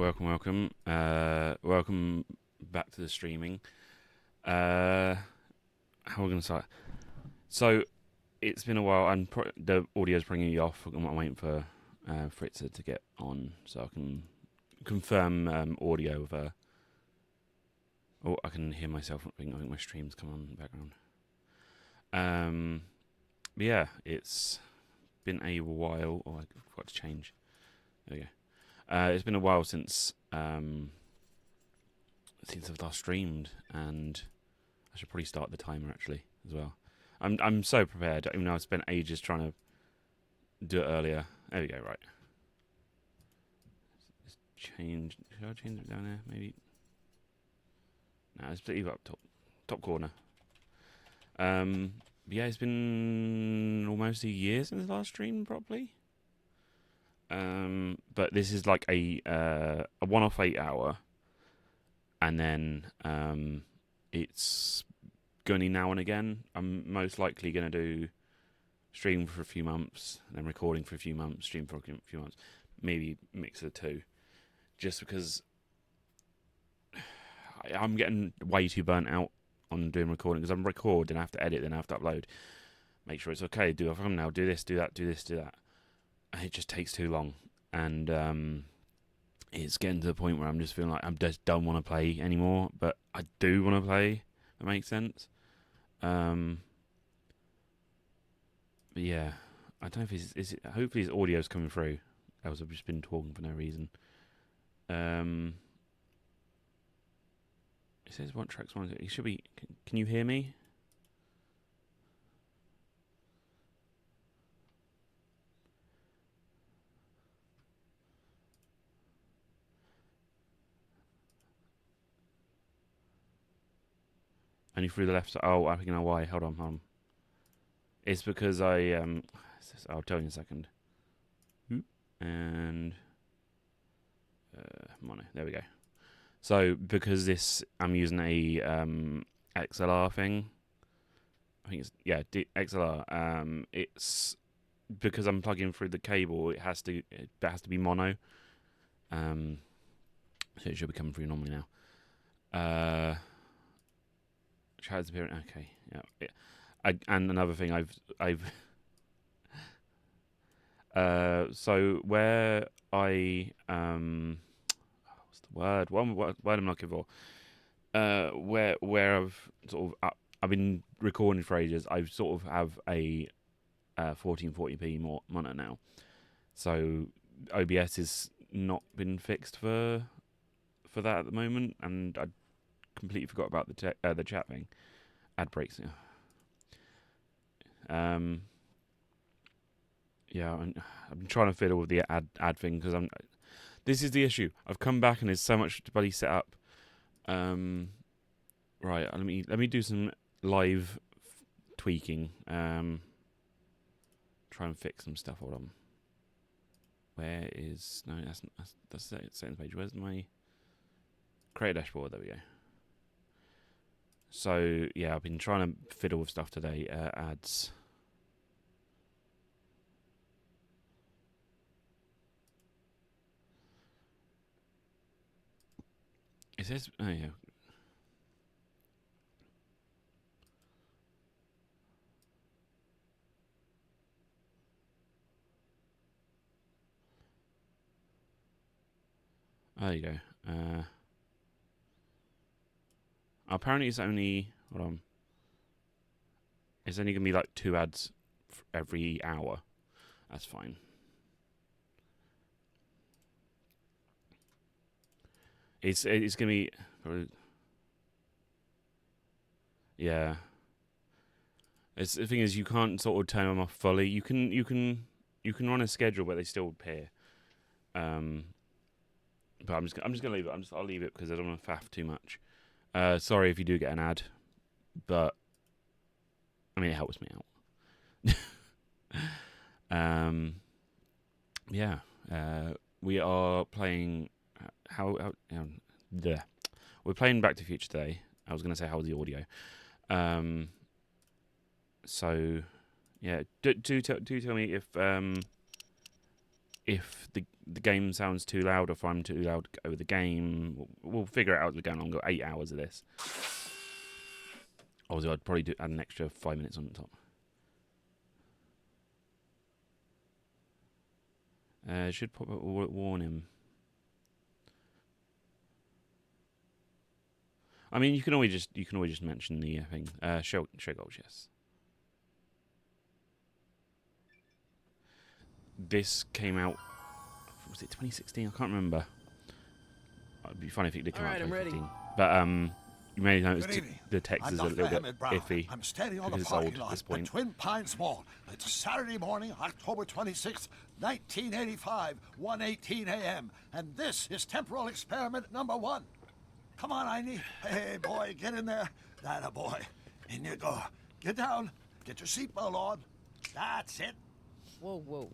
welcome. Welcome back to the streaming. How are we going to start? So, it's been a while, and the audio's bringing you off. I'm waiting for Fritzer to get on so I can confirm audio of Oh, I can hear myself. I think my stream's come on in the background. But yeah, it's been a while. Oh, I forgot to change. There we go. It's been a while since I've last streamed, and I should probably start the timer actually as well. I'm so prepared. Even though I spent ages trying to do it earlier. There we go. Right. Let's change. Should I change it down there? Maybe. No, let's leave it up top corner. Yeah, it's been almost a year since the last stream, probably. But this is like a one-off 8 hour, and then it's going to now and again. I'm most likely going to do stream for a few months, then recording for a few months, stream for a few months, maybe mix of the two, just because I'm getting way too burnt out on doing recording, because I'm recording, I have to edit, then I have to upload, make sure it's okay, do a thumbnail, do this, do that, do this, do that. And it just takes too long, and it's getting to the point where I'm just feeling like I just don't want to play anymore, but I do want to play. That makes sense. But yeah, I don't know if is it. Hopefully, his audio's coming through. Else I've just been talking for no reason. It says what tracks one. It should be. Can you hear me? Only through the left side. Oh, I think I know why. Hold on. It's because I'll tell you in a second. And mono. There we go. So because I'm using a XLR thing. I think it's XLR. It's because I'm plugging through the cable. It has to be mono. So it should be coming through normally now. Chad's appearance. Okay, yeah. And another thing, I've so where I what's the word? One word I'm looking for. Where I've sort of I've been recording for ages. I sort of have a 1440p monitor now, so OBS has not been fixed for that at the moment, and I completely forgot about the chat thing. Ad breaks. Yeah, I've been trying to fiddle with the ad thing because this is the issue. I've come back and there's so much to bloody set up. Right, let me do some live tweaking. Try and fix some stuff. Hold on. Where is that's the settings page. Where's my create a dashboard? There we go. So yeah, I've been trying to fiddle with stuff today. Ads. It says, oh yeah. There you go. Apparently it's only, hold on. It's only gonna be like 2 ads every hour. That's fine. It's gonna be, yeah. The thing is, you can't sort of turn them off fully. You can run a schedule, but they still appear. But I'm just gonna leave it. I'll leave it because I don't want to faff too much. Sorry if you do get an ad, but I mean it helps me out. Yeah. We are playing. We're playing Back to the Future today. I was gonna say how's the audio. So yeah, do tell me if if the game sounds too loud, or if I'm too loud to go with the game. We'll figure it out as we go along. We've got 8 hours of this. Obviously, I'd probably add an extra 5 minutes on the top. Should pop up warn him. I mean, you can always just mention the thing. Show goals, yes. This came out. Was it 2016? I can't remember. It'd be funny if it did come out in 2015. But you may notice the text is a little bit iffy. I'm standing on because the it's old parking at lot this at point. Twin Pines Mall. It's Saturday morning, October 26th, 1985, 1:18 a.m. And this is temporal experiment number 1. Come on, Einie. Hey, boy, get in there. That a boy. In you go. Get down. Get your seatbelt on. That's it. Whoa.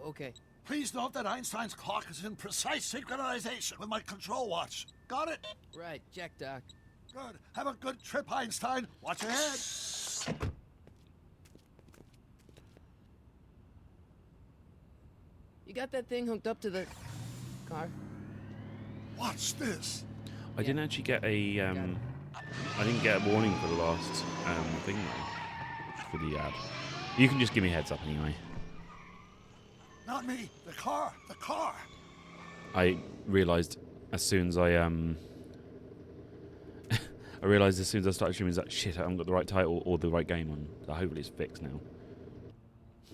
Okay. Please note that Einstein's clock is in precise synchronization with my control watch. Got it? Right, check, Doc. Good. Have a good trip, Einstein. Watch your head. You got that thing hooked up to the car? Watch this. I didn't actually get a I didn't get a warning for the last thing though, for the ad. You can just give me a heads up anyway. Not me. The car. The car. I realised as soon as I started streaming, that shit, I haven't got the right title or the right game on. So hopefully it's fixed now.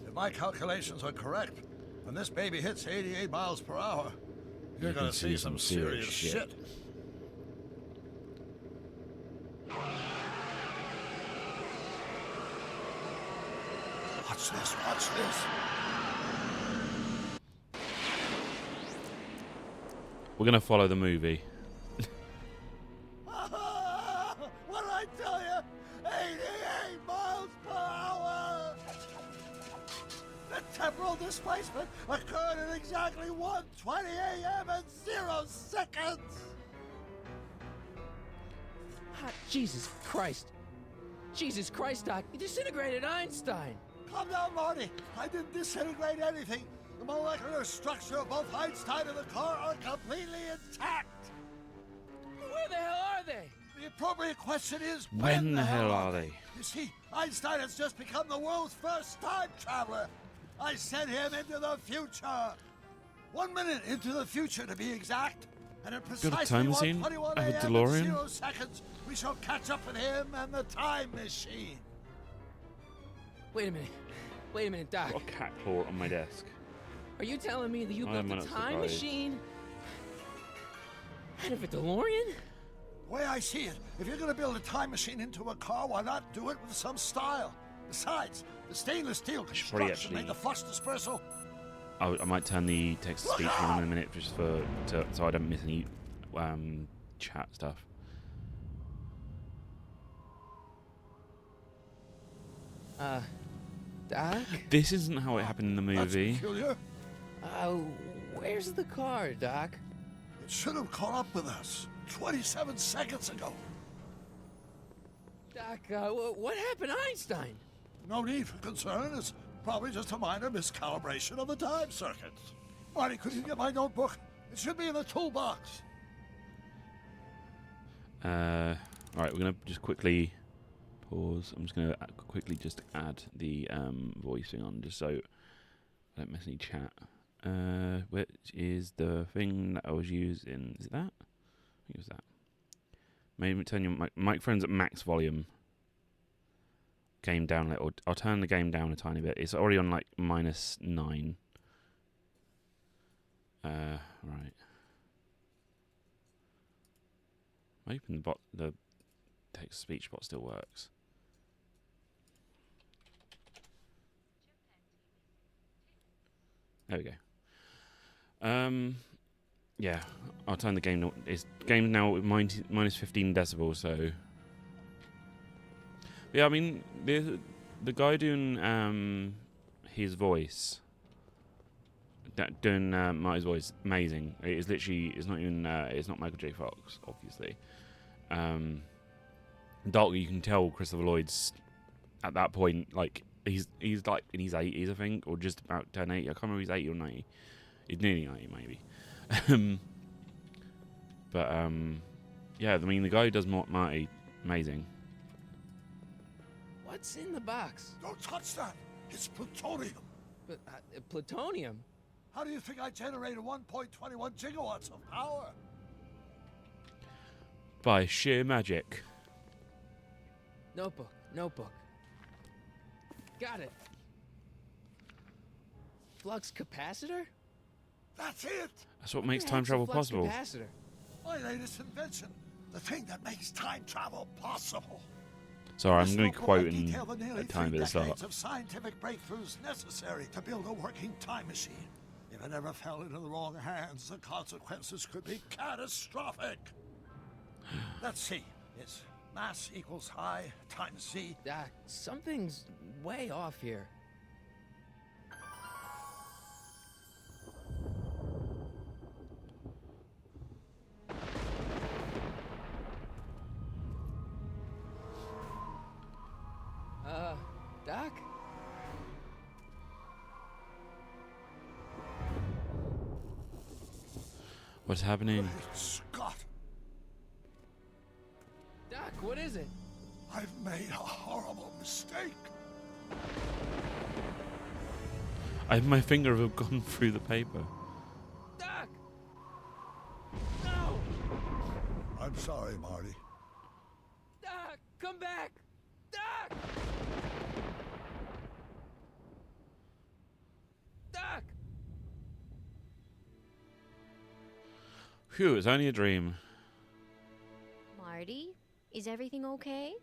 If my calculations are correct, when this baby hits 88 miles per hour, you're You gonna can see some serious shit. Watch this, watch this. We're gonna follow the movie. What did I tell you? 88 miles per hour! The temporal displacement occurred at exactly 1:20 a.m. and 0 seconds! Ah, Jesus Christ. Jesus Christ, Doc. You disintegrated Einstein. Calm down, Marty. I didn't disintegrate anything. The molecular structure of both Einstein and the car are completely intact. Where the hell are they? The appropriate question is, When the hell are they? You see, Einstein has just become the world's first time traveler. I sent him into the future. 1 minute into the future, to be exact. And at precisely time machine? 1:21 Have a a.m. DeLorean? and 0 seconds, we shall catch up with him and the time machine. Wait a minute, Doc. I've got a cat claw on my desk. Are you telling me that you I'm built a not time surprised. machine out of a DeLorean? The way I see it, if you're going to build a time machine into a car, why not do it with some style? Besides, the stainless steel should probably construction made the flux dispersal. I might turn the text to speech on in a minute just so I don't miss any chat stuff. Doc? This isn't how it happened in the That's movie. peculiar. Where's the car, Doc? It should have caught up with us 27 seconds ago. Doc, what happened to Einstein? No need for concern. It's probably just a minor miscalibration of the time circuits. Marty, could you get my notebook? It should be in the toolbox. Alright, we're gonna just quickly pause. I'm just gonna quickly just add the voice thing on just so I don't miss any chat. Which is the thing that I was using? Is it that? I think it was that. Maybe turn your microphones at max volume. Game down, or I'll turn the game down a tiny bit. It's already on like -9. Right. I'm hoping the text speech bot still works. There we go. Yeah, I'll turn the game. It's game now with minus 15 decibels. So, yeah, I mean the guy doing his voice, doing Marty's voice, amazing. It is literally. It's not even. It's not Michael J. Fox, obviously. Dark, you can tell Christopher Lloyd's at that point, like he's like in his 80s, I think, or just about to turn 80. I can't remember if he's 80 or 90. He's nearly 90, maybe. Um, but yeah, I mean, the guy who does Marty, amazing. What's in the box? Don't touch that. It's plutonium. But, plutonium? How do you think I generated 1.21 gigawatts of power? By sheer magic. Notebook, notebook. Got it. Flux capacitor? That's it. That's what makes Who the time heck's a travel flux possible. Capacitor? My latest invention. The thing that makes time travel possible. Sorry, This I'm going to be notebook will quoting detail the nearly a tiny 3 bit at the start. decades of scientific breakthroughs necessary to build a working time machine. If it ever fell into the wrong hands, the consequences could be catastrophic. Let's see. It's mass equals I times Z. Doc, something's way off here. Doc? What's happening? Great Scott, Doc, what is it? I've made a horrible mistake. My finger have gone through the paper. Doc! No! I'm sorry, Marty. Doc, come back! Doc! Doc! Phew, it's only a dream. Marty, is everything okay?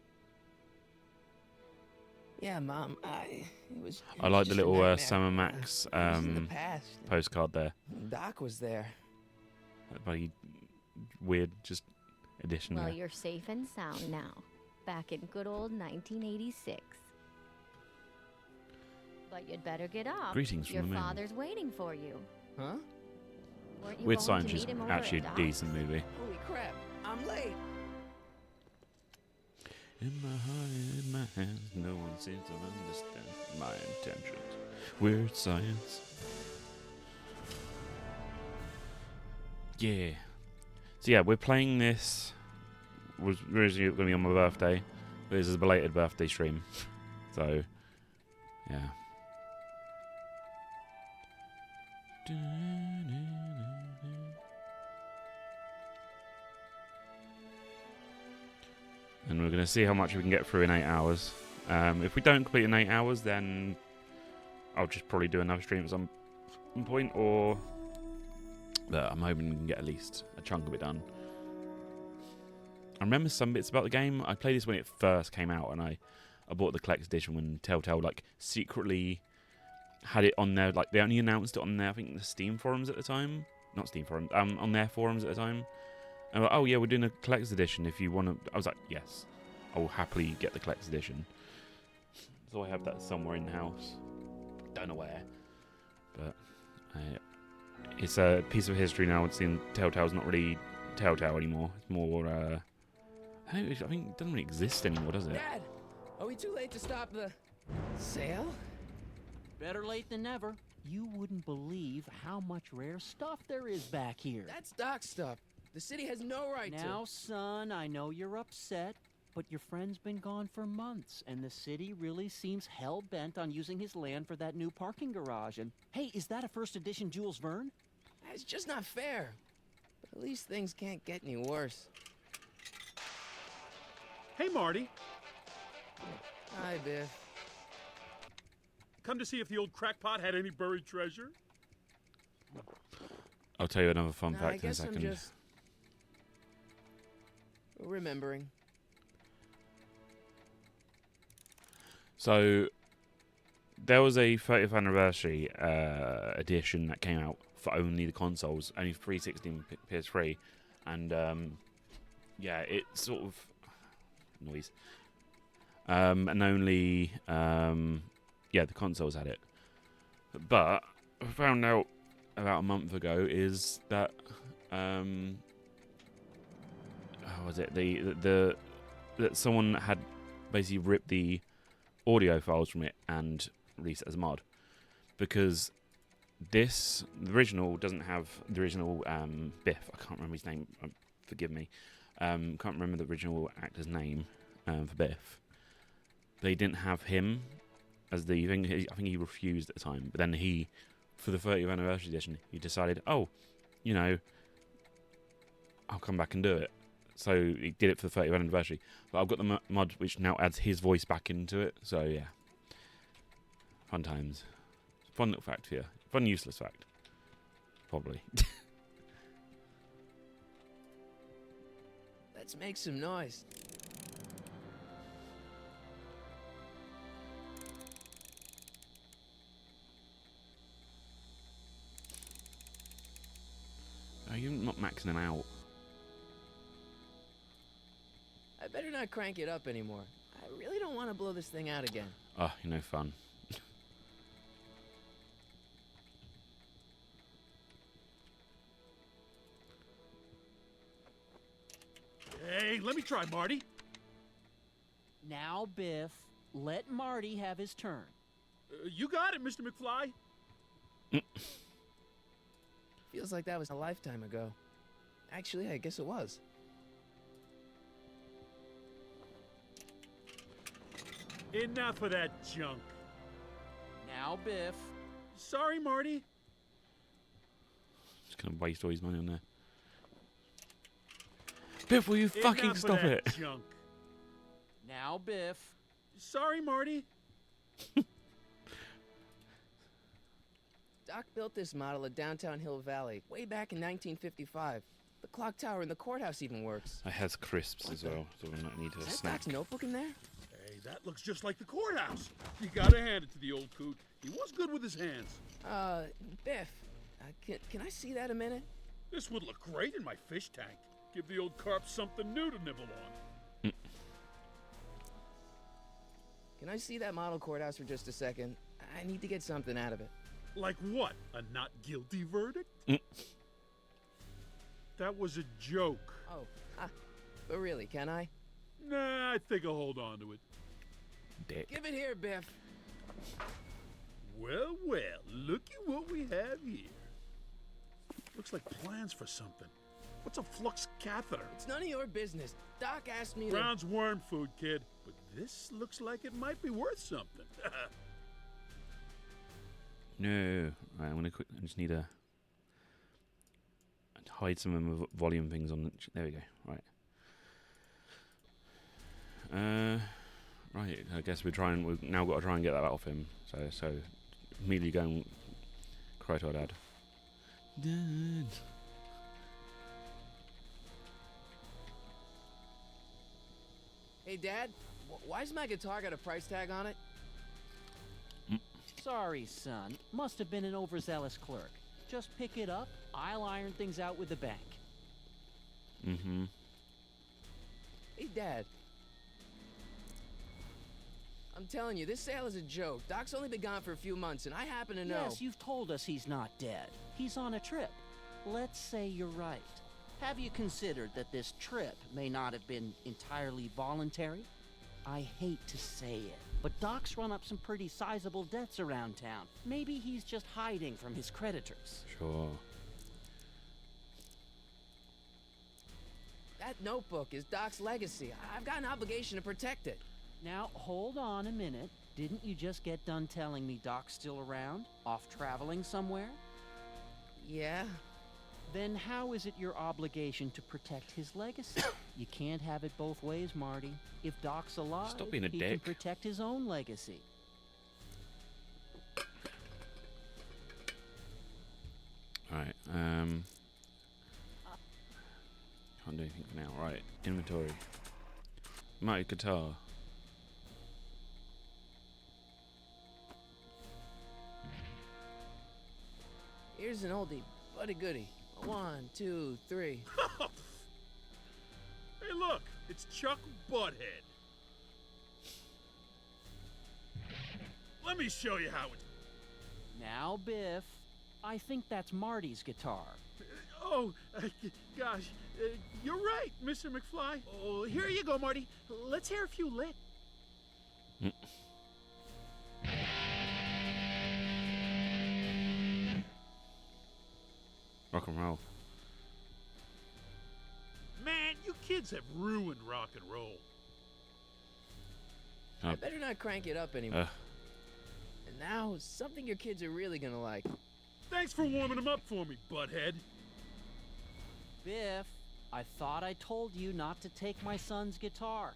Yeah, Mom, I like the just a little nightmare. Sam and Max It was in the past. postcard there. Doc was there. That bloody weird just addition Well, there. you're safe and sound now. Back in good old 1986. But you'd better get up. Greetings from Your the moon. father's waiting for you. Huh? Weren't you Weird going Science to is meet him over actually at a Doc's? decent movie. Holy crap, I'm late. In my heart, in my hands, no one seems to understand my intentions. Weird Science. Yeah. So yeah, we're playing this. Was originally going to be on my birthday, but this is a belated birthday stream. So, yeah. And we're going to see how much we can get through in 8 hours. If we don't complete in 8 hours, then I'll just probably do another stream at some point, or I'm hoping we can get at least a chunk of it done. I remember some bits about the game. I played this when it first came out, and I bought the collector's edition when Telltale like secretly had it on there. Like they only announced it on there, I think the Steam forums at the time. Not Steam forums, on their forums at the time. And like, oh yeah, we're doing a collector's edition if you want to. I was like, yes, I will happily get the collector's edition. So I have that somewhere in the house. Don't know where, but it's a piece of history now. It's in Telltale's not really Telltale anymore. It's more. I think it doesn't really exist anymore, does it? Dad, are we too late to stop the sale? Better late than never. You wouldn't believe how much rare stuff there is back here. That's Doc stuff. The city has no right Now, son, I know you're upset, but your friend's been gone for months, and the city really seems hell-bent on using his land for that new parking garage. And, hey, is that a first edition Jules Verne? to. It's just not fair. But at least things can't get any worse. Hey, Marty. Hi, Biff. Come to see if the old crackpot had any buried treasure? I'll tell you another fun Nah, I fact in a guess I'm second. just remembering. So there was a 30th anniversary edition that came out for only the consoles, only 360 and PS3, and yeah, it sort of noise, and only yeah, the consoles had it. But I found out about a month ago is that how was it the that someone had basically ripped the audio files from it and released it as a mod, because the original doesn't have the original Biff. I can't remember his name. Forgive me. Can't remember the original actor's name for Biff. They didn't have him as the thing. I think he refused at the time. But then for the 30th anniversary edition, he decided, oh, you know, I'll come back and do it. So he did it for the 30th anniversary. But I've got the mod which now adds his voice back into it. So yeah, fun times. Fun little fact here. Fun useless fact. Probably. Let's make some noise. Are you not maxing him out? I better not crank it up anymore. I really don't want to blow this thing out again. Oh, you're no fun. Hey, let me try, Marty. Now, Biff, let Marty have his turn. You got it, Mr. McFly. Feels like that was a lifetime ago. Actually, I guess it was. Enough of that junk. Now, Biff. Sorry, Marty. Just gonna waste all his money on there. Biff, will you fucking Enough stop of that it? junk. Now, Biff. Sorry, Marty. Doc built this model at downtown Hill Valley way back in 1955. The clock tower in the courthouse even works. It has crisps as well, so I might need a Is that snack. Doc's notebook in there? Hey, that looks just like the courthouse. You gotta hand it to the old coot. He was good with his hands. Biff, can I see that a minute? This would look great in my fish tank. Give the old carp something new to nibble on. Can I see that model courthouse for just a second? I need to get something out of it. Like what? A not guilty verdict? That was a joke. Oh, but really, can I? Nah, I think I'll hold on to it. Dick. Give it here, Biff. Well, well, looky what we have here. Looks like plans for something. What's a flux catheter? It's none of your business. Doc asked me to... Brown's worm food, kid. But this looks like it might be worth something. No. Right, I just need to hide some of the volume things on. There we go. Right. Right. I guess we've now got to try and get that off him. So immediately go and cry to our dad. Dad. Hey, Dad, why's my guitar got a price tag on it? Sorry, son. Must have been an overzealous clerk. Just pick it up. I'll iron things out with the bank. Mm-hmm. Hey, Dad. I'm telling you, this sale is a joke. Doc's only been gone for a few months, and I happen to know... Yes, you've told us he's not dead. He's on a trip. Let's say you're right. Have you considered that this trip may not have been entirely voluntary? I hate to say it, but Doc's run up some pretty sizable debts around town. Maybe he's just hiding from his creditors. Sure. That notebook is Doc's legacy. I've got an obligation to protect it. Now, hold on a minute. Didn't you just get done telling me Doc's still around? Off traveling somewhere? Yeah? Then how is it your obligation to protect his legacy? You can't have it both ways, Marty. If Doc's alive, Stop being a he dick. can protect his own legacy. Alright, can't do anything for now. Right, inventory. My guitar. Here's an oldie, but a goodie. 1, 2, 3. Hey, look, it's Chuck Butthead. Let me show you how it's... Now, Biff, I think that's Marty's guitar. Gosh, you're right, Mr. McFly. Oh, here you go, Marty. Let's hear a few licks. Rock and roll. Man, you kids have ruined rock and roll. I better not crank it up anymore. And now, something your kids are really gonna like. Thanks for warming them up for me, butthead. Biff, I thought I told you not to take my son's guitar.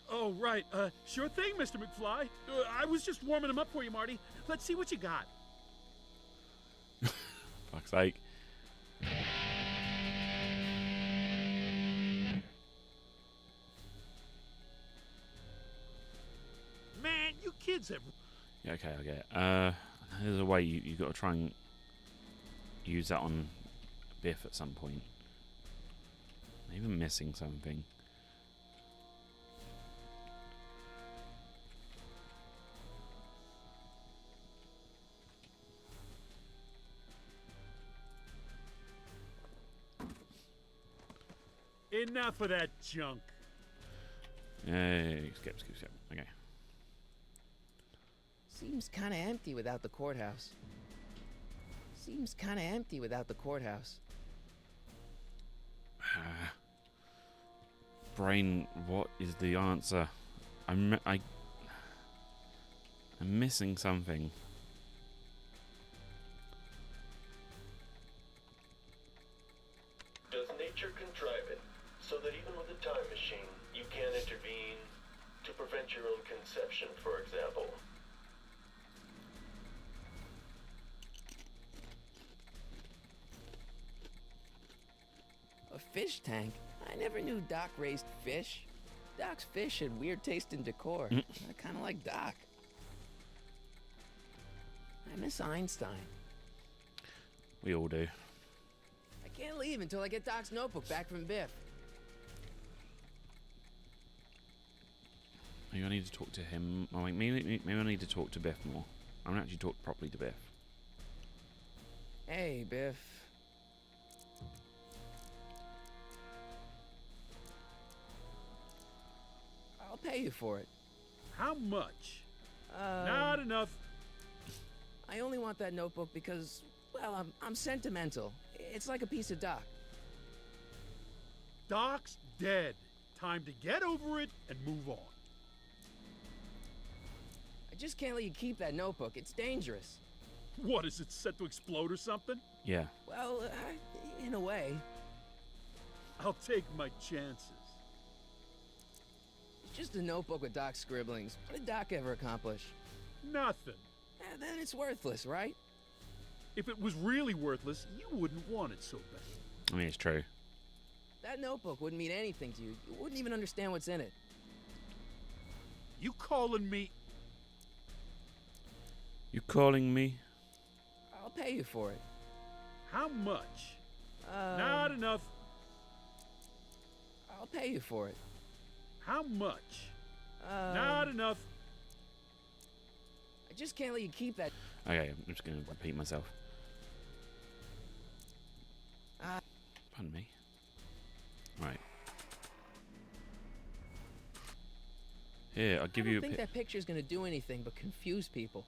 Oh, right. Sure thing, Mr. McFly. I was just warming them up for you, Marty. Let's see what you got. Fuck's sake. Man, you kids have... Yeah, okay, I get it. There's a way you got to try and use that on Biff at some point. I'm even missing something. Enough of that junk. Skip. Okay. Seems kind of empty without the courthouse. Brain, what is the answer? I'm missing something. Does nature contrive it so that even with a time machine, you can intervene to prevent your own conception, for example? A fish tank? I never knew Doc raised fish. Doc's fish had weird taste in decor. I kind of like Doc. I miss Einstein. We all do. I can't leave until I get Doc's notebook back from Biff. Maybe I need to talk to him. Oh, wait, maybe I need to talk to Biff more. I haven't actually talked properly to Biff. Hey, Biff. I'll pay you for it. How much? Not enough. I only want that notebook because, well, I'm sentimental. It's like a piece of Doc. Doc's dead. Time to get over it and move on. I just can't let you keep that notebook. It's dangerous. What, is it set to explode or something? Yeah. Well, in a way. I'll take my chances. It's just a notebook with Doc's scribblings. What did Doc ever accomplish? Nothing. Then it's worthless, right? If it was really worthless, you wouldn't want it so bad. I mean, it's true. That notebook wouldn't mean anything to you. You wouldn't even understand what's in it. You calling me... You calling me? I'll pay you for it. How much? Not enough. I'll pay you for it. How much? Not enough. I just can't let you keep that. Okay, I'm just going to repeat myself. Pardon me. Right. Here, I'll give I you don't a think that picture's gonna do anything but confuse people.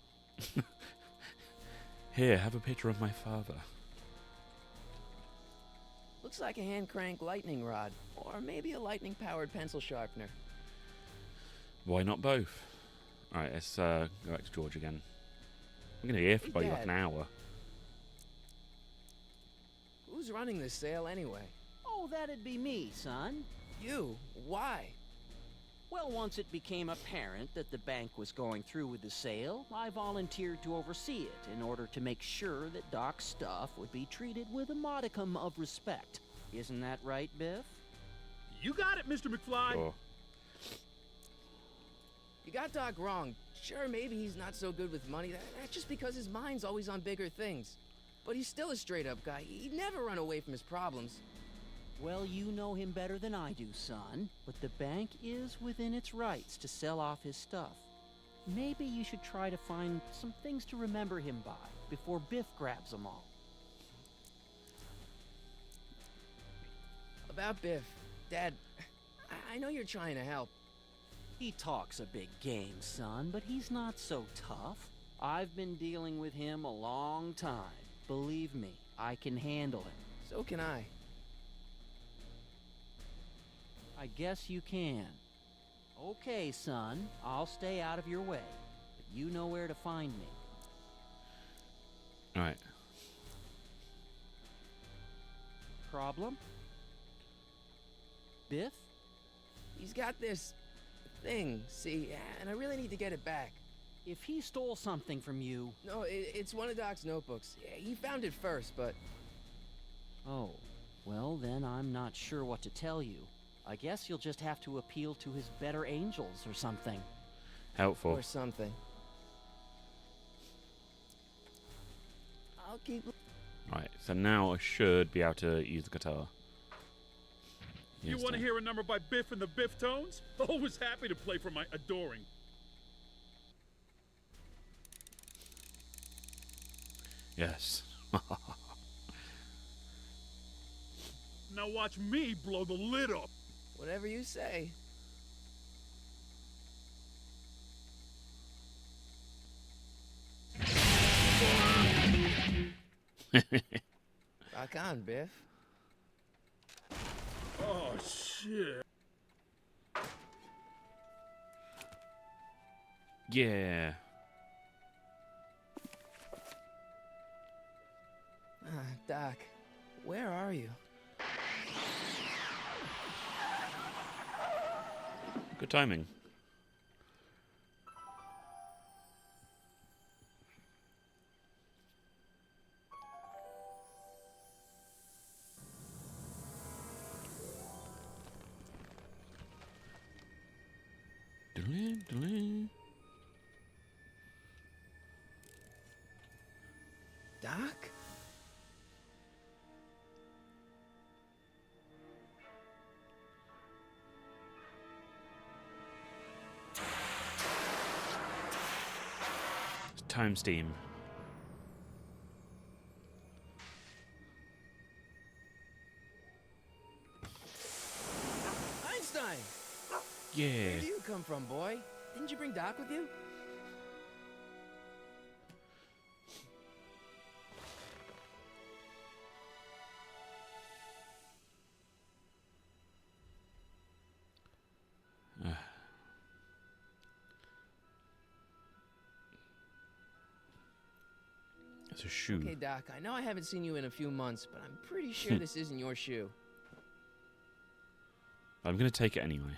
Here, have a picture of my father. Looks like a hand crank lightning rod, or maybe a lightning powered pencil sharpener. Why not both? Alright, let's go back to George again. I'm going to be here for about like an hour. Who's running this sale anyway? Oh, that'd be me, son. You? Why? Well, once it became apparent that the bank was going through with the sale, I volunteered to oversee it in order to make sure that Doc's stuff would be treated with a modicum of respect. Isn't that right, Biff? You got it, Mr. McFly. Sure. You got Doc wrong. Sure, maybe he's not so good with money. That's just because his mind's always on bigger things. But he's still a straight-up guy. He'd never run away from his problems. Well, you know him better than I do, son. But the bank is within its rights to sell off his stuff. Maybe you should try to find some things to remember him by before Biff grabs them all. About Biff, Dad, I know you're trying to help. He talks a big game, son, but he's not so tough. I've been dealing with him a long time, believe me. I can handle it. So can I. I guess you can. Okay, son, I'll stay out of your way, but you know where to find me. All right. Problem? Biff? He's got this thing, see, and I really need to get it back. If he stole something from you... No, it's one of Doc's notebooks. Yeah, he found it first, but... Oh, well then I'm not sure what to tell you. I guess you'll just have to appeal to his better angels or something. Helpful. Or something. I'll keep... Right, so now I should be able to use the guitar. You Yes, want to then. hear a number by Biff and the Biff Tones? Always happy to play for my adoring. Yes. Now watch me blow the lid off. Whatever you say. Rock on, Biff. Oh, shit. Yeah. Doc, where are you? Good timing. Doc? Time steam. Einstein! Yeah. Where do you come from, boy? Didn't you bring Doc with you? It's a shoe. Okay, Doc, I know I haven't seen you in a few months, but I'm pretty sure this isn't your shoe. I'm gonna take it anyway.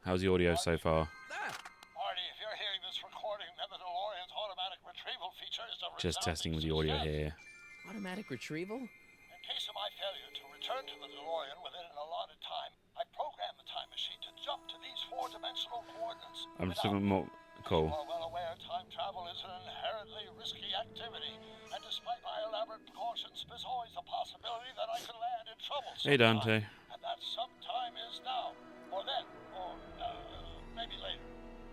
How's the audio so far? Marty, if you're hearing this recording, then the DeLorean's automatic retrieval feature is a Just testing resounding with the audio success. here. Automatic retrieval? In case of my failure to return to the DeLorean within an allotted time, I programmed the time machine to jump to these four-dimensional coordinates. I'm just without- looking more cool. You are well aware time travel is an inherently risky activity, and despite my elaborate precautions, there's always a possibility that I could land in trouble Hey, sometime. Dante. And that sometime is now, or then, or maybe later.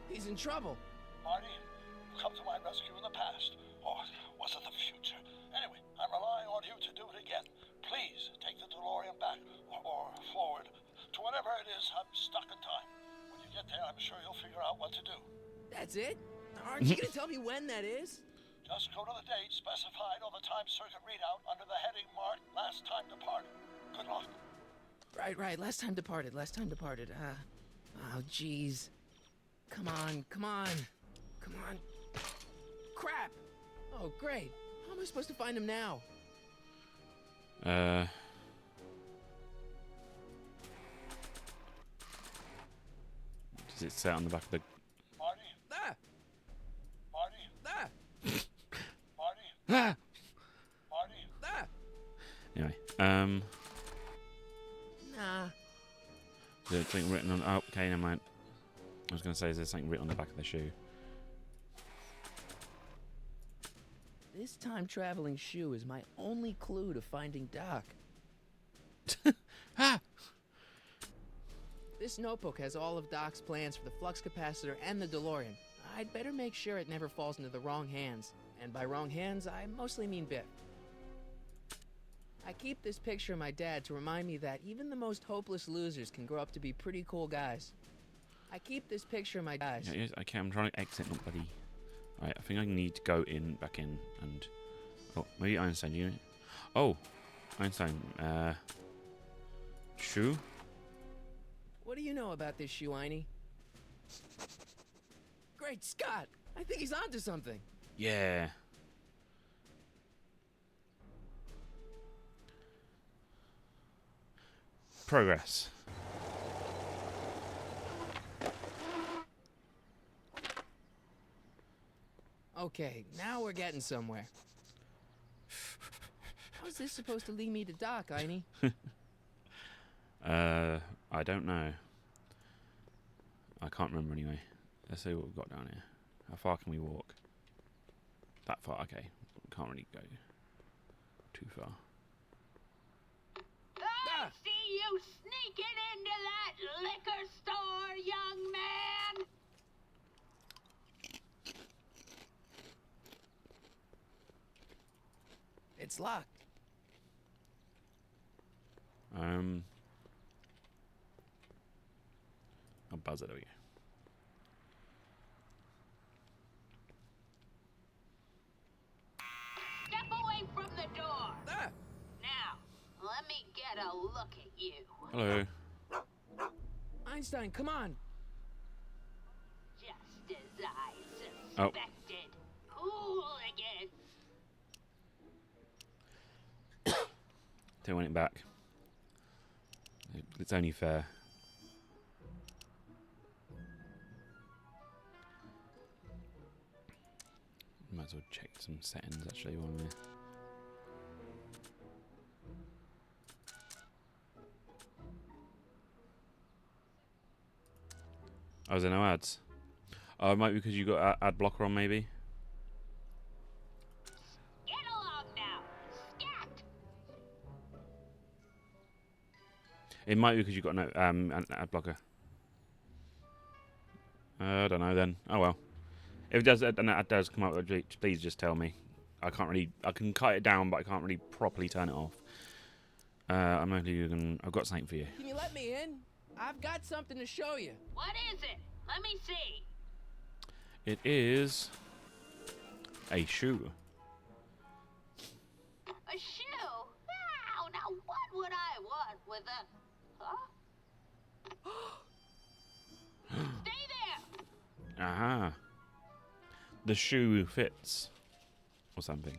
He's in trouble. Marty, you come to my rescue in the past, or was it the future? Anyway, I'm relying on you to do it again. Please take the DeLorean back, or forward, to whenever it is I'm stuck in time. When you get there, I'm sure you'll figure out what to do. That's it? Aren't you gonna tell me when that is? Just go to the date specified on the time circuit readout under the heading marked Last Time Departed. Good luck. Right. Last time departed. Oh, jeez. Come on. Crap! Oh, great. How am I supposed to find him now? Does it say on the back of the... Marty, Ah! Marty, Ah! Marty, Ah! Marty. Ah! Anyway, Nah. is there something written on... Oh, okay, never mind. I was going to say, is there something written on the back of the shoe? This time-traveling shoe is my only clue to finding Doc. Ah! This notebook has all of Doc's plans for the flux capacitor and the DeLorean. I'd better make sure it never falls into the wrong hands. And by wrong hands, I mostly mean Biff. I keep this picture of my dad to remind me that even the most hopeless losers can grow up to be pretty cool guys. I keep this picture of my dad. Yeah, yes, okay, I'm trying to exit, not bloody... Alright, I think I need to go back in, and... Oh, maybe Einstein. You. Oh, Einstein. Shoe. What do you know about this shoe, Einie? Great Scott! I think he's onto something. Yeah. Progress. Okay, now we're getting somewhere. How's this supposed to lead me to Doc, Einie? I don't know. I can't remember anyway. Let's see what we've got down here. How far can we walk? That far, okay. Can't really go too far. I see you sneaking into that liquor store, young man! It's locked. I'll buzz it over. Step away from the door! Ah! Now, let me get a look at you. Hello. Einstein, come on! Just as I Oh. suspected. Hooligan! They want it back. It's only fair. Might as well check some settings actually while we're. Oh, is there no ads? Oh, it might be because you got ad blocker on, maybe. Get along now! Scat! It might be because you got no an ad blocker. I don't know then. Oh well. If it does, an ad does come up, please just tell me. I can't really. I can cut it down, but I can't really properly turn it off. I'm only gonna. I've got something for you. Can you let me in? I've got something to show you. What is it? Let me see. It is a shoe. A shoe? Wow, now what would I want with a... Huh? Stay there! Aha. The shoe fits. Or something.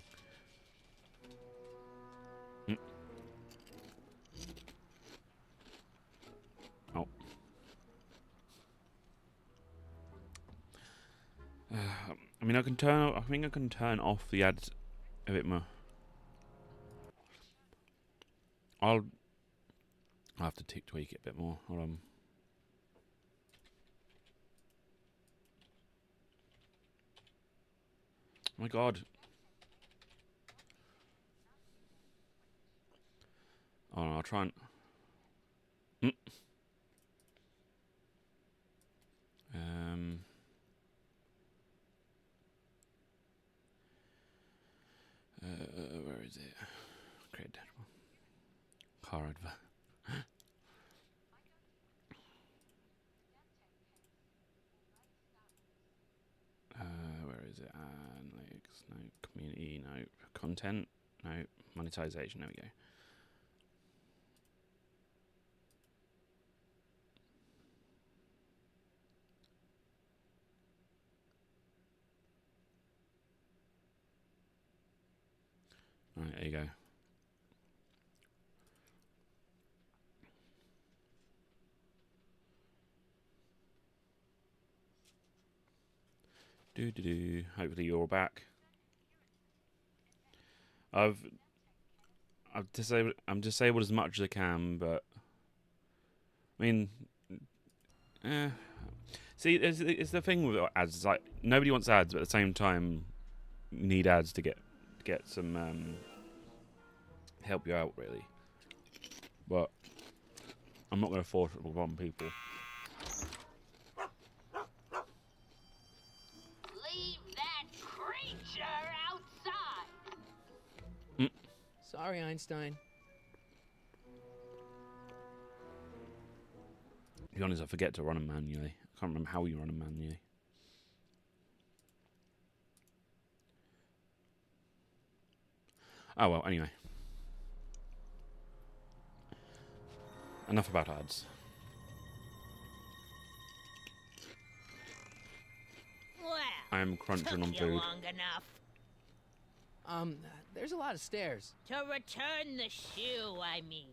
Oh. I mean, I can turn. I think I can turn off the ads a bit more. I'll have to tweak it a bit more. Hold on. Oh my God. Oh no, I'll try and. Where is it? Create dashboard. Car advert. Where is it? Analytics, no. Community, no. Content, no. Monetization, there we go. Right, there you go. Hopefully you're back. I've disabled. I'm disabled as much as I can, but I mean, see, it's the thing with ads. It's like nobody wants ads, but at the same time, you need ads to get some help you out, really. But I'm not going to force it upon people. Leave that creature outside! Sorry, Einstein. To be honest, I forget to run them manually. I can't remember how you run them manually. Oh well. Anyway, enough about ads. Well, I am crunching on took you food. long enough. There's a lot of stairs. To return the shoe, I mean.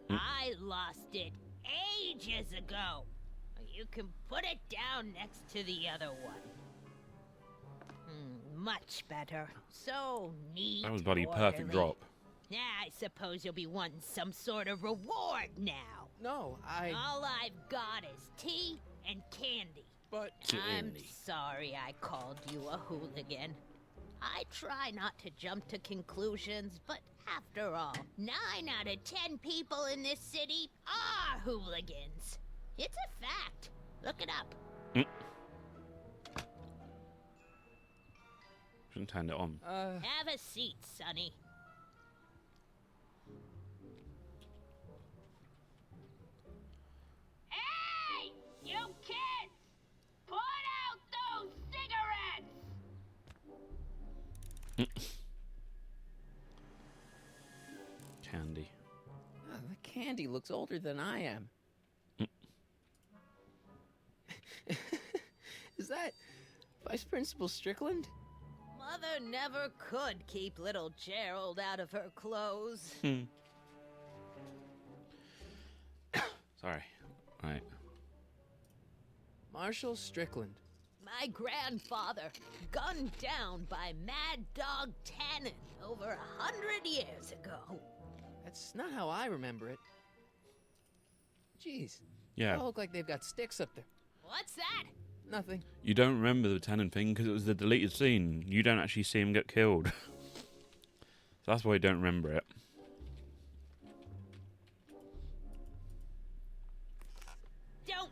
I lost it ages ago. You can put it down next to the other one. Much better. So neat. That was bloody perfect orderly. drop. I suppose you'll be wanting some sort of reward now. No, All I've got is tea and candy. But I'm sorry I called you a hooligan. I try not to jump to conclusions, but after all, 9 out of 10 people in this city are hooligans. It's a fact. Look it up. Shouldn't turn it on. Have a seat, Sonny. Hey! You kids! Put out those cigarettes! Candy. the candy looks older than I am. Is that Vice Principal Strickland? Mother never could keep little Gerald out of her clothes. Sorry. Right. Marshall Strickland. My grandfather, gunned down by Mad Dog Tannen over 100 years ago. That's not how I remember it. Jeez. Yeah. They all look like they've got sticks up there. What's that? Nothing. You don't remember the Tannen thing because it was the deleted scene. You don't actually see him get killed. So that's why you don't remember it. Don't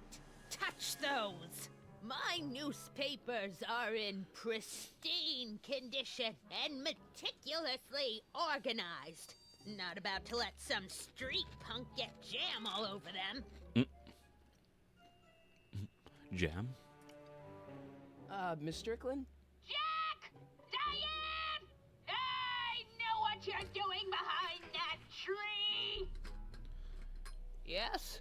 touch those! My newspapers are in pristine condition and meticulously organized. Not about to let some street punk get jam all over them. Jam? Miss Strickland? Jack! Diane! I know what you're doing behind that tree! Yes?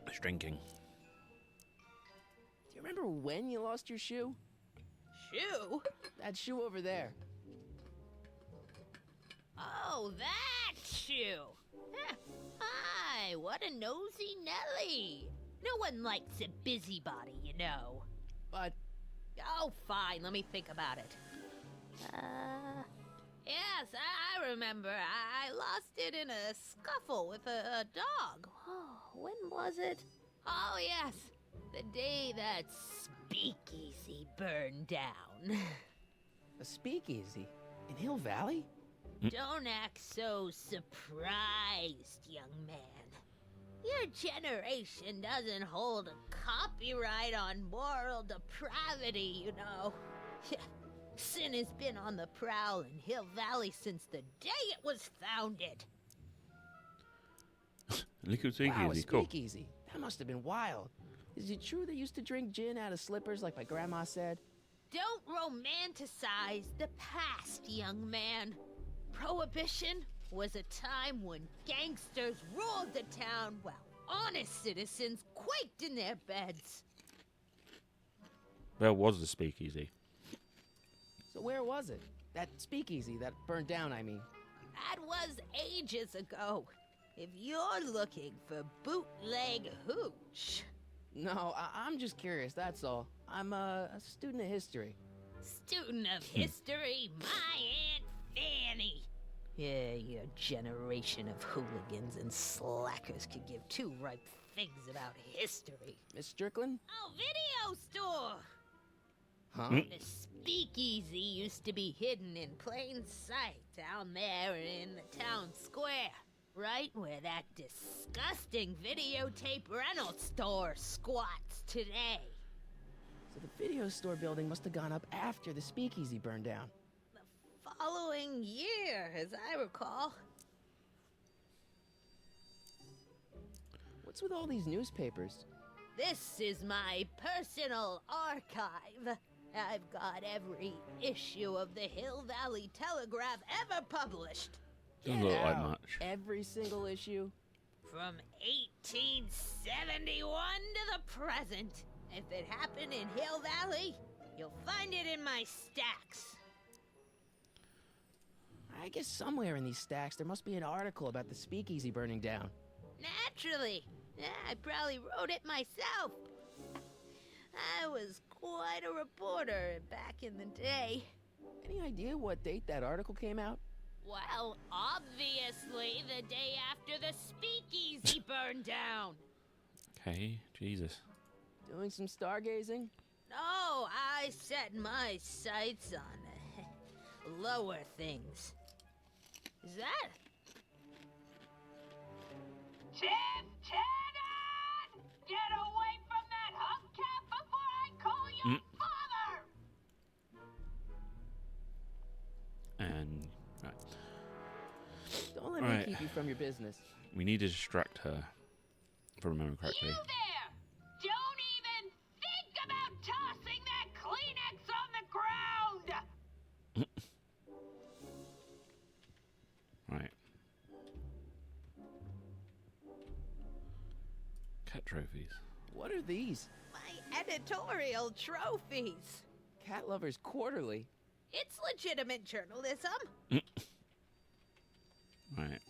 It's drinking. Do you remember when you lost your shoe? Shoe? That shoe over there. Oh, that shoe! Huh. Hi, what a nosy Nelly! No one likes a busybody, you know. But Oh, fine, let me think about it. Yes, I remember. I lost it in a scuffle with a dog. Oh, when was it? Oh, yes, the day that speakeasy burned down. a speakeasy in Hill Valley? Don't act so surprised, young man. Your generation doesn't hold a copyright on moral depravity, you know. Sin has been on the prowl in Hill Valley since the day it was founded. Liquid Wow, a Speakeasy, cool. speakeasy. That must have been wild. Is it true they used to drink gin out of slippers like my grandma said? Don't romanticize the past, young man. Prohibition was a time when gangsters ruled the town while honest citizens quaked in their beds. Where was the Speakeasy? So where was it? That speakeasy that burned down, I mean. That was ages ago. If you're looking for bootleg hooch. No, I'm just curious, that's all. I'm a student of history. Student of history, my Aunt Fanny. Yeah, your generation of hooligans and slackers could give two ripe figs about history. Miss Strickland? Oh, video store! Huh? The speakeasy used to be hidden in plain sight down there in the town square. Right where that disgusting videotape rental store squats today. So the video store building must have gone up after the speakeasy burned down. The following year, as I recall. What's with all these newspapers? This is my personal archive. I've got every issue of the Hill Valley Telegraph ever published. Doesn't look like much. Every single issue? From 1871 to the present. If it happened in Hill Valley, you'll find it in my stacks. I guess somewhere in these stacks there must be an article about the speakeasy burning down. Naturally. I probably wrote it myself. I was quite a reporter back in the day. Any idea what date that article came out? Well, obviously the day after the speakeasy burned down. Okay, Jesus. Doing some stargazing? No, I set my sights on lower things. Is that? Tim Tannen! Get away from that hubcap before I call your father! And right. Don't let Right. me keep you from your business. We need to distract her, if I remember correctly. You there! Don't even think about tossing that Kleenex on the ground! Right. Cat trophies. What are these? My editorial trophies. Cat Lovers Quarterly. It's legitimate journalism. Right.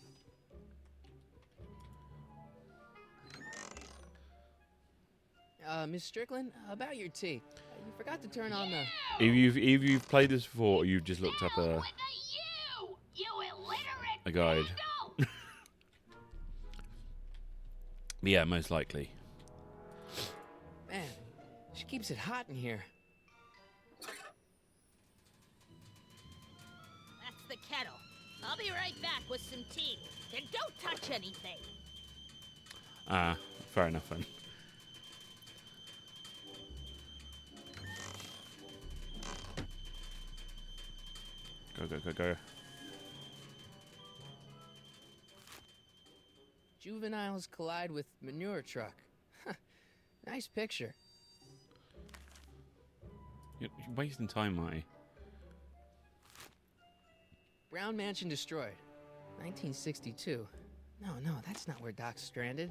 Miss Strickland, about your tea. You forgot to turn on the... If you've played this before, or you've just looked up With a you illiterate a guide. vandal! Yeah, most likely. Man, she keeps it hot in here. That's the kettle. I'll be right back with some tea. And don't touch anything. Ah, fair enough then. Go, go, go, go. Juveniles collide with manure truck. Nice picture. You're wasting time, Marty. Brown Mansion destroyed. 1962. No, that's not where Doc's stranded.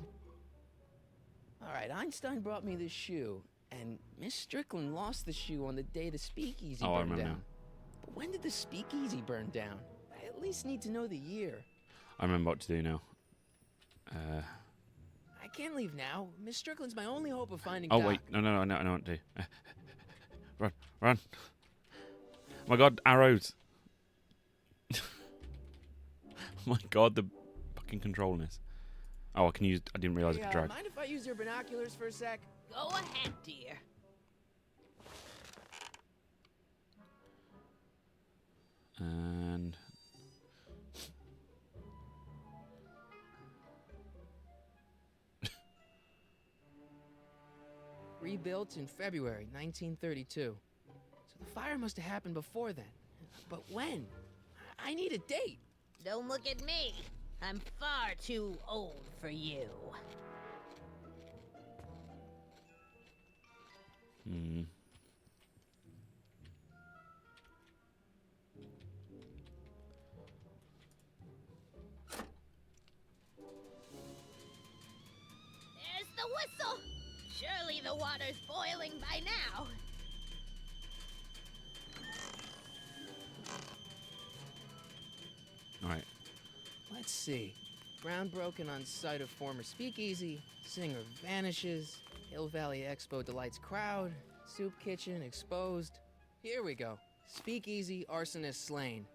All right, Einstein brought me this shoe, and Miss Strickland lost the shoe on the day the speakeasy Oh, I burned remember down. now. But when did the speakeasy burn down? I at least need to know the year. I remember what to do now. I can't leave now. Miss Strickland's my only hope of finding Oh Doc. wait, no, I know what to do. Run, run! Oh my God, arrows! Oh my God, the fucking controlness. Oh, I can use. I didn't realize I Hey, could drag. mind if I use your binoculars for a sec? Go ahead, dear. And Rebuilt in February 1932. So the fire must have happened before then. But when? I need a date. Don't look at me. I'm far too old for you. hmm. There's the whistle. Surely the water's boiling by now. All right. Let's see. Ground broken on site of former speakeasy. Singer vanishes. Hill Valley Expo delights crowd. Soup kitchen exposed. Here we go. Speakeasy arsonist slain.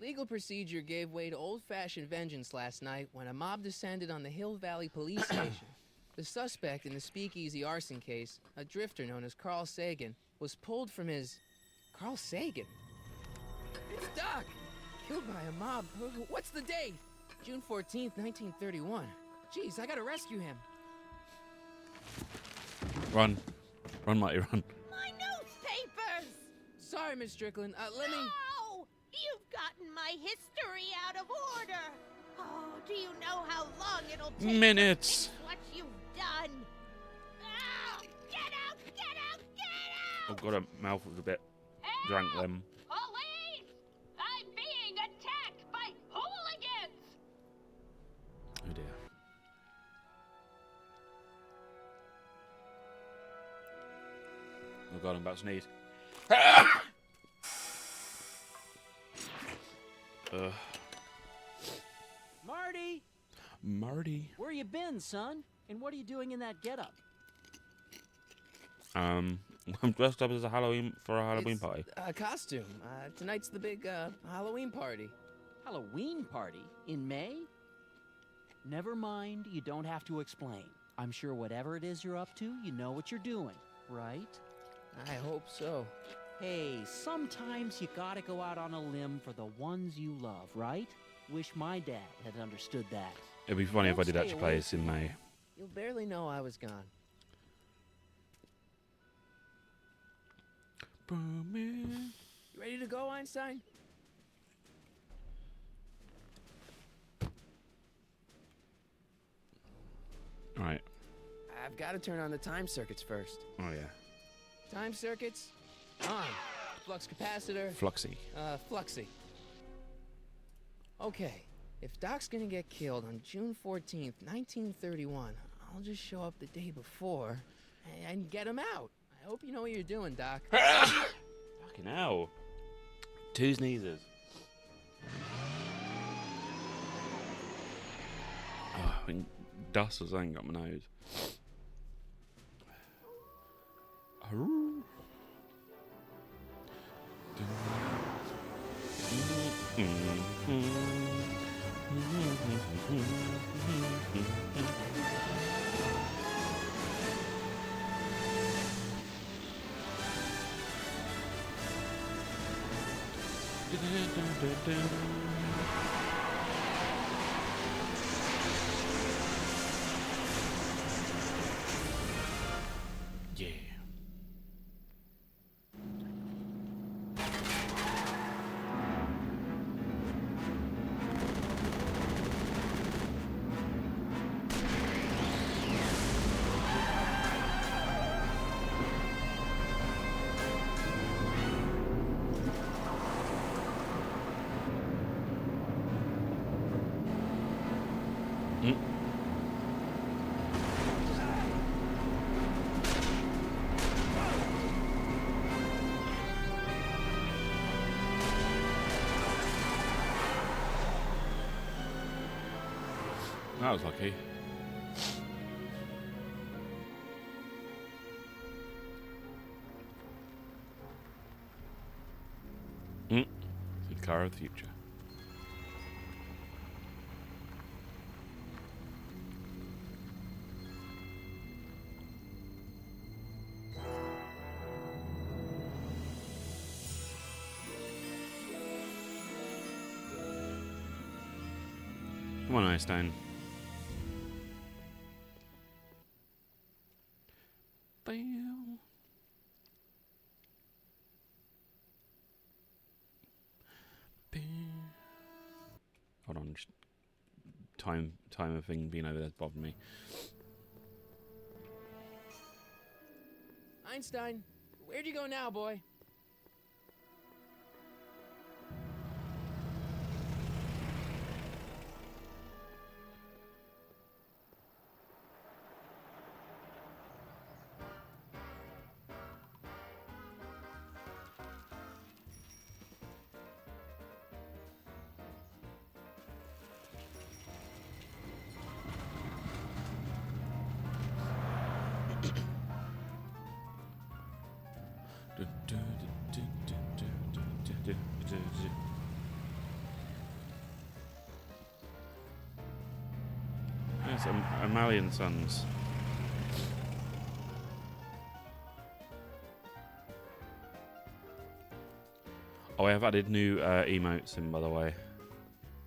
Legal procedure gave way to old-fashioned vengeance last night when a mob descended on the Hill Valley police station. The suspect in the speakeasy arson case, a drifter known as Carl Sagan, was pulled from his... Carl Sagan? It's Doc! Killed by a mob. What's the date? June 14th, 1931. Jeez, I gotta rescue him. Run, run, Marty, run. My newspapers! Sorry, Miss Strickland. Let me... No! You've gotten my history out of order. Oh, do you know how long it'll take Minutes. to fix what you've done? Oh, get out! Get out! Get I've got a mouthful a bit. Drank them. Police! I'm being attacked by hooligans! Oh dear. Oh god, I'm about to sneeze. Marty! Marty. Where you been, son? And what are you doing in that getup? I'm dressed up as a Halloween party. A costume. Tonight's the big Halloween party. Halloween party? In May? Never mind, you don't have to explain. I'm sure whatever it is you're up to, you know what you're doing, right? I hope so. Hey, sometimes you gotta go out on a limb for the ones you love, right? Wish my dad had understood that. It'd be funny if I Don't did stay actually play away this in May. You'll barely know I was gone. You ready to go, Einstein? Right. I've got to turn on the time circuits first. Oh yeah. Time circuits on. Flux capacitor. Fluxy. Fluxy. Okay, if Doc's gonna get killed on June 14th, 1931, I'll just show up the day before and get him out. I hope you know what you're doing, Doc. Fucking hell. 2 sneezes. Oh, I think dust or something got my nose. Aroo. Yeah. That was lucky. The car of the future. Come on, Einstein. Bam. Bam. Hold on, just timer thing being over there's bothering me. Einstein, where'd you go now, boy? Yes, Amalian Sons. Oh, I have added new emotes in, by the way.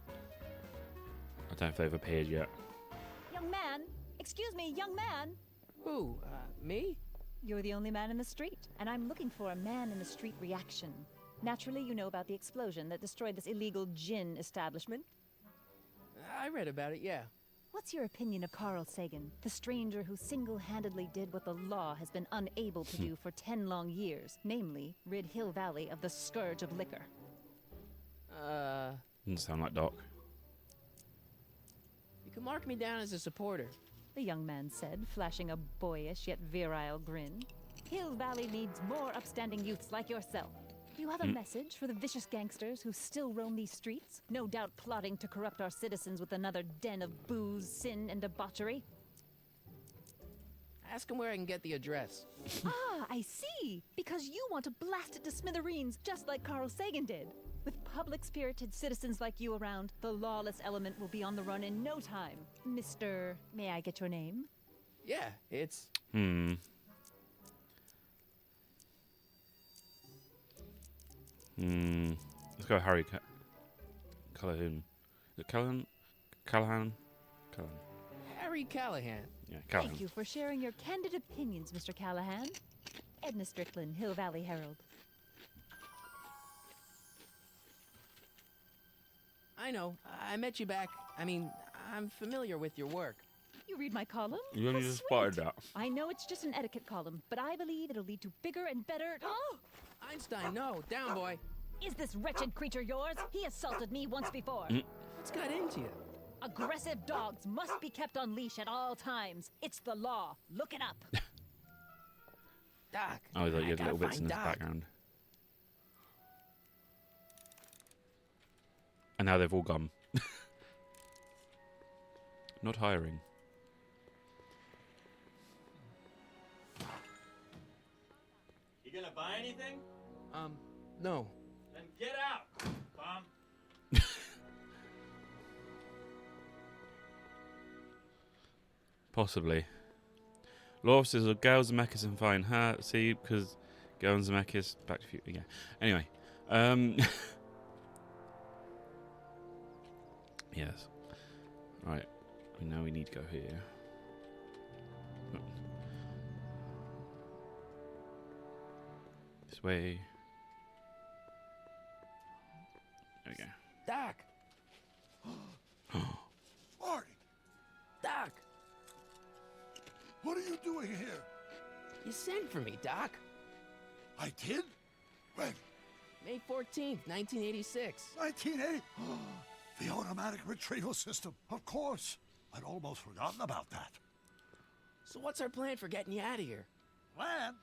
I don't know if they've appeared yet. Young man, excuse me, young man. Who? Me? You're the only man in the street, and I'm looking for a man in the street reaction. Naturally, you know about the explosion that destroyed this illegal gin establishment. I read about it, yeah. What's your opinion of Carl Sagan, the stranger who single-handedly did what the law has been unable to do for 10 long years, namely, rid Hill Valley of the scourge of liquor? Doesn't sound like Doc. You can mark me down as a supporter. The young man said, flashing a boyish yet virile grin. Hill Valley needs more upstanding youths like yourself. You have a message for the vicious gangsters who still roam these streets, no doubt plotting to corrupt our citizens with another den of booze, sin, and debauchery? Ask him where I can get the address. Ah, I see! Because you want to blast it to smithereens, just like Carl Sagan did. With public-spirited citizens like you around, the lawless element will be on the run in no time. Mr. May I get your name? Yeah, it's... Let's go Harry Callahan. Is it Callahan? Callahan? Callahan. Harry Callahan. Yeah, Callahan. Thank you for sharing your candid opinions, Mr. Callahan. Edna Strickland, Hill Valley Herald. I know. I met you back. I mean, I'm familiar with your work. You read my column? You only How just sweet. spotted that. I know it's just an etiquette column, but I believe it'll lead to bigger and better... Oh! Einstein, no. Down, boy. Is this wretched creature yours? He assaulted me once before. What's got into you? Aggressive dogs must be kept on leash at all times. It's the law. Look it up. Doc. Oh, you had gotta little bits in find the Doc. background. And now they've all gone. Not hiring. You gonna buy anything? No. Then get out, bum. Possibly. Law officers of Gail Zemeckis and fine. See, because Gail and Zemeckis, back to future. Yeah. Anyway. Yes. Right. Now we need to go here. Oh. This way. There we go. Doc. Marty, Doc. what are you doing here? You sent for me, Doc. I did? When? May 14th, 1986. 1980? The automatic retrieval system. Of course. I'd almost forgotten about that. So what's our plan for getting you out of here? Plan?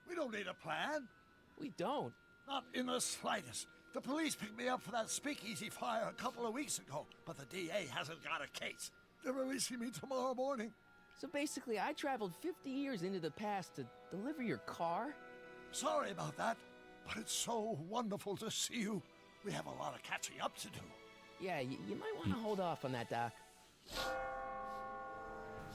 We don't need a plan. We don't. Not in the slightest. The police picked me up for that speakeasy fire a couple of weeks ago, but the DA hasn't got a case. They're releasing me tomorrow morning. So basically, I traveled 50 years into the past to deliver your car? Sorry about that, but it's so wonderful to see you. We have a lot of catching up to do. Yeah, you might want to hold off on that, Doc.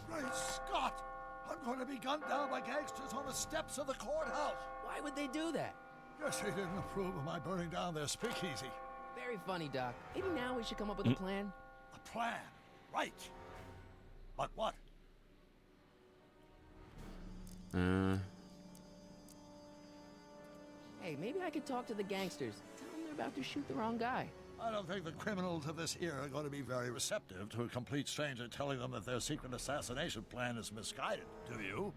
Great Scott! I'm going to be gunned down by gangsters on the steps of the courthouse. Why would they do that? Guess they didn't approve of my burning down their speakeasy. Very funny, Doc. Maybe now we should come up with a plan. A plan, right? But what? Hey, maybe I could talk to the gangsters. Tell them they're about to shoot the wrong guy. I don't think the criminals of this era are going to be very receptive to a complete stranger telling them that their secret assassination plan is misguided. Do you?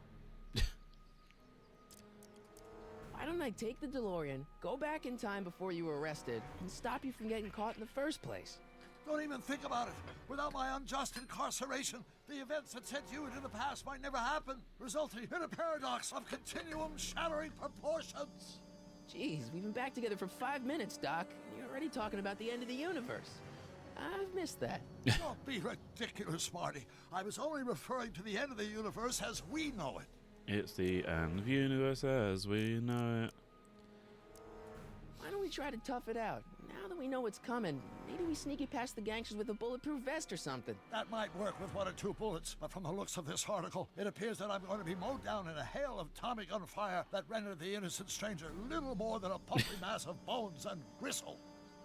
Why don't I take the DeLorean, go back in time before you were arrested, and stop you from getting caught in the first place? Don't even think about it. Without my unjust incarceration, the events that sent you into the past might never happen, resulting in a paradox of continuum shattering proportions. Jeez, we've been back together for 5 minutes, Doc. And you're already talking about the end of the universe. I've missed that. Don't be ridiculous, Marty. I was only referring to the end of the universe as we know it. It's the end of the universe as we know it. Why don't we try to tough it out? Now that we know what's coming, maybe we sneak it past the gangsters with a bulletproof vest or something. That might work with 1 or 2 bullets, but from the looks of this article, it appears that I'm going to be mowed down in a hail of Tommy gun fire that rendered the innocent stranger little more than a puffy mass of bones and gristle.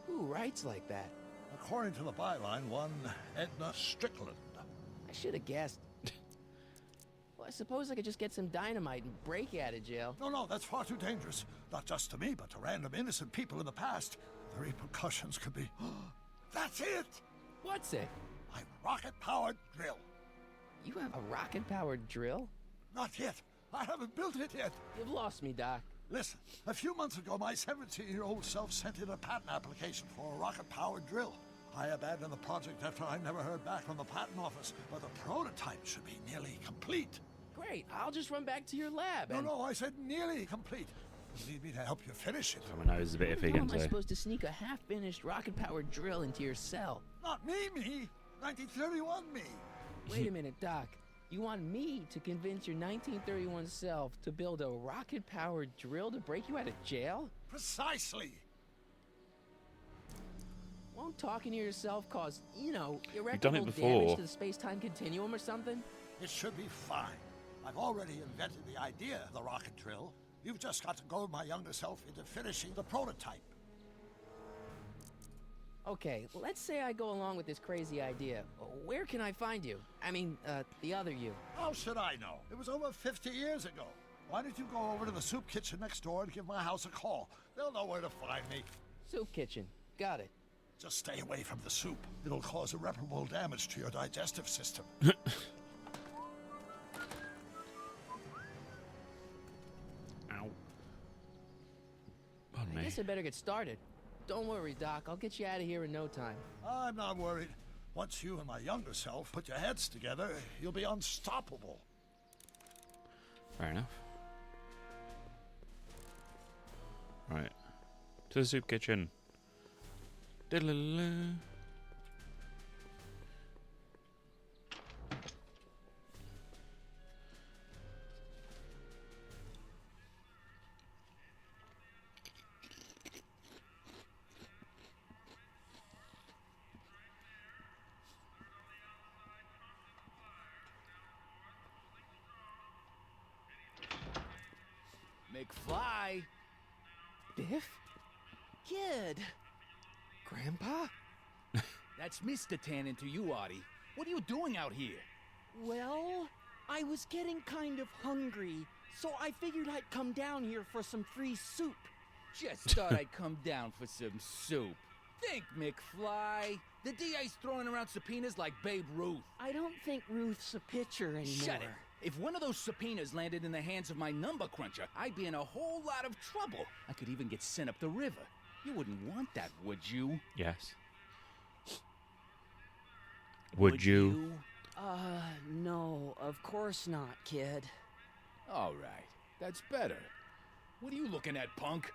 Who writes like that? According to the byline, one Edna Strickland. I should have guessed. Well, I suppose I could just get some dynamite and break you out of jail. No, that's far too dangerous. Not just to me, but to random innocent people in the past. The repercussions could be... That's it! What's it? my rocket-powered drill. You have a rocket-powered drill? Not yet. I haven't built it yet. You've lost me, Doc. Listen, a few months ago, my 17-year-old self sent in a patent application for a rocket-powered drill. I abandoned the project after I never heard back from the patent office, but the prototype should be nearly complete. Great, I'll just run back to your lab and... No, I said nearly complete. You need me to help you finish it. So my nose is a bit iffy How again am I today. supposed to sneak a half-finished rocket-powered drill into your cell? Not me. 1931 me. Wait a minute, Doc. You want me to convince your 1931 self to build a rocket-powered drill to break you out of jail? Precisely. Won't talking to yourself cause, done it irreparable before. damage to the space-time continuum or something? It should be fine. I've already invented the idea of the rocket drill. You've just got to goad my younger self into finishing the prototype. Okay, let's say I go along with this crazy idea. Where can I find you? I mean, the other you. How should I know? It was over 50 years ago. Why don't you go over to the soup kitchen next door and give my house a call? They'll know where to find me. Soup kitchen. Got it. Just stay away from the soup. It'll cause irreparable damage to your digestive system. Ow. Pardon I me. guess I better get started. Don't worry, Doc. I'll get you out of here in no time. I'm not worried. Once you and my younger self put your heads together, you'll be unstoppable. Fair enough. Right. To the soup kitchen. Diddle-la-la. McFly! Biff? Kid! Grandpa? That's Mr. Tannen to you, Artie. What are you doing out here? Well, I was getting kind of hungry, so I figured I'd come down here for some free soup. Just thought I'd come down for some soup. Think, McFly. The DA's throwing around subpoenas like Babe Ruth. I don't think Ruth's a pitcher anymore. Shut it. If one of those subpoenas landed in the hands of my number cruncher, I'd be in a whole lot of trouble. I could even get sent up the river. You wouldn't want that, would you? Yes. Would you? No, of course not, kid. All right. That's better. What are you looking at, punk?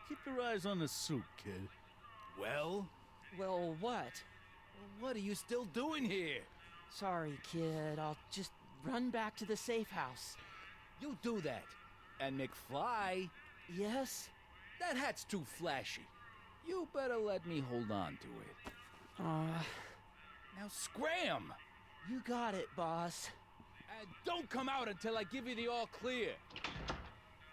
Keep your eyes on the soup, kid. Well, Well, what? what are you still doing here? Sorry, kid. I'll just run back to the safe house. You do that. And McFly, Yes? that hat's too flashy. You better let me hold on to it. Now scram! You got it, boss. And don't come out until I give you the all clear.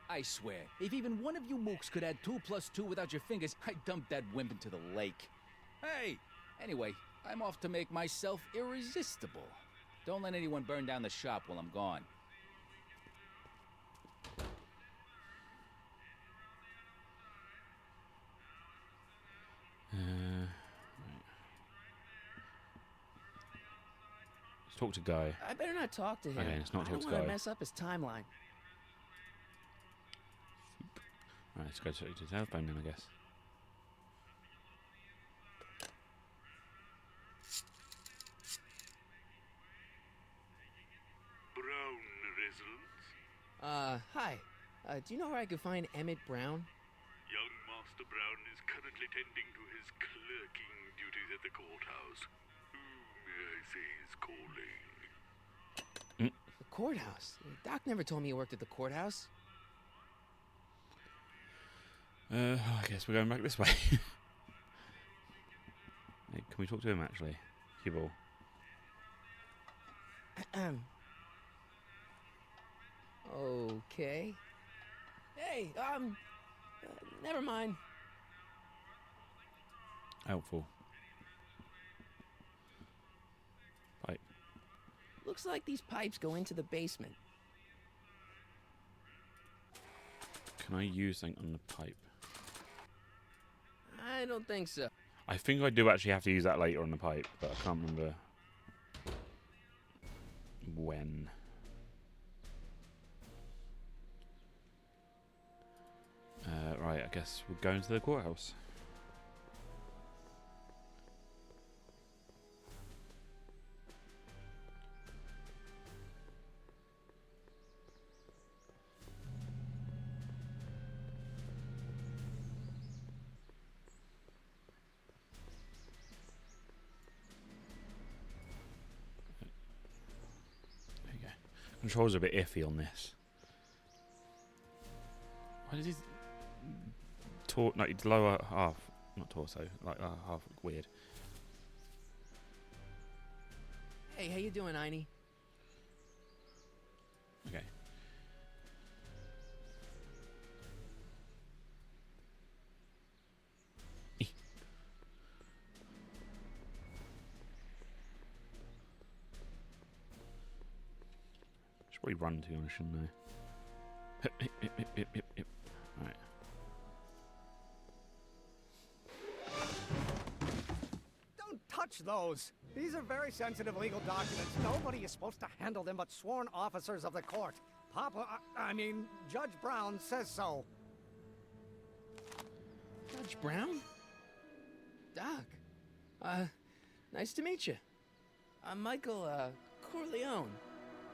I swear, if even one of you mooks could add 2 plus 2 without your fingers, I'd dump that wimp into the lake. Hey! Anyway, I'm off to make myself irresistible. Don't let anyone burn down the shop while I'm gone. Right. Let's talk to Guy. I better not talk to him. Okay, let's not I talk don't to want to Guy. mess up his timeline. Right, let's go to the telephone then, I guess. Brown residence. Hi. Do you know where I could find Emmett Brown? Young Master Brown is currently tending to his clerking duties at the courthouse. Who may I say is calling? The courthouse? Doc never told me he worked at the courthouse. I guess we're going back this way. Hey, can we talk to him, actually? Cue ball. Okay. Hey, never mind. Helpful. Right. Looks like these pipes go into the basement. Can I use something on the pipe? I don't think so. I think I do actually have to use that later on the pipe, but I can't remember when. Right, I guess we're going to the courthouse. There you go. Controls are a bit iffy on this. Why does he... No, it's lower half, not torso, like half weird. Hey, how you doing, Einie? Okay. Should probably run to be honest, shouldn't I? Right. Don't touch those. These are very sensitive legal documents. Nobody is supposed to handle them but sworn officers of the court. I mean, Judge Brown says so. Judge Brown? Doc. Nice to meet you. I'm Michael, Corleone.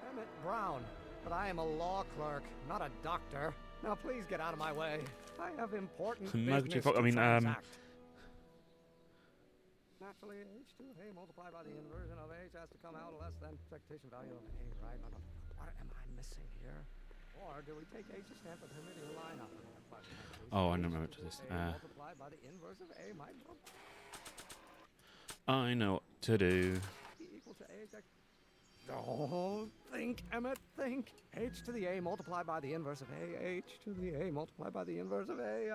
Emmett Brown. But I am a law clerk, not a doctor. Now please get out of my way. I have important business to transact. Naturally, H2A multiplied by the inversion of H has to come out less than expectation value of A, right? No. What am I missing here? Or do we take H's stand for the Hermitian line operator? Oh, I know what to this. Multiplied by the inverse of A might I know what to do. be equal to H. Don't think, Emmett, think. H to the A multiplied by the inverse of A. H to the A multiplied by the inverse of A.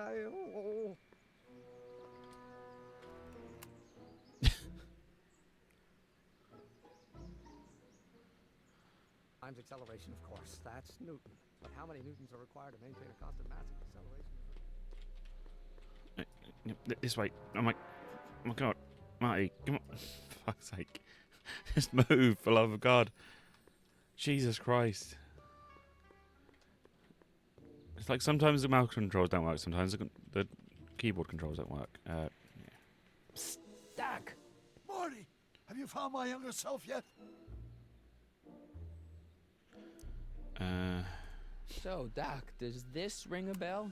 Times acceleration, of course. That's Newton. But how many newtons are required to maintain a constant mass acceleration? This way. Oh my god. Marty, come on. For fuck's sake. Just move, for love of God. Jesus Christ. It's like sometimes the mouse controls don't work, sometimes the keyboard controls don't work. Yeah. Psst, Doc! Marty, have you found my younger self yet? So, Doc, does this ring a bell?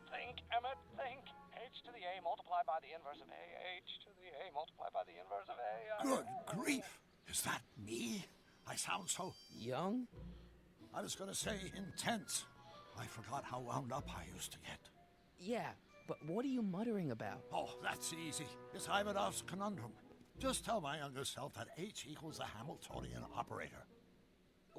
Think, Emmett, think. H to the A multiplied by the inverse of A. H to the A multiplied by the inverse of A. Good grief. Is that me? I sound so... Young? I was going to say intense. I forgot how wound up I used to get. Yeah, but what are you muttering about? Oh, that's easy. It's Ivanov's conundrum. Just tell my younger self that H equals the Hamiltonian operator.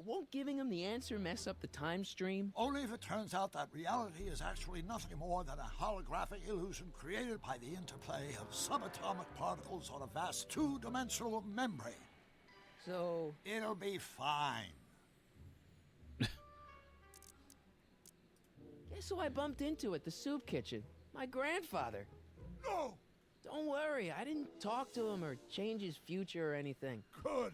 Won't giving him the answer mess up the time stream? Only if it turns out that reality is actually nothing more than a holographic illusion created by the interplay of subatomic particles on a vast two-dimensional membrane. So... It'll be fine. Guess who I bumped into at the soup kitchen? My grandfather. No! Don't worry, I didn't talk to him or change his future or anything. Good.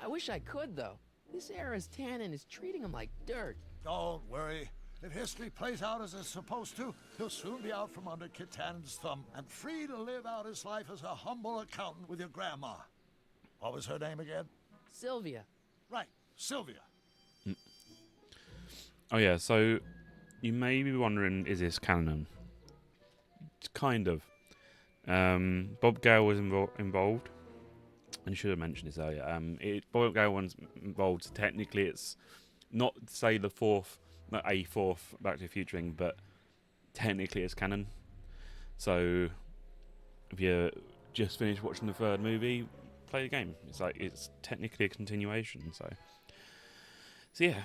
I wish I could, though. This era's tannin is treating him like dirt. Don't worry. If history plays out as it's supposed to, he'll soon be out from under Kit Tannen's thumb and free to live out his life as a humble accountant with your grandma. What was her name again? Sylvia. Right, Sylvia. Oh yeah, so you may be wondering, is this canon? It's kind of. Bob Gale was involved. And should have mentioned this earlier. Bob Gale was involved. So technically, it's not say a fourth Back to the Future thing, but technically it's canon. So if you just finished watching the third movie, play the game. It's technically a continuation. So yeah,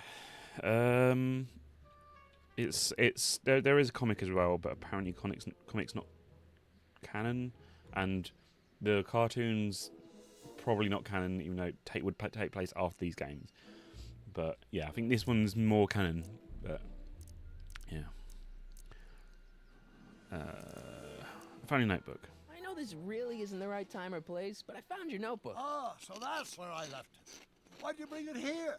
it's there is a comic as well, but apparently comics not canon, and the cartoons probably not canon, even though would take place after these games. But yeah, I think this one's more canon. But yeah, Found your notebook. I know this really isn't the right time or place, but I found your notebook. Ah, so that's where I left it. Why'd you bring it here?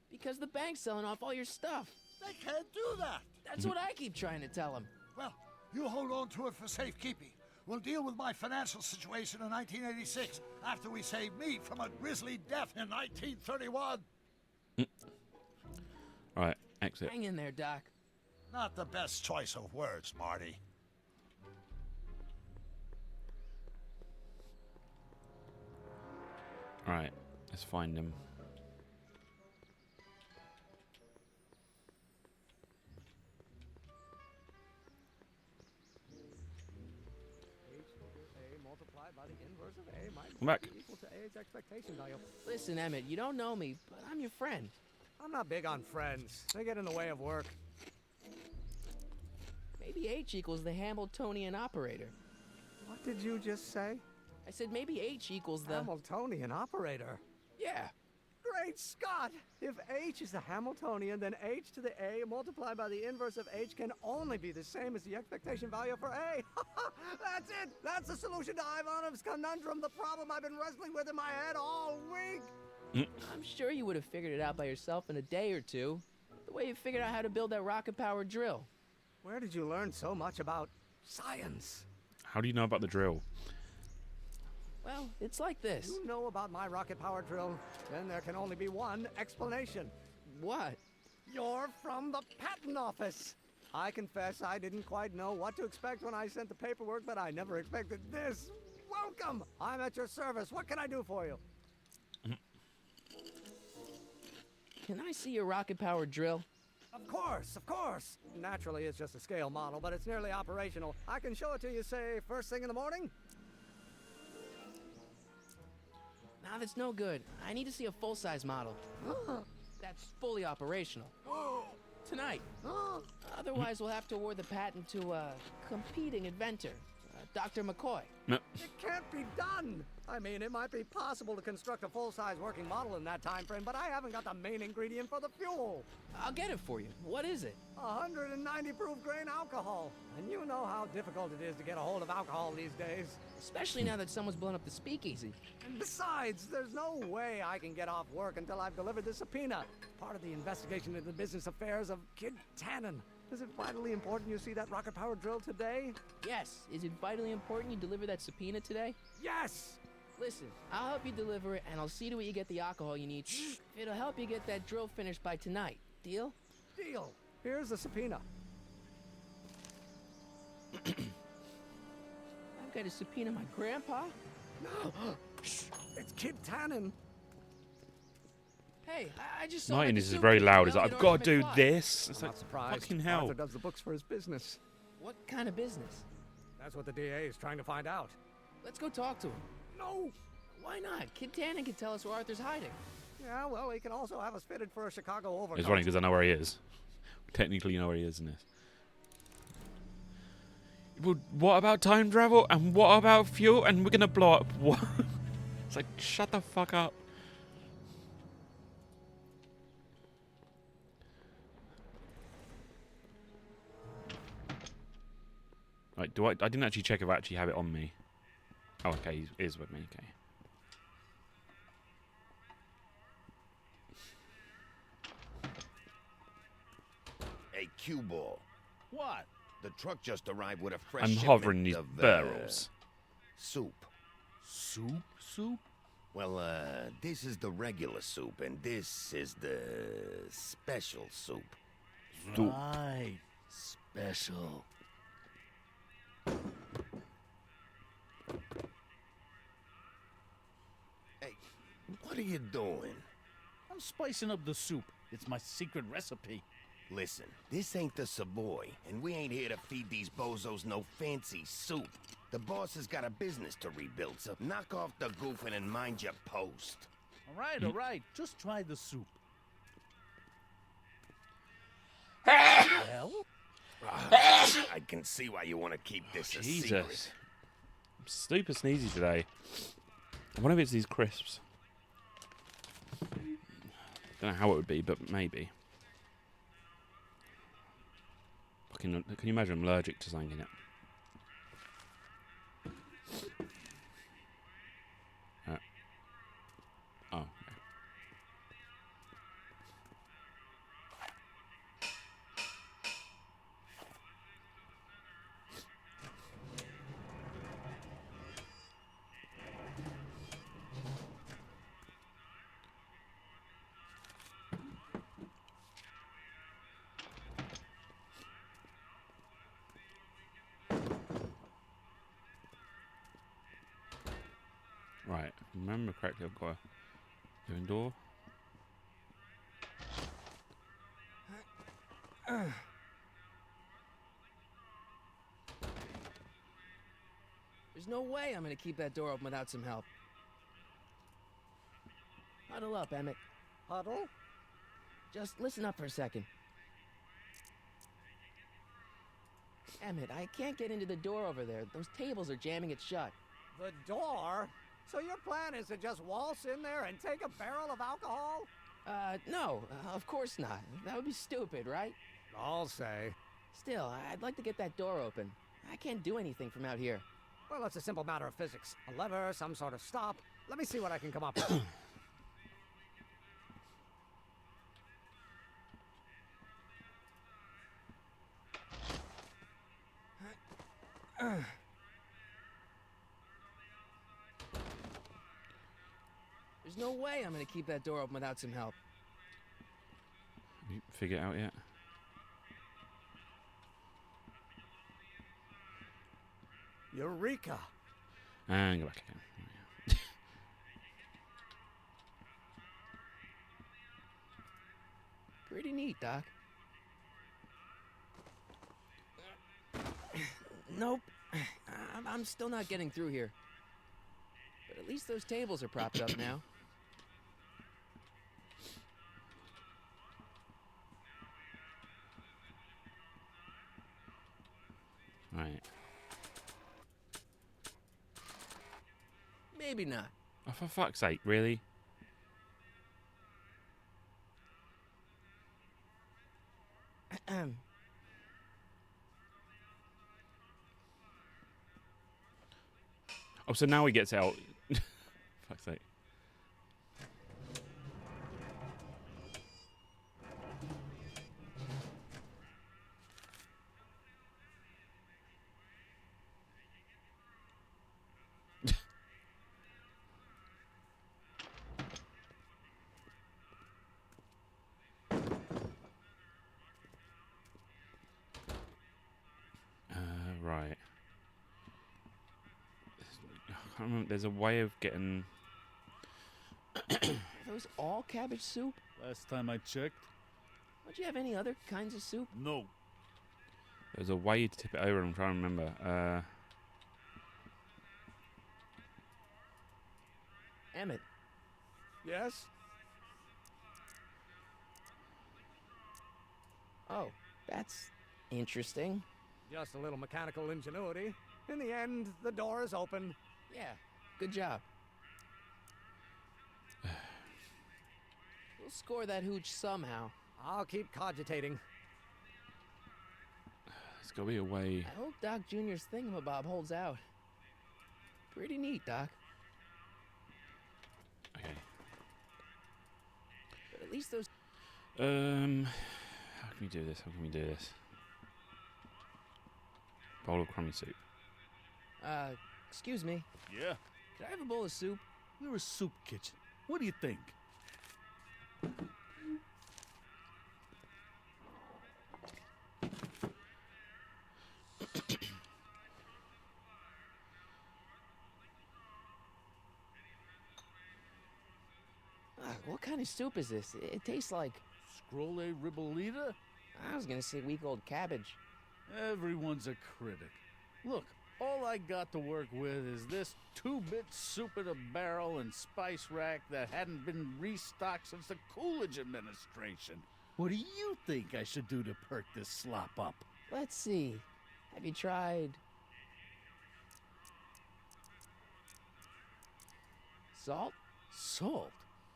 Because the bank's selling off all your stuff. They can't do that. That's what I keep trying to tell them. Well, you hold on to it for safekeeping. We'll deal with my financial situation in 1986 after we save me from a grisly death in 1931. Right, exit. Hang in there, Doc. Not the best choice of words, Marty. Alright, let's find him. Come back. Listen, Emmett, you don't know me, but I'm your friend. I'm not big on friends. They get in the way of work. Maybe H equals the Hamiltonian operator. What did you just say? I said maybe H equals the... Hamiltonian operator? Yeah. Great Scott! If H is the Hamiltonian, then H to the A multiplied by the inverse of H can only be the same as the expectation value for A. That's it! That's the solution to Ivanov's conundrum, the problem I've been wrestling with in my head all week! I'm sure you would have figured it out by yourself in a day or two. The way you figured out how to build that rocket-powered drill. Where did you learn so much about science? How do you know about the drill? Well, it's like this. You know about my rocket-powered drill, then there can only be one explanation. What? You're from the patent office. I confess I didn't quite know what to expect when I sent the paperwork, but I never expected this. Welcome! I'm at your service. What can I do for you? Can I see your rocket-powered drill? Of course, of course. Naturally, it's just a scale model, but it's nearly operational. I can show it to you, say, first thing in the morning? Nah, that's no good. I need to see a full-size model. That's fully operational. Tonight. Otherwise, we'll have to award the patent to a competing inventor, Dr. McCoy. No. It can't be done! I mean, it might be possible to construct a full-size working model in that time frame, but I haven't got the main ingredient for the fuel. I'll get it for you. What is it? 190 proof grain alcohol. And you know how difficult it is to get a hold of alcohol these days. Especially now that someone's blown up the speakeasy. And besides, there's no way I can get off work until I've delivered the subpoena. Part of the investigation into the business affairs of Kid Tannen. Is it vitally important you see that rocket-powered drill today? Yes. Is it vitally important you deliver that subpoena today? Yes! Listen, I'll help you deliver it, and I'll see to it you get the alcohol you need. It'll help you get that drill finished by tonight. Deal? Deal. Here's the subpoena. I've got to subpoena my grandpa? No! It's Kid Tannen. Hey, I just saw... Nighting is very loud. He's like, I've got to do this. It's like, fucking hell. Arthur does the books for his business. What kind of business? That's what the DA is trying to find out. Let's go talk to him. No! Why not? Kid Tannen can tell us where Arthur's hiding. Yeah, well, he can also have us fitted for a Chicago overcoat. It's funny because I know where he is. Technically know where he is in this. Well, what about time travel? And what about fuel? And we're going to blow up what? It's like, shut the fuck up. Right, I didn't actually check if I actually have it on me. Oh, okay, he is with me, okay. Hey, cue ball. What? The truck just arrived with a fresh I'm shipment hovering these of, barrels. Soup. Soup? Soup? Well, this is the regular soup, and this is the special soup. Right. Special. Hey, what are you doing? I'm spicing up the soup. It's my secret recipe. Listen, this ain't the Savoy, and we ain't here to feed these bozos no fancy soup. The boss has got a business to rebuild, so knock off the goofing and mind your post. All right. Just try the soup. Well? I can see why you want to keep this a secret. Jesus. I'm super sneezy today. I wonder if it's these crisps. Don't know how it would be, but maybe. Can you imagine I'm allergic to something in it? remember correctly, I've got a open door. There's no way I'm gonna keep that door open without some help. Huddle up, Emmett. Huddle? Just listen up for a second. Emmett, I can't get into the door over there. Those tables are jamming it shut. The door? So your plan is to just waltz in there and take a barrel of alcohol? No, of course not. That would be stupid, right? I'll say. Still, I'd like to get that door open. I can't do anything from out here. Well, it's a simple matter of physics. A lever, some sort of stop. Let me see what I can come up with. There's no way I'm gonna keep that door open without some help. Have you figured it out yet? Eureka! And go back again. Pretty neat, Doc. Nope. I'm still not getting through here. But at least those tables are propped up now. Right. Maybe not. Oh, for fuck's sake, really? Oh, so now he gets out. Fuck's sake. Right. I can't remember. There's a way of getting. Are those all cabbage soup? Last time I checked. Don't you have any other kinds of soup? No. There's a way to tip it over. I'm trying to remember. Emmett. Yes? Oh, that's interesting. Just a little mechanical ingenuity. In the end, the door is open. Yeah, good job. We'll score that hooch somehow. I'll keep cogitating. There's got to be a way. I hope Doc Jr.'s thingamabob holds out. Pretty neat, Doc. Okay. But at least those... How can we do this? How can we do this? Bowl of crummy soup. Excuse me. Yeah? Could I have a bowl of soup? We're a soup kitchen. What do you think? What kind of soup is this? It tastes like... Scrolle ribolita? I was gonna say week old cabbage. Everyone's a critic. Look, all I got to work with is this 2-bit soup in a barrel and spice rack that hadn't been restocked since the Coolidge administration. What do you think I should do to perk this slop up? Let's see. Have you tried... salt? Salt?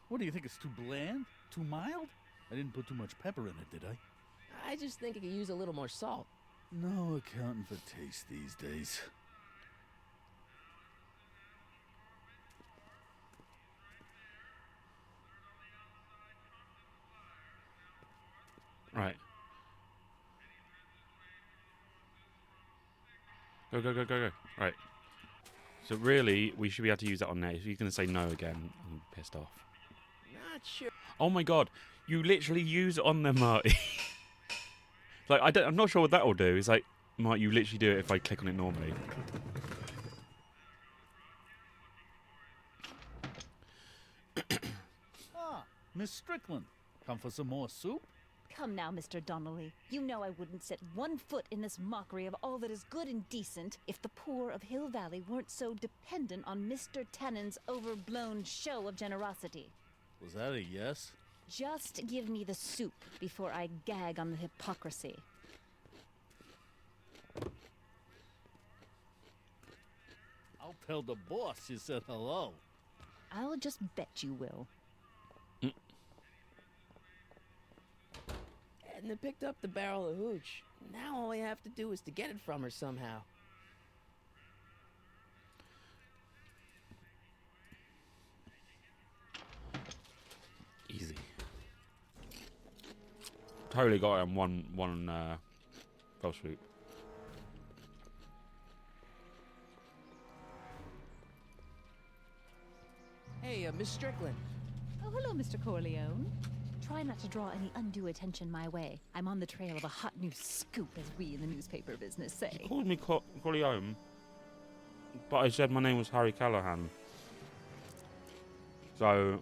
What do you think, it's too bland? Too mild? I didn't put too much pepper in it, did I? I just think it could use a little more salt. No accounting for taste these days. Right. Go, go, go, go, go. Right. So really, we should be able to use that on there. If you're going to say no again, I'm pissed off. Not sure. Oh my god. You literally use it on there, Marty. Like, I'm not sure what that will do. It's like, Marty, you literally do it if I click on it normally. Miss Strickland, come for some more soup? Come now, Mr. Donnelly. You know I wouldn't set one foot in this mockery of all that is good and decent if the poor of Hill Valley weren't so dependent on Mr. Tannen's overblown show of generosity. Was that a yes? Just give me the soup before I gag on the hypocrisy. I'll tell the boss you said hello. I'll just bet you will. Edna picked up the barrel of hooch. Now all I have to do is to get it from her somehow. Easy. Totally got it in one fell swoop. Hey, Miss Strickland. Oh, hello, Mr. Corleone. Try not to draw any undue attention my way. I'm on the trail of a hot new scoop, as we in the newspaper business say. He called me Corleone, but I said my name was Harry Callahan. So,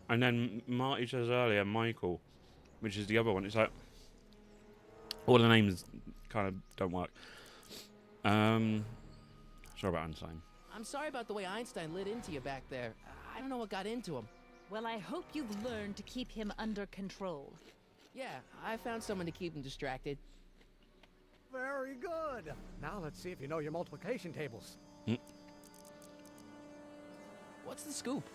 and then Marty says earlier Michael, which is the other one. It's like all the names kind of don't work. Sorry about Einstein. I'm sorry about the way Einstein lit into you back there. I don't know what got into him. Well, I hope you've learned to keep him under control. Yeah, I found someone to keep him distracted. Very good. Now let's see if you know your multiplication tables. What's the scoop?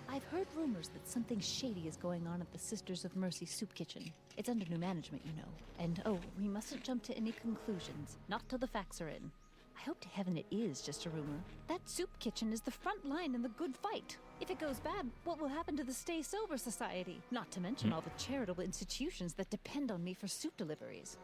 I've heard rumors that something shady is going on at the Sisters of Mercy soup kitchen. It's under new management, you know. And oh, we mustn't jump to any conclusions. Not till the facts are in. I hope to heaven it is just a rumor. That soup kitchen is the front line in the good fight. If it goes bad, what will happen to the Stay Sober Society? Not to mention all the charitable institutions that depend on me for soup deliveries.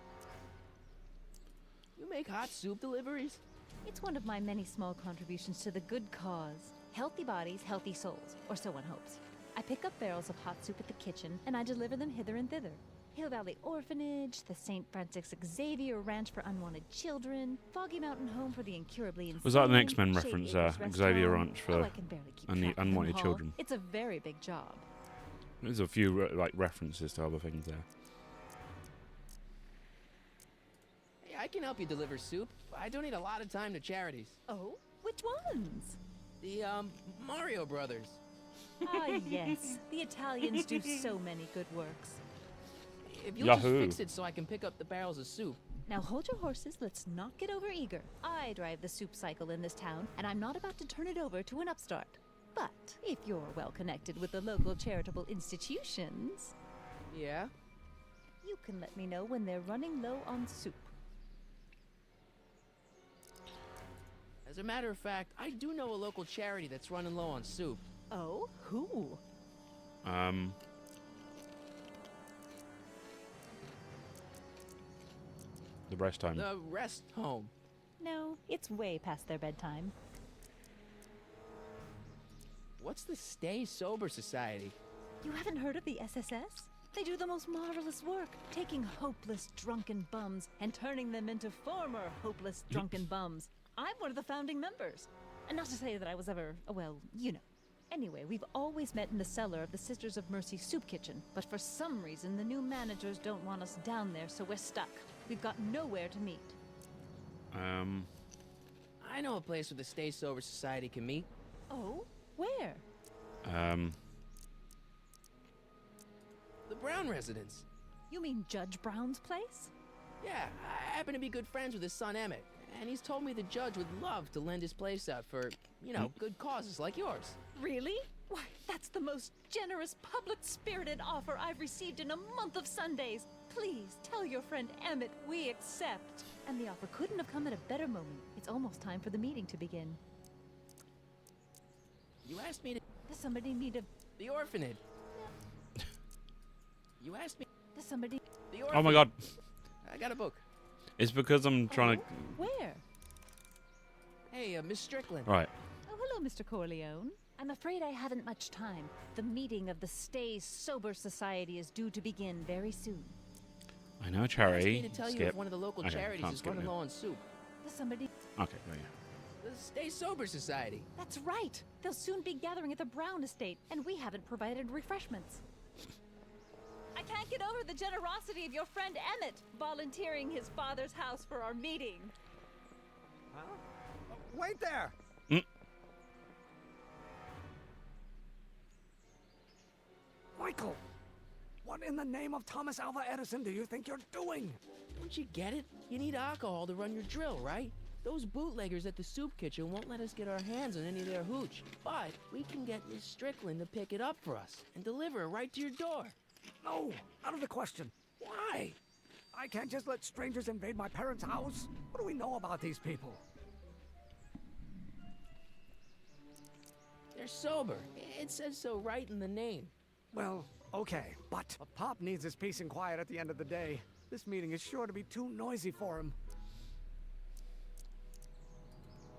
You make hot soup deliveries? It's one of my many small contributions to the good cause. Healthy bodies, healthy souls, or so one hopes. I pick up barrels of hot soup at the kitchen, and I deliver them hither and thither. Hill Valley Orphanage, the St. Francis Xavier Ranch for Unwanted Children, Foggy Mountain Home for the Incurably Insane. Was that an X-Men Shady reference Acres there? Xavier Restaurant. Ranch for I can barely keep track of them unwanted all. children. It's a very big job. There's a few like references to other things there. Hey, I can help you deliver soup. I donate a lot of time to charities. Oh? Which ones? The, Mario Brothers. Ah, yes. The Italians do so many good works. If you'll Yahoo. just fix it so I can pick up the barrels of soup. Now hold your horses, let's not get over eager. I drive the soup cycle in this town, and I'm not about to turn it over to an upstart. But if you're well connected with the local charitable institutions... Yeah? You can let me know when they're running low on soup. As a matter of fact, I do know a local charity that's running low on soup. Oh? Who? The rest home. The rest home. No, it's way past their bedtime. What's the Stay Sober Society? You haven't heard of the SSS? They do the most marvelous work, taking hopeless drunken bums and turning them into former hopeless drunken bums. I'm one of the founding members. And not to say that I was ever, well, you know. Anyway, we've always met in the cellar of the Sisters of Mercy soup kitchen, but for some reason the new managers don't want us down there, so we're stuck. We've got nowhere to meet. I know a place where the Stay Sober Society can meet. Oh? Where? The Brown residence. You mean Judge Brown's place? Yeah, I happen to be good friends with his son Emmett, and he's told me the judge would love to lend his place out for, you know, good causes like yours. Really? Why, that's the most generous, public-spirited offer I've received in a month of Sundays. Please tell your friend Emmett we accept. And the offer couldn't have come at a better moment. It's almost time for the meeting to begin. You asked me to... Does somebody need a... The orphanage. You asked me... Does somebody... The Oh my god. I got a book. It's because I'm trying to... Where? Hey, Miss Strickland. Right. Oh, hello, Mr. Corleone. I'm afraid I haven't much time. The meeting of the Stay Sober Society is due to begin very soon. I know a You asked charity. me to tell you Skip. if one of the local Okay, charities can't is skip running now. low on soup. Does somebody... Okay, there you The Stay Sober Society. That's right. They'll soon be gathering at the Brown estate, and we haven't provided refreshments. I can't get over the generosity of your friend Emmett volunteering his father's house for our meeting. Huh? Wait there! Michael! What in the name of Thomas Alva Edison do you think you're doing? Don't you get it? You need alcohol to run your drill, right? Those bootleggers at the soup kitchen won't let us get our hands on any of their hooch. But we can get Miss Strickland to pick it up for us and deliver it right to your door. No, out of the question. Why? I can't just let strangers invade my parents' house. What do we know about these people? They're sober. It says so right in the name. Well, okay, but Pop needs his peace and quiet at the end of the day. This meeting is sure to be too noisy for him.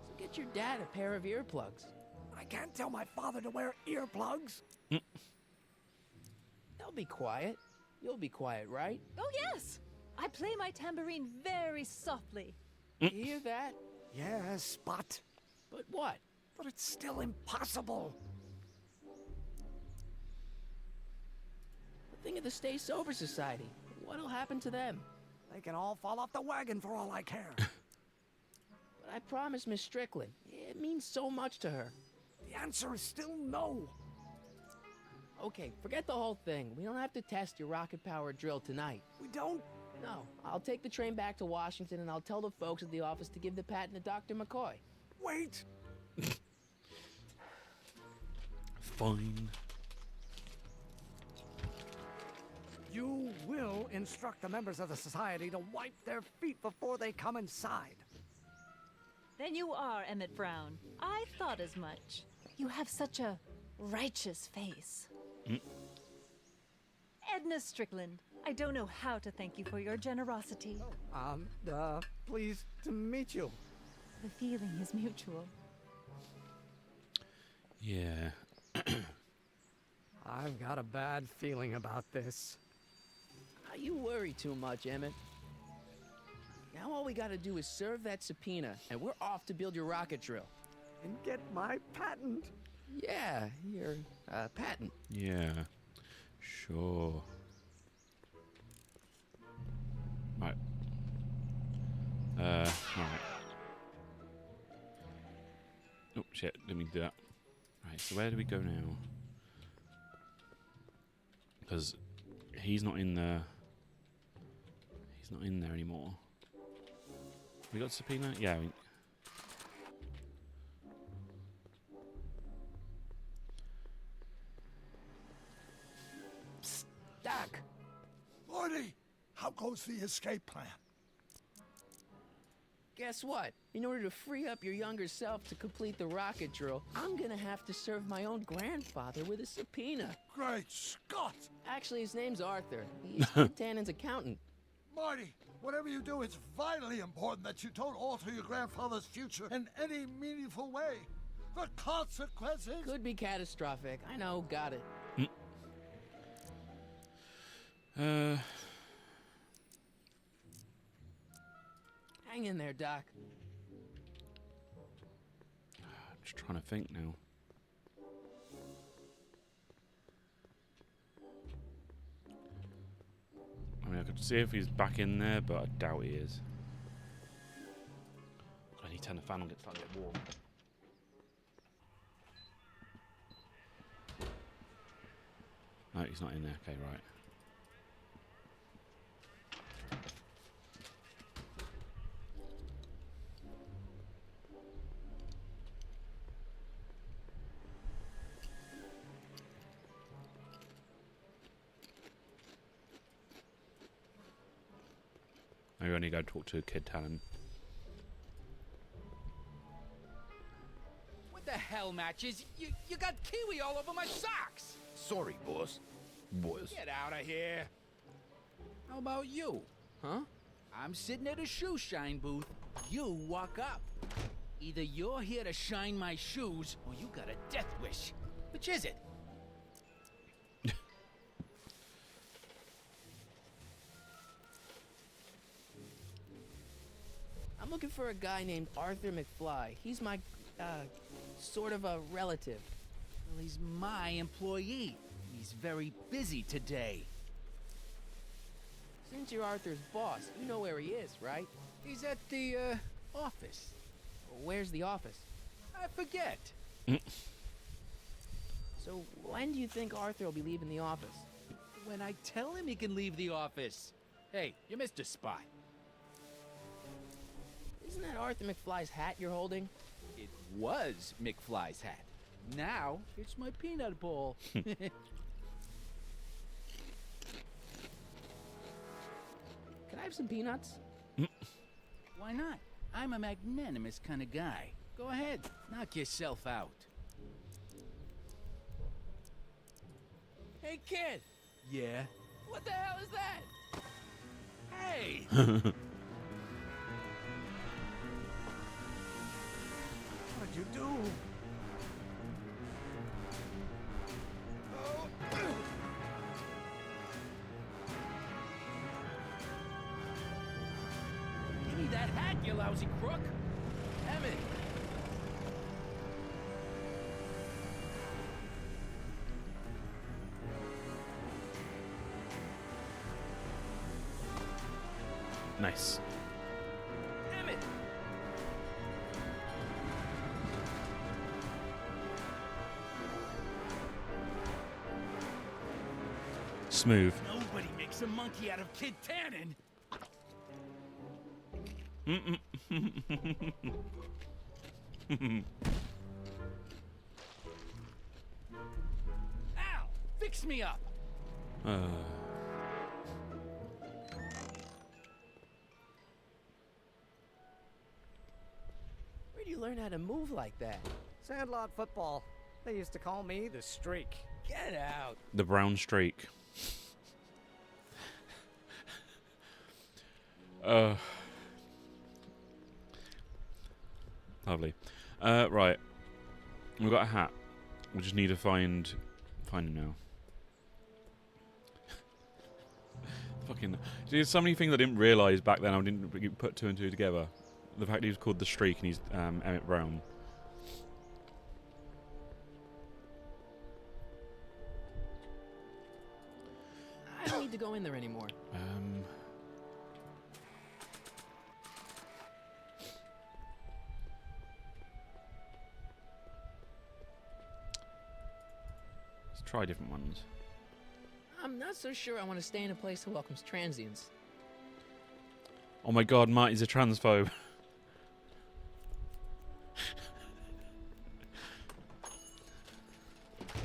So get your dad a pair of earplugs. I can't tell my father to wear earplugs. They'll be quiet. You'll be quiet, right? Oh, yes! I play my tambourine very softly. You hear that? Yes, but what? But it's still impossible. Think of the Stay Sober Society. What'll happen to them? They can all fall off the wagon for all I care. But I promised Miss Strickland. It means so much to her. The answer is still no. Okay, forget the whole thing. We don't have to test your rocket-powered drill tonight. We don't? No. I'll take the train back to Washington and I'll tell the folks at the office to give the patent to Dr. McCoy. Wait! Fine. You will instruct the members of the society to wipe their feet before they come inside. Then you are Emmett Brown. I thought as much. You have such a righteous face. Edna Strickland, I don't know how to thank you for your generosity. Pleased to meet you. The feeling is mutual. Yeah. I've got a bad feeling about this. You worry too much, Emmett. Now all we gotta do is serve that subpoena, and we're off to build your rocket drill. And get my patent. Yeah, your patent. Yeah. Sure. Right. Right. Oh, shit. Let me do that. Right, so where do we go now? Because he's not in the... He's not in there anymore. We got subpoena? Yeah. Psst, Doc. Morty, how goes the escape plan? Guess what? In order to free up your younger self to complete the rocket drill, I'm gonna have to serve my own grandfather with a subpoena. Great Scott! Actually, his name's Arthur. He's Kid Tannen's accountant. Marty, whatever you do, it's vitally important that you don't alter your grandfather's future in any meaningful way. The consequences... Could be catastrophic. I know, got it. Hang in there, Doc. I'm just trying to think now. I mean, I could see if he's back in there, but I doubt he is. I need to turn the fan on, get started to get warm. No, he's not in there. Okay, right. Maybe I need to go talk to Kid Tannen. What the hell, Matches? You got kiwi all over my socks! Sorry, boss. Get out of here. How about you? Huh? I'm sitting at a shoe shine booth. You walk up. Either you're here to shine my shoes, or you got a death wish. Which is it? I'm I'm looking for a guy named Arthur McFly. He's my, sort of a relative. Well, he's my employee. He's very busy today. Since you're Arthur's boss, you know where he is, right? He's at the, office. Where's the office? I forget. So when do you think Arthur will be leaving the office? When I tell him he can leave the office. Hey, you Mr. Spy. Isn't that Arthur McFly's hat you're holding? It was McFly's hat. Now, it's my peanut ball. Can I have some peanuts? Why not? I'm a magnanimous kind of guy. Go ahead, knock yourself out. Hey, kid! Yeah? What the hell is that? Hey! What'd you do? Give me that hat, you lousy crook! Emmett! Nice. Emmett! Smooth. Nobody makes a monkey out of Kid Tannen! Al! Fix me up! Where'd you learn how to move like that? Sandlot football. They used to call me the Streak. Get out! The brown streak. Lovely. Right. We've got a hat. We just need to find him now. Fucking. There's so many things I didn't realise back then. I didn't put two and two together. The fact he was called the Streak and he's Emmett Brown. I don't need to go in there anymore. Let's try different ones. I'm not so sure I want to stay in a place that welcomes transients. Oh my god, Marty's a transphobe.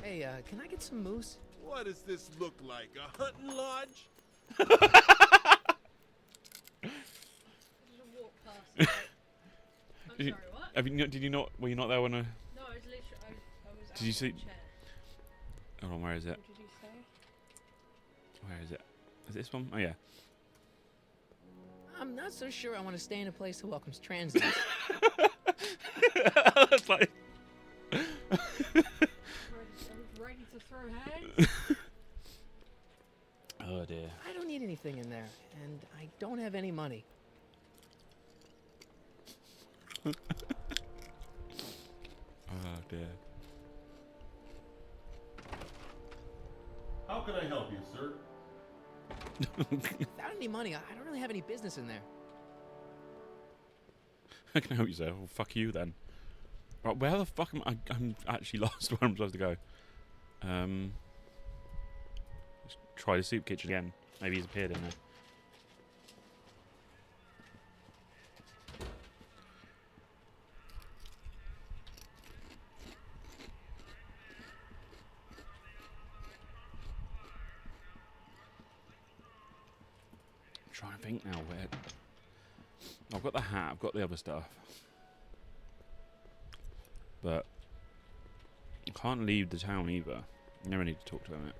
Hey, can I get some moose? What does this look like? A hunting lodge? Did you not? Were you not there when I? No, I was literally. I was. Did you see? Chair. Hold on, where is it? What did you say? Where is it? Is it this one? Oh yeah. I'm not so sure I want to stay in a place that welcomes transients. That's like. I was ready to throw hands. Oh dear. I don't need anything in there, and I don't have any money. Oh dear. How can I help you, sir? Without any money, I don't really have any business in there. I can help you, sir. Well, fuck you then. Right, where the fuck am I? I'm actually lost where I'm supposed to go. Let's try the soup kitchen again. Maybe he's appeared in there. I'm trying to think now where. I've got the hat. I've got the other stuff. But I can't leave the town either. I never need to talk to him.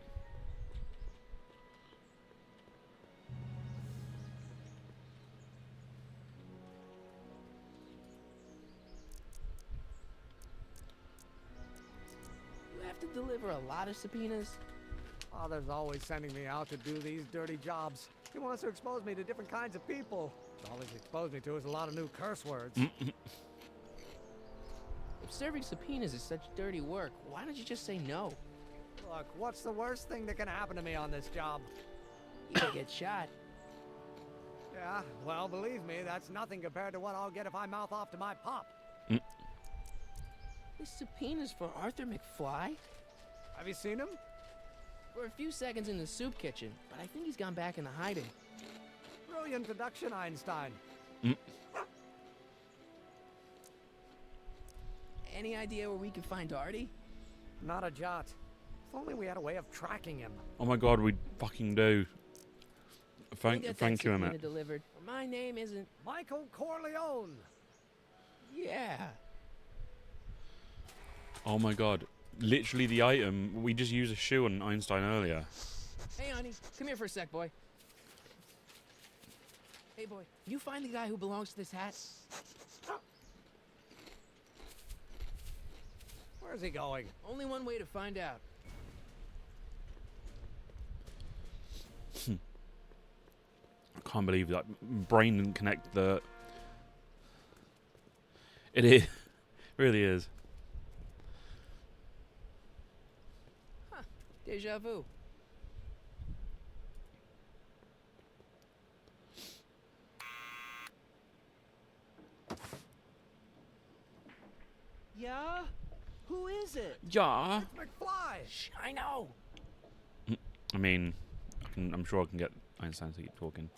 You have to deliver a lot of subpoenas. Father's always sending me out to do these dirty jobs. He wants to expose me to different kinds of people. All he's exposed me to is a lot of new curse words. If serving subpoenas is such dirty work, why don't you just say no? Look, what's the worst thing that can happen to me on this job? You could get shot. Yeah, well, believe me, that's nothing compared to what I'll get if I mouth off to my pop. This subpoena's for Arthur McFly? Have you seen him? For a few seconds in the soup kitchen, but I think he's gone back into hiding. Brilliant deduction, Einstein. Any idea where we can find Artie? Not a jot. If only we had a way of tracking him. Oh my god, we fucking do. Thank you, subpoena Emmett. delivered. My name isn't Michael Corleone. Yeah. Oh my god. Literally the item, we just used a shoe on Einstein earlier. Hey, honey, come here for a sec, boy. Hey, boy, you find the guy who belongs to this hat? Where's he going? Only one way to find out. I can't believe that brain didn't connect the... It is. Really is. Huh. Deja vu. Yeah? Who is it? Yeah. It's McFly. Shh, I know. I mean, I'm sure I can get Einstein to keep talking.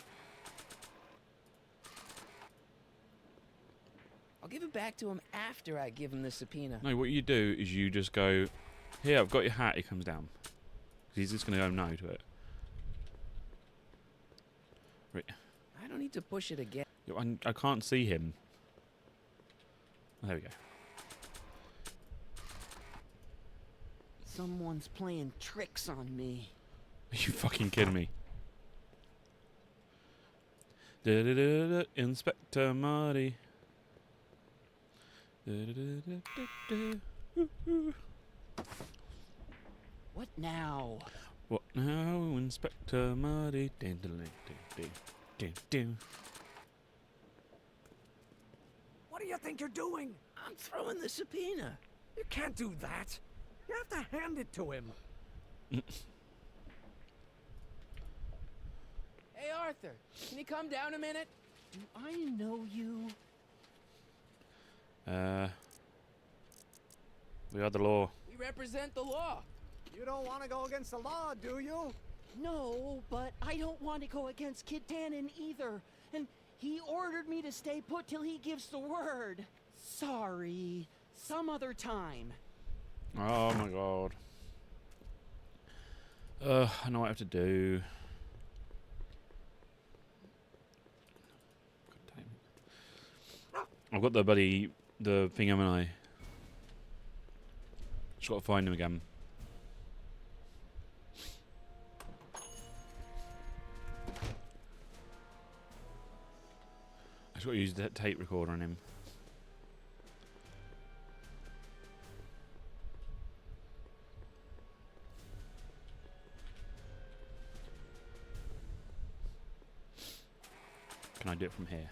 I'll give it back to him after I give him the subpoena. No, what you do is you just go, here, I've got your hat, he comes down. He's just going to go no to it. Right. I don't need to push it again. I can't see him. Oh, there we go. Someone's playing tricks on me. Are you fucking kidding me? Da-da-da-da, Inspector Marty. Da-da-da-da-da-da. What now? What now, Inspector Marty? Dun-dun-dun-dun-dun-dun. What do you think you're doing? I'm throwing the subpoena. You can't do that. You have to hand it to him. Hey, Arthur, can you come down a minute? Do I know you? We are the law. We represent the law. You don't want to go against the law, do you? No, but I don't want to go against Kid Tannen either. And he ordered me to stay put till he gives the word. Sorry. Some other time. Oh my god. I know what I have to do. God damn it. I've got the thing, haven't I? Just gotta find him again. I just gotta use that tape recorder on him. Can I do it from here?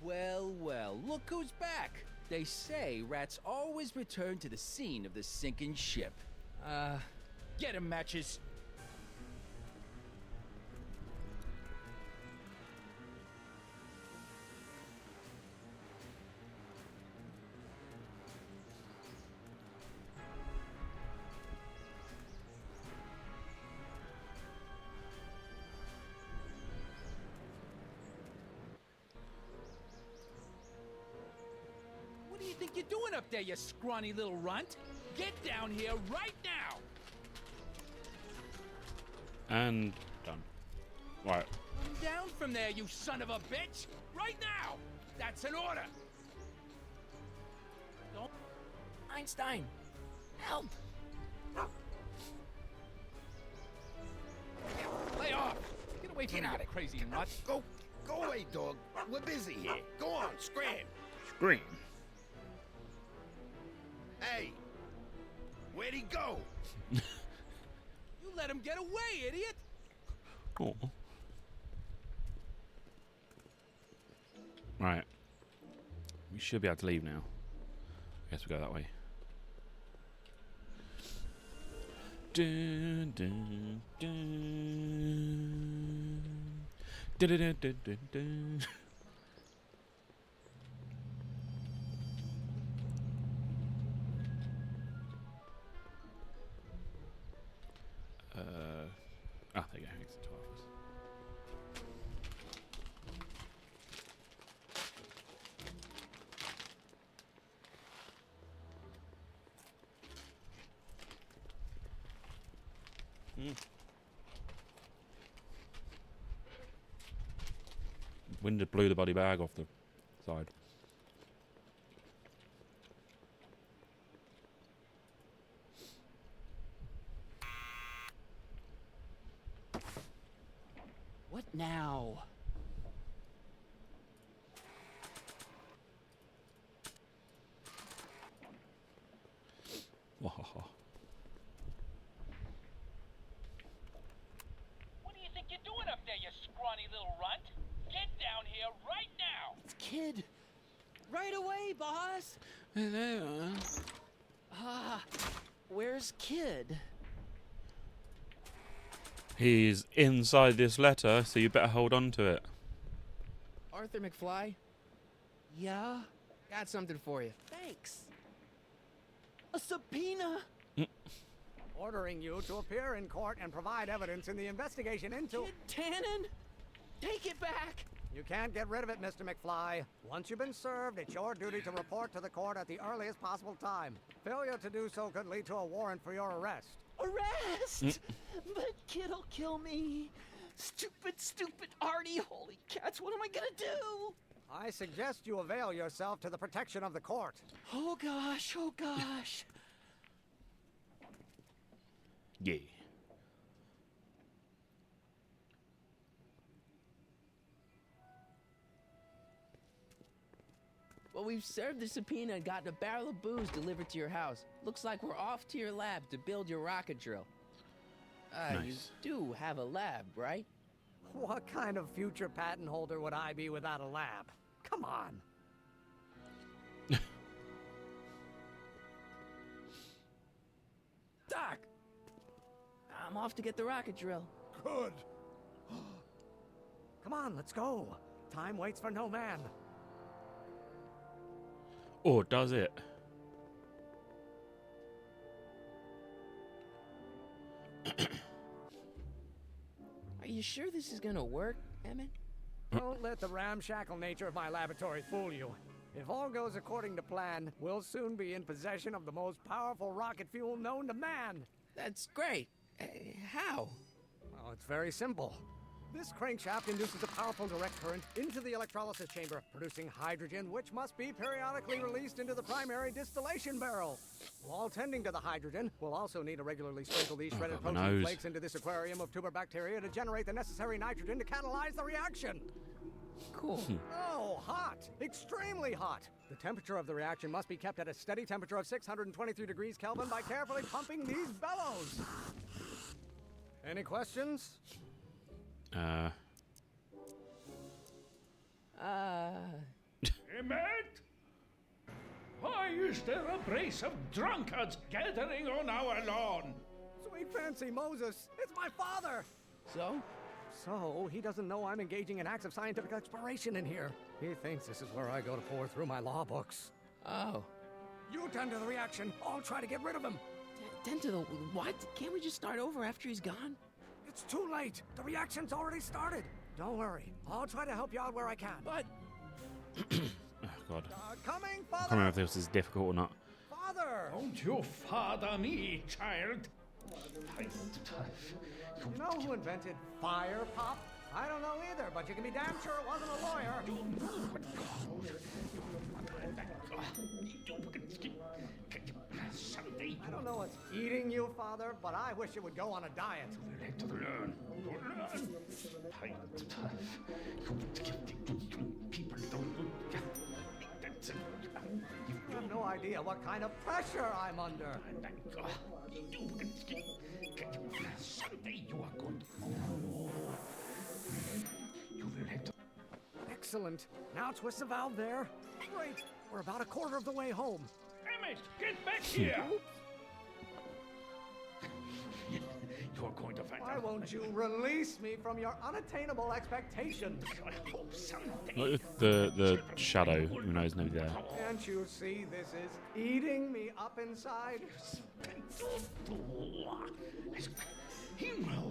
Well, well, look who's back. They say rats always return to the scene of the sinking ship. Get 'em, Matches. What do you think you're doing up there, you scrawny little runt? Get down here right now! And done. Right. Come down from there, you son of a bitch! Right now! That's an order! Don't... Einstein, help! Lay off! Get away from me, you crazy nut. Go away, dog. We're busy here. Go on, scram. Scream. Hey, where'd he go? You let him get away, idiot! Oh. Right. We should be able to leave now. I guess we go that way. Dun, dun, dun. Dun, dun, dun, dun, dun, dun. There you go. Exit to office. Wind just blew the body bag off the side. What now? Wahaha. What do you think you're doing up there, you scrawny little runt? Get down here right now! It's Kid. Right away, boss. Hello. Where's Kid? He's inside this letter, so you better hold on to it. Arthur McFly, Yeah? got something for you. Thanks. A subpoena? Ordering you to appear in court and provide evidence in the investigation into... Kid Tannen? Take it back! You can't get rid of it, Mr. McFly. Once you've been served, it's your duty to report to the court at the earliest possible time. Failure to do so could lead to a warrant for your arrest. Arrest! But Kid'll kill me. Stupid, stupid Artie. Holy cats, what am I gonna do? I suggest you avail yourself to the protection of the court. Oh gosh, oh gosh. Yeah. Well, we've served the subpoena and gotten a barrel of booze delivered to your house. Looks like we're off to your lab to build your rocket drill. You Nice. do have a lab, right? What kind of future patent holder would I be without a lab? Come on. Doc! I'm off to get the rocket drill. Good. Come on, let's go. Time waits for no man. Or does it? Are you sure this is gonna work, Emmett? Don't let the ramshackle nature of my laboratory fool you. If all goes according to plan, we'll soon be in possession of the most powerful rocket fuel known to man. That's great. How? Well, it's very simple. This crankshaft induces a powerful direct current into the electrolysis chamber, producing hydrogen, which must be periodically released into the primary distillation barrel. While tending to the hydrogen, we'll also need to regularly sprinkle these shredded God, my protein nose. flakes into this aquarium of tuber bacteria to generate the necessary nitrogen to catalyze the reaction. Cool. Oh, hot! Extremely hot! The temperature of the reaction must be kept at a steady temperature of 623 degrees Kelvin by carefully pumping these bellows. Any questions? Emmett? Why is there a brace of drunkards gathering on our lawn? Sweet fancy Moses, it's my father! So? So, he doesn't know I'm engaging in acts of scientific exploration in here. He thinks this is where I go to pour through my law books. Oh. You tend to the reaction. I'll try to get rid of him. Tend to the what? Can't we just start over after he's gone? It's too late. The reaction's already started. Don't worry. I'll try to help you out where I can. But... Oh, God. Coming, I father! can't remember if this is difficult or not. Father! Don't you father me, child. You know who invented fire pop? I don't know either, but you can be damn sure it wasn't a lawyer. I don't know what's eating you, Father, but I wish you would go on a diet. You have no idea what kind of pressure I'm under. Excellent. Now twist the valve there. Great. We're about a quarter of the way home. Emmett, get back here! You're going to find Why out. won't you release me from your unattainable expectations? I hope someday. Look at the shadow, even though there's nobody there. Can't you see this is eating me up inside?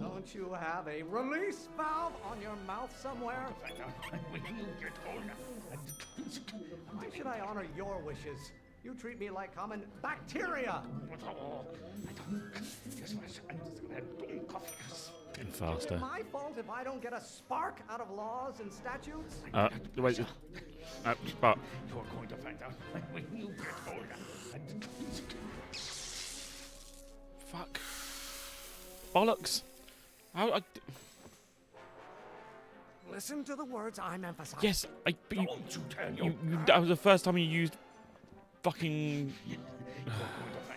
Don't you have a release valve on your mouth somewhere? When you get older. Why should I honor your wishes? You treat me like common bacteria. Getting faster. My fault if I don't get a spark out of laws and statutes? Wait. But You're going to find out when you get older. fuck. Bollocks. Listen to the words I'm emphasizing. Yes, but you, Don't you turn your that was the first time you used fucking.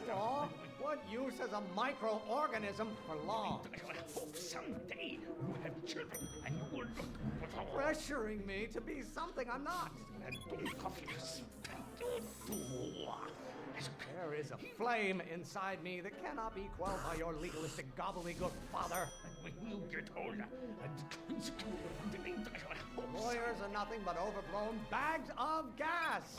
Law? What use has a microorganism for law? I hope someday you have children and you will look. Pressuring me to be something I'm not. There is a flame inside me that cannot be quelled by your legalistic gobbledygook, Father. When you get older. Lawyers are nothing but overblown bags of gas.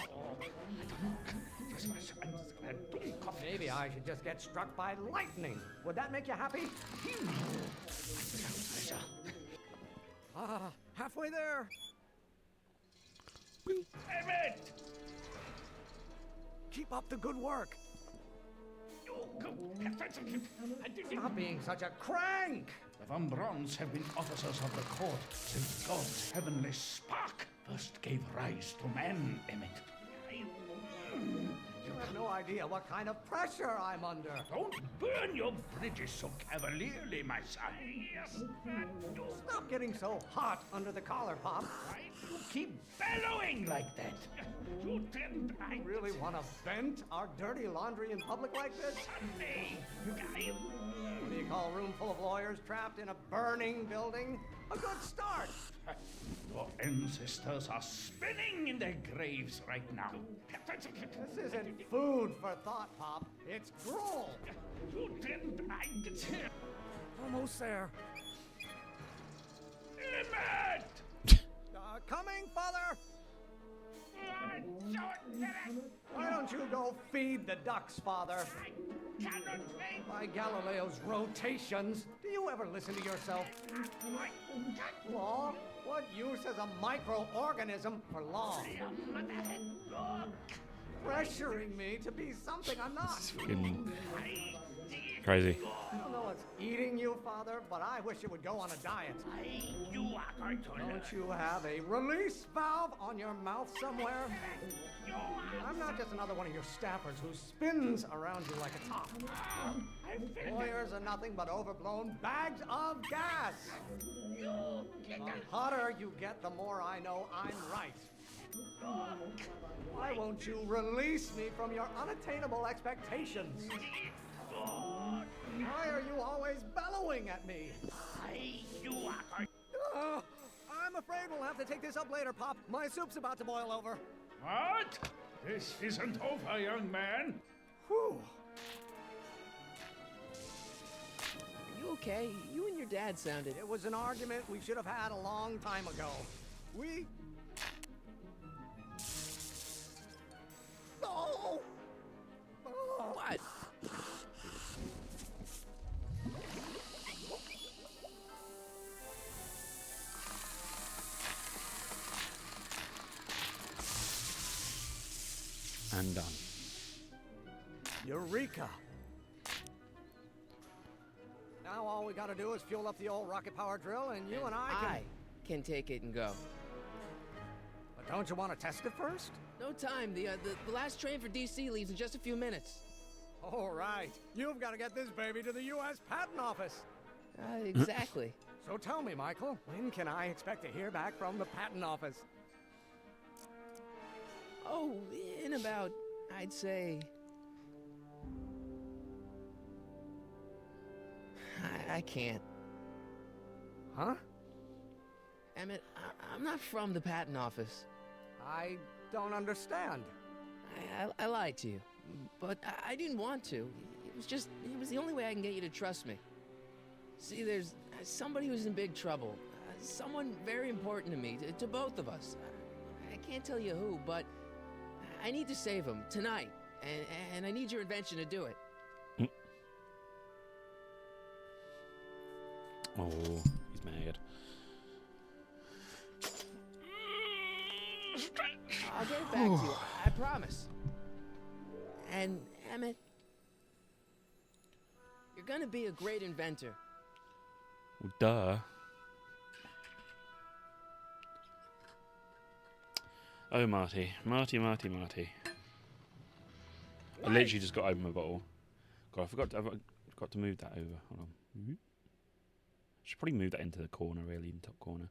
Maybe I should just get struck by lightning. Would that make you happy? Halfway there. Emmett! Keep up the good work. Stop being such a crank. The Von Brauns have been officers of the court since God's heavenly spark first gave rise to man, Emmett. You have no idea what kind of pressure I'm under. Don't burn your bridges so cavalierly, my son. Stop getting so hot under the collar, Pop. You keep bellowing like that. You didn't. I really want to vent our dirty laundry in public like this? Sunday. What do you call a room full of lawyers trapped in a burning building? A good start. Your ancestors are spinning in their graves right now. This isn't food for thought, Pop. It's gruel. You didn't. I get here. Almost there. Emmett! Coming, Father! Why don't you go feed the ducks, Father? By Galileo's rotations, do you ever listen to yourself? Law? What use has a microorganism for law? Pressuring me to be something I'm not. It's fucking crazy. I don't know what's eating you, Father, but I wish you would go on a diet. Don't you have a release valve on your mouth somewhere? I'm not just another one of your staffers who spins around you like a top. Lawyers are nothing but overblown bags of gas. The hotter you get, the more I know I'm right. Why won't you release me from your unattainable expectations? Why are you always bellowing at me? I'm afraid we'll have to take this up later, Pop. My soup's about to boil over. What? This isn't over, young man. Whew. Are you okay? You and your dad sounded... It was an argument we should have had a long time ago. We... Oh! What? And done. Eureka! Now all we gotta do is fuel up the old rocket power drill and you and I can take it and go. But don't you want to test it first? No time. The last train for DC leaves in just a few minutes. All right. You've got to get this baby to the U.S. Patent Office. Exactly. So tell me, Michael, when can I expect to hear back from the Patent Office? Oh, in about, I'd say... I can't. Huh? Emmett, I'm not from the patent office. I don't understand. I lied to you, but I didn't want to. It was the only way I can get you to trust me. See, there's somebody who's in big trouble. Someone very important to me, to both of us. I can't tell you who, but I need to save him tonight, and I need your invention to do it. Oh, he's mad. I'll get it back to you, I promise. And, Emmett, you're gonna be a great inventor. Well, duh. Oh, Marty. Marty. I literally just got to open my bottle. God, I forgot to move that over. Hold on. Should probably move that into the corner, really, in the top corner.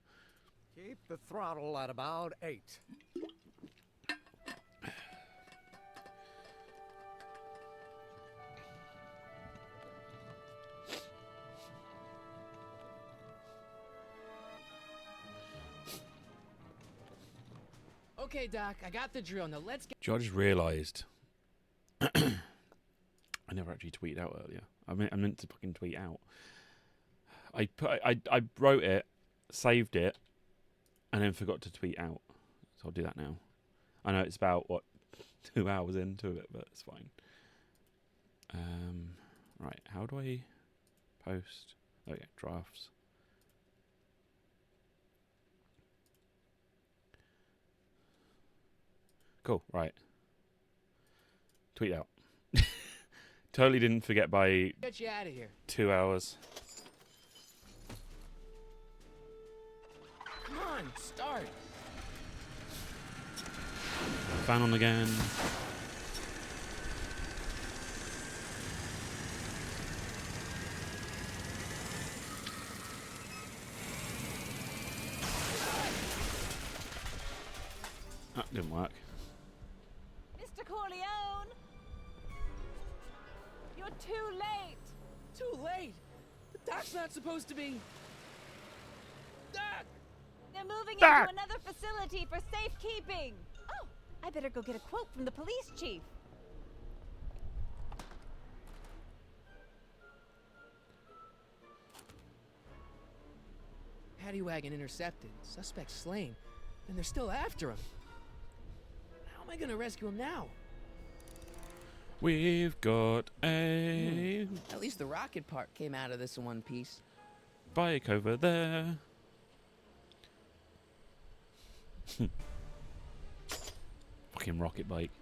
Keep the throttle at about 8. Okay, Doc, I got the drill. Now let's get... I just realised I never actually tweeted out earlier. I meant to fucking tweet out. I wrote it, saved it, and then forgot to tweet out. So I'll do that now. I know it's about 2 hours into it, but it's fine. Right, how do I post? Oh yeah, drafts. Cool, right. Tweet out. Totally didn't forget by Get you out of here. 2 hours. Come on, start. Fan on again. That didn't work. Mr. Corleone! You're too late! Too late? The Doc's not supposed to be... Doc! They're moving Doc! into another facility for safekeeping! Oh, I better go get a quote from the police chief. Paddy wagon intercepted. Suspect slain. And they're still after him. How am I gonna rescue him now? We've got a At least the rocket part came out of this in one piece. bike over there. Fucking rocket bike.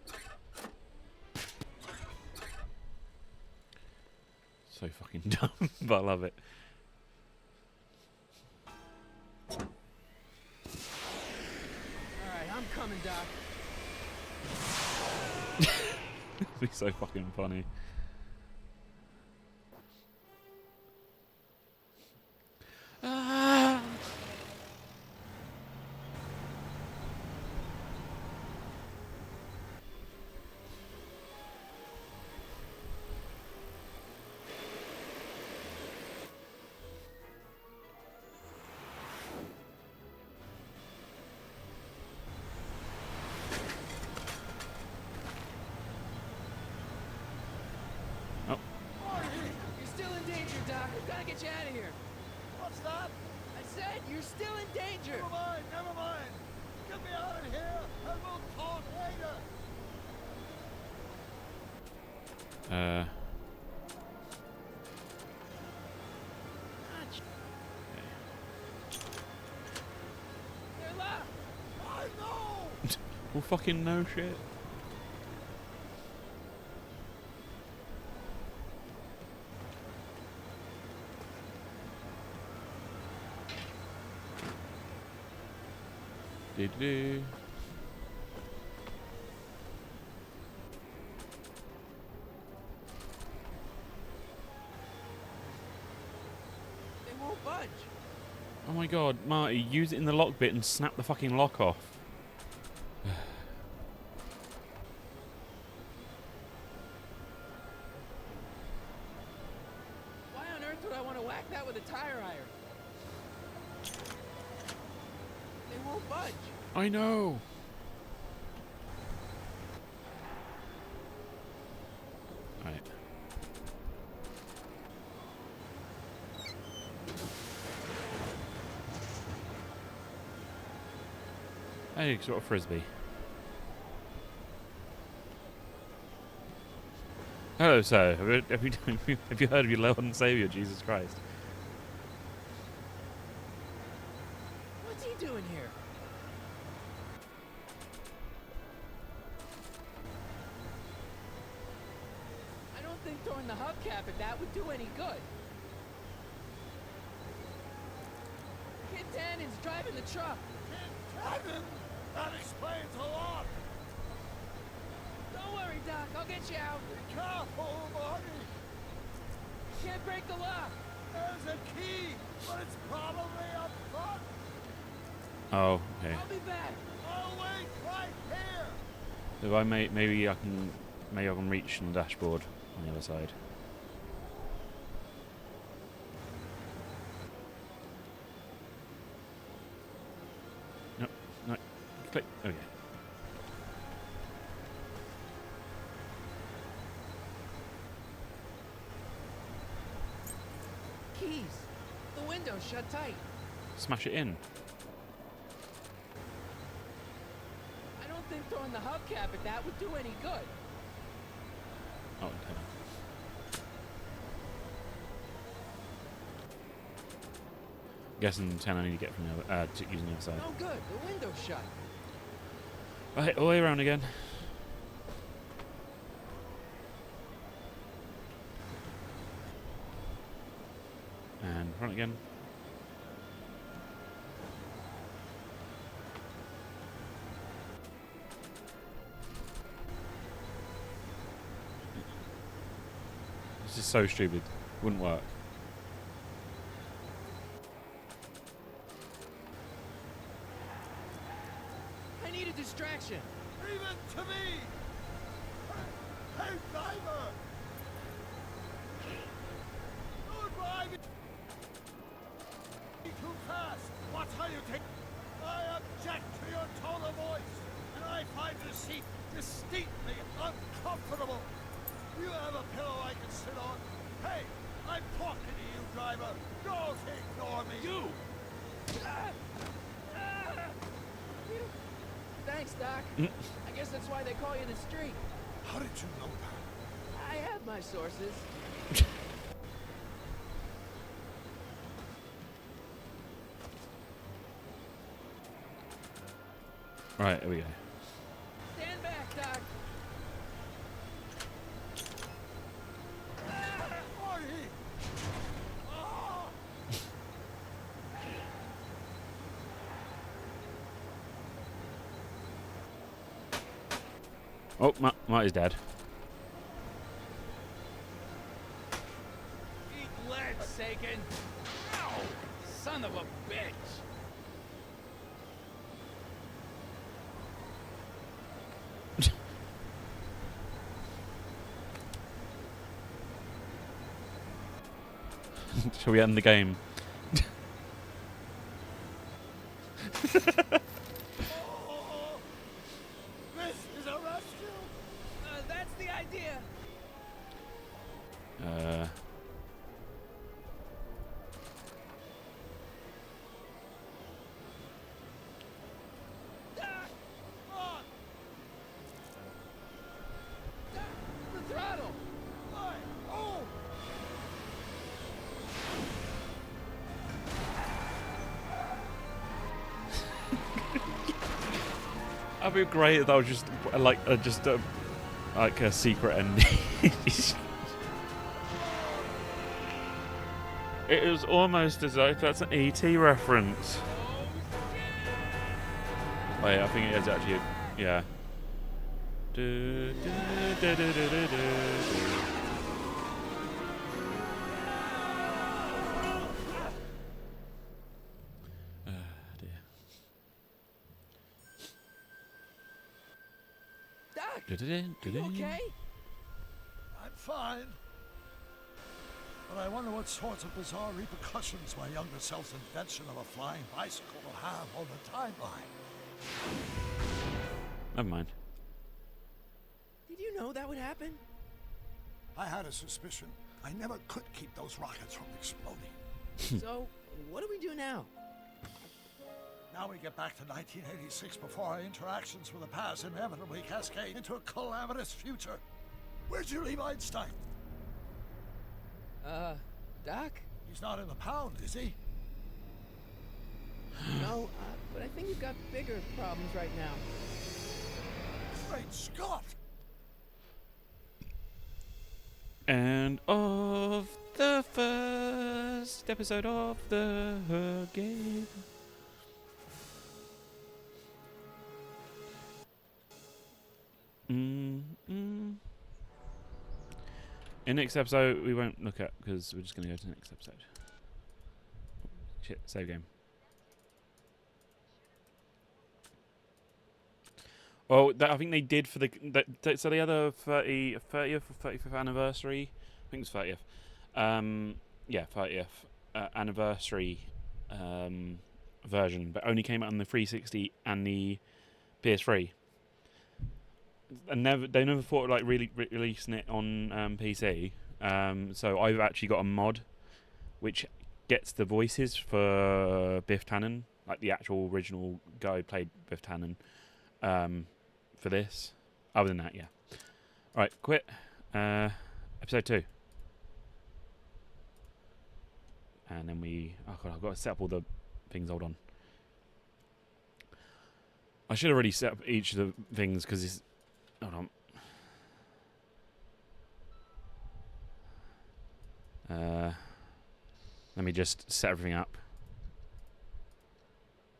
So fucking dumb, but I love it. Alright, I'm coming, Doc. It'd be so fucking funny. Ah. Oh. You're still in danger, Doc. I've gotta get you out of here. What's that? I said you're still in danger. Never mind. Get me out of here, and we'll talk later. They're left. I know. Well, fucking no shit. Do. my god, Marty, use it in the lock bit and snap the fucking lock off. Why on earth would I want to whack that with a tire iron? They won't budge. I know. Right. Hey, sort of frisbee. Hello, sir. Have you heard of your Lord and Savior, Jesus Christ? What's he doing here? I don't think throwing the hubcap at that would do any good. Kid Tannen's driving the truck. Tannen! That explains a lot! Don't worry, Doc. I'll get you out. Be careful, Marty! Can't break the lock. There's a key, but it's probably up front. Oh, okay. I'll be back. I'll wait right here. If I maybe I can reach the dashboard on the other side. No, no. Click. Okay. Keys. The window's shut tight. Smash it in. I don't think throwing the hubcap at that would do any good. Oh, okay. Guessing 10 I need to get from the other, using the other side. No good. The window's shut. Right, all the way around again. And front again. This is so stupid. Wouldn't work. I need a distraction. Leave it to me! Hey, driver! Don't drive it too fast! Watch how you take... I object to your tone of voice, and I find this seat distinctly uncomfortable. You have a pillow I can sit on? Hey, I'm talking to you, driver. Don't ignore me. You! Thanks, Doc. I guess that's why they call you the street. How did you know that? I have my sources. Right, here we go. Stand back, Doc. Marty! Oh! Oh, Marty's dead. Eat lead, Sagan! Ow! Son of a bitch! Shall we end the game? Oh! This is a rescue! That's the idea. Doc! Run! Doc! The throttle! Why? Oh! That'd be great if that was just like a secret ending. It was almost as though that's an ET reference. Wait, I think it is actually. Yeah. Do, do, do, do, do, do, do. Are you okay? I'm fine. But I wonder what sorts of bizarre repercussions my younger self's invention of a flying bicycle will have on the timeline. Never mind. Did you know that would happen? I had a suspicion. I never could keep those rockets from exploding. So, what do we do now? Now we get back to 1986 before our interactions with the past inevitably cascade into a calamitous future. Where'd you leave Einstein? Doc? He's not in the pound, is he? No, but I think we've got bigger problems right now. Great Scott! And of the first episode of the game. In next episode, we won't look at because we're just going to go to the next episode. Shit, save game. Oh, I think they did for so the other 30th or 35th anniversary. I think it was 30th. Yeah, 30th anniversary version, but only came out on the 360 and the PS3. And they never thought of like really releasing it on PC. So I've actually got a mod which gets the voices for Biff Tannen, like the actual original guy who played Biff Tannen, for this. Other than that, yeah. Alright, quit. Episode 2. And then oh god, I've got to set up all the things, hold on. I should have already set up each of the things because it's... Hold on. Let me just set everything up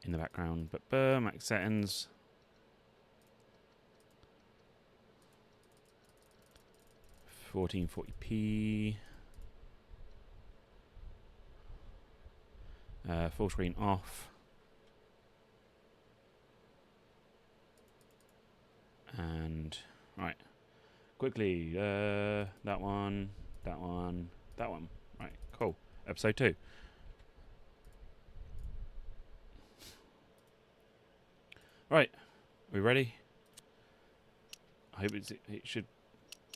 in the background. But max settings. (1440p). Full screen off. And right, quickly, that one. Right, cool. Episode 2. Right, we ready? I hope it should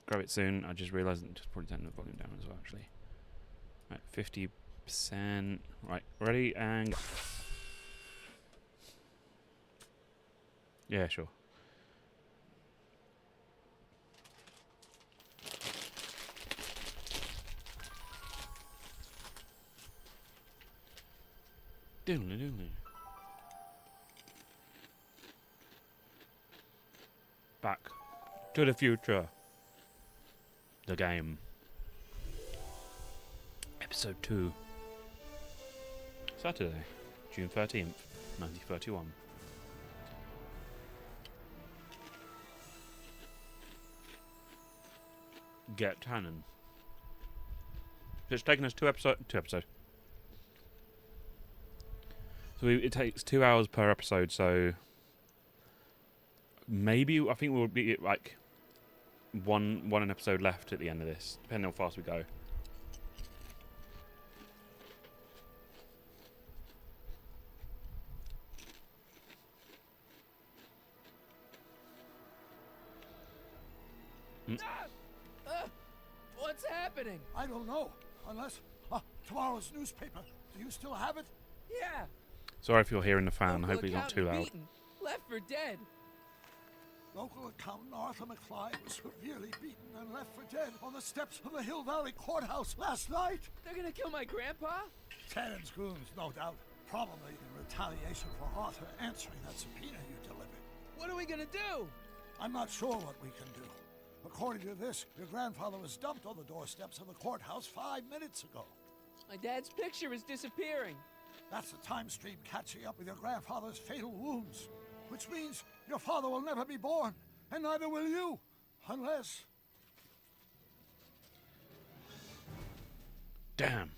grab it soon. I just realised I'm just probably turning the volume down as well. Actually, right, 50%. Right, ready and go. Yeah, sure. Back to the Future. The game. Episode 2. Saturday, June 13th, 1931. Get Tannen. It's taken us two episodes. So it takes 2 hours per episode, so maybe I think we'll be like one an episode left at the end of this, depending on how fast we go. What's happening? I don't know, unless tomorrow's newspaper. Do you still have it? Yeah. Sorry if you're hearing the fan. Local Hopefully it's not too loud. beaten. Left for dead. Local accountant Arthur McFly was severely beaten and left for dead on the steps of the Hill Valley Courthouse last night. They're gonna kill my grandpa? Tannen's goons, no doubt. Probably in retaliation for Arthur answering that subpoena you delivered. What are we gonna do? I'm not sure what we can do. According to this, your grandfather was dumped on the doorsteps of the courthouse 5 minutes ago. My dad's picture is disappearing. That's the time stream catching up with your grandfather's fatal wounds. Which means your father will never be born, and neither will you, unless... Damn.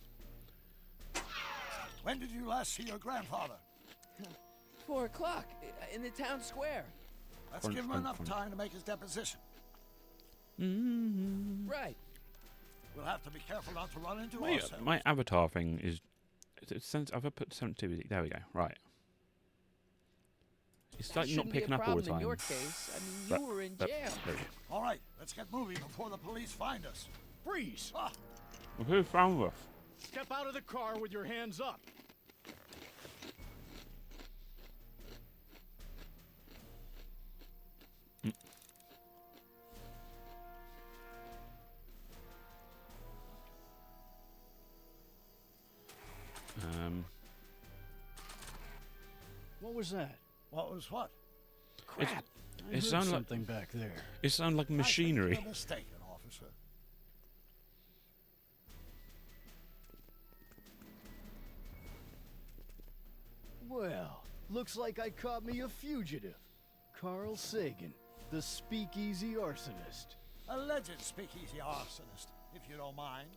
When did you last see your grandfather? 4 o'clock in the town square. Let's Crunch, give him crunch, enough crunch. time to make his deposition. Right. We'll have to be careful not to run into My, ourselves. my avatar thing is. I've put sensitivity. There we go. Right. It's That like not shouldn't be a picking up all the problem time. in your case. I mean, But- you were in but- jail. there we go. All right, let's get moving before the police find us. Freeze! Ah, Who found us? Step out of the car with your hands up. What was that? what was what? Crap! I it heard sounded like- something back there. It sounds like I machinery. think you're mistaken, officer. Well, looks like I caught me a fugitive. Carl Sagan, the speakeasy arsonist. Alleged speakeasy arsonist, if you don't mind.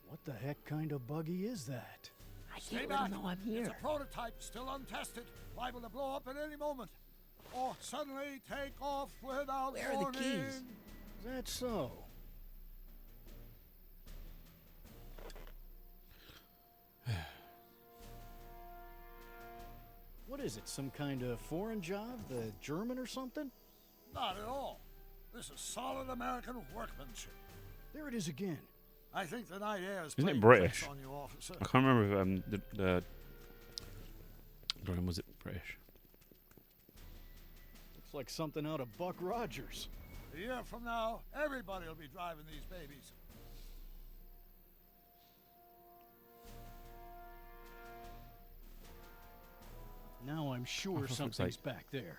What the heck kind of buggy is that? I Stay can't let back. him know I'm It's here. a prototype, still untested, liable to blow up at any moment. Or suddenly take off without Where are the warning. keys? Is that so? What is it, some kind of foreign job? The German or something? Not at all. This is solid American workmanship. There it is again. I think the night air is Isn't it playing British? tricks on you, officer. I can't remember if the drone was it British. Looks like something out of Buck Rogers. A year from now, everybody will be driving these babies. Now I'm sure for fuck's something's sake. back there.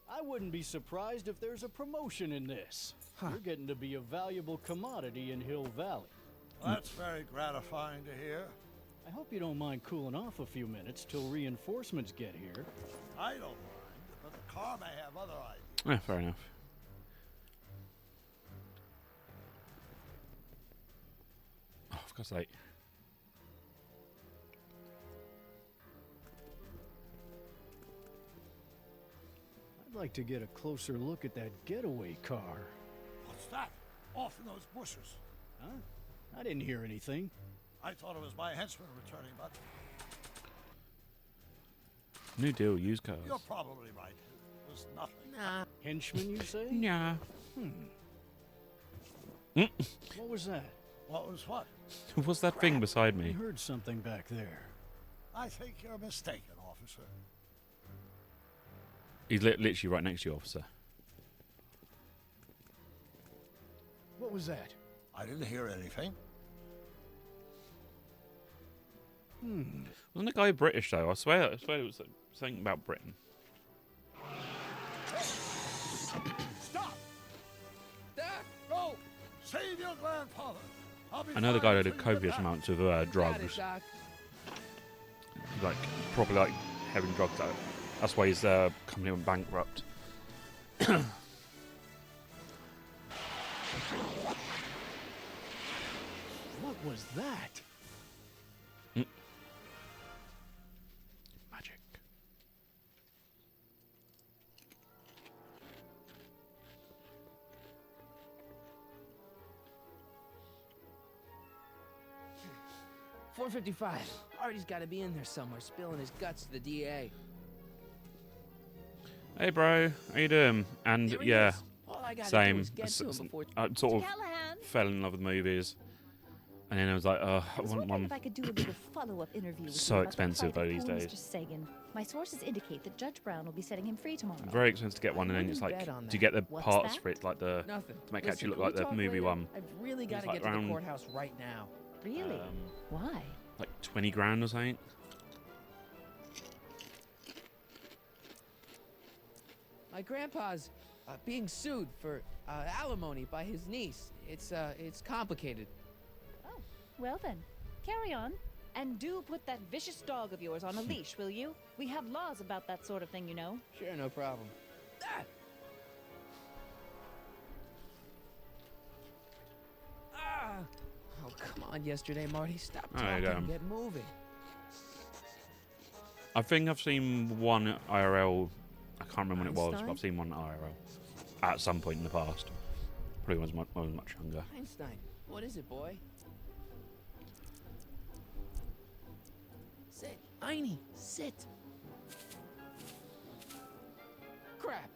I wouldn't be surprised if there's a promotion in this. You're getting to be a valuable commodity in Hill Valley. That's very gratifying to hear. I hope you don't mind cooling off a few minutes till reinforcements get here. I don't mind, but the car may have other ideas. Yeah, fair enough. Oh, for God's sake. I'd like to get a closer look at that getaway car. What's that? Off in those bushes. Huh? I didn't hear anything. I thought it was my henchman returning, but New deal, used cars. you're probably right. It was nothing. Nah. Henchman, you say? Yeah. What was that? What was what? What's that thing beside I me? heard something back there. I think you're mistaken, officer. He's literally right next to you, officer. What was that? I didn't hear anything. Wasn't the guy British though? I swear it was something about Britain. Stop! Doc! Go! Save your grandfather! I'll be I know the guy fine did until you get copious back. amounts of Got it, drugs, Doc. like properly like heavy drugs. That's why his company went bankrupt. What was that? Magic. $4.55. Artie's got to be in there somewhere, spilling his guts to the DA. Hey, bro, how you doing? And There he yeah, is. All I gotta do same. is get to him before- I sort of Callahan. fell in love with movies, and then I was like, I I was want wondering one. if I could do a little follow-up interview with So you about expensive, the though, private these home, days. Mr. Sagan. My sources indicate that Judge Brown will be setting him free tomorrow. Very expensive to get one, and then it's like, bet on do you that. get the What's parts that? for it, like the Nothing. to make it Listen, actually look can like we the talk movie later? one? I've really got to like get to the around- courthouse right now. Really? Why? Like 20 grand or something. My grandpa's being sued for alimony by his niece. It's complicated. Oh, well then, carry on. And do put that vicious dog of yours on a leash, will you? We have laws about that sort of thing, you know. Sure, no problem. Ah! come on, yesterday, Marty. Stop There talking you go. and get moving. I think I've seen one IRL. I can't remember when it was, but Einstein? I've seen one IRL at some point in the past. Probably when I was much younger. Einstein, what is it, boy? Sit, Einie, sit. Crap.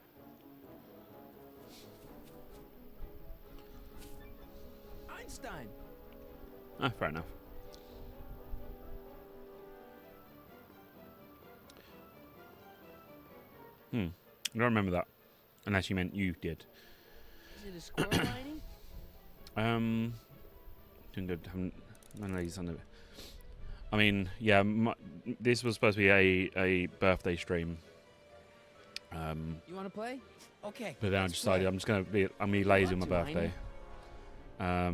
Einstein. Ah, fair enough. I don't remember that, unless you meant you did. Is it a squirrel, Einie? Doing good. Haven't none of these on it. I mean, yeah, this was supposed to be a birthday stream. You want to play? Okay. But then I let's decided play. I'm just gonna be What lazy you on my up to, birthday. I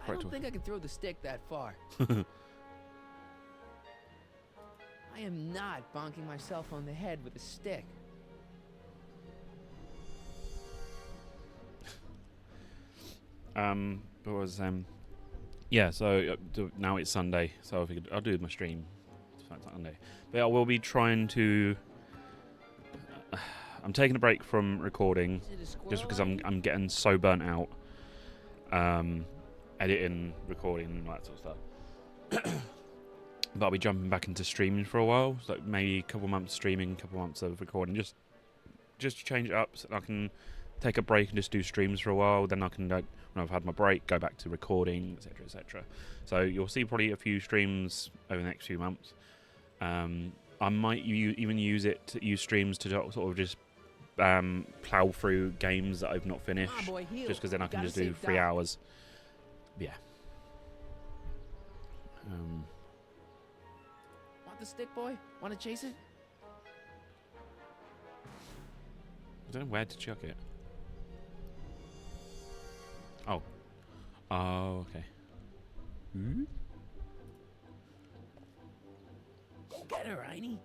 don't think I can throw the stick that far. I am not bonking myself on the head with a stick. But was yeah. So now it's Sunday, so I figured I'll do my stream. It's Sunday, but I will be trying to. I'm taking a break from recording just because I'm getting so burnt out. Editing, recording, and all that sort of stuff. But I'll be jumping back into streaming for a while, so like maybe a couple months streaming, a couple months of recording, just to change it up, so I can take a break and just do streams for a while. Then I can, when I've had my break, go back to recording, etc., etc. So you'll see probably a few streams over the next few months. I might even use streams to sort of just plow through games that I've not finished, boy, heal. just because then I can Gotta just do save 3 Doc. hours. Yeah. Want the stick, boy? Want to chase it? I don't know where to chuck it. Oh. Oh, okay. Go get her, Einie.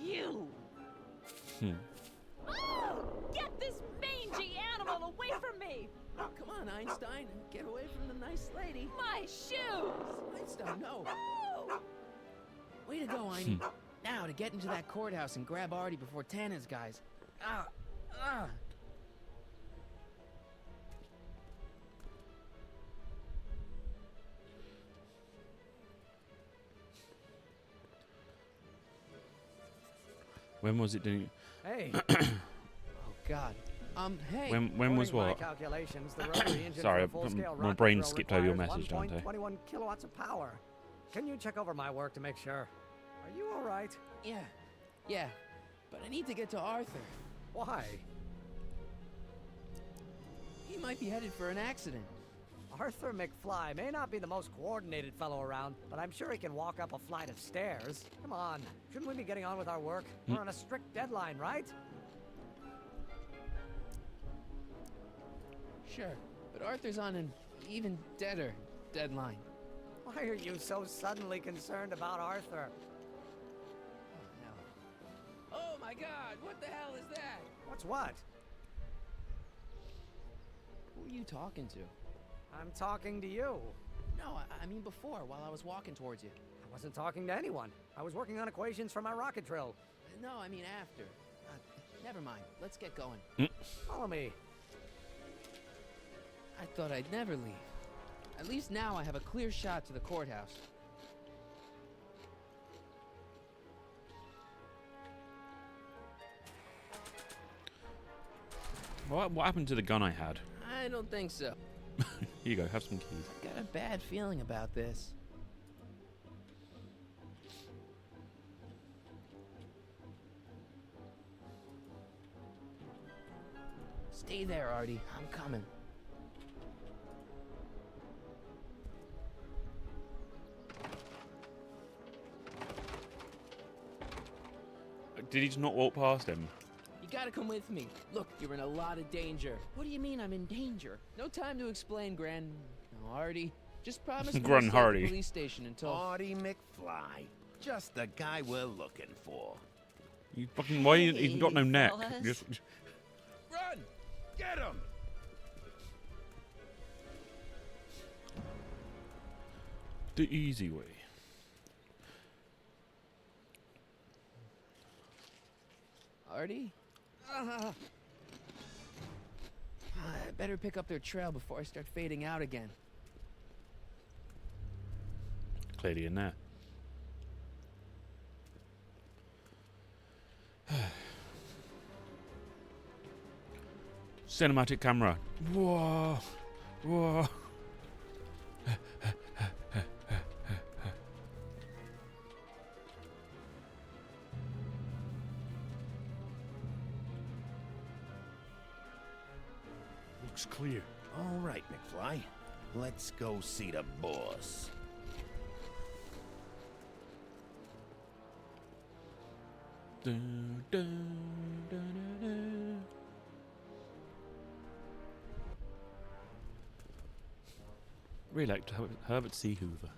You. Oh, get this mangy animal away from me! Come on, Einstein. Get away from the nice lady. My shoes! Einstein, no. No! Way to go, Einie. Now to get into that courthouse and grab Artie before Tannen's guys. When was it doing? Hey. Oh God. Hey. When was According to my what? calculations, the rotary engine Sorry, for a full-scale my rocket brain drill skipped over your requires message, Dante. 1.21 kilowatts of power. Can you check over my work to make sure? Are you all right? Yeah. But I need to get to Arthur. Why? He might be headed for an accident. Arthur McFly may not be the most coordinated fellow around, but I'm sure he can walk up a flight of stairs. Come on, shouldn't we be getting on with our work? We're on a strict deadline, right? Sure, but Arthur's on an even deader deadline. Why are you so suddenly concerned about Arthur? Oh my God, what the hell is that? What's what? Who are you talking to? I'm talking to you. No, I mean before, while I was walking towards you. I wasn't talking to anyone. I was working on equations for my rocket drill. No, I mean after. Never mind, let's get going. Follow me. I thought I'd never leave. At least now I have a clear shot to the courthouse. What happened to the gun I had? I don't think so. Here you go, have some keys. I've got a bad feeling about this. Stay there, Artie. I'm coming. Did he just not walk past him? You gotta come with me. Look, you're in a lot of danger. What do you mean I'm in danger? No time to explain, Gran... No, Artie. Just promise to stay at Hardy. the police station until... Artie McFly. Just the guy we're looking for. You fucking... Why? He's got no neck. fellas. Just... Run! Get him! The easy way. Artie? I better pick up their trail before I start fading out again. Clearly in there. Cinematic camera. Whoa. Whoa. Looks clear. All right, McFly. Let's go see the boss. Dun, dun, dun, dun, dun. Re-elect Herbert C. Hoover.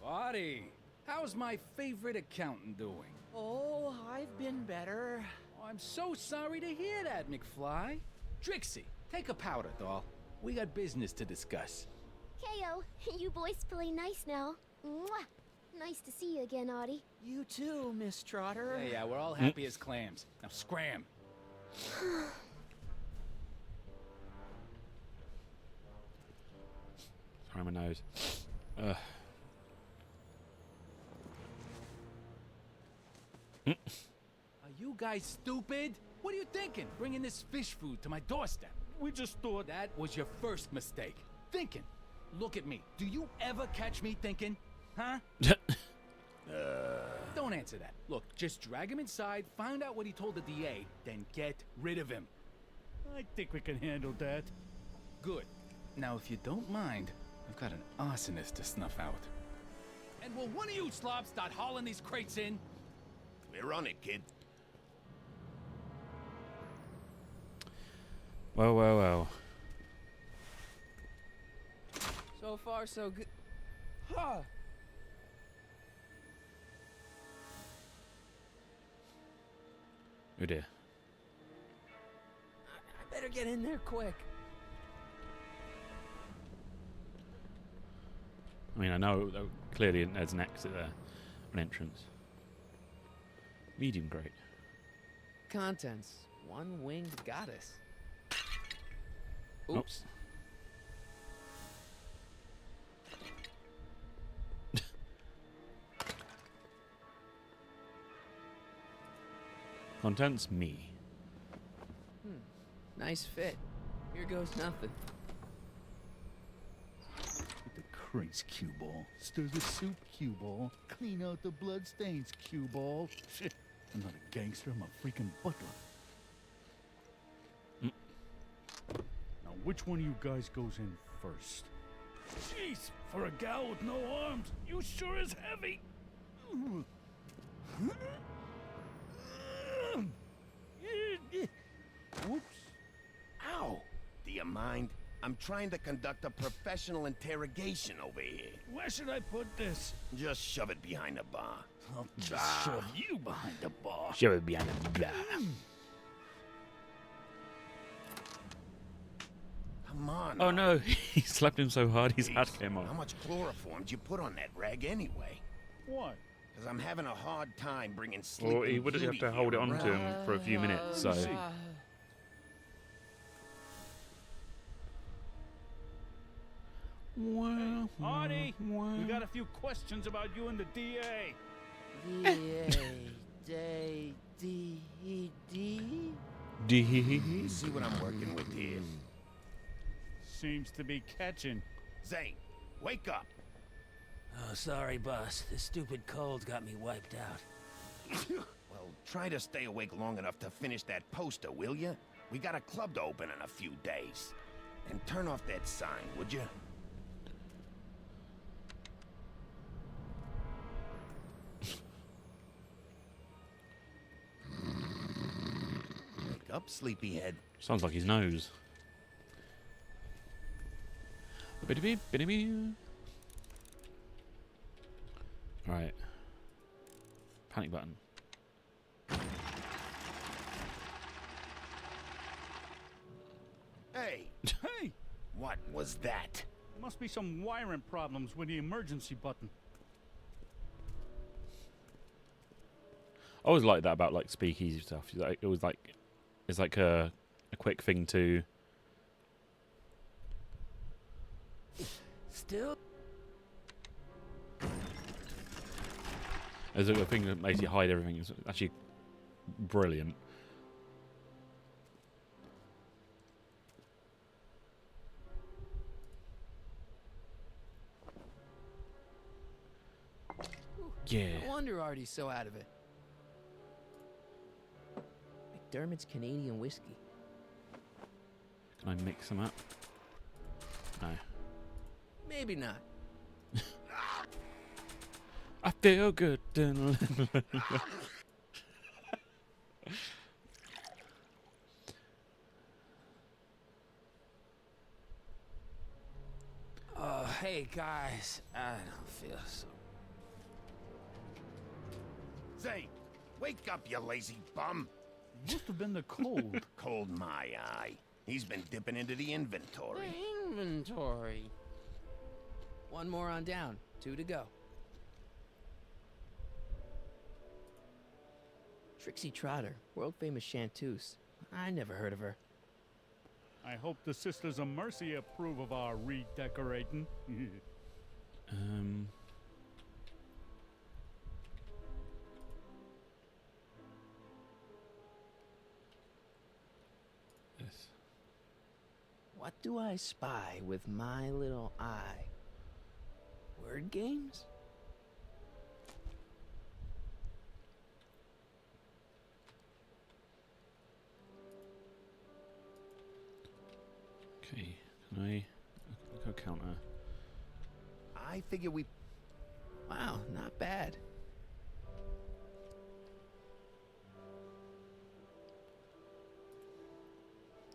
Artie, how's my favorite accountant doing? Oh, I've been better. Oh, I'm so sorry to hear that, McFly. Trixie, take a powder, doll. We got business to discuss. KO, you boys play nice now. Mwah. Nice to see you again, Audie. You too, Miss Trotter. Yeah, we're all happy as clams. Now scram. Sorry, my nose. Are you guys stupid? What are you thinking, bringing this fish food to my doorstep? We just thought that was your first mistake. Thinking. Look at me. Do you ever catch me thinking? Huh? Don't answer that. Look, just drag him inside, find out what he told the DA, then get rid of him. I think we can handle that. Good. Now, if you don't mind, I've got an arsonist to snuff out. And will one of you slobs start hauling these crates in? We're on it, kid. Well, well, well. So far, so good. Huh. Oh dear. I better get in there quick. I mean, I know clearly there's an exit there, an entrance. Medium grade. Contents. One winged goddess. Oh. Oops. Contents me. Nice fit. Here goes nothing. Get the crates, cue ball. Stir the soup, cue ball. Clean out the bloodstains, cue ball. Shit. I'm not a gangster, I'm a freaking butler. Now, which one of you guys goes in first? Jeez, for a gal with no arms, you sure is heavy. Whoops. Ow! Do you mind? I'm trying to conduct a professional interrogation over here. Where should I put this? Just shove it behind the bar. I'll just shove you behind the bar. Shove it behind the bar. Come on. Oh no, he slapped him so hard his hat Jeez, came off. How much chloroform did you put on that rag anyway? Why? Because I'm having a hard time bringing sleep. Well, he would have to hold it on to him for a few minutes, so... Hey, Artie, we got a few questions about you and the DA. You see what I'm working with here? Seems to be catching. Zane, wake up. Oh, sorry, boss. This stupid cold got me wiped out. Well, try to stay awake long enough to finish that poster, will you? We got a club to open in a few days. And turn off that sign, would you? Wake up, sleepyhead. Sounds like his nose. Biddy-bee, biddy-bee. Right. Panic button. Hey! Hey! What was that? Must be some wiring problems with the emergency button. I always like that about like speakeasy stuff. Like, it was like it's like a quick thing to. Still. There's a thing that makes you hide everything. It's actually brilliant. Yeah. No wonder Artie's so out of it. McDermott's Canadian whiskey. Can I mix them up? No. Maybe not. I feel good. Oh, hey guys, I don't feel so. Zane, wake up, you lazy bum. Must have been the cold. Cold my eye. He's been dipping into the inventory. Inventory. One more on down. 2 to go. Trixie Trotter, world-famous chanteuse. I never heard of her. I hope the Sisters of Mercy approve of our redecorating. Yes. What do I spy with my little eye? Word games? Okay. Can I go counter? I figure we. Wow, not bad.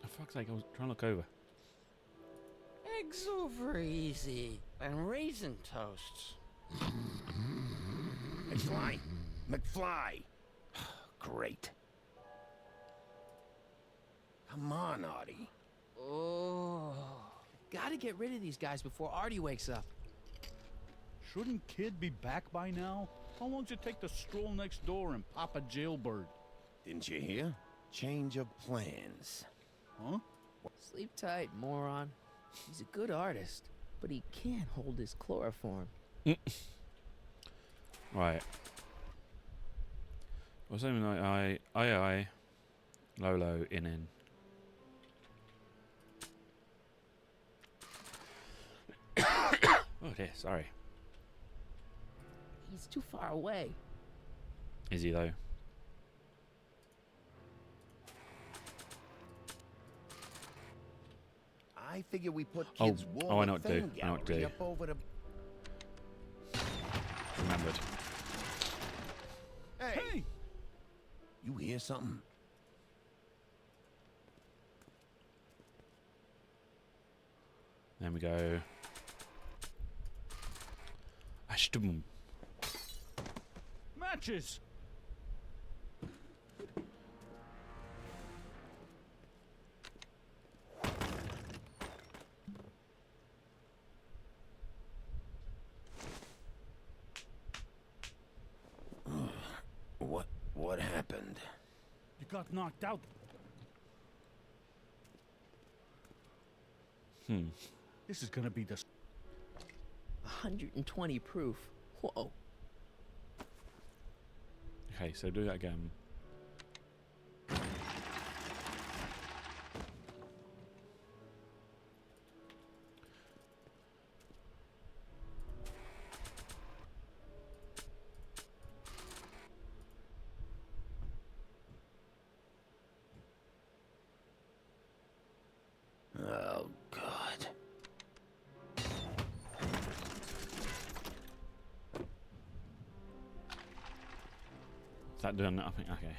For fuck's sake, I was trying to look over. Eggs over easy. And raisin toasts. McFly! McFly! Great. Come on, Artie. Oh. Gotta get rid of these guys before Artie wakes up. Shouldn't Kid be back by now? How long does it take to stroll next door and pop a jailbird? Didn't you hear? Change of plans. Huh? Sleep tight, moron. He's a good artist, but he can't hold his chloroform. Right. What's something like I, low, in. Oh dear, sorry. He's too far away. Is he though? I figure we put Kid's wall I know what to do. fame I know what to gallery do. up over the. Remembered. Hey! You hear something? There we go. Ashtum. Matches! What happened? You got knocked out. This is gonna be the 120 proof. Whoa. Okay, so do that again. Oh, God. Is that doing nothing? Okay.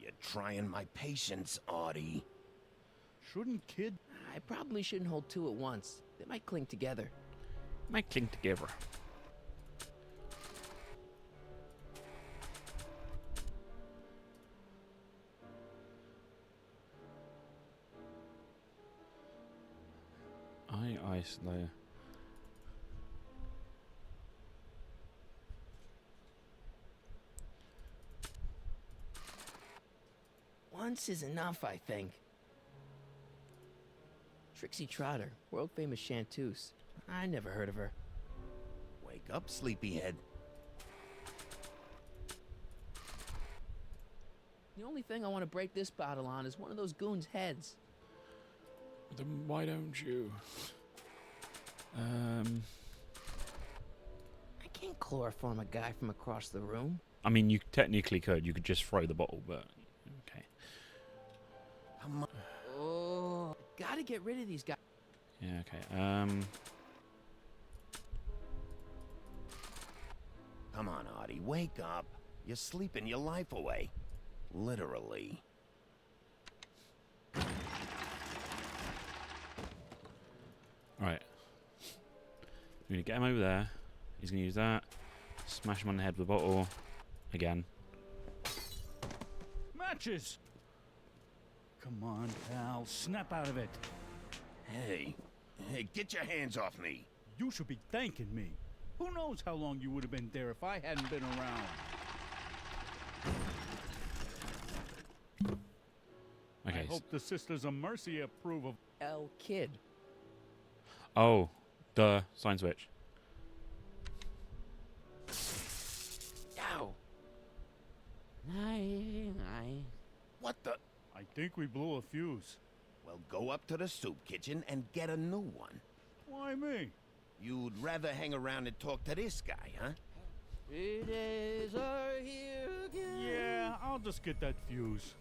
You're trying my patience, Artie. Shouldn't Kid? I probably shouldn't hold 2 at once. They might cling together. Might cling together. ice layer. Once is enough, I think. Trixie Trotter, world famous chanteuse. I never heard of her. Wake up, sleepyhead. The only thing I want to break this bottle on is one of those goons' heads. Then why don't you? I can't chloroform a guy from across the room. I mean, you technically could. You could just throw the bottle, but okay. Oh, gotta get rid of these guys. Yeah, okay. Come on, Artie, wake up. You're sleeping your life away. Literally. Right. We're gonna get him over there. He's gonna use that. Smash him on the head with a bottle. Again. Matches! Come on, pal. Snap out of it. Hey, get your hands off me. You should be thanking me. Who knows how long you would have been there if I hadn't been around. Okay. I hope the Sisters of Mercy approve of El Kid. Oh, the sign switch. Ow. What the? I think we blew a fuse. Well, go up to the soup kitchen and get a new one. Why me? You'd rather hang around and talk to this guy, huh? Days are here again. Yeah, I'll just get that fuse.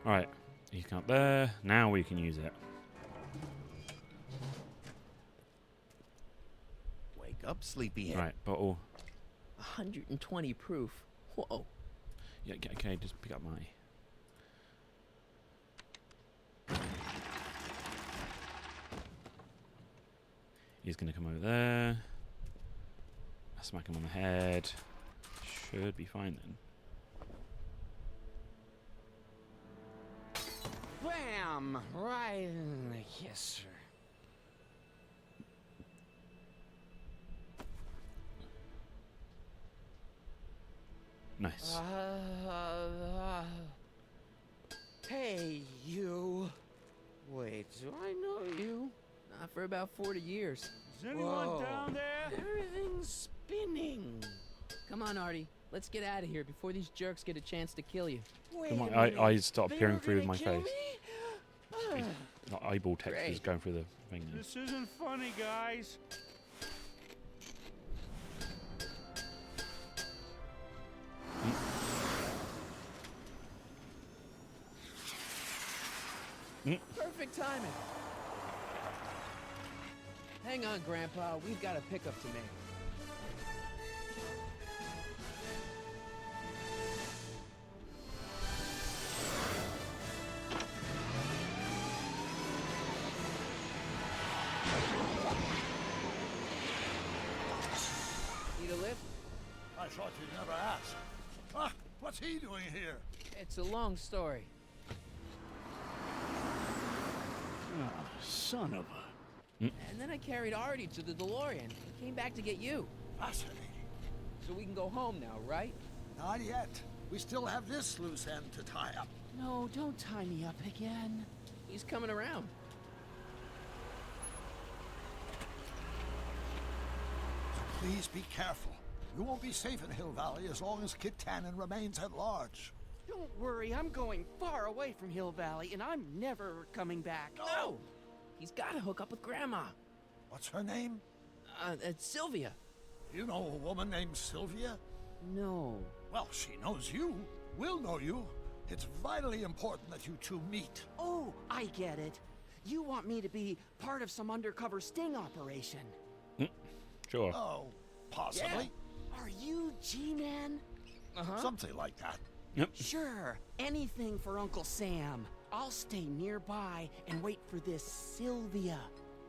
Alright. He's got there. Now we can use it. Wake up, sleepyhead. Right, bottle. 120 proof. Whoa. Yeah, okay, just pick up my... He's gonna come over there. Smack him on the head. Should be fine then. Bam! Right in the kisser. Nice. Hey, you. Wait, do I know you? Not for about 40 years. Is anyone Whoa. down there? Everything's spinning. Come on, Artie. Let's get out of here before these jerks get a chance to kill you. Wait My a minute. eyes start They peering were through gonna my kill face. me? Not eyeball text is Great. going through the thing now. This isn't funny, guys. Perfect timing. Hang on, Grandpa. We've got a pickup to make. Need a lift? I thought you'd never ask. Ah, what's he doing here? It's a long story. Oh, son of a... And then I carried Artie to the DeLorean. Came back to get you. Fascinating. So we can go home now, right? Not yet. We still have this loose end to tie up. No, don't tie me up again. He's coming around. Please be careful. You won't be safe in Hill Valley as long as Kit Tannen remains at large. Don't worry, I'm going far away from Hill Valley, and I'm never coming back. No! He's got to hook up with Grandma. What's her name? It's Sylvia. You know a woman named Sylvia? No. Well, she knows you. We'll know you. It's vitally important that you two meet. Oh, I get it. You want me to be part of some undercover sting operation. Sure. Oh, possibly. Are you G-Man? Something like that. Yep. Sure, anything for Uncle Sam. I'll stay nearby and wait for this Sylvia.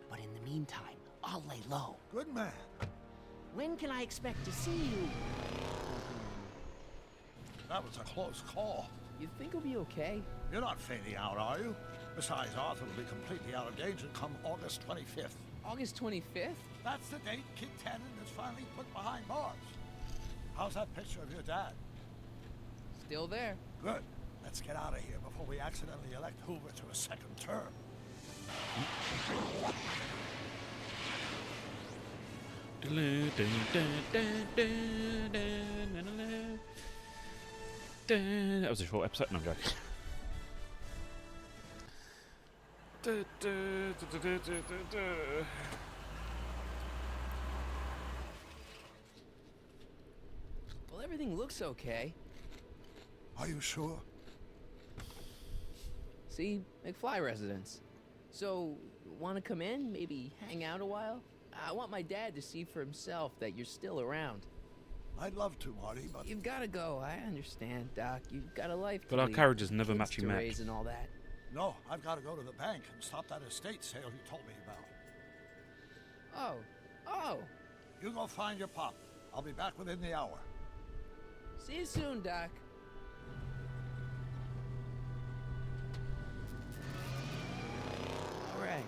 But in the meantime, I'll lay low. Good man. When can I expect to see you? That was a close call. You think he'll be okay? You're not fading out, are you? Besides, Arthur will be completely out of danger come August 25th. August 25th? That's the date Kid Tannen is finally put behind bars. How's that picture of your dad? Still there. Good. Let's get out of here before we accidentally elect Hoover to a second term. That was a short episode. No, I'm joking. Well, everything looks okay. Are you sure? See, McFly residence. So, want to come in? Maybe hang out a while? I want my dad to see for himself that you're still around. I'd love to, Marty, but... You've got to go. I understand, Doc. You've got a life to But our lead, carriages never kids match to you, Mac. raise and all that. No, I've got to go to the bank and stop that estate sale you told me about. Oh. You go find your pop. I'll be back within the hour. See you soon, Doc. All right.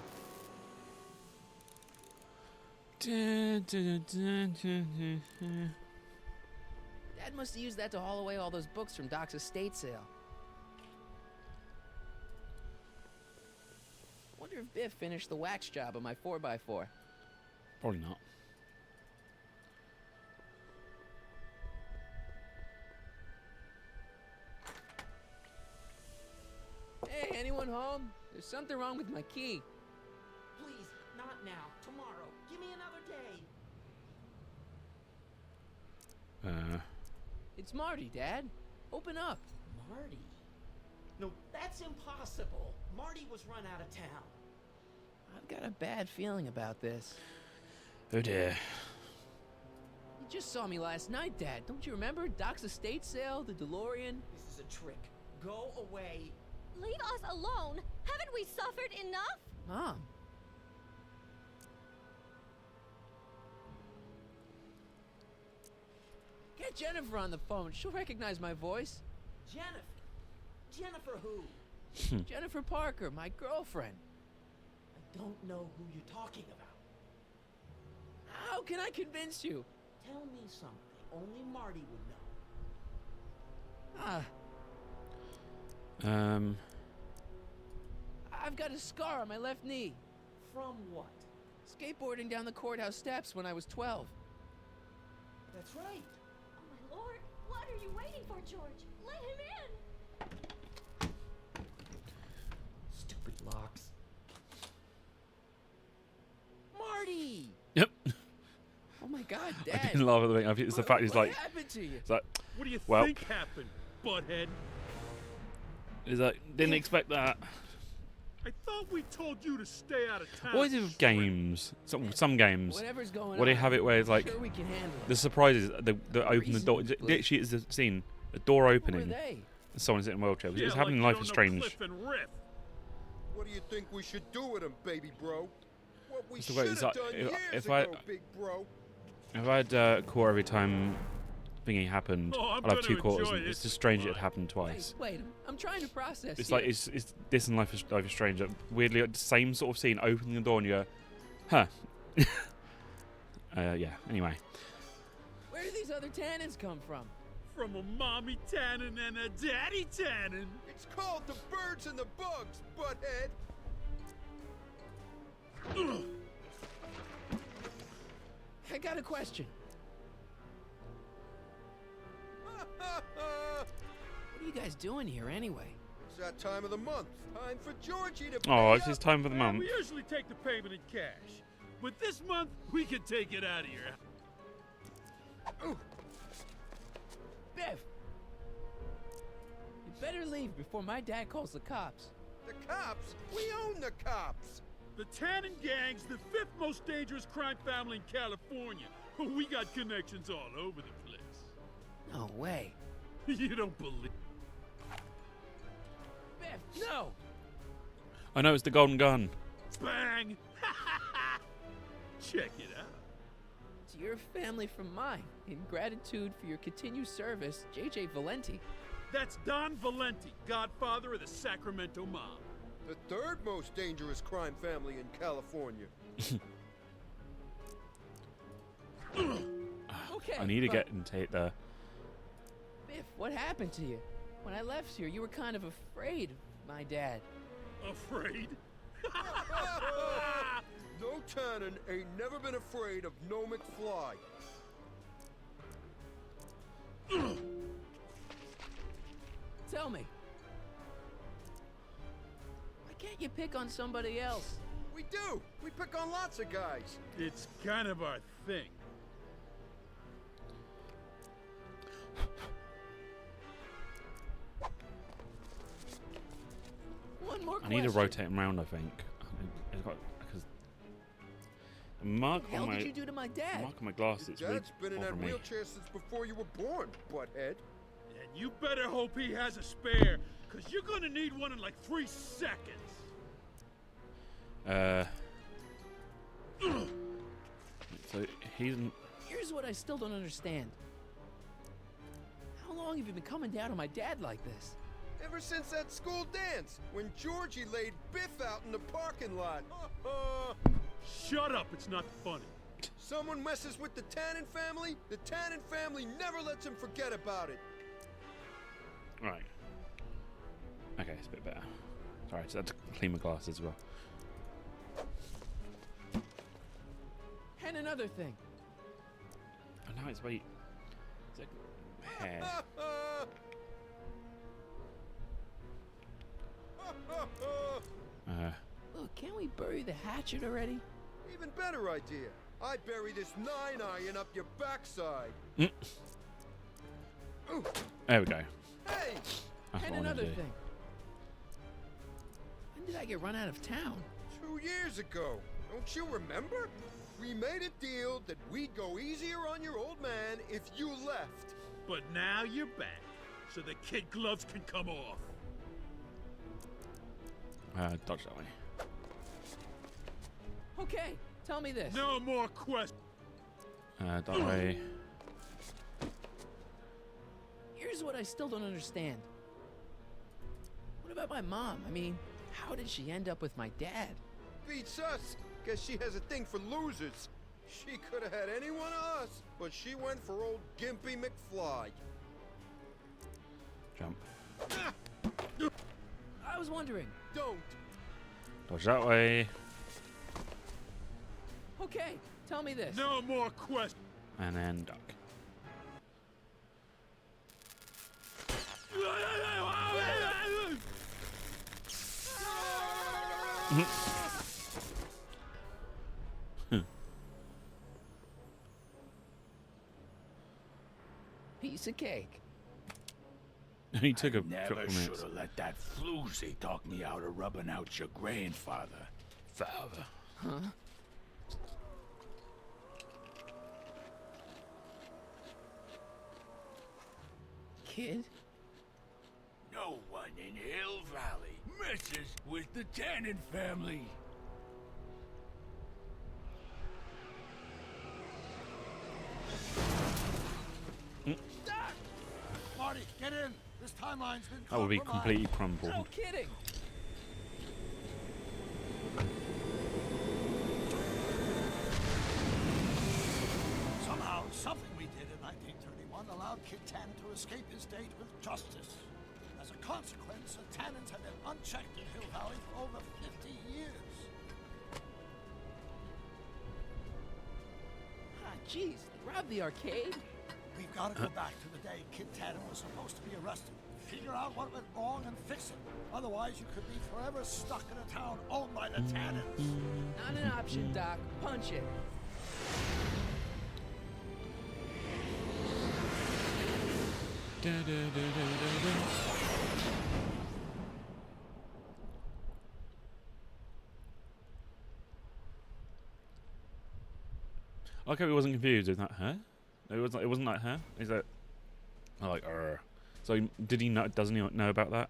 Dad must have used that to haul away all those books from Doc's estate sale. Wonder if Biff finished the wax job on my 4x4. Probably not. Hey, anyone home? There's something wrong with my key. Please, not now. Tomorrow. Give me another day. It's Marty, Dad. Open up. Marty? No, that's impossible. Marty was run out of town. I've got a bad feeling about this. Oh dear. You just saw me last night, Dad. Don't you remember? Doc's estate sale, the DeLorean. This is a trick. Go away. Leave us alone. Haven't we suffered enough? Mom. Get Jennifer on the phone. She'll recognize my voice. Jennifer? Jennifer who? Jennifer Parker, my girlfriend. I don't know who you're talking about. How can I convince you? Tell me something only Marty would know. I've got a scar on my left knee. From what? Skateboarding down the courthouse steps when I was 12. That's right. Oh, my lord. What are you waiting for, George? Let him in. Stupid locks. Marty! Yep. Oh my God, I Dad. didn't laugh at the thing. It's the fact he's What like, happened to you? it's like, What do you well, think happened, butthead? he's like, didn't expect that. I thought we told you to stay out of town. What is it with games? Some games. Whatever's going Where they on, have it where it's like, sure we can handle it. the surprises, they open the door. Reasonably. Literally, it's the scene, a door opening. they? And someone sitting in a wheelchair. Yeah, It's happening in like Life you is don't know Strange. Cliff and Riff. What do you think we should do with him, baby bro? What we It's the should way- have it's like, done if- years if ago, big bro. If I had core every time thingy happened, Oh, I'm I'd have gonna 2 quarters. enjoy And it's this. just strange it happened twice. Wait, I'm trying to process It's here. like it's this and Life is Strange. Weirdly, the same sort of scene, opening the door and you go, huh. Yeah. Anyway, Where do these other tannins come from? From a mommy tannin and a daddy tannin. It's called the birds and the bugs, butthead. I got a question. It's What are you guys doing here anyway? that time of the month. Time for Georgie to oh, pay it's his up. time for the month. We usually take the payment in cash, but this month we can take it out of your house. Biff! You better leave before my dad calls the cops. The cops? We own the cops. The Tannen Gang's the 5th most dangerous crime family in California. We got connections all over the place. No way. You don't believe? Biff, no! I know it's the Golden Gun. Bang! Check it out. To your family from mine, in gratitude for your continued service, J.J. Valenti. That's Don Valenti, godfather of the Sacramento mob. The third most dangerous crime family in California. Okay. I need to but- get and take the. Biff, what happened to you? When I left here, you were kind of afraid of my dad. Afraid? No Tannen ain't never been afraid of no McFly. Tell me. Why can't you pick on somebody else? We do. We pick on lots of guys. It's kind of our thing. One more I question. need to rotate him around. I think. Because mark What the on hell my did you do to my dad? mark on my glasses. It's really Dad's been in that bothering me. wheelchair since before you were born, butthead. And you better hope he has a spare, because you're going to need one in like 3 seconds. So he's. Here's what I still don't understand. How long have you been coming down on my dad like this? Ever since that school dance, when Georgie laid Biff out in the parking lot. Shut up, it's not funny. Someone messes with the Tannen family, the Tannen family never lets him forget about it. Right. Okay, it's a bit better. Sorry, I just had to clean my glasses as well. And another thing. Oh no, it's wait. It's like hair. Look, can't we bury the hatchet already? Even better idea. I bury this 9-iron up your backside. There we go. Hey! That's And what I wanted another to do. thing. When did I get run out of town? 2 years ago. Don't you remember? We made a deal that we'd go easier on your old man if you left. But now you're back, so the kid gloves can come off. Dodge that way. Okay, tell me this. No more questions. That way. Here's what I still don't understand. What about my mom? I mean, how did she end up with my dad? Beats us. Guess she has a thing for losers. She could have had any one of us, but she went for old Gimpy McFly. Jump. I was wondering. Don't. Dodge that way. Okay, tell me this. No more questions. And then duck. Piece of cake. He took a Never couple should minutes. have let that floozy talk me out of rubbing out your grandfather. Father. Huh? Kid? No one in Hill Valley messes with the Tannen family. Marty, get in. This timeline's been That would be compromised. completely crumbled. No kidding. Somehow, something we did in 1931 allowed Kid Tannen to escape his date with justice. As a consequence, the Tannens have been unchecked in Hill Valley for over 50 years. Ah, jeez, they robbed the arcade? We've got to go back to the day Kid Tannen was supposed to be arrested. Figure out what went wrong and fix it. Otherwise, you could be forever stuck in a town owned by the Tannens. Not an option, Doc. Punch it. Okay, we wasn't confused. Is that her? It wasn't like her. Is that? Oh, like So did he know? Doesn't he know about that?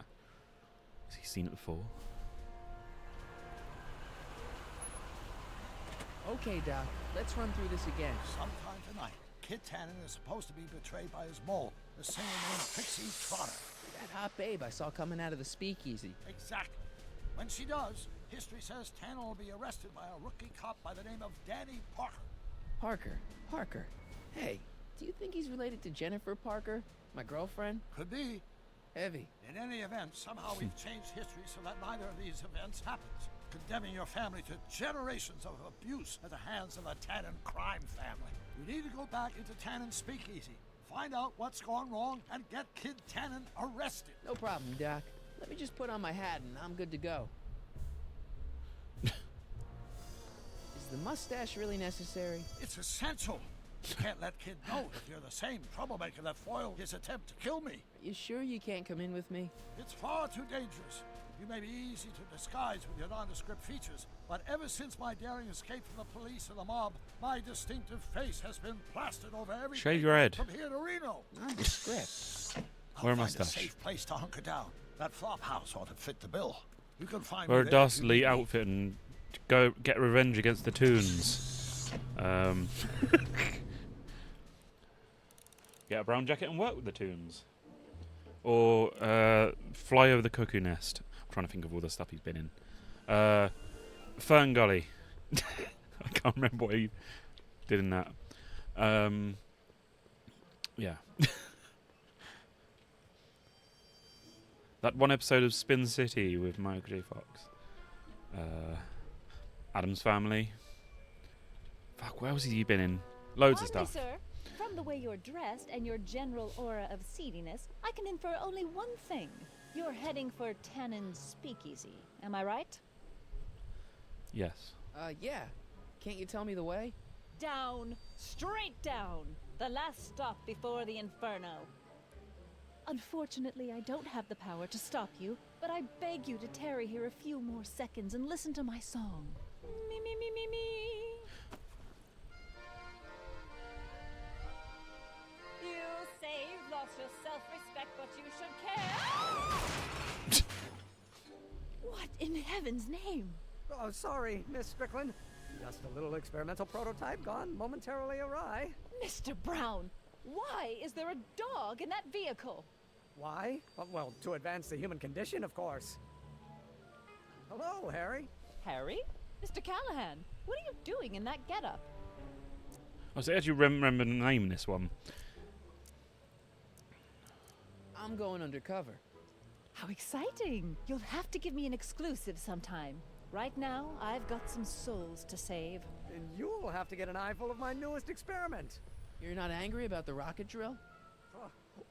Has he seen it before? Okay, Doc. Let's run through this again. Sometime tonight, Kid Tannen is supposed to be betrayed by his mole, the singer named Pixie Trotter. That hot babe I saw coming out of the speakeasy. Exactly. When she does, history says Tannen will be arrested by a rookie cop by the name of Danny Parker. Parker. Hey, do you think he's related to Jennifer Parker, my girlfriend? Could be. Heavy. In any event, somehow we've changed history so that neither of these events happens, condemning your family to generations of abuse at the hands of the Tannen crime family. We need to go back into Tannen's speakeasy, find out what's gone wrong, and get Kid Tannen arrested. No problem, Doc. Let me just put on my hat and I'm good to go. Is the mustache really necessary? It's essential. You can't let Kid know that you're the same troublemaker that foiled his attempt to kill me. Are you sure you can't come in with me? It's far too dangerous. You may be easy to disguise with your nondescript features, but ever since my daring escape from the police and the mob, my distinctive face has been plastered over everything. Shave your head. From here to Reno. Nondescript. Wear a I'll find mustache. a safe place to hunker down. That flop house ought to fit the bill. You can find Wear me a there if you dastardly need me. outfit and go get revenge against the Toons. Get a brown jacket and work with the Toons. Or fly over the cuckoo nest. I'm trying to think of all the stuff he's been in. Fern Gully. I can't remember what he did in that. Yeah. That one episode of Spin City with Michael J. Fox. Adam's Family. Fuck, where else has he been in? Loads of Hardly, stuff. sir. From the way you're dressed and your general aura of seediness, I can infer only one thing. You're heading for Tannen's speakeasy. Am I right? Yes. Yeah. Can't you tell me the way? Down. Straight down. The last stop before the inferno. Unfortunately, I don't have the power to stop you, but I beg you to tarry here a few more seconds and listen to my song. Me, me, me, me, me. You say you've lost your self-respect, but you should care. What in heaven's name? Oh, sorry, Miss Strickland. Just a little experimental prototype gone momentarily awry. Mr. Brown, why is there a dog in that vehicle? Why? Well, to advance the human condition, of course. Hello, Harry. Harry? Mr. Callahan, what are you doing in that getup? I was actually remember the name in this one. I'm going undercover. How exciting! You'll have to give me an exclusive sometime. Right now, I've got some souls to save. And you'll have to get an eyeful of my newest experiment. You're not angry about the rocket drill?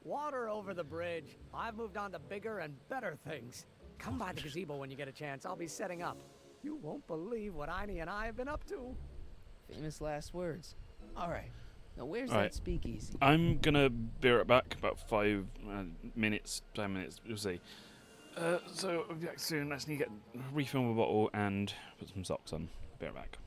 Water over the bridge. I've moved on to bigger and better things. Come by the gazebo when you get a chance. I'll be setting up. You won't believe what Einie and I have been up to. Famous last words. All right. Now, where's All that right. speakeasy? I'm gonna be right back. About 5 minutes, 10 minutes. We'll see. So I'll be back soon. I just need to refill my bottle and put some socks on. Be right back.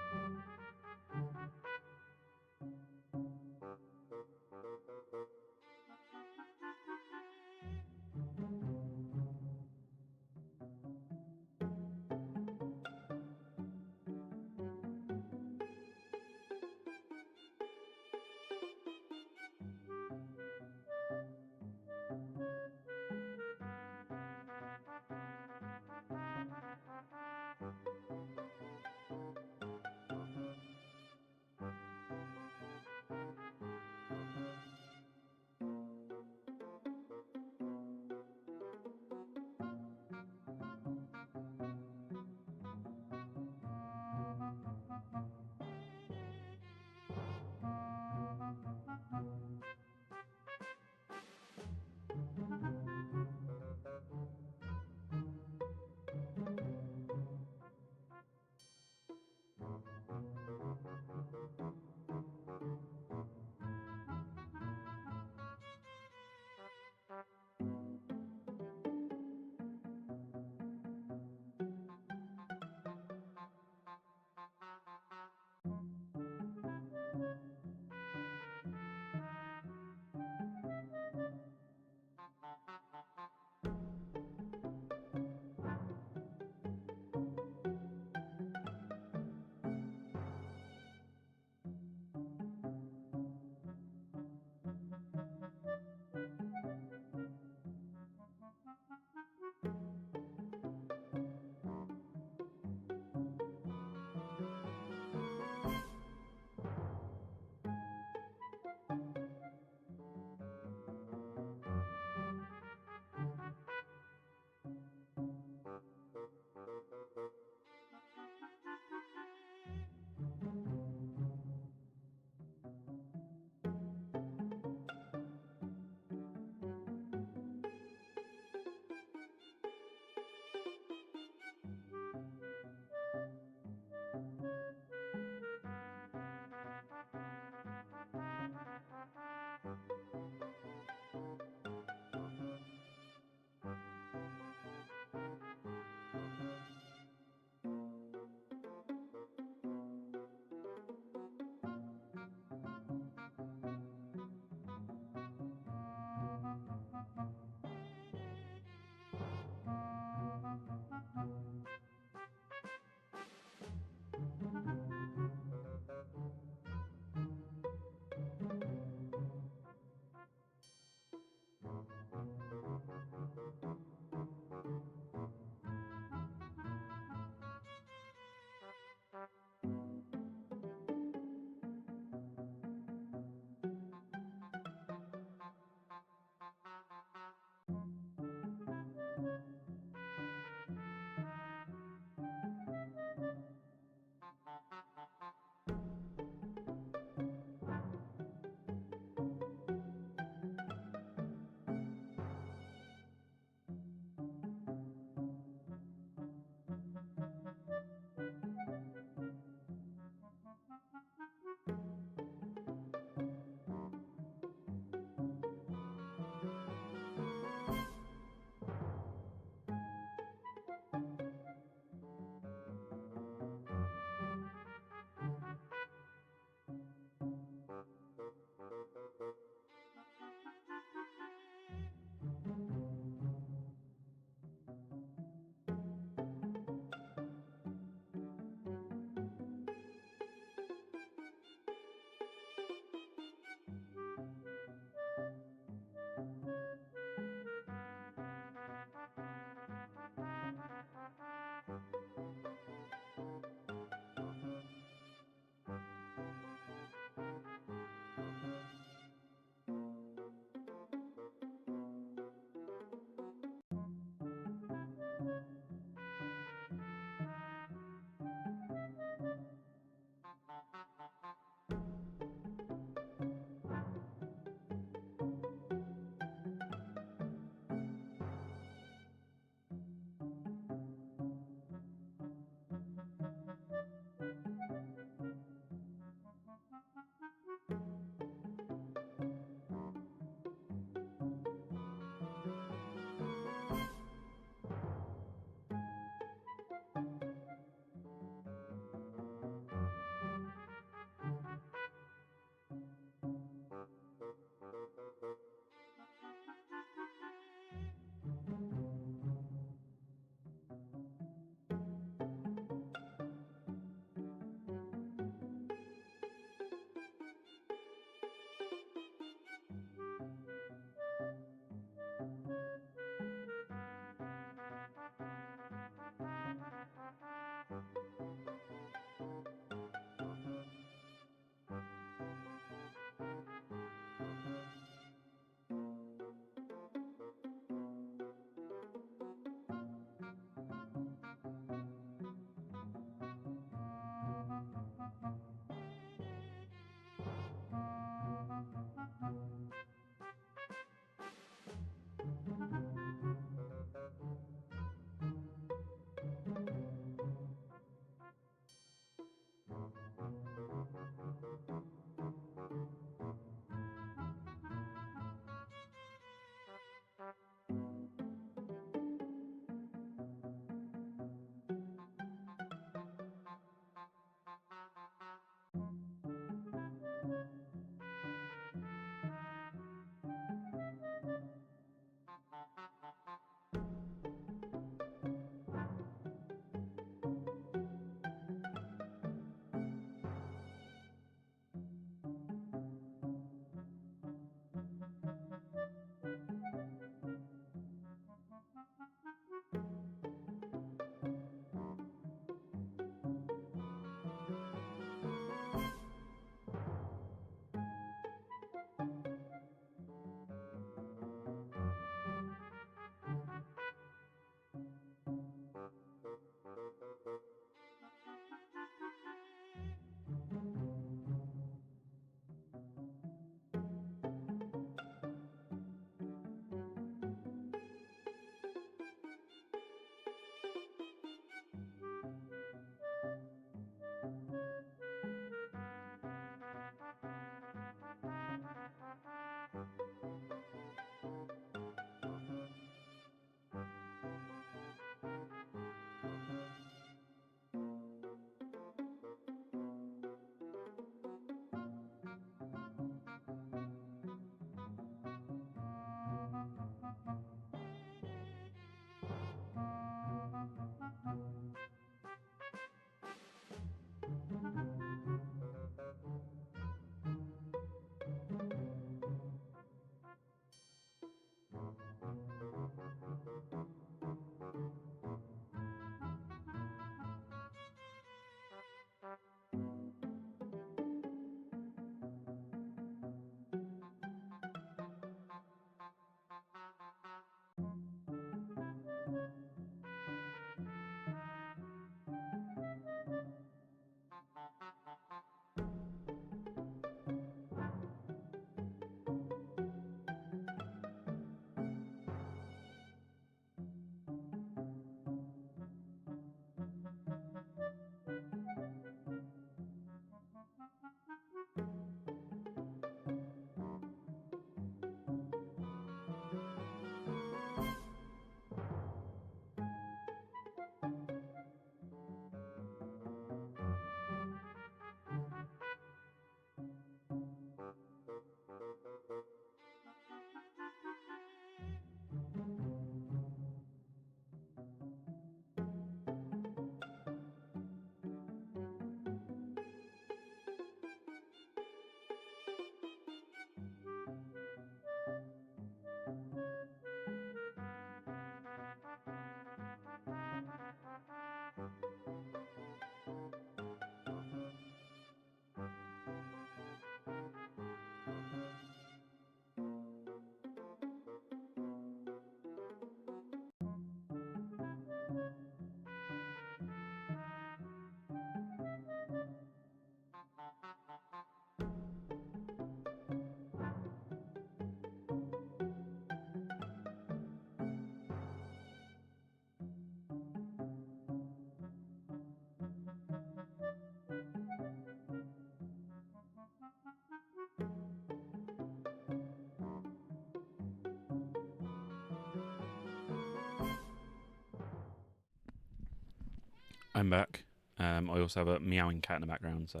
I'm back. I also have a meowing cat in the background, so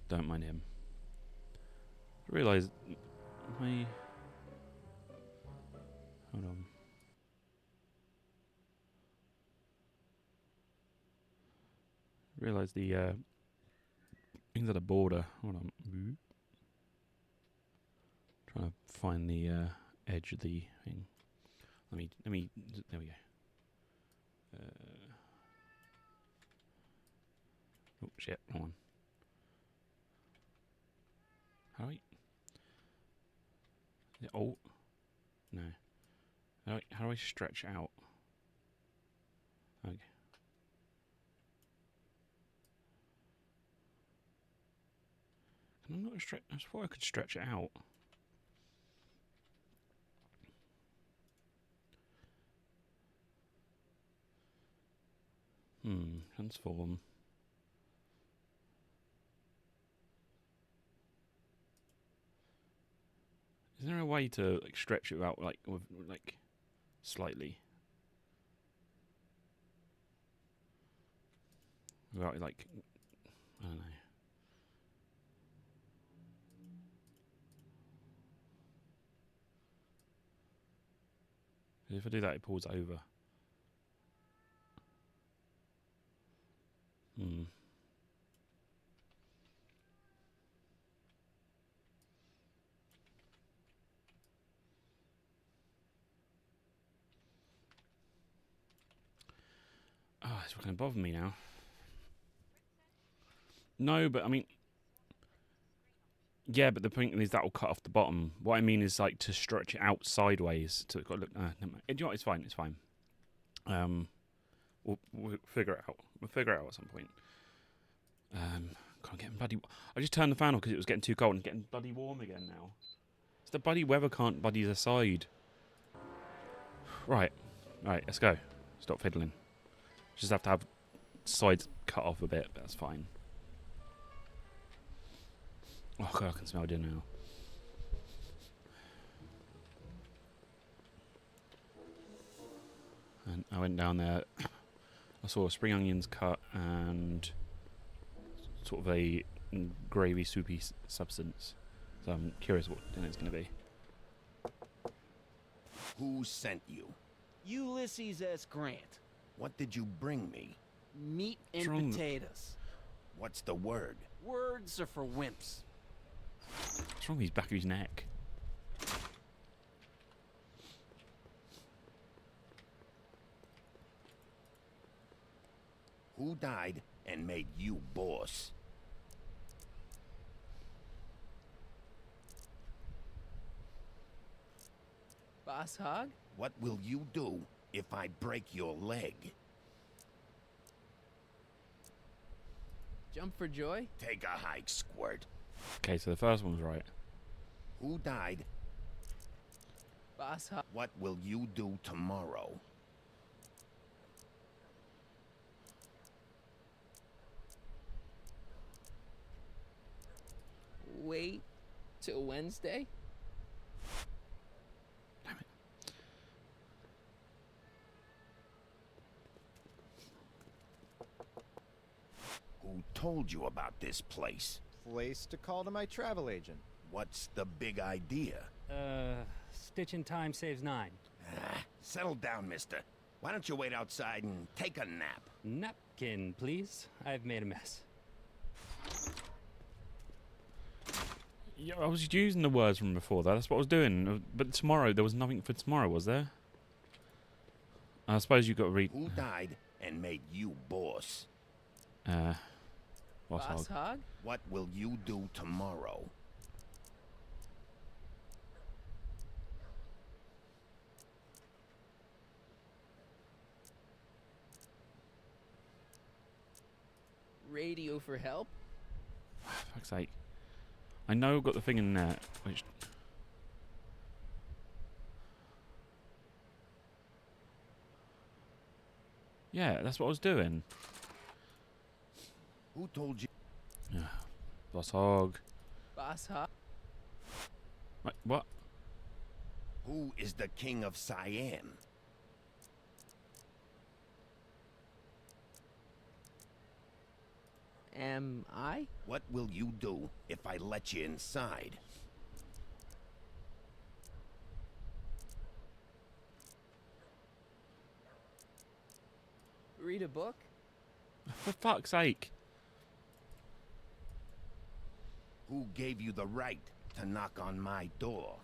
don't mind him. I realised my... Hold on. Realised the things at the border. Hold on. Trying to find the edge of the thing. Let me. There we go. Oh shit! Wrong one. How do I? Oh no. How do I stretch out? Okay. Can I not stretch? I thought I could stretch it out. Transform. Is there a way to like stretch it out like with like slightly? Without like I don't know. If I do that, it pulls over. Oh, it's going to bother me now. No, but I mean... Yeah, but the point is that will cut off the bottom. What I mean is like to stretch it out sideways. To look. Never mind. You know what? It's fine. It's fine. We'll figure it out. We'll figure it out at some point. Can't get bloody... I just turned the fan off because it was getting too cold and it's getting bloody warm again now. It's the bloody weather can't buddy decide. Right, let's go. Stop fiddling. Just have to have sides cut off a bit, but that's fine. Oh god, I can smell dinner now. And I went down there. I saw spring onions cut and sort of a gravy soupy substance. So I'm curious what dinner's going to be. Who sent you? Ulysses S. Grant. What did you bring me? Meat and potatoes. What's the word? Words are for wimps. What's wrong with his back of his neck? Who died and made you boss? Boss Hog? What will you do if I break your leg? Jump for joy? Take a hike, Squirt. Okay, so the first one's right. Who died? Boss Hog. What will you do tomorrow? Wait till Wednesday? Who told you about this place? Place to call to my travel agent. What's the big idea? Stitch in time saves 9. Settle down, mister. Why don't you wait outside and take a nap? Napkin, please. I've made a mess. Yeah, I was using the words from before that. That's what I was doing. But tomorrow, there was nothing for tomorrow, was there? I suppose you got to read... Who died and made you boss? Boss Hog? What will you do tomorrow? Radio for help? Fuck's sake. I know I've got the thing in there, which... Yeah, that's what I was doing. Who told you? Yeah. Boss Hog. Boss Hog? Wait, what? Who is the king of Siam? Am I? What will you do if I let you inside? Read a book? For fuck's sake. Who gave you the right to knock on my door?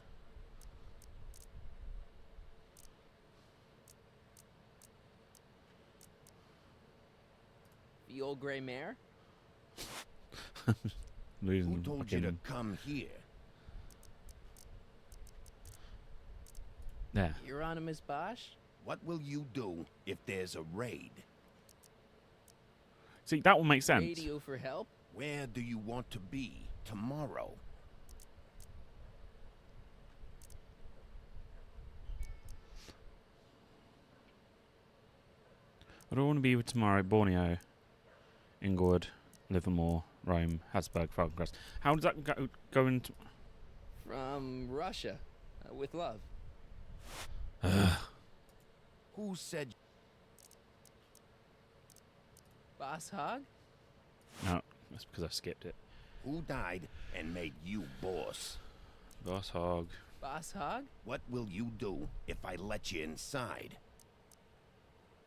The old gray mare? Losing Who told you to fucking- come here? There. Euronymous Bosch? What will you do if there's a raid? See, that will make sense. Radio for help? Where do you want to be tomorrow? I don't want to be with tomorrow. Borneo, Inglewood, Livermore, Rome, Habsburg, Falcon. How does that go into? From Russia. With love. Who said? Boss Hog? No, that's because I skipped it. Who died and made you boss? Boss Hog. Boss Hog? What will you do if I let you inside?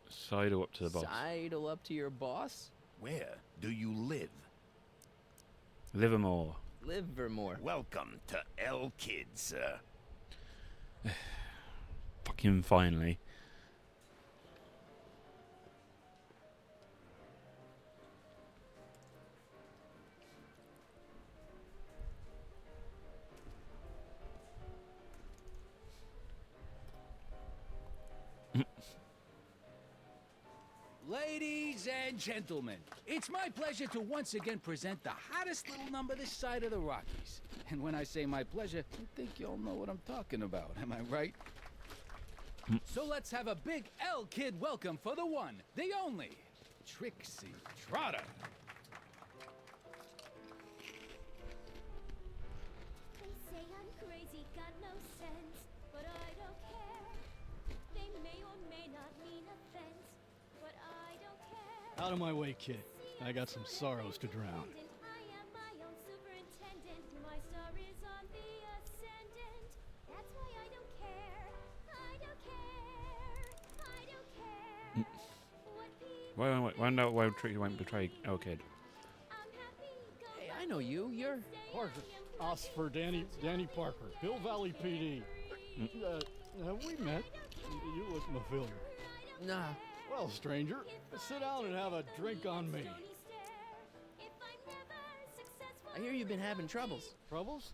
Sidle up to the boss. Sidle up to your boss? Where do you live? Livermore. Livermore. Welcome to L Kid, sir. Fucking finally. Ladies and gentlemen, it's my pleasure to once again present the hottest little number this side of the Rockies. And when I say my pleasure, I think y'all know what I'm talking about. Am I right? So let's have a big L Kid welcome for the one, the only, Trixie Trotter. They say I'm crazy, got no sense, but I don't care. They may or may not mean offense, but I don't care. Out of my way, kid. I got some sorrows to drown. I am my own superintendent. My star is on the ascendant. That's why I don't care. I don't care. I don't care. Why Tricky won't betray L Kid? Hey, I know you. You're... Parker. Oscar Danny Parker. Hill Valley PD. Have we met? You look familiar. Nah. Well, stranger, sit down and have a drink on me. I hear you've been having troubles. Troubles?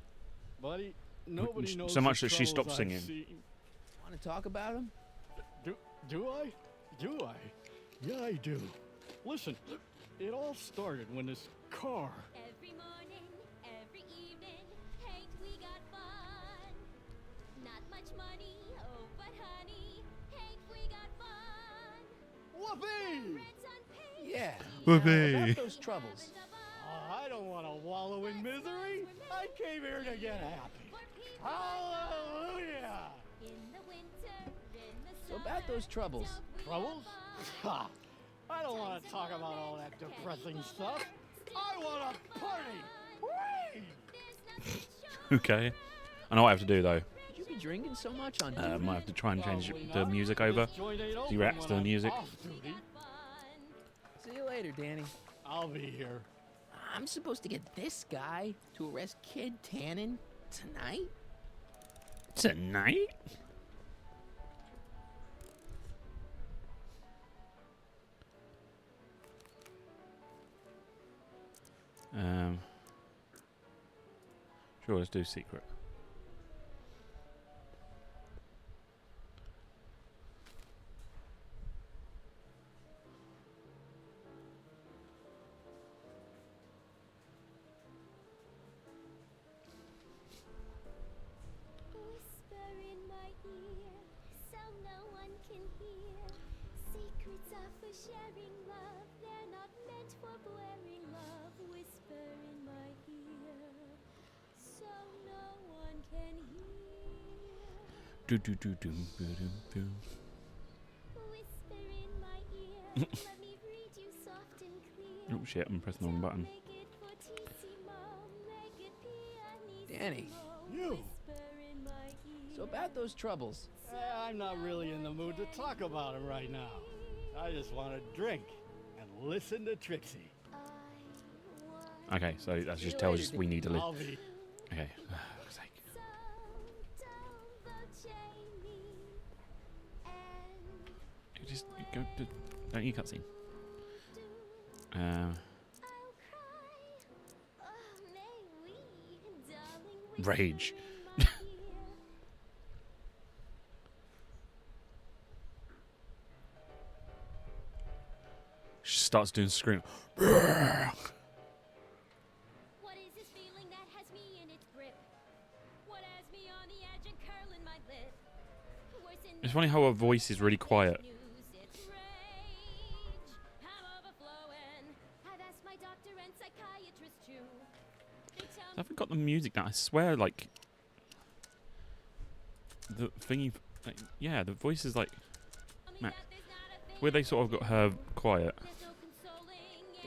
Buddy, nobody knows So much the that she troubles stopped I've singing. seen. Want to talk about them? Do I? Do I? Yeah, I do. Listen, it all started when this car... Every morning, every evening, ain't we got fun? Not much money, oh, but honey, ain't we got fun? Whoopee! Yeah. Whoopee. About those troubles. I don't want to wallow in misery. I came here to get happy. Hallelujah! In the winter, in the So about those troubles. Troubles? Ha! I don't want to talk about all that depressing stuff. I want to party! Whee! Okay. I know what I have to do though. Should you be drinking so much on I duty? might have to try and change the music over. He reacts to the music. See you later, Danny. I'll be here. I'm supposed to get this guy to arrest Kid Tannen tonight? Tonight? Sure, let's do secret. Whisper in my ear, so no one can hear. Secrets are for sharing love, they're not meant for blaring love. Whisper in my ear, so no one can hear. Do do do do do do do. Whisper in my ear, let me read you soft and clear. Oh shit! I'm pressing the wrong button. Danny. You! So about those troubles. I'm not really in the mood to talk about it right now. I just want to drink and listen to Trixie. Okay, so that See just you tells later, us we need to live. I'll be. Okay. Fuck's sake. Just go to. Don't you cutscene. Rage. She starts doing scream. What is this feeling that has me in its grip? What has me on the edge and curling my lip? Worse than It's funny how her voice is really quiet. news, it's rage. I'm overflowing. I've asked my doctor and psychiatrist too. They tell I haven't got the music down. I swear, like the thingy, like, yeah, the voice is like where they sort of got her quiet.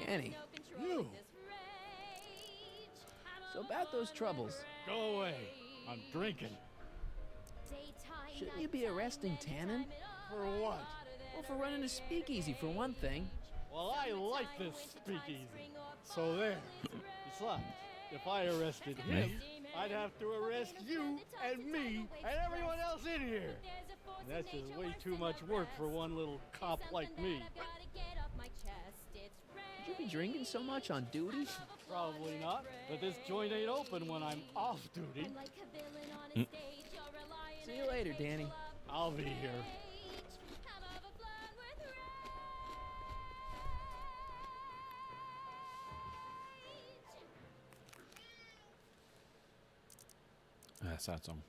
Danny. You! So about those troubles. Go away. I'm drinking. Shouldn't you be arresting Tannen? For what? Well, for running a speakeasy, for one thing. Well, I like this speakeasy. So there. Besides, if I arrested him, I'd have to arrest you and me and everyone else in here. And that's just way too much work for one little cop like me. Should you be drinking so much on duty? Probably not, but this joint ain't open when I'm off duty. See you later, Danny. I'll be here. Sad song.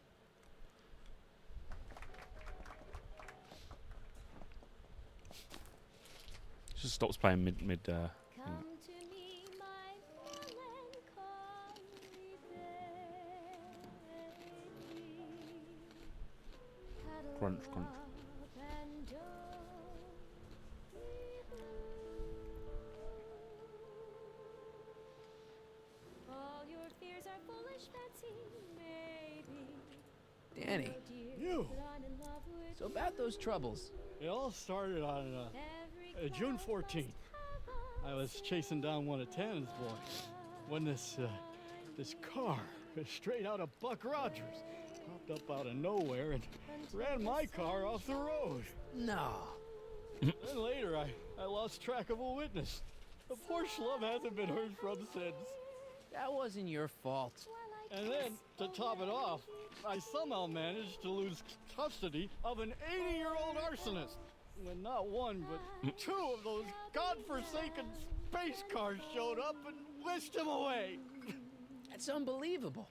Just stops playing mid. Come to me, my melancholy baby. Crunch, crunch. And don't all your fears are foolish, fancy, maybe. Danny. You! So about those troubles. It all started on June 14th. I was chasing down one of Tannen's boys when this car, straight out of Buck Rogers, popped up out of nowhere and ran my car off the road. No. Then later, I lost track of a witness. The poor schlub hasn't been heard from since. That wasn't your fault. And then, to top it off, I somehow managed to lose custody of an 80-year-old arsonist. When not one, but two of those godforsaken space cars showed up and whisked him away. That's unbelievable.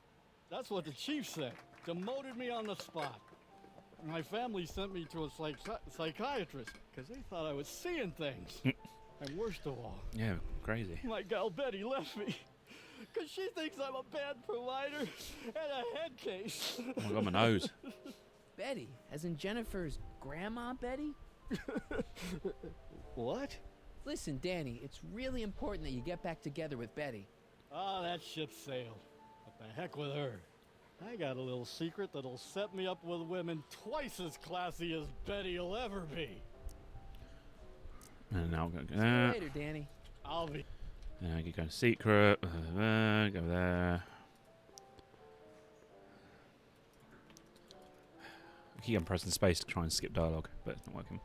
That's what the chief said. Demoted me on the spot. My family sent me to a psychiatrist because they thought I was seeing things. And worst of all, Yeah, crazy. my gal Betty left me because she thinks I'm a bad provider and a head case. Oh my god, my nose. Betty, as in Jennifer's grandma Betty? What? Listen, Danny, it's really important that you get back together with Betty. Ah, that ship sailed. What the heck with her? I got a little secret that'll set me up with women twice as classy as Betty will ever be. And now I'm going to See you later, Danny. I'll be. Then I could go secret. Go there. I keep on pressing space to try and skip dialogue, but it's not working.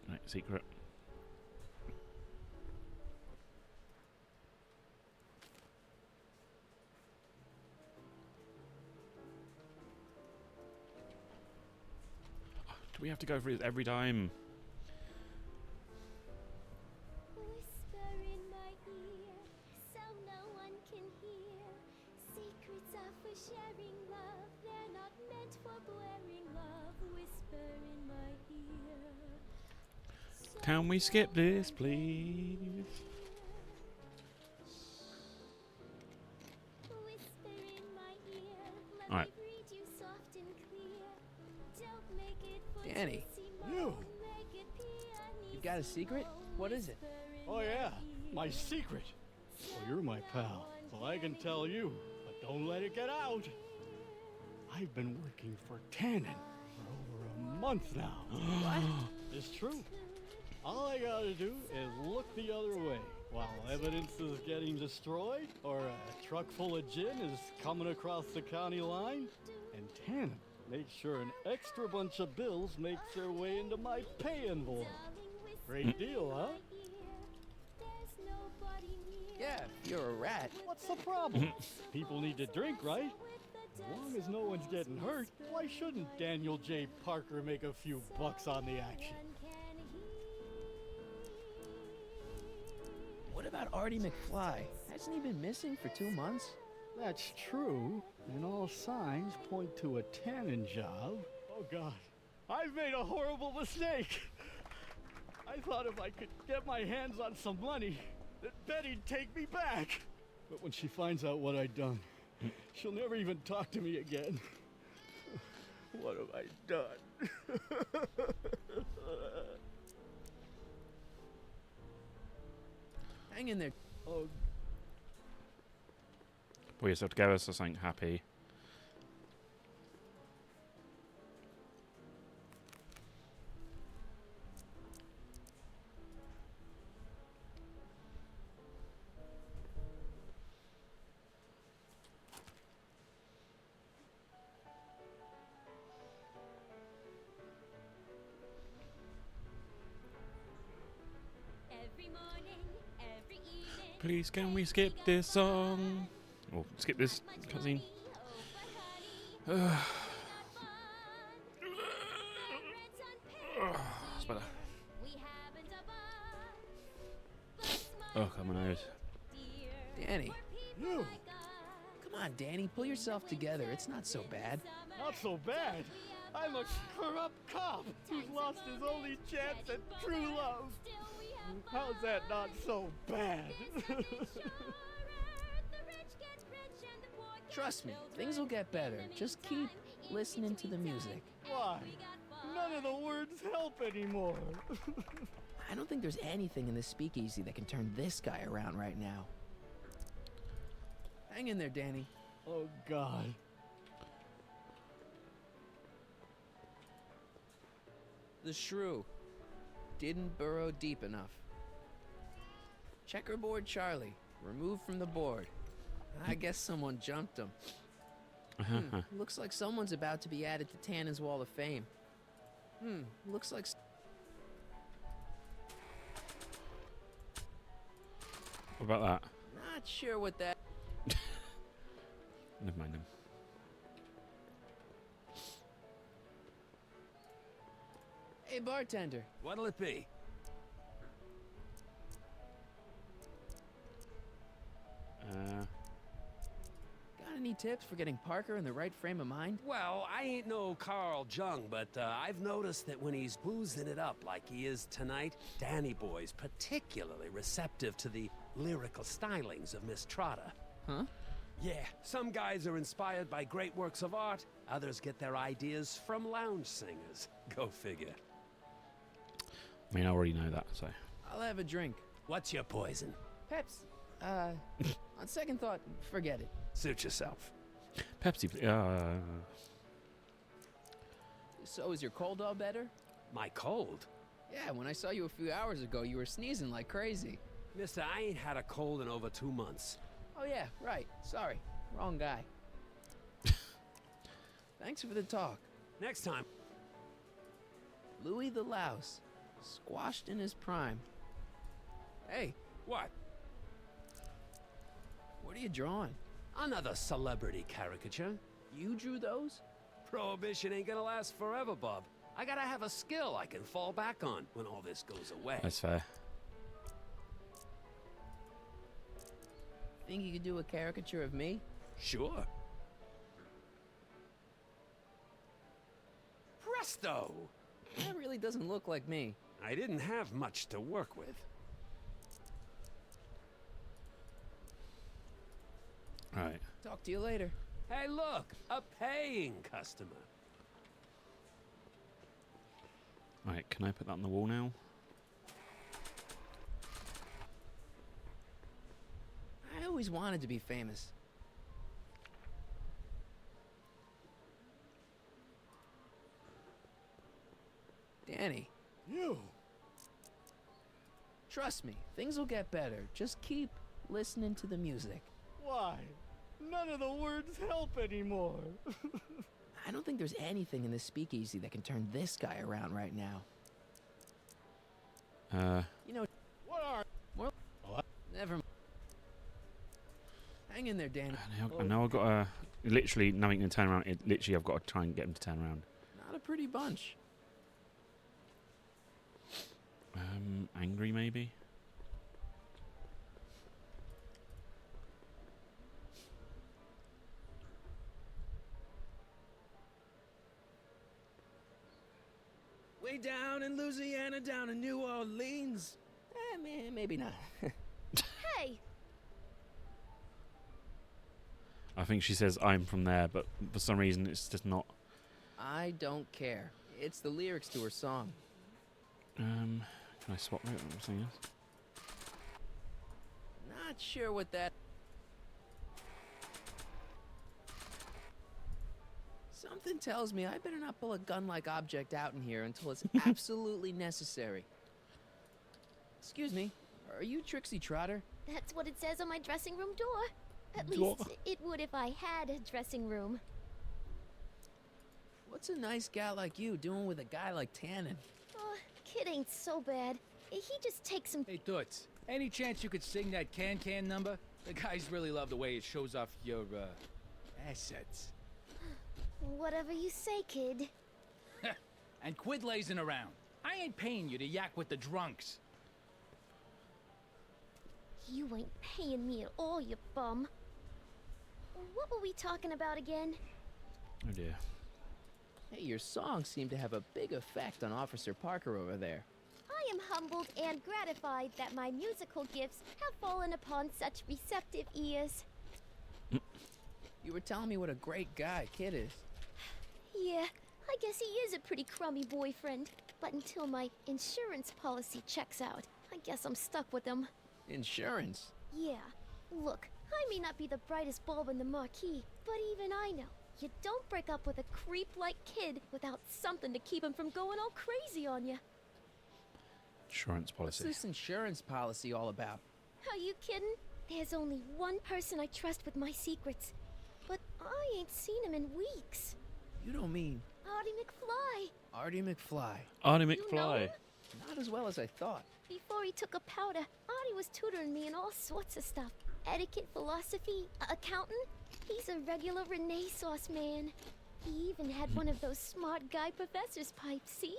Right, secret. Do we have to go through this every time? Whisper in my ear, so no one can hear. Secrets are for sharing love, they're not meant for blaring love. Whisper in my ear. Can we skip this, please? Whisper in my ear, let All right. me read you soft and clear. Don't make it for Danny. You! make it You got a secret? What is it? Oh yeah, my secret. Well, you're my pal, so I can tell you, but don't let it get out. I've been working for Tannen for over a month now. What? It's true. All I gotta do is look the other way while evidence is getting destroyed or a truck full of gin is coming across the county line, and Tannen makes sure an extra bunch of bills makes their way into my pay envelope. Great deal, huh? Yeah, you're a rat. What's the problem? People need to drink, right? As long as no one's getting hurt, why shouldn't Daniel J. Parker make a few bucks on the action? What about Artie McFly? Hasn't he been missing for 2 months? That's true, and all signs point to a Tannen job. Oh God, I've made a horrible mistake. I thought if I could get my hands on some money, that Betty'd take me back. But when she finds out what I'd done, she'll never even talk to me again. What have I done? Hang in there. Oh, Pull yourself together so something happy. Please, can we skip this song? Or skip this cutscene? It's better. Oh, come on, nose. Danny. You. Come on, Danny, pull yourself together. It's not so bad. not so bad. I'm a corrupt cop who's lost his only chance at true love. How's that not so bad? Trust me, things will get better. Just keep listening to the music. Why? None of the words help anymore. I don't think there's anything in this speakeasy that can turn this guy around right now. Hang in there, Danny. Oh, God. The shrew didn't burrow deep enough. Checkerboard Charlie, removed from the board. I guess someone jumped him. Looks like someone's about to be added to Tannen's Wall of Fame. Looks like... What about that? Not sure what that... Never mind him. Hey, bartender. What'll it be? Got any tips for getting Parker in the right frame of mind? Well, I ain't no Carl Jung, but I've noticed that when he's boozing it up like he is tonight, Danny Boy's particularly receptive to the lyrical stylings of Miss Trotter. Huh? Yeah, some guys are inspired by great works of art, others get their ideas from lounge singers. Go figure. I mean, I already know that, so... I'll have a drink. What's your poison? Peps. On second thought, forget it. Suit yourself. Pepsi, please. So is your cold all better? My cold? Yeah, when I saw you a few hours ago, you were sneezing like crazy. Mister, I ain't had a cold in over 2 months. Oh yeah, right. Sorry. Wrong guy. Thanks for the talk. Next time. Louis the Louse. Squashed in his prime. Hey. What? What are you drawing? Another celebrity caricature. You drew those? Prohibition ain't gonna last forever, Bob. I gotta have a skill I can fall back on when all this goes away. That's fair. Think you could do a caricature of me? Sure. Presto! That really doesn't look like me. I didn't have much to work with. Alright. Talk to you later. Hey, look! A paying customer. Right, can I put that on the wall now? I always wanted to be famous. Danny. You? Trust me, things will get better. Just keep listening to the music. Why? None of the words help anymore. I don't think there's anything in this speakeasy that can turn this guy around right now. You know, What are... what? Never mind. Hang in there, Danny. I know I've got to... Literally, nothing can turn around. Literally, I've got to try and get him to turn around. Not a pretty bunch. Angry, maybe? Way down in Louisiana, down in New Orleans. Maybe not. Hey! I think she says I'm from there, but for some reason it's just not. I don't care. It's the lyrics to her song. Can I swap it? Something else? Not sure what that... Something tells me I better not pull a gun-like object out in here until it's absolutely necessary. Excuse me, are you Trixie Trotter? That's what it says on my dressing room door. At Door. least it would if I had a dressing room. What's a nice gal like you doing with a guy like Tannen? Oh, kid ain't so bad. He just takes some... Hey, Toots, any chance you could sing that can number? The guys really love the way it shows off your, assets. Whatever you say, kid. And quit lazing around. I ain't paying you to yak with the drunks. You ain't paying me at all, you bum. What were we talking about again? Oh dear. Hey, your songs seem to have a big effect on Officer Parker over there. I am humbled and gratified that my musical gifts have fallen upon such receptive ears. You were telling me what a great guy Kid is. Yeah, I guess he is a pretty crummy boyfriend. But until my insurance policy checks out, I guess I'm stuck with him. Insurance? Yeah, look, I may not be the brightest bulb in the marquee, but even I know you don't break up with a creep like Kid without something to keep him from going all crazy on you. Insurance What's policy. this insurance policy all about? Are you kidding? There's only one person I trust with my secrets, but I ain't seen him in weeks. You don't mean Artie McFly. Artie McFly? Artie You know McFly. him? Not as well as I thought. Before he took a powder, Artie was tutoring me in all sorts of stuff. Etiquette, philosophy, accounting. He's a regular Renaissance man. He even had one of those smart guy professor's pipes, see?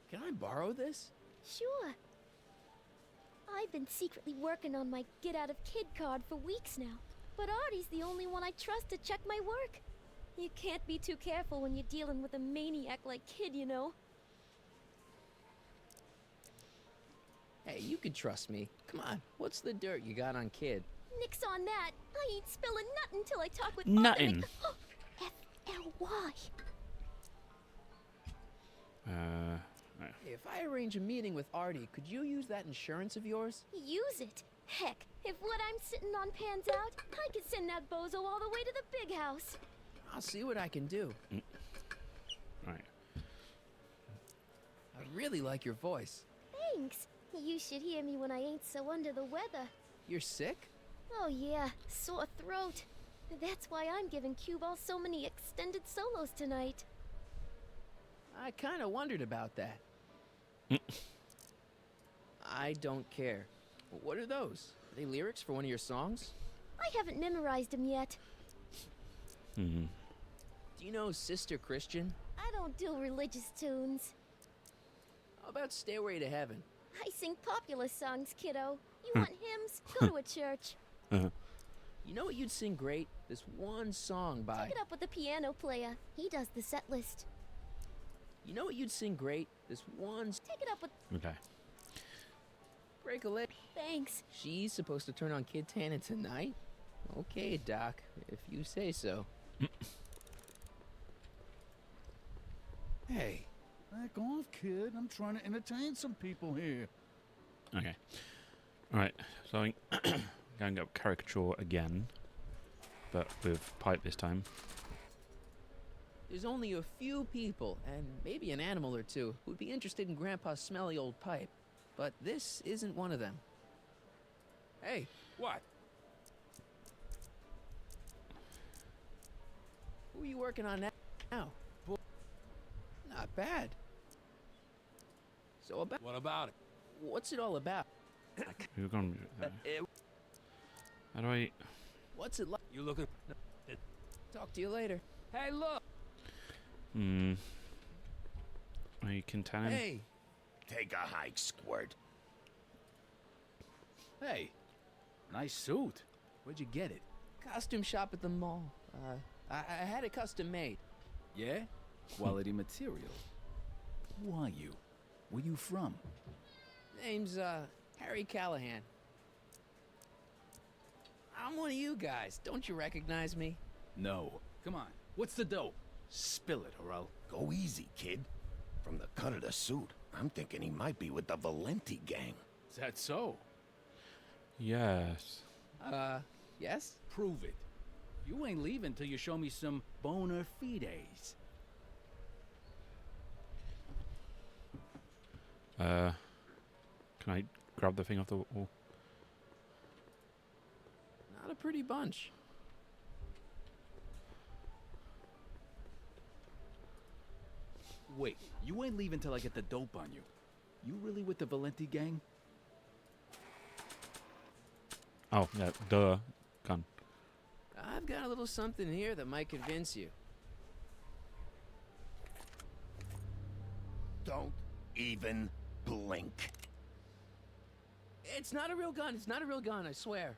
Can I borrow this? Sure. I've been secretly working on my get out of kid card for weeks now. But Artie's the only one I trust to check my work. You can't be too careful when you're dealing with a maniac like Kid, you know. Hey, you can trust me. Come on, what's the dirt you got on Kid? Nix on that. I ain't spilling nothing till I talk with Nothing. F-L-Y. If I arrange a meeting with Artie, could you use that insurance of yours? Use it. Heck, if what I'm sitting on pans out, I could send that bozo all the way to the big house. I'll see what I can do. Right. I really like your voice. Thanks. You should hear me when I ain't so under the weather. You're sick? Oh yeah, sore throat. That's why I'm giving Cue Ball so many extended solos tonight. I kind of wondered about that. I don't care. What are those? Are they lyrics for one of your songs? I haven't memorized them yet. Hmm. Do you know Sister Christian? I don't do religious tunes. How about Stairway to Heaven? I sing popular songs, kiddo. You want hymns? Go to a church. You know what you'd sing great? This one song by... Take it up with the piano player. He does the set list. You know what you'd sing great? This one... Take it up with... Okay. Break a leg. Thanks. She's supposed to turn on Kid Tannen tonight? Okay, Doc, if you say so. Hey, back off, kid. I'm trying to entertain some people here. Okay. All right. So Going up caricature again, but with pipe this time. There's only a few people, and maybe an animal or two, who'd be interested in Grandpa's smelly old pipe. But this isn't one of them. Hey. What? Who are you working on now? Not bad. So about... What about it? What's it all about? We're going. How do I? What's it like? You looking? Talk to you later. Hey, look! Are you content? Hey! Take a hike, Squirt. Hey, nice suit. Where'd you get it? Costume shop at the mall. I had it custom made. Yeah? Quality material. Who are you? Where you from? Name's, Harry Callahan. I'm one of you guys. Don't you recognize me? No. Come on. What's the dope? Spill it, or I'll... Go easy, kid. From the cut of the suit, I'm thinking he might be with the Valenti gang. Is that so? Yes. Yes? Prove it. You ain't leaving till you show me some bona fides. Can I grab the thing off the wall? Not a pretty bunch. Wait, you ain't leaving till I get the dope on you. You really with the Valenti gang? Oh, yeah, duh. Gun. I've got a little something here that might convince you. Don't even blink. It's not a real gun. It's not a real gun, I swear.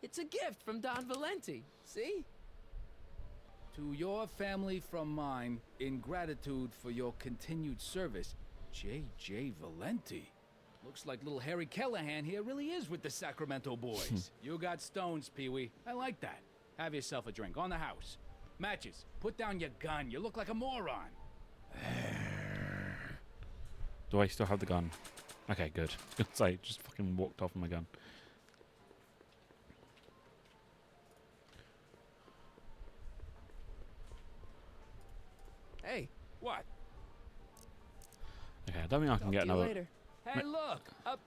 It's a gift from Don Valenti. See? To your family from mine, in gratitude for your continued service, J.J. Valenti. Looks like little Harry Callahan here really is with the Sacramento boys. You got stones, Pee-wee. I like that. Have yourself a drink on the house. Matches. Put down your gun. You look like a moron. Do I still have the gun? Okay, good. I was gonna say, just fucking walked off with my gun. Hey. What? Okay, I don't think I can get another. Later. Hey, look! Up.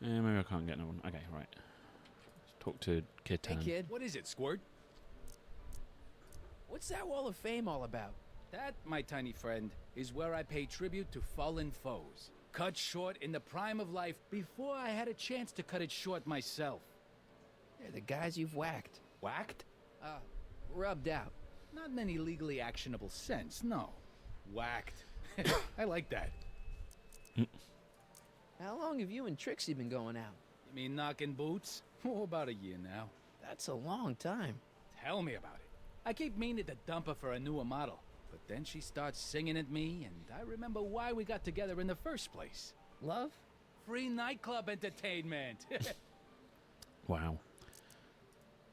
Yeah, maybe I can't get another one. Okay, right. Let's talk to Kid Hey, 10. kid. What is it, Squirt? What's that Wall of Fame all about? That, my tiny friend, is where I pay tribute to fallen foes. Cut short in the prime of life before I had a chance to cut it short myself. They're the guys you've whacked. Whacked? Rubbed out. Not in any legally actionable sense, no. Whacked. I like that. How long have you and Trixie been going out? You mean knocking boots? Oh, about a year now. That's a long time. Tell me about it. I keep meaning to dump her for a newer model. But then she starts singing at me, and I remember why we got together in the first place. Love? Free nightclub entertainment. Wow.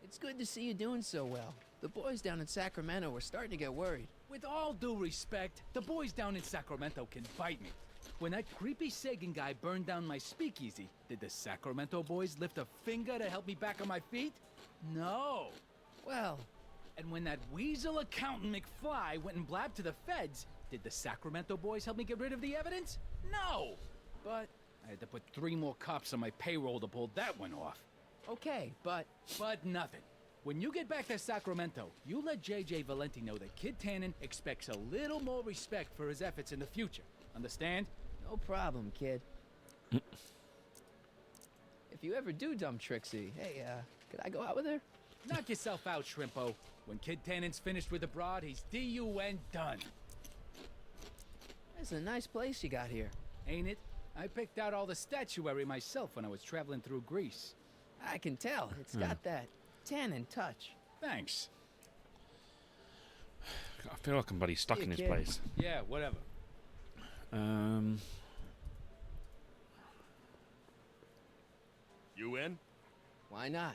It's good to see you doing so well. The boys down in Sacramento were starting to get worried. With all due respect, the boys down in Sacramento can bite me. When that creepy Sagan guy burned down my speakeasy, did the Sacramento boys lift a finger to help me back on my feet? No. Well... And when that weasel accountant McFly went and blabbed to the feds, did the Sacramento boys help me get rid of the evidence? No! But I had to put 3 more cops on my payroll to pull that one off. Okay, but... But nothing. When you get back to Sacramento, you let J.J. Valenti know that Kid Tannen expects a little more respect for his efforts in the future. Understand? No problem, kid. If you ever do dump Trixie, hey, could I go out with her? Knock yourself out, Shrimpo. When Kid Tannen's finished with the broad, he's D-U-N done. It's a nice place you got here. Ain't it? I picked out all the statuary myself when I was traveling through Greece. I can tell. It's got that Tannen touch. Thanks. I feel like I'm bloody stuck in this kid. place. Yeah, whatever. You in? Why not?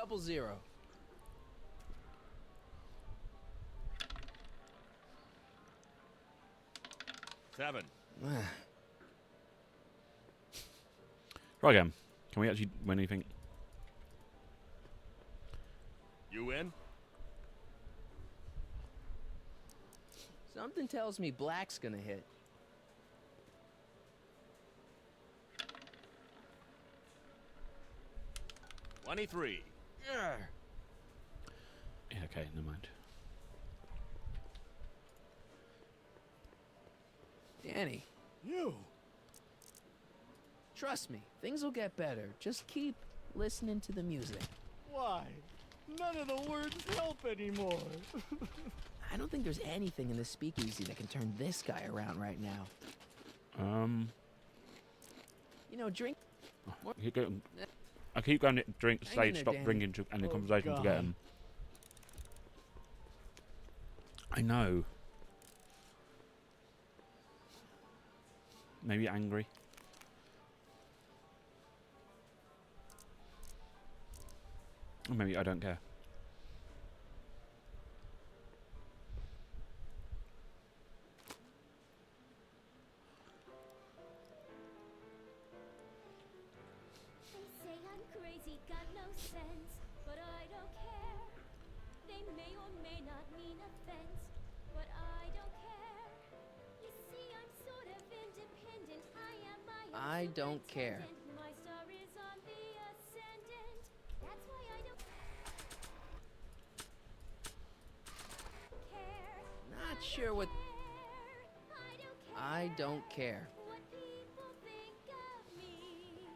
00. 7. Try again. Can we actually win anything? You in? Something tells me black's gonna hit. $23. Yeah, okay, never mind. Danny. You. Trust me, things will get better. Just keep listening to the music. Why? None of the words help anymore. I don't think there's anything in this speakeasy that can turn this guy around right now. You know, drink. I keep going to drink, Hang say, in there, stop Danny. drinking, and the Oh, conversation, forget God. him. I know. Maybe angry. Or maybe I don't care. They say I'm crazy, got no sense, but I don't care. They may or may not mean offense, but I don't care. You see, I'm sort of independent. I am my own I don't care. superintendent. My star is on the ascendant. That's why I don't care. Not sure what. I don't care. What people think of me.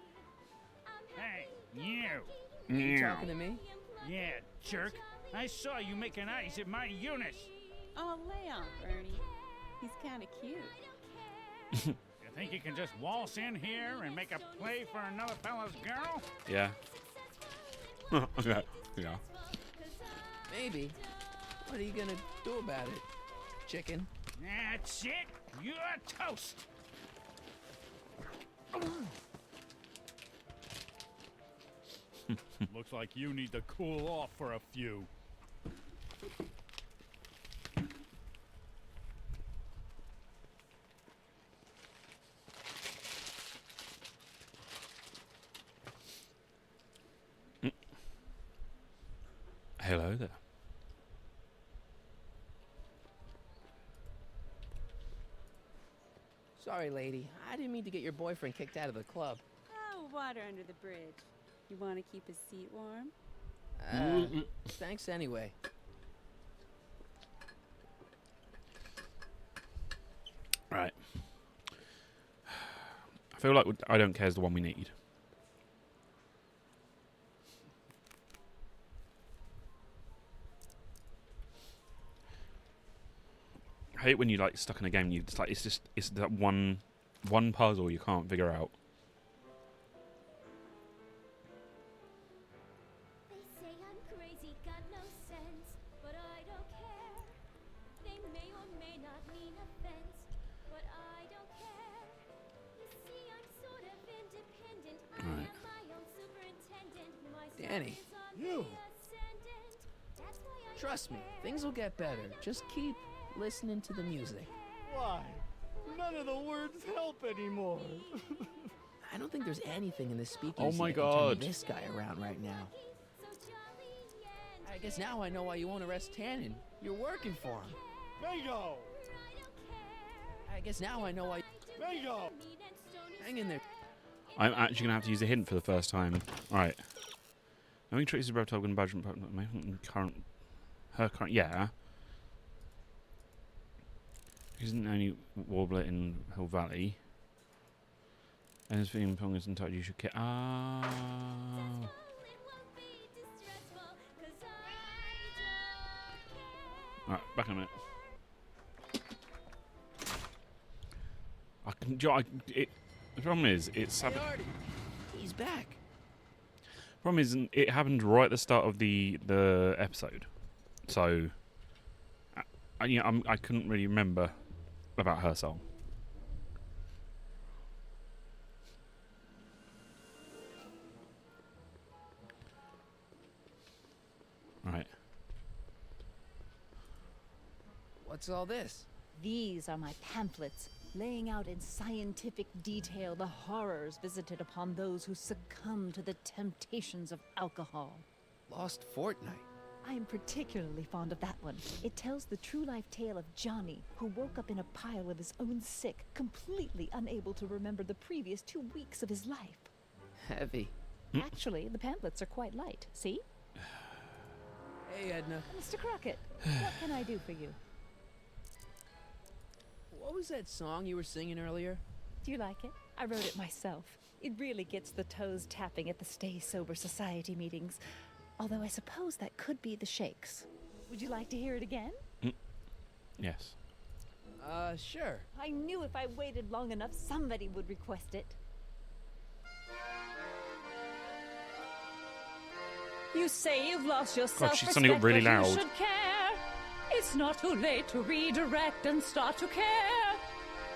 Hey, you. Are you talking to me? Yeah, jerk. I saw you making eyes at my Eunice. Oh, lay off, Ernie. He's kind of cute. You think you can just waltz in here and make a play for another fella's girl? Yeah. Okay. Yeah. Maybe. What are you gonna do about it, chicken? That's it. You're toast. Looks like you need to cool off for a few. Hello there. Sorry, lady. I didn't mean to get your boyfriend kicked out of the club. Oh, water under the bridge. You want to keep his seat warm? Thanks anyway. Right. I feel like I don't care is the one we need. I hate when you like stuck in a game. And it's that one puzzle you can't figure out. They say I'm crazy, got no sense, but I don't care. They may or may not mean offense, but I don't care. You see, I'm sort of independent. I Right. am my own superintendent. My star Danny. is on You. the ascendant. That's why I Trust me, things will get better. Just keep listening to the music. Why? None of the words help anymore. I don't think there's anything in this speakeasy Oh my that can God. turn this guy around right now. I guess now I know why you won't arrest Tannen. You're working for him. Bingo! I guess now I know why. Bingo! Hang in there. I'm actually gonna have to use a hint for the first time. All right. Knowing Trixie's Reptile and Badger her current yeah. Isn't only Warbler in Hill Valley. And this thing Pong is entitled you should kill. Ah. Alright, back in a minute. The problem is, it's. Hey, Artie. He's back. Problem is, it happened right at the start of the episode, so I couldn't really remember about her song. Right. What's all this? These are my pamphlets. laying out in scientific detail the horrors visited upon those who succumb to the temptations of alcohol. Lost Fortnight. I am particularly fond of that one. It tells the true life tale of Johnny, who woke up in a pile of his own sick, completely unable to remember the previous 2 weeks of his life. Heavy. Actually, the pamphlets are quite light. See? Hey, Edna. Mr. Crockett, what can I do for you? What was that song you were singing earlier? Do you like it? I wrote it myself. It really gets the toes tapping at the Stay Sober Society meetings. Although I suppose that could be the Shakes. Would you like to hear it again? Yes. Sure. I knew if I waited long enough, somebody would request it. You say you've lost your God, she's self-respect, suddenly got really but loud. you should care. It's not too late to redirect and start to care.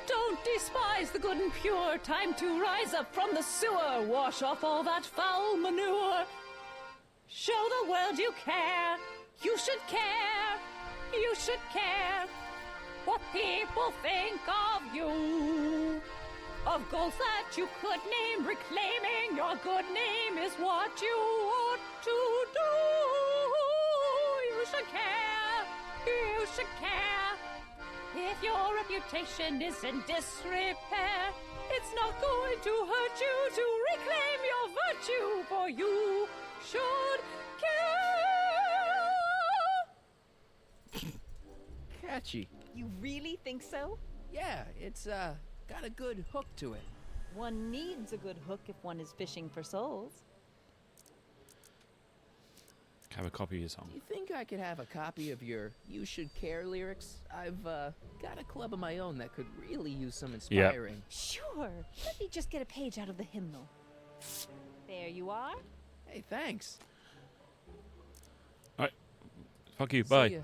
Don't despise the good and pure. Time to rise up from the sewer. Wash off all that foul manure. Show the world you care. You should care. You should care what people think of you. Of goals that you could name, reclaiming your good name is what you ought to do. You should care. You should care. If your reputation is in disrepair, it's not going to hurt you to reclaim your virtue, for you should care. Catchy. You really think so? Yeah, it's got a good hook to it. One needs a good hook if one is fishing for souls. Have a copy of your song. Do you think I could have a copy of your You Should Care lyrics? I've got a club of my own that could really use some inspiring. Sure. Let me just get a page out of the hymnal. There you are. Hey, thanks. Alright. Fuck you. See Bye. ya.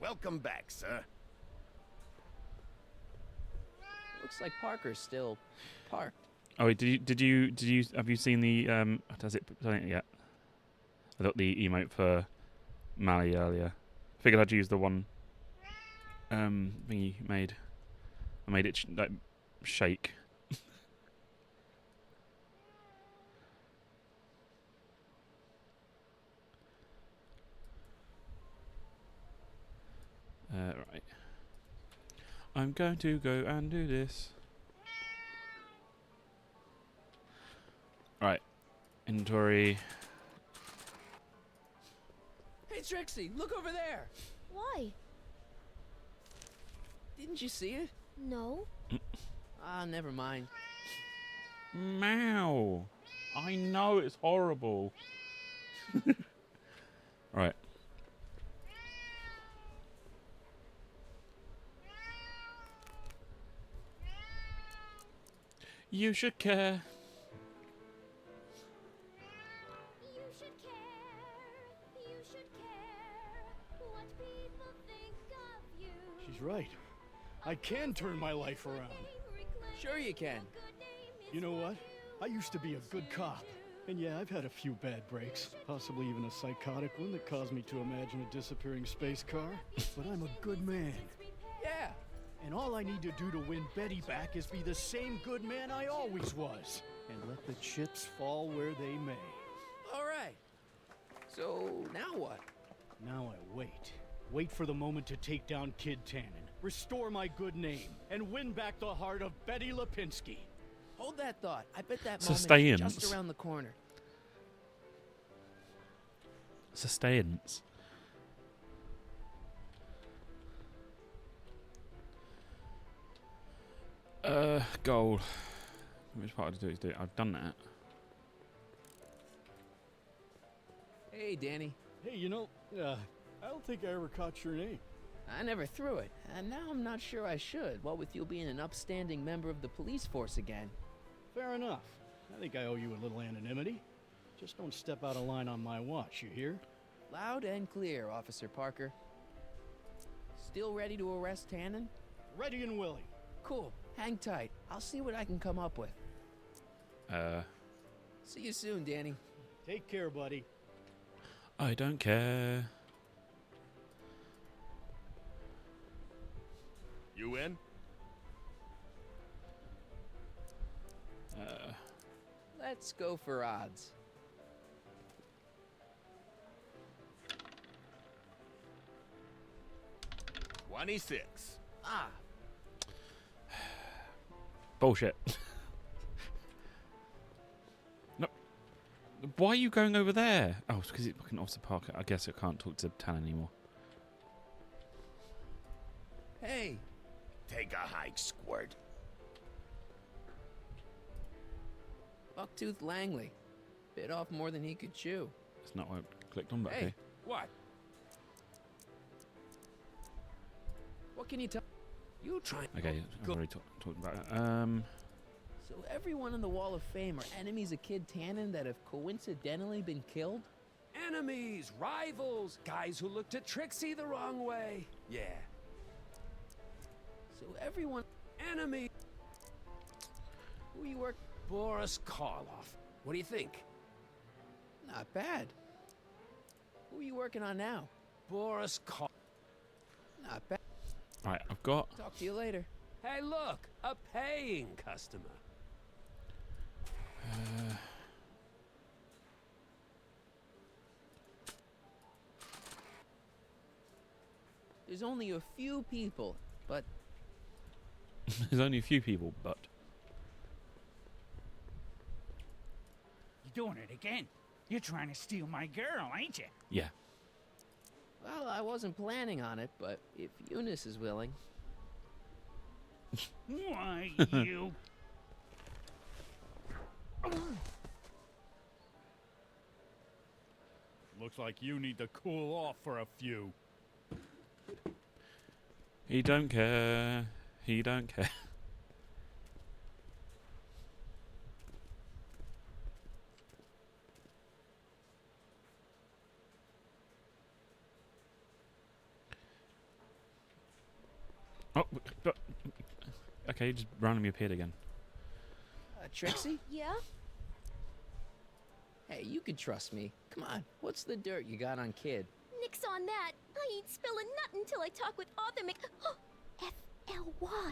Welcome back, sir. Looks like Parker's still parked. Oh, wait, did you have you seen the has it done it yet? I got the emote for Mally earlier. Figured I'd use the one thing you made. I made it like shake. Right. I'm going to go and do this. Right. Inventory. Hey, Trixie, look over there. Why? Didn't you see it? No. Ah, never mind. Meow. I know it's horrible. Right. You should care. You should care. You should care what people think of you. She's right. I can turn my life around. Sure you can. You know what? I used to be a good cop. And yeah, I've had a few bad breaks. Possibly even a psychotic one that caused me to imagine a disappearing space car. But I'm a good man. Yeah. And all I need to do to win Betty back is be the same good man I always was. And let the chips fall where they may. All right. So, now what? Now I wait. Wait for the moment to take down Kid Tannen, restore my good name, and win back the heart of Betty Lipinski. Hold that thought. I bet that moment Sustains. is just around the corner. Sustains. Goal. Which part to do is do it. I've done that. Hey, Danny. Hey, you know, I don't think I ever caught your name. I never threw it, and now I'm not sure I should, what with you being an upstanding member of the police force again. Fair enough. I think I owe you a little anonymity. Just don't step out of line on my watch, you hear? Loud and clear, Officer Parker. Still ready to arrest Tannen? Ready and willing. Cool. Hang tight. I'll see what I can come up with. See you soon, Danny. Take care, buddy. I don't care. You in? Let's go for odds. 26. Ah. Bullshit. No. Why are you going over there? Oh, it's because it's fucking Officer Parker. I guess I can't talk to Tan anymore. Hey. Take a hike, Squirt. Bucktooth Langley. Bit off more than he could chew. It's not what I clicked on, but Hey. okay. What? What can you tell? You try. Okay, I've already talked about it. So everyone in the Wall of Fame are enemies of Kid Tannen that have coincidentally been killed? Enemies, rivals, guys who looked at Trixie the wrong way. Yeah. So everyone... Enemy. Who you work... Boris Karloff. What do you think? Not bad. Who are you working on now? Boris Karloff. Not bad. Right, I've got... Talk to you later. Hey, look, a paying customer. There's only a few people, but... There's only a few people, but... You're doing it again. You're trying to steal my girl, ain't you? Yeah. Well, I wasn't planning on it, but if Eunice is willing... Why, you... Looks like you need to cool off for a few. He don't care. He don't care. Oh, but... Okay, just randomly appeared again. Trixie? Yeah? Hey, you can trust me. Come on, what's the dirt you got on Kid? Nix on that. I ain't spilling nothing till I talk with Arthur Mc... F-L-Y.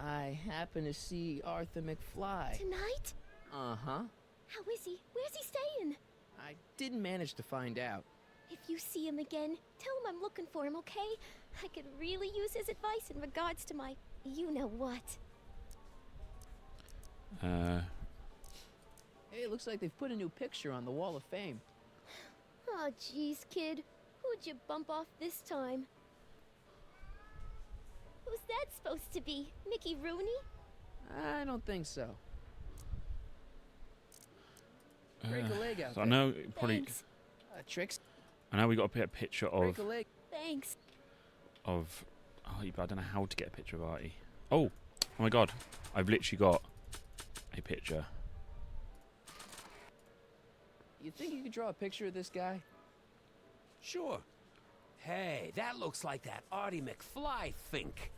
I happen to see Arthur McFly. Tonight? Uh-huh. How is he? Where's he staying? I didn't manage to find out. If you see him again, tell him I'm looking for him, okay? I could really use his advice in regards to my you-know-what. Hey, it looks like they've put a new picture on the Wall of Fame. Oh, jeez, kid. Who'd you bump off this time? Who's that supposed to be? Mickey Rooney? I don't think so. Break a leg out So I there. know probably... Thanks. Tricks? I know we got to get a picture Break of... a leg. Thanks. Of... Oh, but I don't know how to get a picture of Artie. Oh! Oh my god. I've literally got a picture. You think you could draw a picture of this guy? Sure. Hey, that looks like that Artie McFly think.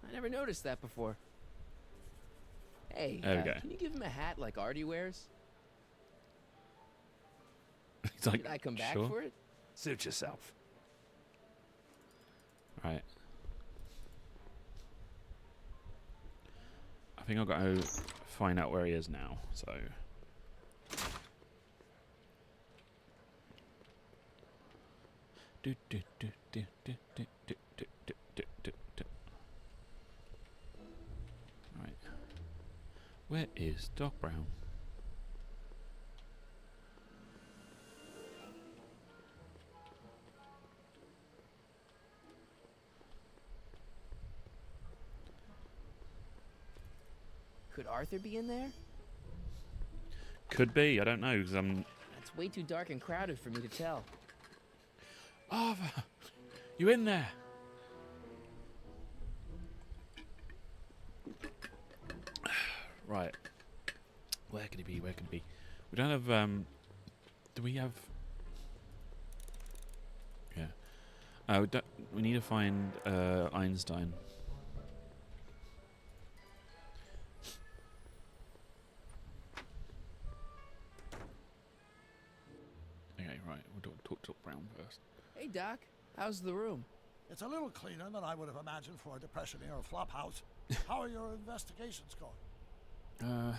I never noticed that before. Hey, There we go. can you give him a hat like Artie wears? He's like, Should I come back sure. for it? Suit yourself. Right. I think I've got to find out where he is now, so... Right. Where is Doc Brown? Could Arthur be in there? Could be, I don't know, because I'm... It's way too dark and crowded for me to tell. Arthur! You in there? Right. Where could he be? Where could he be? We don't have, do we have... Yeah. Oh, we need to find Einstein. Okay, right. We'll talk to Brown first. Hey, Doc. How's the room? It's a little cleaner than I would have imagined for a Depression-era flop house. How are your investigations going?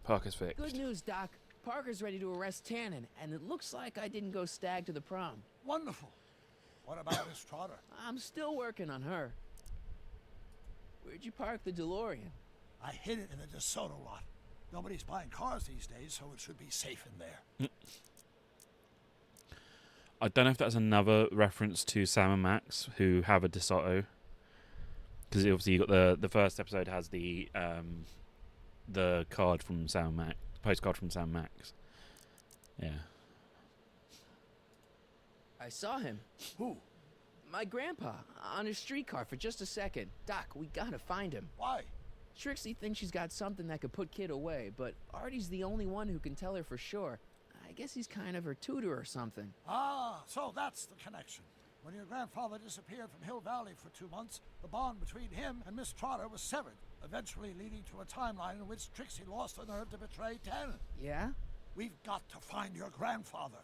Parker's fixed. Good news, Doc. Parker's ready to arrest Tannen, and it looks like I didn't go stag to the prom. Wonderful. What about Miss Trotter? I'm still working on her. Where'd you park the DeLorean? I hid it in the DeSoto lot. Nobody's buying cars these days, so it should be safe in there. I don't know if that's another reference to Sam and Max, who have a DeSoto. Because obviously you got the first episode has the card from Sam and Max, postcard from Sam and Max. Yeah. I saw him. Who? My grandpa, on his streetcar for just a second. Doc, we gotta find him. Why? Trixie thinks she's got something that could put Kid away, but Artie's the only one who can tell her for sure. I guess he's kind of her tutor or something. Ah, so that's the connection. When your grandfather disappeared from Hill Valley for 2 months, the bond between him and Miss Trotter was severed, eventually leading to a timeline in which Trixie lost the nerve to betray Tannen. Yeah? We've got to find your grandfather.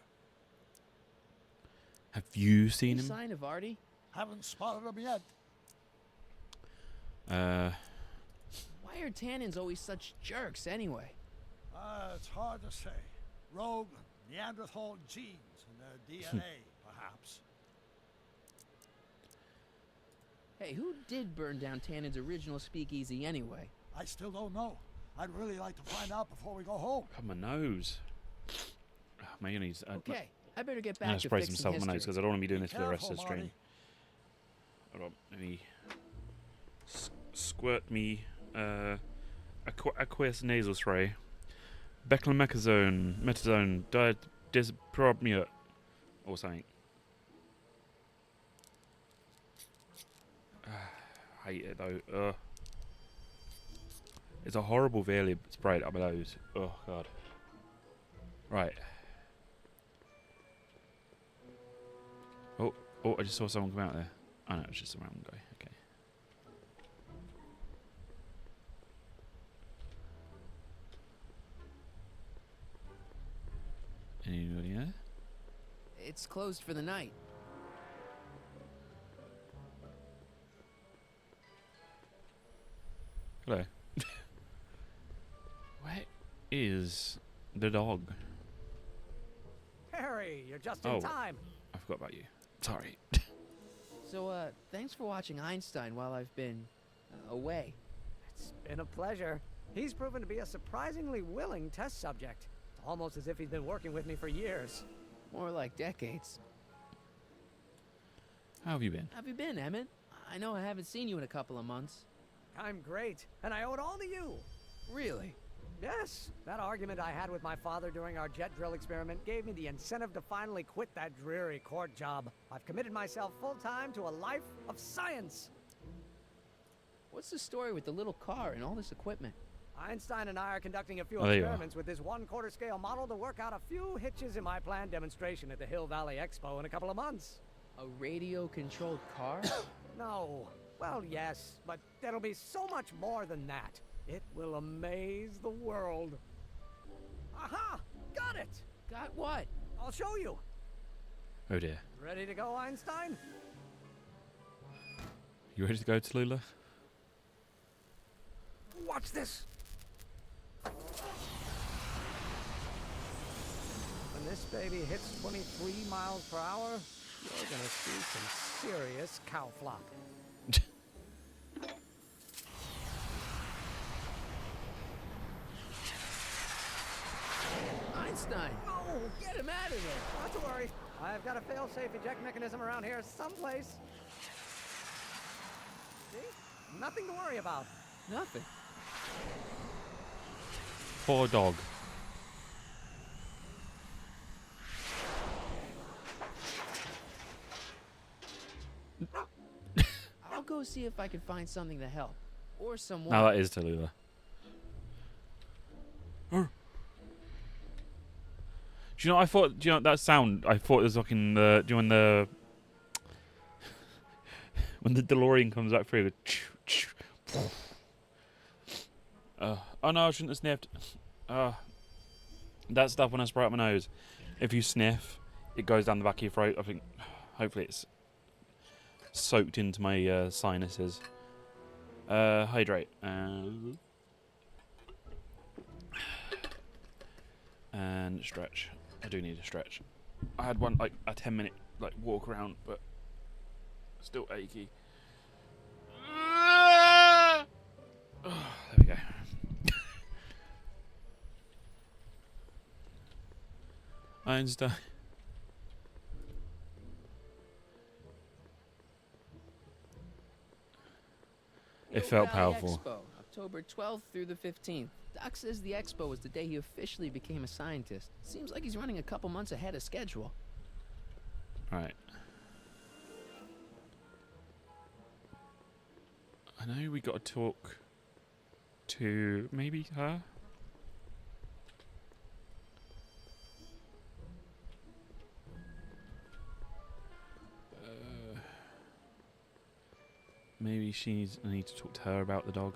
Have you seen him? Sign of Artie? Haven't spotted him yet. Why are Tannins always such jerks anyway? It's hard to say. Rogue Neanderthal genes in their DNA, perhaps. Hey, who did burn down Tannen's original speakeasy anyway? I still don't know. I'd really like to find out before we go home. Cut my nose. Mayonnaise. Okay, I better get I'm back gonna to spray fixing some salt on my nose history. because I don't want to be doing this for the rest Careful, of the stream. Marty. Hold on, let me squirt me aqueous nasal spray. Beclomethasone, metazone, disprobia, or something. I hate it though. It's a horrible veil sprayed up my nose. Oh god. Right. Oh, I just saw someone come out there. Oh no, it's just a random guy. Okay. Anybody there? It's closed for the night. Hello. Where is the dog? Harry, you're just in time. I forgot about you. Sorry. So, thanks for watching Einstein while I've been away. It's been a pleasure. He's proven to be a surprisingly willing test subject. It's almost as if he's been working with me for years. More like decades. How have you been? How have you been, Emmett? I know I haven't seen you in a couple of months. I'm great, and I owe it all to you. Really? Yes. That argument I had with my father during our jet drill experiment gave me the incentive to finally quit that dreary court job. I've committed myself full-time to a life of science. What's the story with the little car and all this equipment? Einstein and I are conducting a few Oh, there you are. experiments with this 1/4 scale model to work out a few hitches in my planned demonstration at the Hill Valley Expo in a couple of months. A radio-controlled car? No. Well, yes, but there'll be so much more than that. It will amaze the world. Aha! Got it! Got what? I'll show you. Oh dear. Ready to go, Einstein? You ready to go, Tallulah? Watch this. When this baby hits 23 miles per hour, you're gonna see some serious cow flop. Einstein! No! Get him out of there! Not to worry. I've got a fail-safe eject mechanism around here someplace. See? Nothing to worry about. Nothing. Poor dog. I'll go see if I can find something to help. Or someone. Now that is Tallulah. Do you know? I thought. Do you know that sound? I thought it was like in the. Do you know when the when the DeLorean comes back through. Oh no, I shouldn't have sniffed. That stuff when I spray up my nose. If you sniff, it goes down the back of your throat. I think, hopefully it's soaked into my sinuses. Hydrate. And stretch. I do need a stretch. I had one, like, a 10-minute, like, walk around, but still achy. Oh, there we go. Einstein. It felt Valley powerful. Expo, October 12th through the 15th. Doc says the expo was the day he officially became a scientist. Seems like he's running a couple months ahead of schedule. Right. I know we got to talk to maybe her. Maybe I need to talk to her about the dog.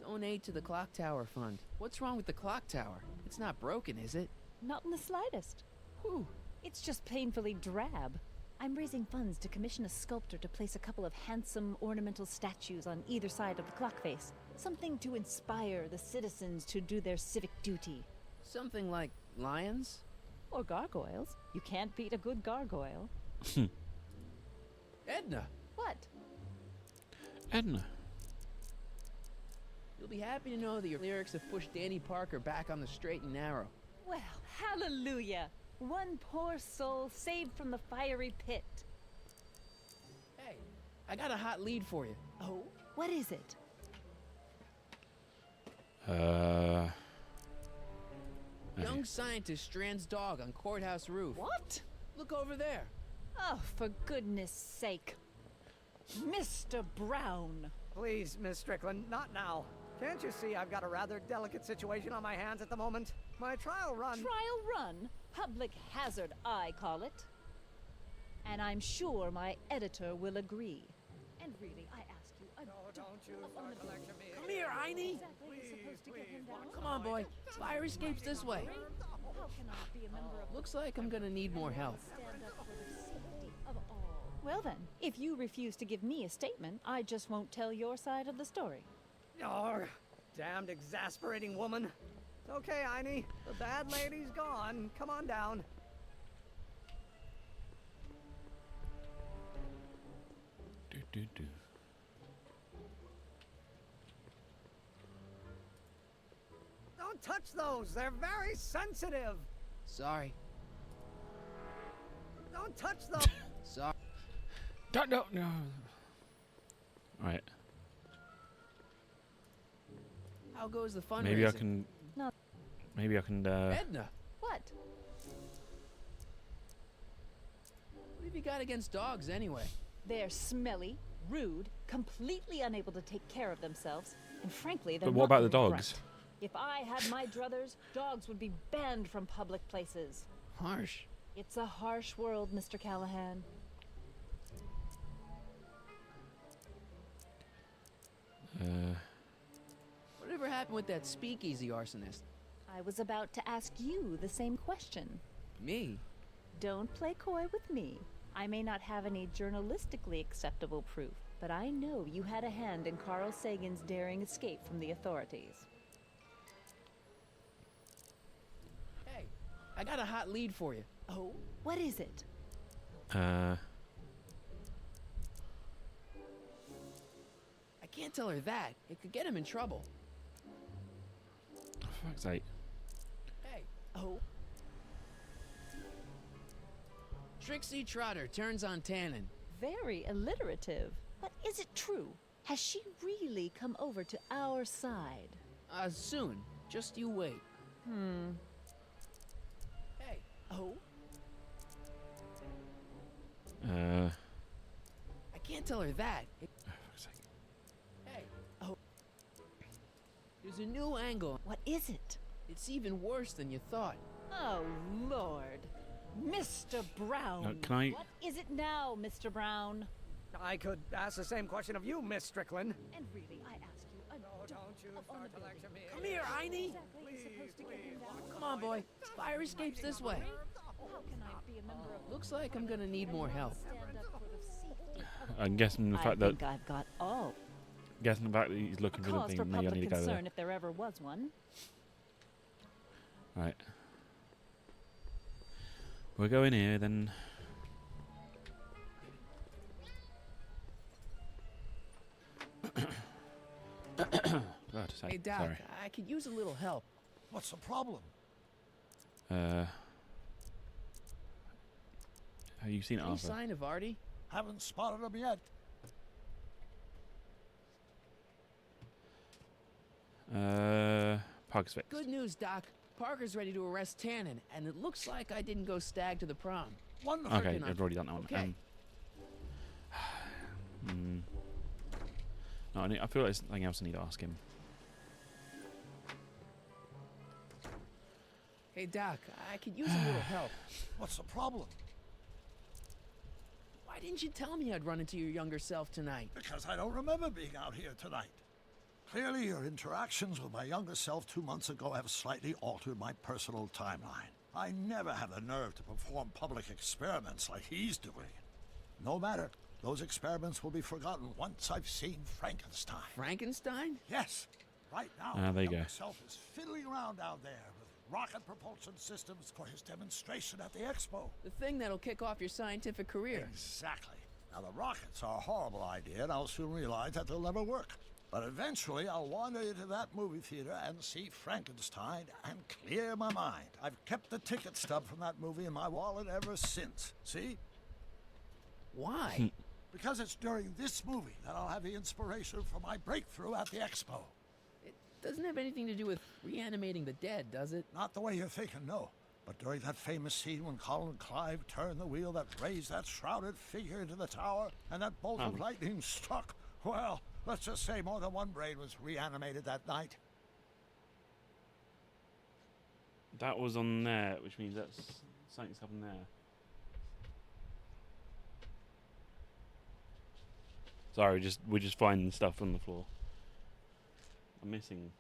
Donate to the Clock Tower Fund. What's wrong with the clock tower? It's not broken, is it? Not in the slightest. Whew. It's just painfully drab. I'm raising funds to commission a sculptor to place a couple of handsome ornamental statues on either side of the clock face. Something to inspire the citizens to do their civic duty. Something like lions? Or gargoyles. You can't beat a good gargoyle. Edna! What? Edna. You'll be happy to know that your lyrics have pushed Danny Parker back on the straight and narrow. Well, hallelujah! One poor soul saved from the fiery pit. Hey, I got a hot lead for you. Oh? What is it? Young scientist strands dog on courthouse roof. What? Look over there. Oh, for goodness sake. Mr. Brown. Please, Miss Strickland, not now. Can't you see I've got a rather delicate situation on my hands at the moment? My trial run... Trial run? Public hazard, I call it. And I'm sure my editor will agree. And really, I ask you, don't you start to lecture me. Come here, Heine. Come on, boy. Fire escape's this way. How can I be a member of... Looks like I'm gonna need more help. Stand up for the safety of all. Well then, if you refuse to give me a statement, I just won't tell your side of the story. Oh, damned exasperating woman. Okay, Heine, the bad lady's gone. Come on down. Do. Don't touch those. They're very sensitive. Sorry. Don't touch those. Sorry. No. Right. How goes the fundraising? Maybe I can. No. Maybe I can. Edna, What? what have you got against dogs anyway? They're smelly, rude, completely unable to take care of themselves, and frankly, they're But what not about the very dogs? bright. If I had my druthers, dogs would be banned from public places. Harsh. It's a harsh world, Mr. Callahan. Whatever happened with that speakeasy arsonist? I was about to ask you the same question. Me? Don't play coy with me. I may not have any journalistically acceptable proof, but I know you had a hand in Carl Sagan's daring escape from the authorities. Hey, I got a hot lead for you. Oh? What is it? I can't tell her that. It could get him in trouble. For fuck's sake. Hey. Oh? Trixie Trotter turns on Tannen. Very alliterative. But is it true? Has she really come over to our side? Soon. Just you wait. Hey. Oh? I can't tell her that. Hey. Oh. There's a new angle. What is it? It's even worse than you thought. Oh, Lord. Mr. Brown. Can I- What is it now, Mr. Brown? I could ask the same question of you, Miss Strickland. And really, I asked you a don't you start to lecture me. Come here, Heine. Come on, boy. Fire escape's this way. How can I be a member of Looks like I'm gonna need more help. stand up for the safety of I'm guessing the I fact think that I've got all he's looking for cause something, for maybe I public need to go concern there. if there ever was one. Right. We'll go in here then. God, Hey, Doc, sorry. I could use a little help. What's the problem? Have you seen Any Arthur? sign of Artie? Haven't spotted him yet. Parker's fixed. Good news, Doc. Parker's ready to arrest Tannen, and it looks like I didn't go stag to the prom. Wonderful. Okay, I've already done that one. Okay. No, I feel like there's something else I need to ask him. Hey, Doc, I could use a little help. What's the problem? Why didn't you tell me I'd run into your younger self tonight? Because I don't remember being out here tonight. Clearly, your interactions with my younger self 2 months ago have slightly altered my personal timeline. I never have the nerve to perform public experiments like he's doing. No matter. Those experiments will be forgotten once I've seen Frankenstein. Frankenstein? Yes. Right now, There you my go. self is fiddling around down there with rocket propulsion systems for his demonstration at the expo. The thing that'll kick off your scientific career. Exactly. Now, the rockets are a horrible idea, and I'll soon realize that they'll never work. But eventually, I'll wander into that movie theater and see Frankenstein and clear my mind. I've kept the ticket stub from that movie in my wallet ever since. See? Why? Because it's during this movie that I'll have the inspiration for my breakthrough at the expo. It doesn't have anything to do with reanimating the dead, does it? Not the way you're thinking, no. But during that famous scene when Colin Clive turned the wheel that raised that shrouded figure into the tower and that bolt of lightning struck, well, let's just say more than one brain was reanimated that night. That was on there, which means that's something's happened there. Sorry, we're just finding stuff on the floor. I'm missing.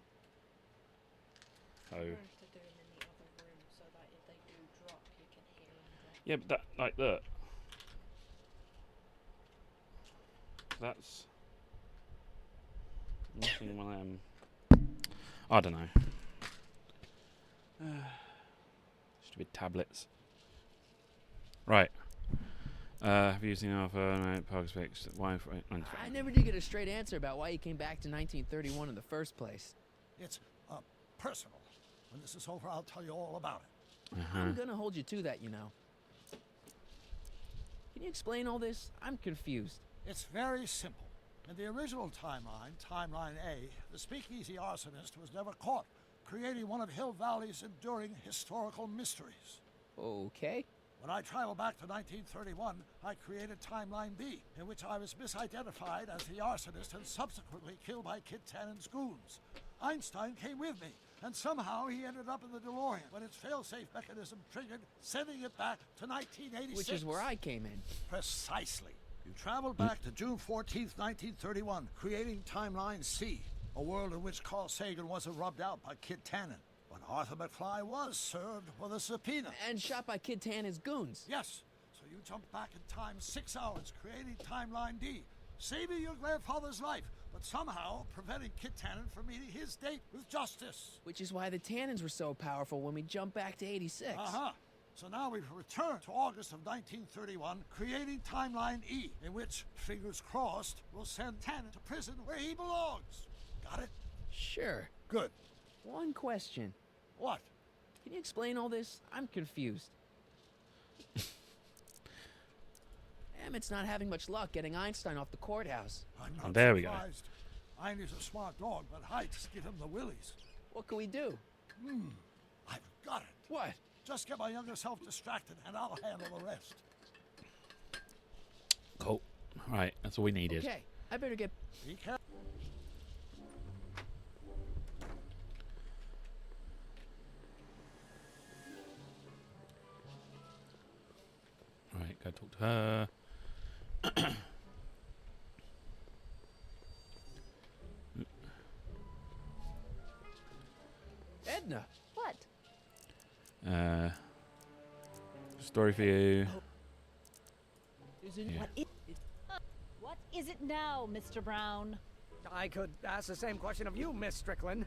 Oh. Yeah, but that like that. That's missing one of them. I don't know. Stupid tablets. Right. Have you seen Arthur? No, Parker's fixed. Why? I never did get a straight answer about why he came back to 1931 in the first place. It's personal. When this is over, I'll tell you all about it. I'm gonna hold you to that, you know. Can you explain all this? I'm confused. It's very simple. In the original timeline, Timeline A, the speakeasy arsonist was never caught, creating one of Hill Valley's enduring historical mysteries. Okay. When I traveled back to 1931, I created Timeline B, in which I was misidentified as the arsonist and subsequently killed by Kid Tannen's goons. Einstein came with me, and somehow he ended up in the DeLorean when its failsafe mechanism triggered, sending it back to 1986. Which is where I came in. Precisely. You traveled back to June 14th, 1931, creating Timeline C, a world in which Carl Sagan wasn't rubbed out by Kid Tannen, but Arthur McFly was served with a subpoena. And shot by Kid Tannen's goons. Yes. So you jumped back in time 6 hours, creating Timeline D, saving your grandfather's life, but somehow preventing Kid Tannen from meeting his date with justice. Which is why the Tannens were so powerful when we jumped back to 86. Uh-huh. So now we've returned to August of 1931, creating Timeline E, in which, fingers crossed, we'll send Tannen to prison where he belongs. Got it? Sure. Good. One question. What? Can you explain all this? I'm confused. Emmett's not having much luck getting Einstein off the courthouse. I'm not There we go. surprised. Einstein's a smart dog, but heights give him the willies. What can we do? I've got it. What? Just get my younger self distracted, and I'll handle the rest. Cool. Right, that's all we needed. Okay, I better get... Be careful. Right, go talk to her. Edna. What? Story for you. Isn't Yeah. What is it now, Mr. Brown? I could ask the same question of you, Miss Strickland.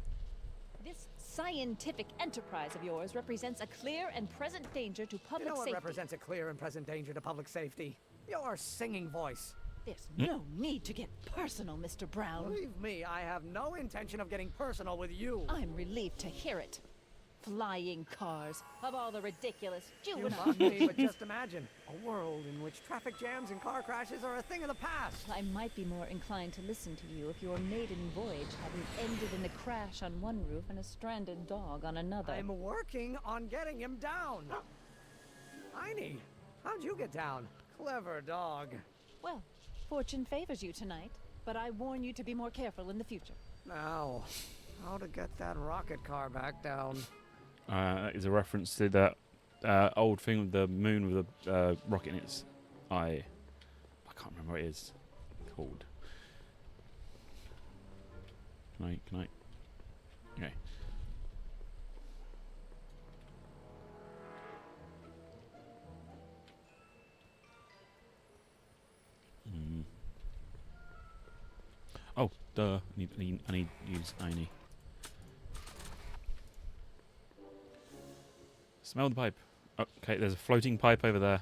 This scientific enterprise of yours represents a clear and present danger to public You know what safety. represents a clear and present danger to public safety? Your singing voice. There's no need to get personal, Mr. Brown. Believe me, I have no intention of getting personal with you. I'm relieved to hear it. Flying cars, of all the ridiculous You juvenile... mock me, but just imagine a world in which traffic jams and car crashes are a thing of the past. I might be more inclined to listen to you if your maiden voyage hadn't ended in a crash on one roof and a stranded dog on another. I'm working on getting him down. Heine, how'd you get down? Clever dog. Well, fortune favors you tonight, but I warn you to be more careful in the future. Now, how to get that rocket car back down? That is a reference to that old thing with the moon with a rocket in its eye. I can't remember what it is called. Can I? Okay. Oh, duh. I need to use Heine. Smell the pipe. Oh, okay, there's a floating pipe over there.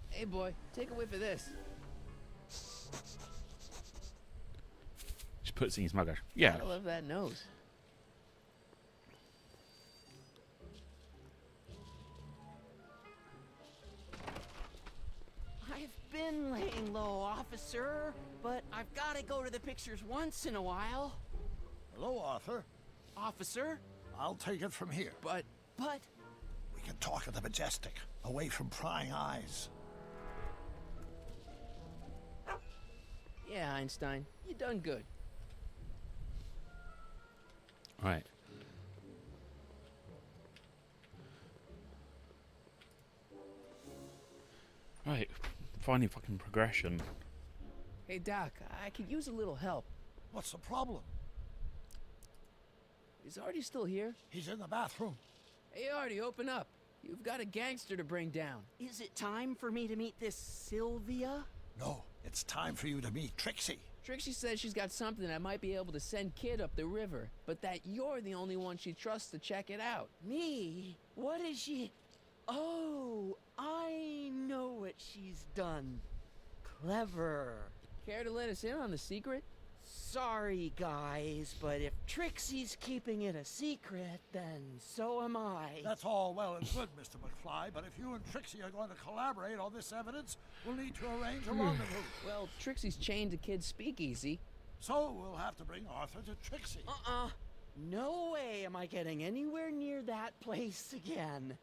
Hey, boy, take a whiff of this. Just puts it in his mug. Yeah. I love that nose. I've been laying low, officer, but I've got to go to the pictures once in a while. Hello, Arthur. Officer? I'll take it from here. But... We can talk at the Majestic, away from prying eyes. Yeah, Einstein, you done good. Right. Right. Finding fucking progression. Hey, Doc, I could use a little help. What's the problem? Is Artie still here? He's in the bathroom. Hey, Artie, open up. You've got a gangster to bring down. Is it time for me to meet this Sylvia? No, it's time for you to meet Trixie. Trixie says she's got something that might be able to send Kid up the river, but that you're the only one she trusts to check it out. Me? What is she... Oh, I know what she's done. Clever. Care to let us in on the secret? Sorry, guys, but if Trixie's keeping it a secret, then so am I. That's all well and good, Mr. McFly, but if you and Trixie are going to collaborate on this evidence, we'll need to arrange a rendezvous. Well, Trixie's chained to Kid's speakeasy. So we'll have to bring Arthur to Trixie. No way am I getting anywhere near that place again.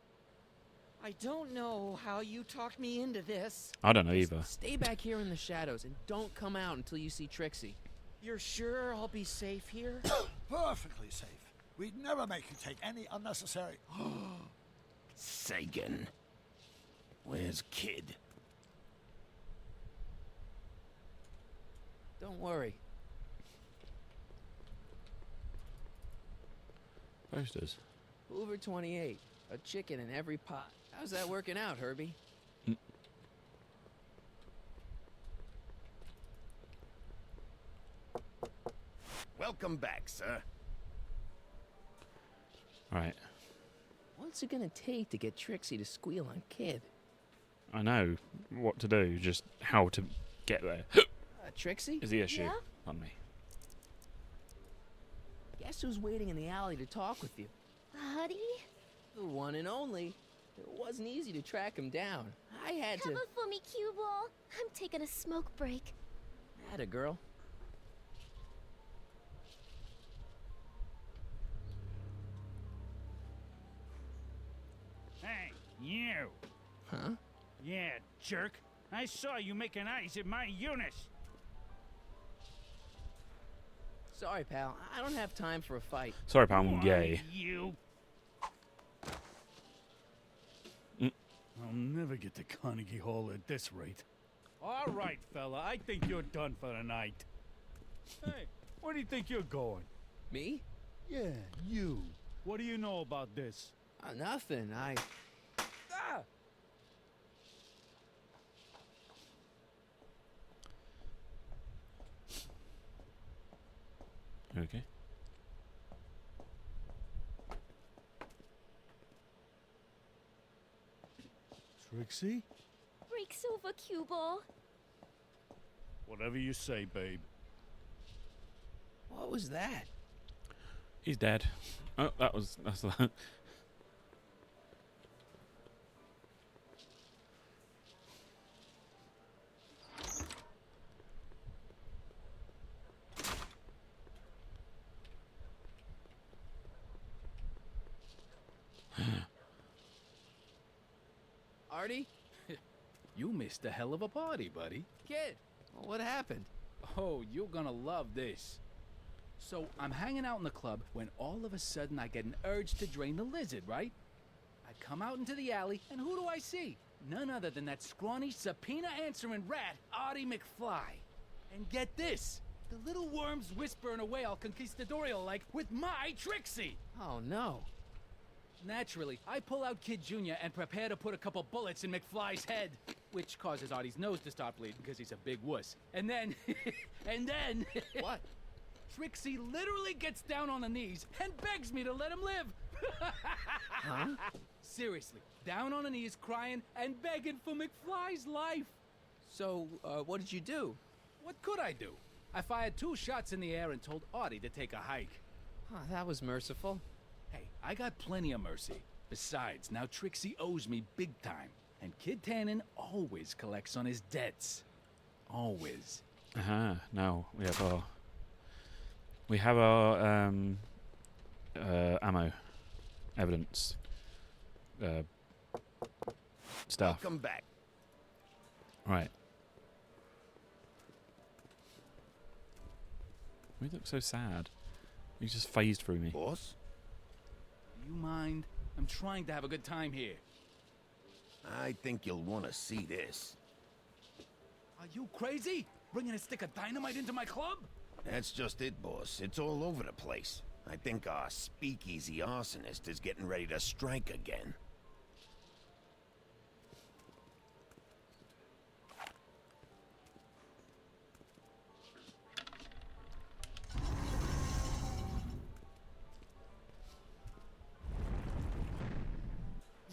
I don't know how you talked me into this. I don't know either. Stay back here in the shadows and don't come out until you see Trixie. You're sure I'll be safe here? Perfectly safe. We'd never make you take any unnecessary... Sagan. Where's Kid? Don't worry. Posters. Hoover 28. A chicken in every pot. How's that working out, Herbie? Welcome back, sir. Right. What's it gonna take to get Trixie to squeal on Kid? I know what to do, just how to get there. Trixie? Is the issue. Yeah? On me. Guess who's waiting in the alley to talk with you? Buddy? The one and only. It wasn't easy to track him down. I had Cover to... for me, cue ball. I'm taking a smoke break. Atta girl. Hey, you. Huh? Yeah, jerk. I saw you making eyes at my Eunice. Sorry, pal. I don't have time for a fight. Sorry, pal. I'm gay. You. I'll never get to Carnegie Hall at this rate. All right, fella. I think you're done for the night. Hey, Where do you think you're going? Me? Yeah, you. What do you know about this? Nothing. Ah! Okay. Trixie? Break silver cue ball. Whatever you say, babe. What was that? He's dead. Oh, that's that. Artie? You missed a hell of a party, buddy. Kid, what happened? Oh, you're gonna love this. So, I'm hanging out in the club when all of a sudden I get an urge to drain the lizard, right? I come out into the alley, and who do I see? None other than that scrawny, subpoena-answering rat, Artie McFly. And get this, the little worm's whispering away all conquistadorial-like with my Trixie! Oh, no. Naturally, I pull out Kid Jr. and prepare to put a couple bullets in McFly's head, which causes Artie's nose to start bleeding because he's a big wuss. And then, What? Trixie literally gets down on her knees and begs me to let him live. Huh? Seriously, down on her knees crying and begging for McFly's life. So, what did you do? What could I do? I fired 2 shots in the air and told Artie to take a hike. Oh, that was merciful. Hey, I got plenty of mercy. Besides, now Trixie owes me big time. And Kid Tannen always collects on his debts. Always. Now we have our ammo, evidence, stuff. Welcome back. Right. We look so sad. You just phased through me. Boss? Do you mind? I'm trying to have a good time here. I think you'll want to see this. Are you crazy? Bringing a stick of dynamite into my club? That's just it, boss. It's all over the place. I think our speakeasy arsonist is getting ready to strike again.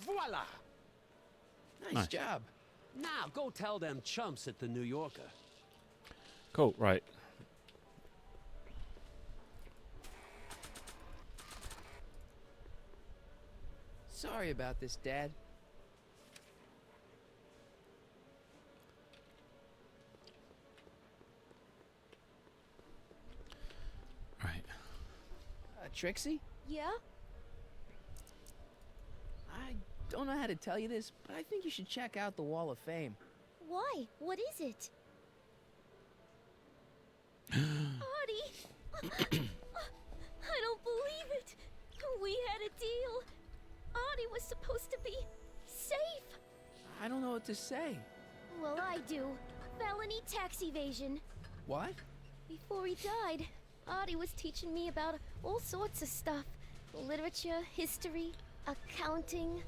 Voila! Nice job. Now go tell them chumps at the New Yorker. Cool, right. Sorry about this, Dad. Right. Trixie? Yeah? I don't know how to tell you this, but I think you should check out the Wall of Fame. Why? What is it? Artie! I don't believe it! We had a deal! Artie was supposed to be safe! I don't know what to say. Well, I do. Felony tax evasion. What? Before he died, Artie was teaching me about all sorts of stuff. Literature, history, accounting.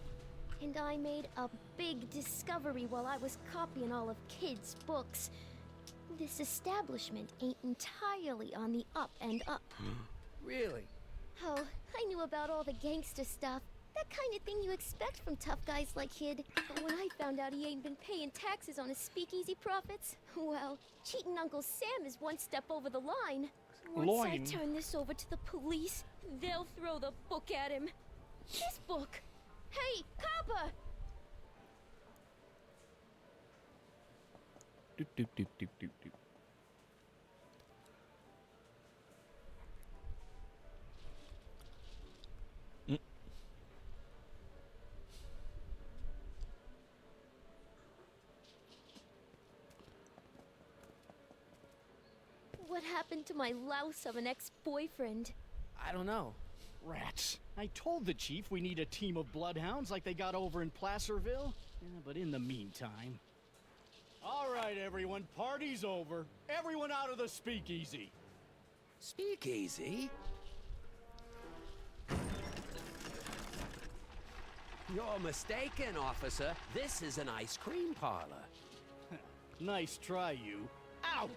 And I made a big discovery while I was copying all of Kid's books. This establishment ain't entirely on the up and up. Really? Oh, I knew about all the gangster stuff. That kind of thing you expect from tough guys like Kid. But when I found out he ain't been paying taxes on his speakeasy profits, well, cheating Uncle Sam is one step over the line. Once I turn this over to the police, they'll throw the book at him. This book! Hey, copper! Doop, doop, doop, doop, doop, doop. What happened to my louse of an ex-boyfriend? I don't know. Rats. I told the chief we need a team of bloodhounds like they got over in Placerville. Yeah, but in the meantime... All right, everyone, party's over. Everyone out of the speakeasy. Speakeasy? You're mistaken, officer. This is an ice cream parlor. Nice try, you. Out!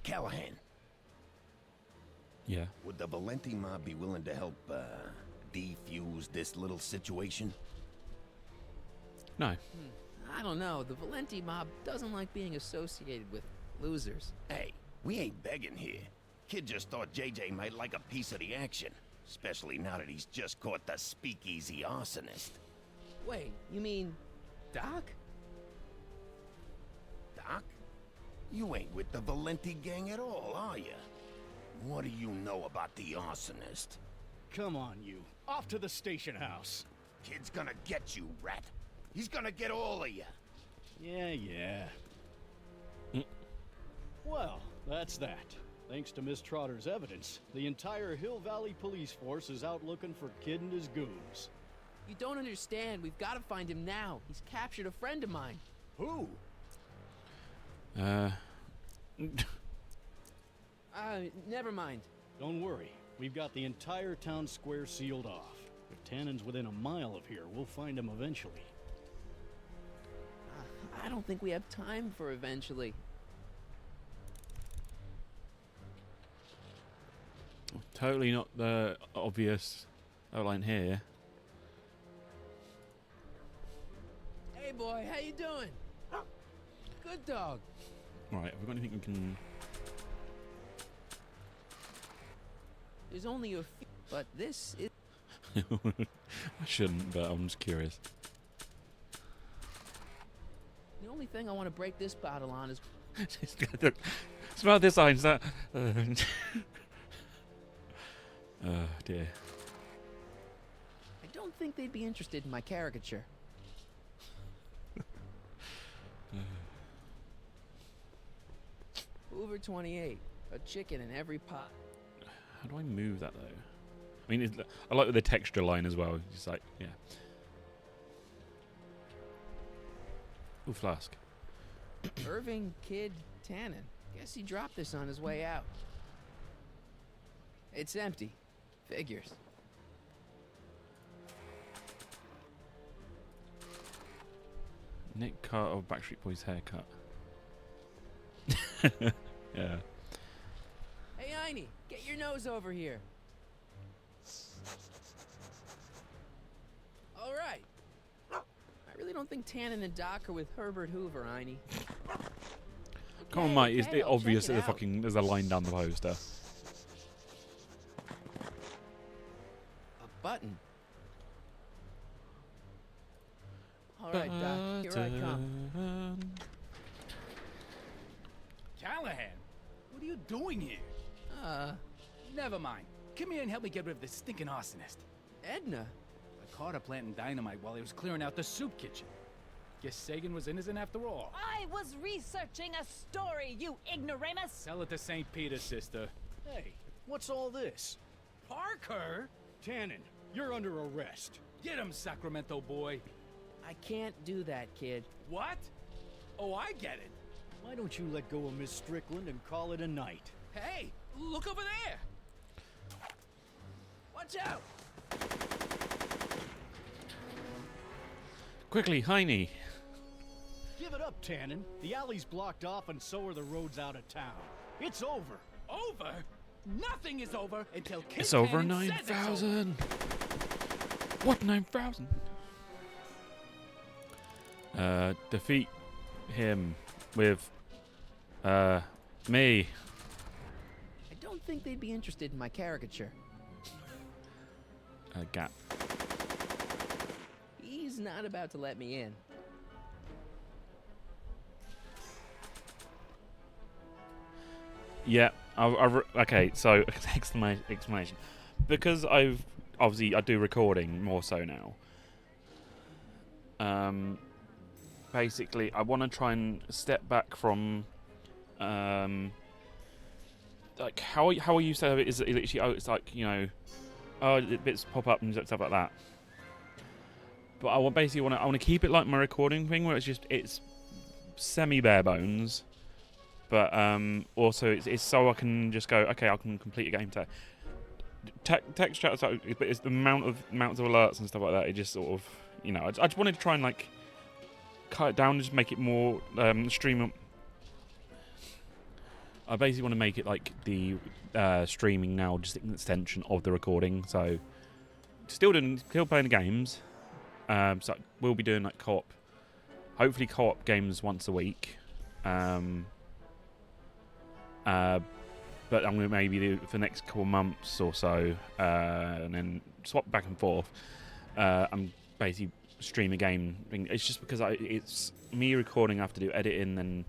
Callahan, Yeah. would the Valenti mob be willing to help, defuse this little situation? No. I don't know. The Valenti mob doesn't like being associated with losers. Hey, we ain't begging here. Kid just thought JJ might like a piece of the action. Especially now that he's just caught the speakeasy arsonist. Wait, you mean Doc? Doc? You ain't with the Valenti gang at all, are you? What do you know about the arsonist? Come on, you. Off to the station house. Kid's gonna get you, rat. He's gonna get all of you. Yeah. Well, that's that. Thanks to Miss Trotter's evidence, the entire Hill Valley police force is out looking for Kid and his goons. You don't understand. We've got to find him now. He's captured a friend of mine. Who? Never mind. Don't worry. We've got the entire town square sealed off. If Tannen's within a mile of here, we'll find him eventually. I don't think we have time for eventually. Totally not the obvious outline here. Hey boy, how you doing? Good dog. Right, have we got anything we can... There's only a few, but this is... I shouldn't, but I'm just curious. The only thing I want to break this bottle on is... Smell this signs that... Oh dear. I don't think they'd be interested in my caricature. Hoover 28. A chicken in every pot. How do I move that though? I mean, I like the texture line as well. It's like, yeah. Ooh, flask. Irving Kid Tannen. Guess he dropped this on his way out. It's empty. Figures. Nick Carter of Backstreet Boys haircut. Yeah. Hey, Einie, get your nose over here. All right. I really don't think Tannen and Doc are with Herbert Hoover, Einie. Come on, mate. It's okay, I'll obvious check that it out. there's a line down the poster. A button. All right, Doc. Here I come. Callahan, what are you doing here? Never mind. Come here and help me get rid of this stinking arsonist. Edna? I caught her planting dynamite while he was clearing out the soup kitchen. Guess Sagan was innocent after all. I was researching a story, you ignoramus! Tell it to St. Peter, sister. Hey, what's all this? Parker? Tannen, you're under arrest. Get him, Sacramento boy. I can't do that, kid. What? Oh, I get it. Why don't you let go of Miss Strickland and call it a night? Hey, look over there. Watch out! Quickly, Heine. Give it up, Tannen. The alley's blocked off and so are the roads out of town. It's over. Over? Nothing is over until Kid It's over Tannen says it's over. 9,000. What 9,000? Defeat him with me. I don't think they'd be interested in my caricature. Gap. He's not about to let me in. Yeah. Okay. So explanation. Because I do recording more so now. Basically, I want to try and step back from, like how you say it is literally. Oh, it's like, you know, oh, bits pop up and stuff like that. But I basically want to keep it like my recording thing, where it's semi bare bones, but also it's so I can just go, okay, I can complete a game today. Text chat, but it's the amounts of alerts and stuff like that. It just sort of, you know, I just wanted to try and like cut it down, just make it more stream. I basically want to make it like the streaming now, just an extension of the recording. So still playing the games. So we'll be doing like hopefully co-op games once a week. But I'm going to maybe do it for the next couple of months or so, and then swap back and forth. I'm basically stream a game. It's just because it's me recording, I have to do editing and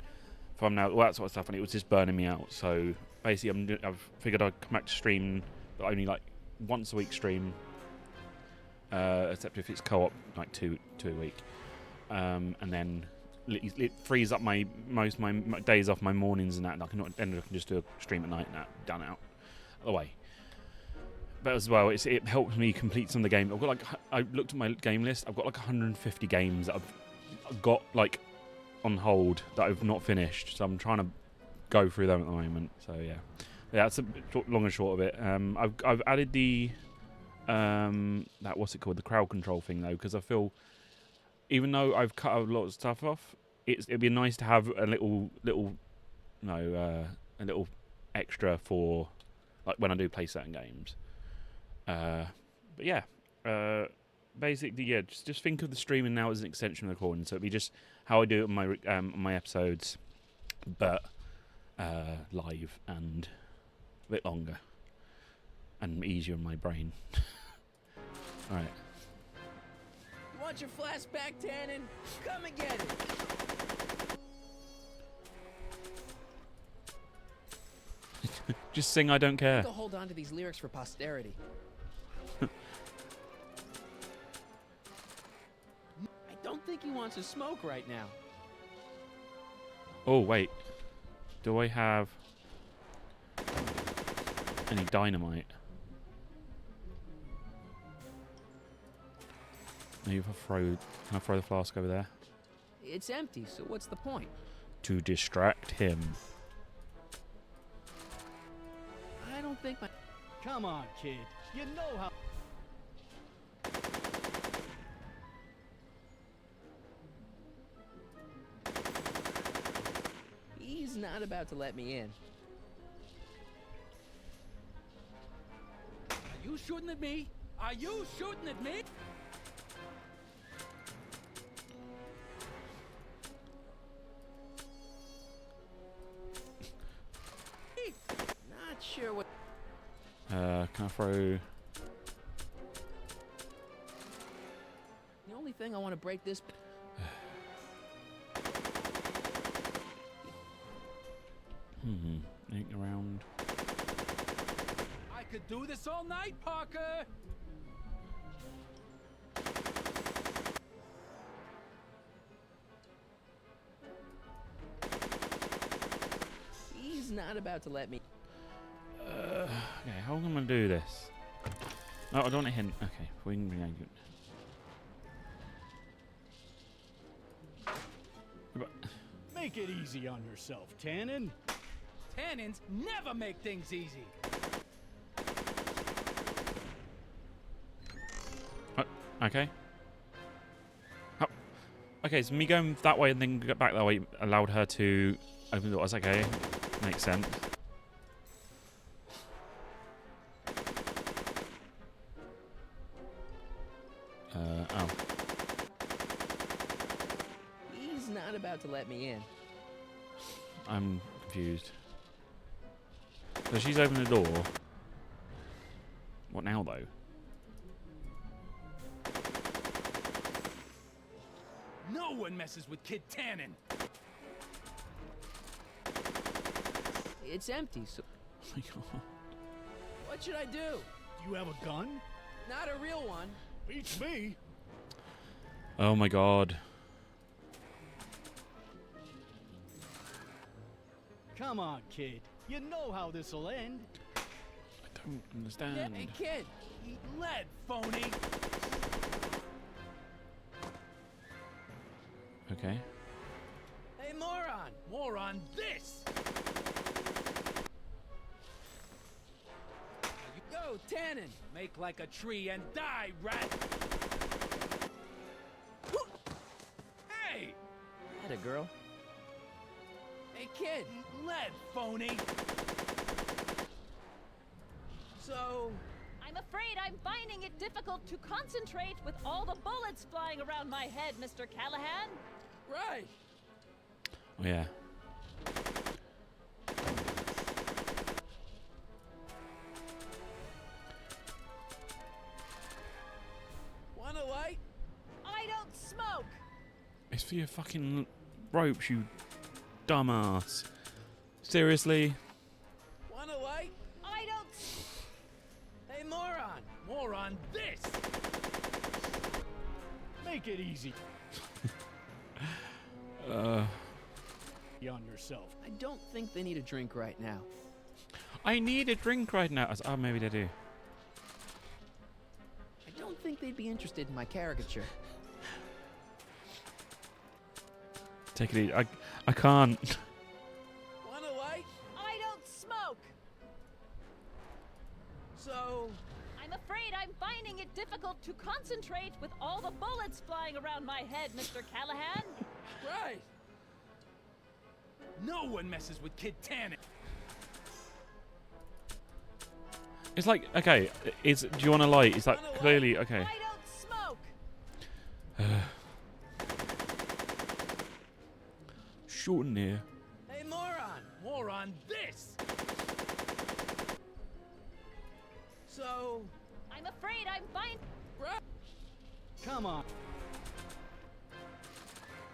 thumbnail, all that sort of stuff, and it was just burning me out. So basically, I've figured I'd come back to stream, but only like once a week stream, except if it's co-op, like two a week, and then it frees up most of my days off, my mornings and that, and I can just do a stream at night and that, done out away. But as well, it helps me complete some of the games. I've got I looked at my game list. I've got like 150 games that I've got like on hold that I've not finished. So I'm trying to go through them at the moment. So yeah, that's a long and short of it. I've added the that what's it called, the crowd control thing though, because I feel, even though I've cut a lot of stuff off, it'd be nice to have a little extra for like when I do play certain games. But yeah, basically, yeah, just think of the streaming now as an extension of the recording. So it'd be just how I do it on my episodes, but live and a bit longer and easier on my brain. All right. Want your flashback, Tannen? Come and get it! Just sing I Don't Care. To hold on to these lyrics for posterity. I don't think he wants to smoke right now. Oh, wait. Do I have any dynamite? Maybe if can I throw the flask over there? It's empty, so what's the point? To distract him. I don't think my... Come on, kid. You know how... He's not about to let me in. Are you shooting at me? Are you shooting at me? Not sure what... Can I throw... The only thing I want to break this... Ain't around. I could do this all night, Parker! He's not about to let me... Okay, how am I going to do this? No, I don't want to hint. Okay, we can bring it. Make it easy on yourself, Tannen. Tannins never make things easy. Okay. Oh. Okay, so me going that way and then get back that way allowed her to open the doors. Okay, makes sense. Oh. He's not about to let me in. I'm confused. So she's opened the door. What now, though? No one messes with Kid Tannen. It's empty, so... Oh my god. What should I do? Do you have a gun? Not a real one. Beats me. Oh my god. Come on, kid. You know how this'll end. I don't understand. Hey, kid. Eat lead, phony. Okay. Hey, moron! More on this! Go, Tannen! Make like a tree and die, rat! Hey! Had a girl. Hey, kid! Lead, phony! So... I'm afraid I'm finding it difficult to concentrate with all the bullets flying around my head, Mr. Callahan. Right! Oh, yeah. Wanna light? I don't smoke! It's for your fucking ropes, you dumbass. Seriously? Wanna light? I don't... Hey, moron! More on this! Make it easy Uh... on yourself. I don't think they need a drink right now. I need a drink right now. Oh, maybe they do. I don't think they'd be interested in my caricature. Take it easy. I can't. Wanna light? I don't smoke! So... I'm afraid I'm finding it difficult to concentrate with all the bullets flying around my head, Mr. Callahan. Right! No one messes with Kid Tannen! It's like, okay, do you want a light? It's like, clearly, okay. I don't smoke! Short in here. Hey, moron! More on this! So... I'm afraid I'm finding... Come on.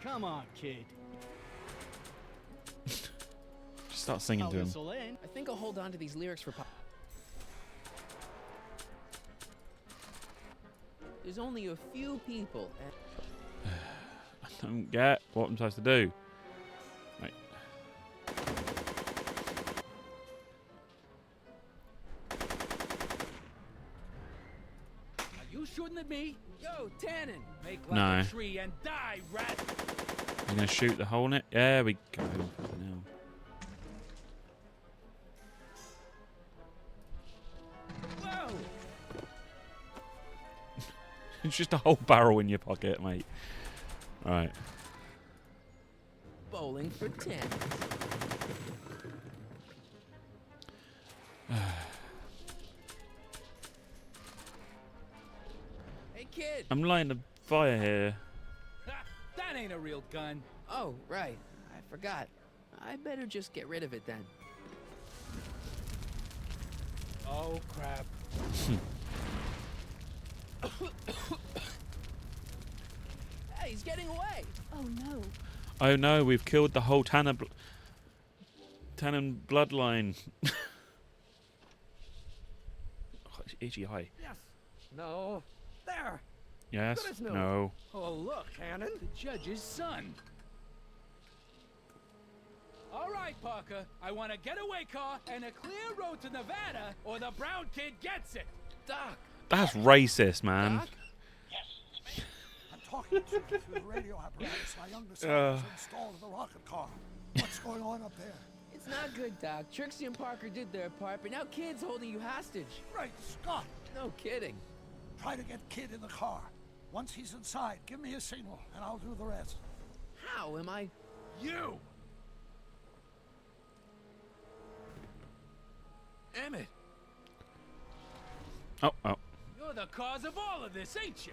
Come on, kid. Just start singing to him. I think I'll hold on to these lyrics for... There's only a few people, and... I don't get what I'm supposed to do. Right. Are you shooting at me? Yo, Tannen! Make like No. a tree and die, rat! He's gonna shoot the hole in it. There we go. Now. Whoa! It's just a whole barrel in your pocket, mate. Right. Bowling for 10. Hey, kid! I'm lighting a fire here. Ha, that ain't a real gun. Oh, right. I forgot. I better just get rid of it then. Oh, crap. Hey, he's getting away! Oh, no. Oh no, we've killed the whole Tannen bloodline. Oh, it's itchy eye. Yes. No. There. Yes. Good as new. No. Oh, look, Cannon. the judge's son. All right, Parker. I want a getaway car and a clear road to Nevada, or the brown kid gets it. Doc. That's racist, man. Doc? I'm talking to you through the radio apparatus my youngest son has installed in the rocket car. What's going on up there? It's not good, Doc. Trixie and Parker did their part, but now Kid's holding you hostage. Great Scott! No kidding. Try to get Kid in the car. Once he's inside, give me a signal, and I'll do the rest. How am I... You! Emmett, Oh. you're the cause of all of this, ain't you?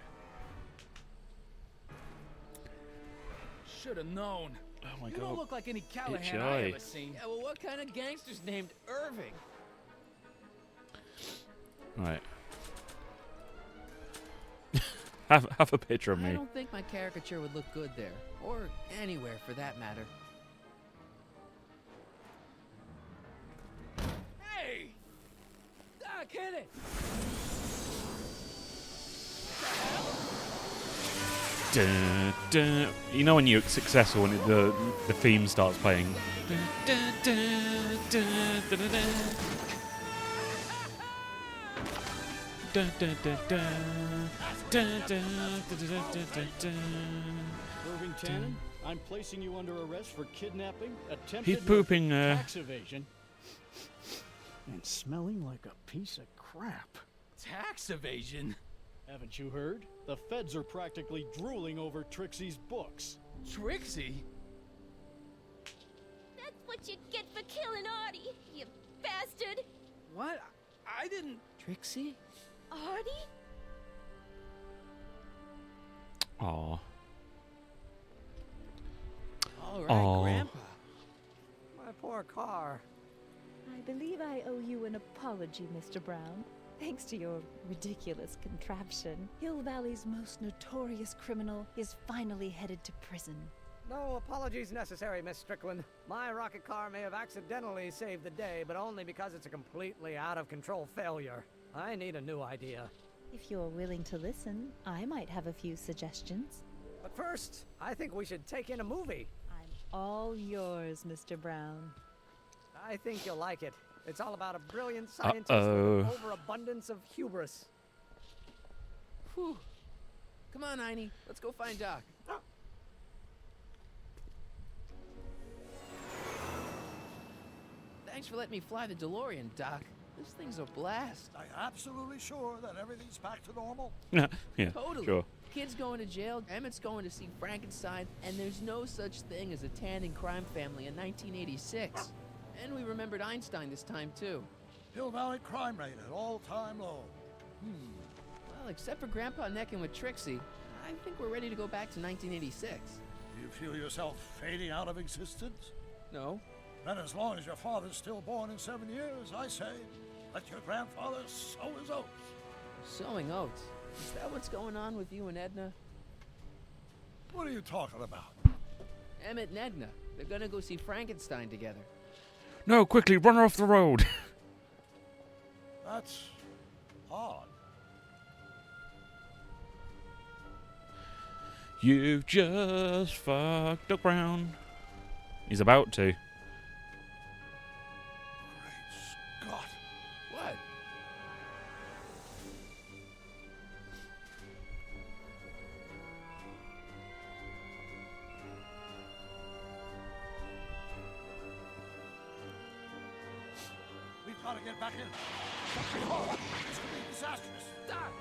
Should have known. Oh my You god. don't look like any Callahan Itchy I eye. ever seen. Yeah, well, what kind of gangster's named Irving? Right. have a picture of I me. don't think my caricature would look good there, or anywhere for that matter. Hey! Doc, hit it! Dun, dun. You know when you're successful and the theme starts playing. Dun, dun, dun, dun, dun, dun, dun. Dun, dun, dun, dun. Dun, dun, dun, dun, dun, dun, dun. Irving Tannen, I'm placing you under arrest for kidnapping, attempted He's pooping, tax evasion, and smelling like a piece of crap. Tax evasion? Haven't you heard? The feds are practically drooling over Trixie's books. Trixie? That's what you get for killing Artie, you bastard! What? I didn't... Trixie? Artie? Aw. All right, Aw. Grandpa. My poor car. I believe I owe you an apology, Mr. Brown. Thanks to your ridiculous contraption, Hill Valley's most notorious criminal is finally headed to prison. No apologies necessary, Miss Strickland. My rocket car may have accidentally saved the day, but only because it's a completely out-of-control failure. I need a new idea. If you're willing to listen, I might have a few suggestions. But first, I think we should take in a movie. I'm all yours, Mr. Brown. I think you'll like it. It's all about a brilliant scientist Uh-oh. with an overabundance of hubris. Whew. Come on, Einie. Let's go find Doc. Thanks for letting me fly the DeLorean, Doc. This thing's a blast. Are you absolutely sure that everything's back to normal? Yeah, Totally. sure. Kid's going to jail, Emmett's going to see Frankenstein, and there's no such thing as a Tanning crime family in 1986. And we remembered Einstein this time, too. Hill Valley crime rate at all-time low. Well, except for Grandpa necking with Trixie, I think we're ready to go back to 1986. Do you feel yourself fading out of existence? No. Then as long as your father's still born in 7 years, I say, let your grandfather sow his oats. Sowing oats. Is that what's going on with you and Edna? What are you talking about? Emmett and Edna. They're gonna go see Frankenstein together. No, quickly, run her off the road. That's odd. You've just fucked up Brown. He's about to. Scott. What? We've got to get back in. Oh, this could be disastrous. Doc!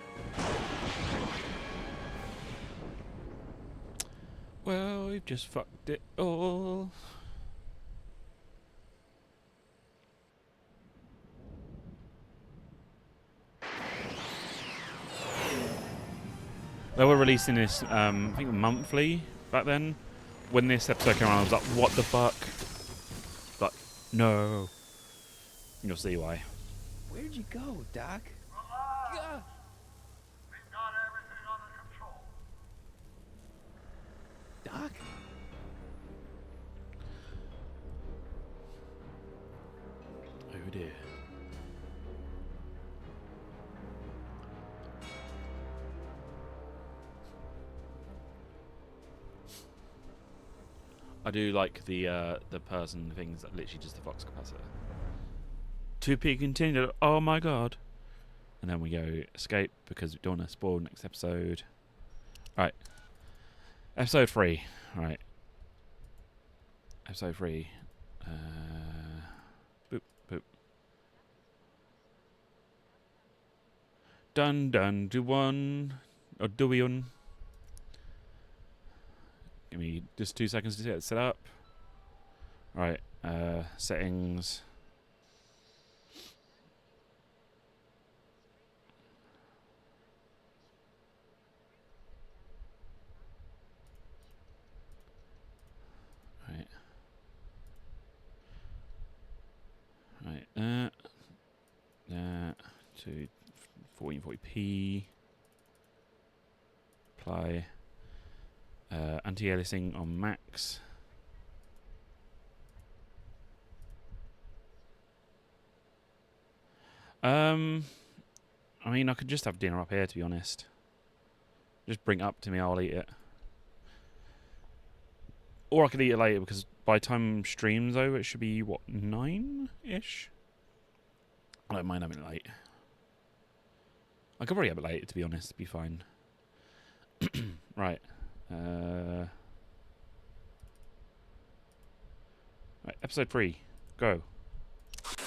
Well, we've just fucked it all. They were releasing this, I think, monthly back then. When this episode came around, I was like, what the fuck? Like, no. You'll see why. Where'd you go, Doc? Gah! We've got everything under control. Doc? Oh dear. I do like the person things that literally just the Vox capacitor. To be continued. Oh my god. And then we go escape because we don't want to spoil next episode. Right. Episode 3. Right. Episode 3. Boop, boop. Dun dun do one. Or do we un? Give me just 2 seconds to get it set up. Right. Settings. Right. Right. To 1440p. Apply. Anti-aliasing on max. I mean, I could just have dinner up here, to be honest. Just bring it up to me, I'll eat it. Or I could eat it later, because by the time stream's over, it should be, what, 9-ish? I don't mind having it late. I could probably have it later, to be honest, be fine. Right. Right, episode 3. Go.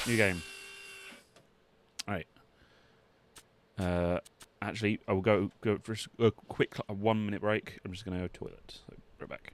New game. Alright. Actually, I will go for a quick 1 minute break. I'm just going to go to the toilet. So, right back.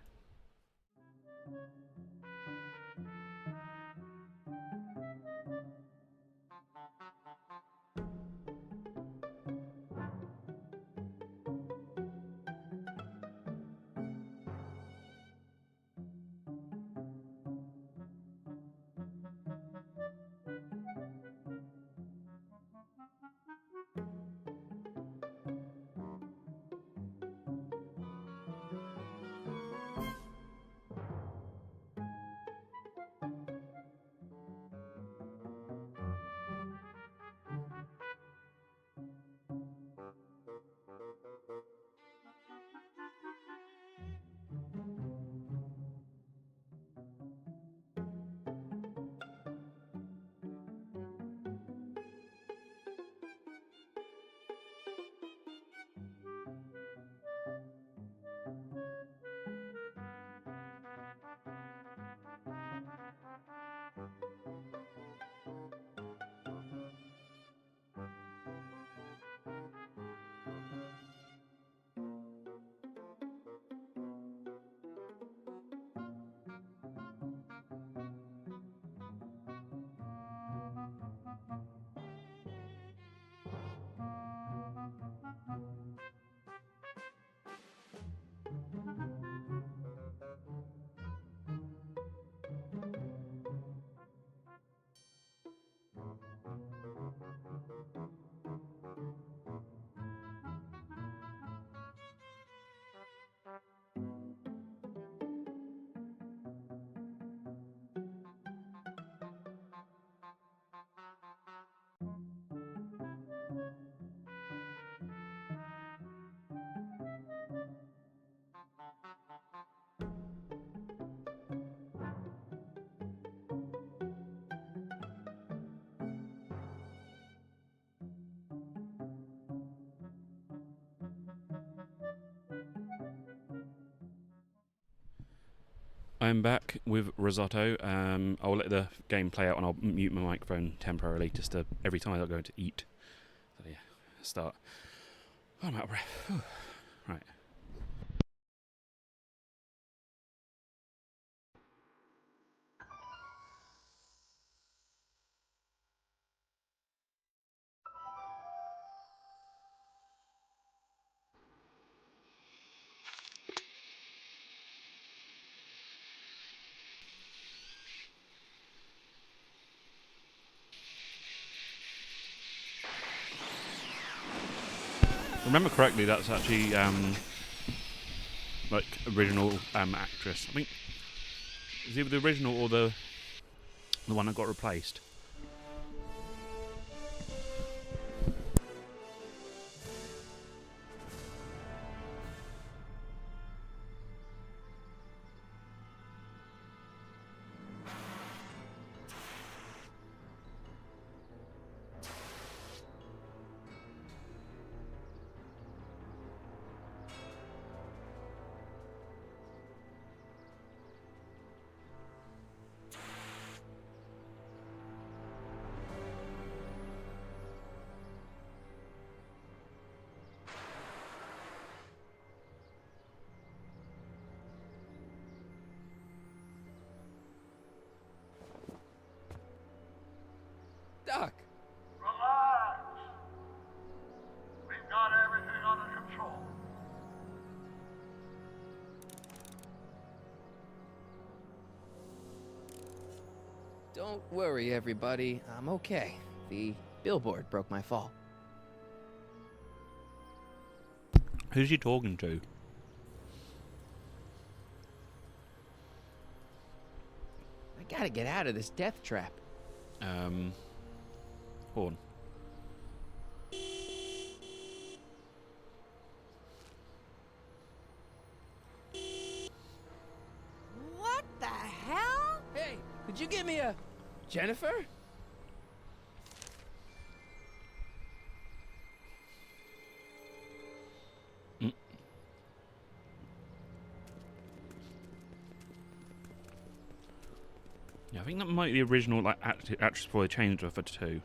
I'm back with Risotto. I'll let the game play out and I'll mute my microphone temporarily just to, every time I go to eat. So yeah, start. Oh, I'm out of breath. Right. Remember correctly, that's actually like original actress. I think is either the original or the one that got replaced. Doc! Relax. We've got everything under control. Don't worry, everybody. I'm okay. The billboard broke my fall. Who's he talking to? I gotta get out of this death trap. Hold on. What the hell? Hey, could you give me a... Jennifer? I think that might be the original like actress before they changed her for 2.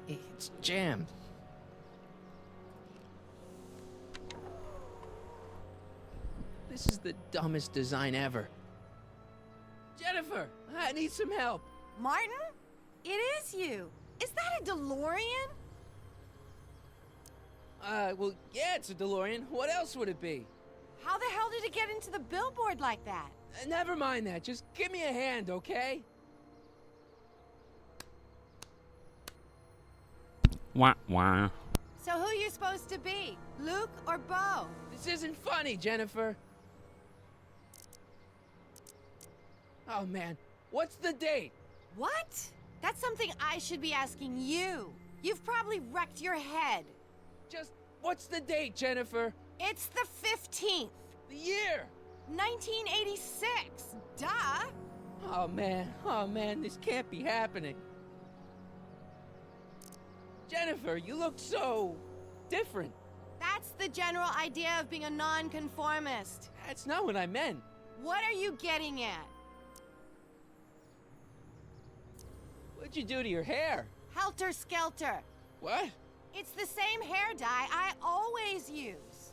It's jammed. This is the dumbest design ever. Jennifer, I need some help. Martin? It is you. Is that a DeLorean? Well, yeah, it's a DeLorean. What else would it be? How the hell did it get into the billboard like that? Never mind that. Just give me a hand, okay? Wah wah. So who are you supposed to be? Luke or Bo? This isn't funny, Jennifer. Oh, man. What's the date? What? That's something I should be asking you. You've probably wrecked your head. Just, what's the date, Jennifer? It's the 15th. The year? 1986. Duh. Oh, man, this can't be happening. Jennifer, you look so different. That's the general idea of being a nonconformist. That's not what I meant. What are you getting at? What'd you do to your hair? Helter Skelter. What? It's the same hair dye I always use.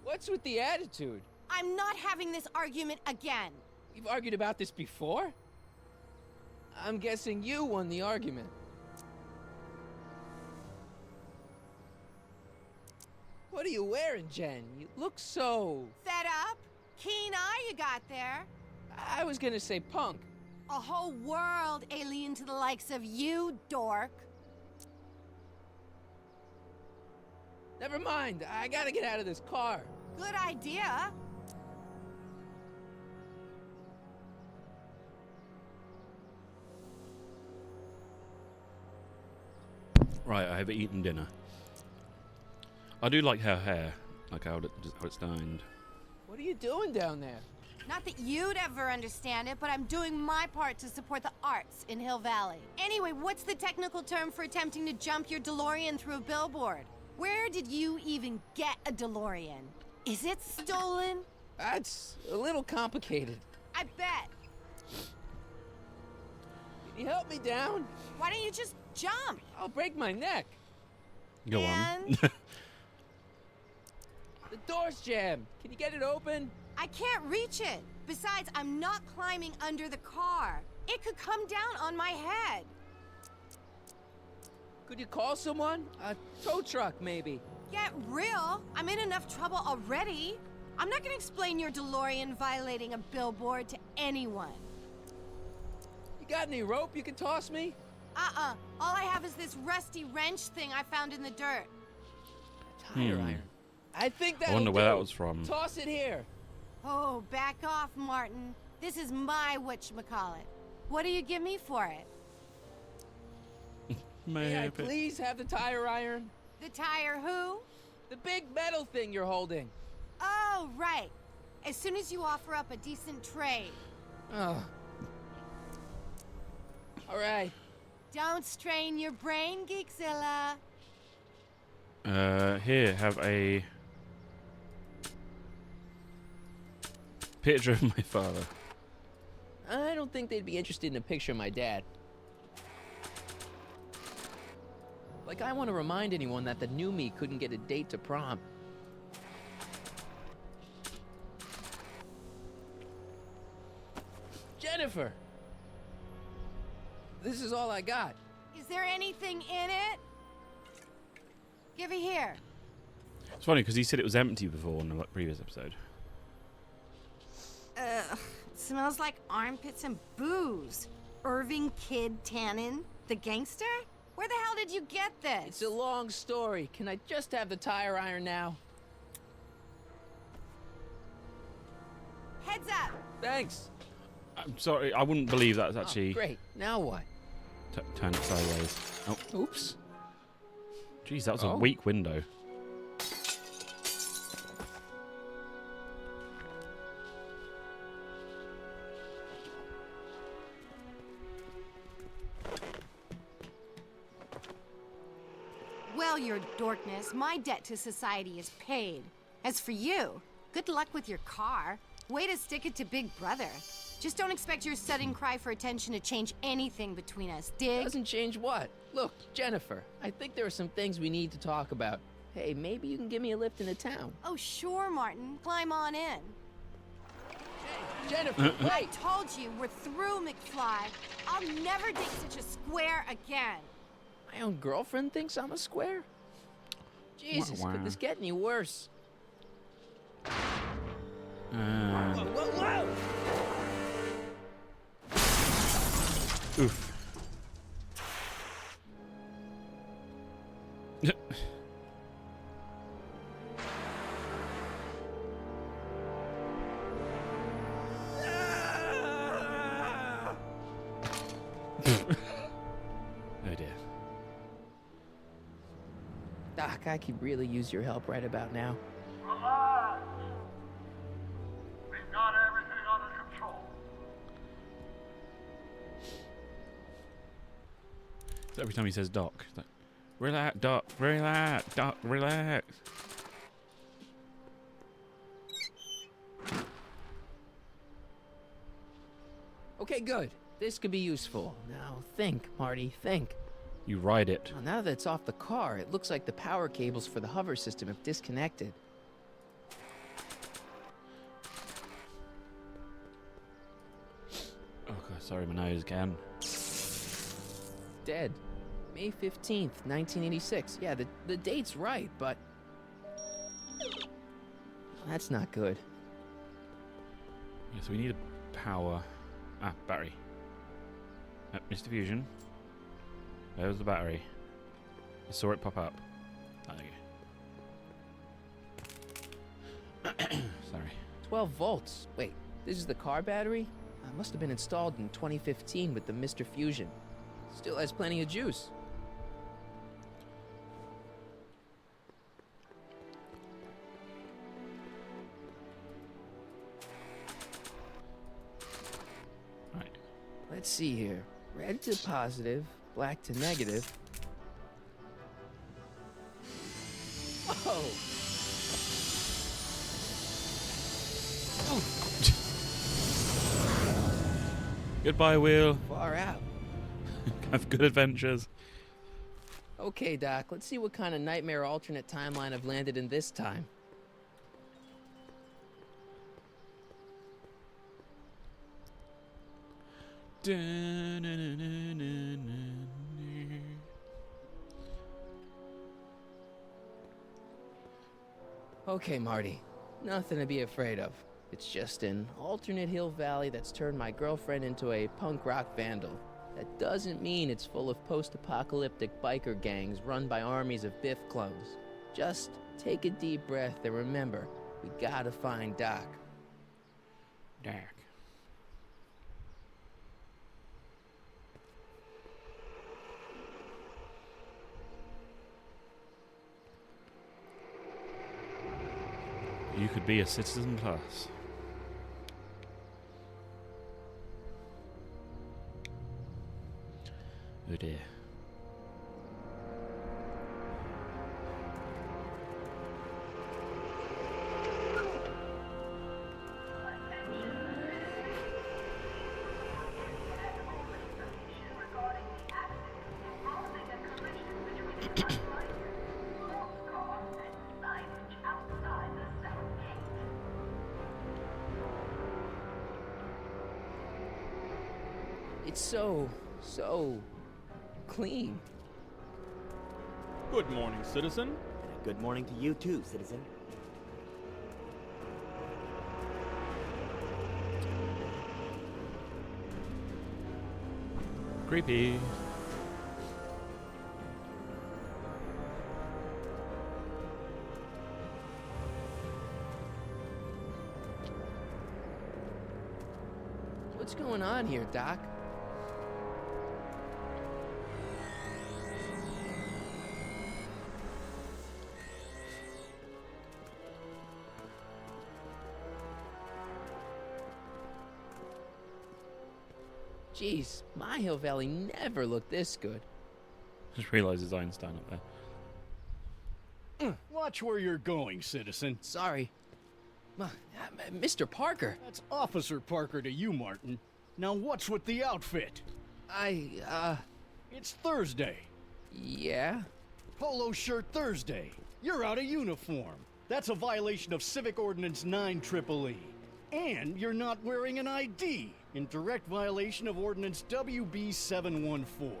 What's with the attitude? I'm not having this argument again. We've argued about this before? I'm guessing you won the argument. What are you wearing, Jen? You look so... Fed up? Keen eye you got there. I was gonna say punk. A whole world alien to the likes of you, dork. Never mind. I gotta get out of this car. Good idea. Right, I have eaten dinner. I do like her hair, like how it's designed. What are you doing down there? Not that you'd ever understand it, but I'm doing my part to support the arts in Hill Valley. Anyway, what's the technical term for attempting to jump your DeLorean through a billboard? Where did you even get a DeLorean? Is it stolen? That's a little complicated. I bet. Can you help me down? Why don't you just jump? I'll break my neck. Go on. The door's jammed. Can you get it open? I can't reach it. Besides, I'm not climbing under the car. It could come down on my head. Could you call someone? A tow truck, maybe. Get real. I'm in enough trouble already. I'm not gonna explain your DeLorean violating a billboard to anyone. You got any rope you can toss me? All I have is this rusty wrench thing I found in the dirt. Tire iron. I think that'll I wonder where that do. was from. Toss it here. Oh, back off, Martin. This is my whatchamacallit. What do you give me for it? May I please have the tire iron? The tire who? The big metal thing you're holding. Oh, right. As soon as you offer up a decent trade. Oh. All right. Don't strain your brain, Geekzilla. Here, have a picture of my father. I don't think they'd be interested in a picture of my dad. Like, I want to remind anyone that the new me couldn't get a date to prom. Jennifer! This is all I got. Is there anything in it? Give it here. It's funny because he said it was empty before in the previous episode. Ugh, it smells like armpits and booze. Irving Kid Tannen, the gangster? Where the hell did you get this? It's a long story. Can I just have the tire iron now? Heads up! Thanks. I'm sorry, I wouldn't believe that's actually... Oh, great. Now what? Turn it sideways. Oh. Oops. Jeez, that was a weak window. Well, your dorkness, my debt to society is paid. As for you, good luck with your car. Way to stick it to Big Brother. Just don't expect your sudden cry for attention to change anything between us, dig? Doesn't change what? Look, Jennifer, I think there are some things we need to talk about. Hey, maybe you can give me a lift into town. Oh, sure, Martin. Climb on in. Jennifer, I wait! told you, we're through, McFly. I'll never date such a square again. My own girlfriend thinks I'm a square? Jesus, Wah, wah. could this get any worse? Whoa, whoa, whoa! Oof. Oh dear. Doc, I could really use your help right about now. Relax. We've got everything under control. So every time he says Doc, it's like, relax, Doc, relax, Doc, relax. Okay, good. This could be useful. Now think, Marty, think. You ride it. Well, now that it's off the car, it looks like the power cables for the hover system have disconnected. Oh god, sorry, my nose again. Dead. May 15th, 1986. Yeah, the date's right, but... That's not good. Yeah, so we need a power... Ah, battery. Mr. Fusion. There's the battery. I saw it pop up. Oh, there you go. Sorry. 12 volts. Wait, this is the car battery? It must have been installed in 2015 with the Mr. Fusion. Still has plenty of juice. Right. Let's see here. Red to positive, black to negative. Whoa! Goodbye, Wheel. Far out. Have good adventures. Okay, Doc, let's see what kind of nightmare alternate timeline I've landed in this time. Okay, Marty. Nothing to be afraid of. It's just an alternate Hill Valley that's turned my girlfriend into a punk rock vandal. That doesn't mean it's full of post-apocalyptic biker gangs run by armies of Biff clones. Just take a deep breath and remember, we gotta find Doc. Doc. You could be a Citizen Plus. Oh dear. It's so clean. Good morning, citizen. Good morning to you too, citizen. Creepy. What's going on here, Doc? Jeez, my Hill Valley never looked this good. Just realised there's Einstein up there. Watch where you're going, citizen. Sorry. Mr. Parker. That's Officer Parker to you, Martin. Now what's with the outfit? It's Thursday. Yeah? Polo shirt Thursday. You're out of uniform. That's a violation of Civic Ordinance 9EEE. And you're not wearing an ID, in direct violation of Ordinance WB 714.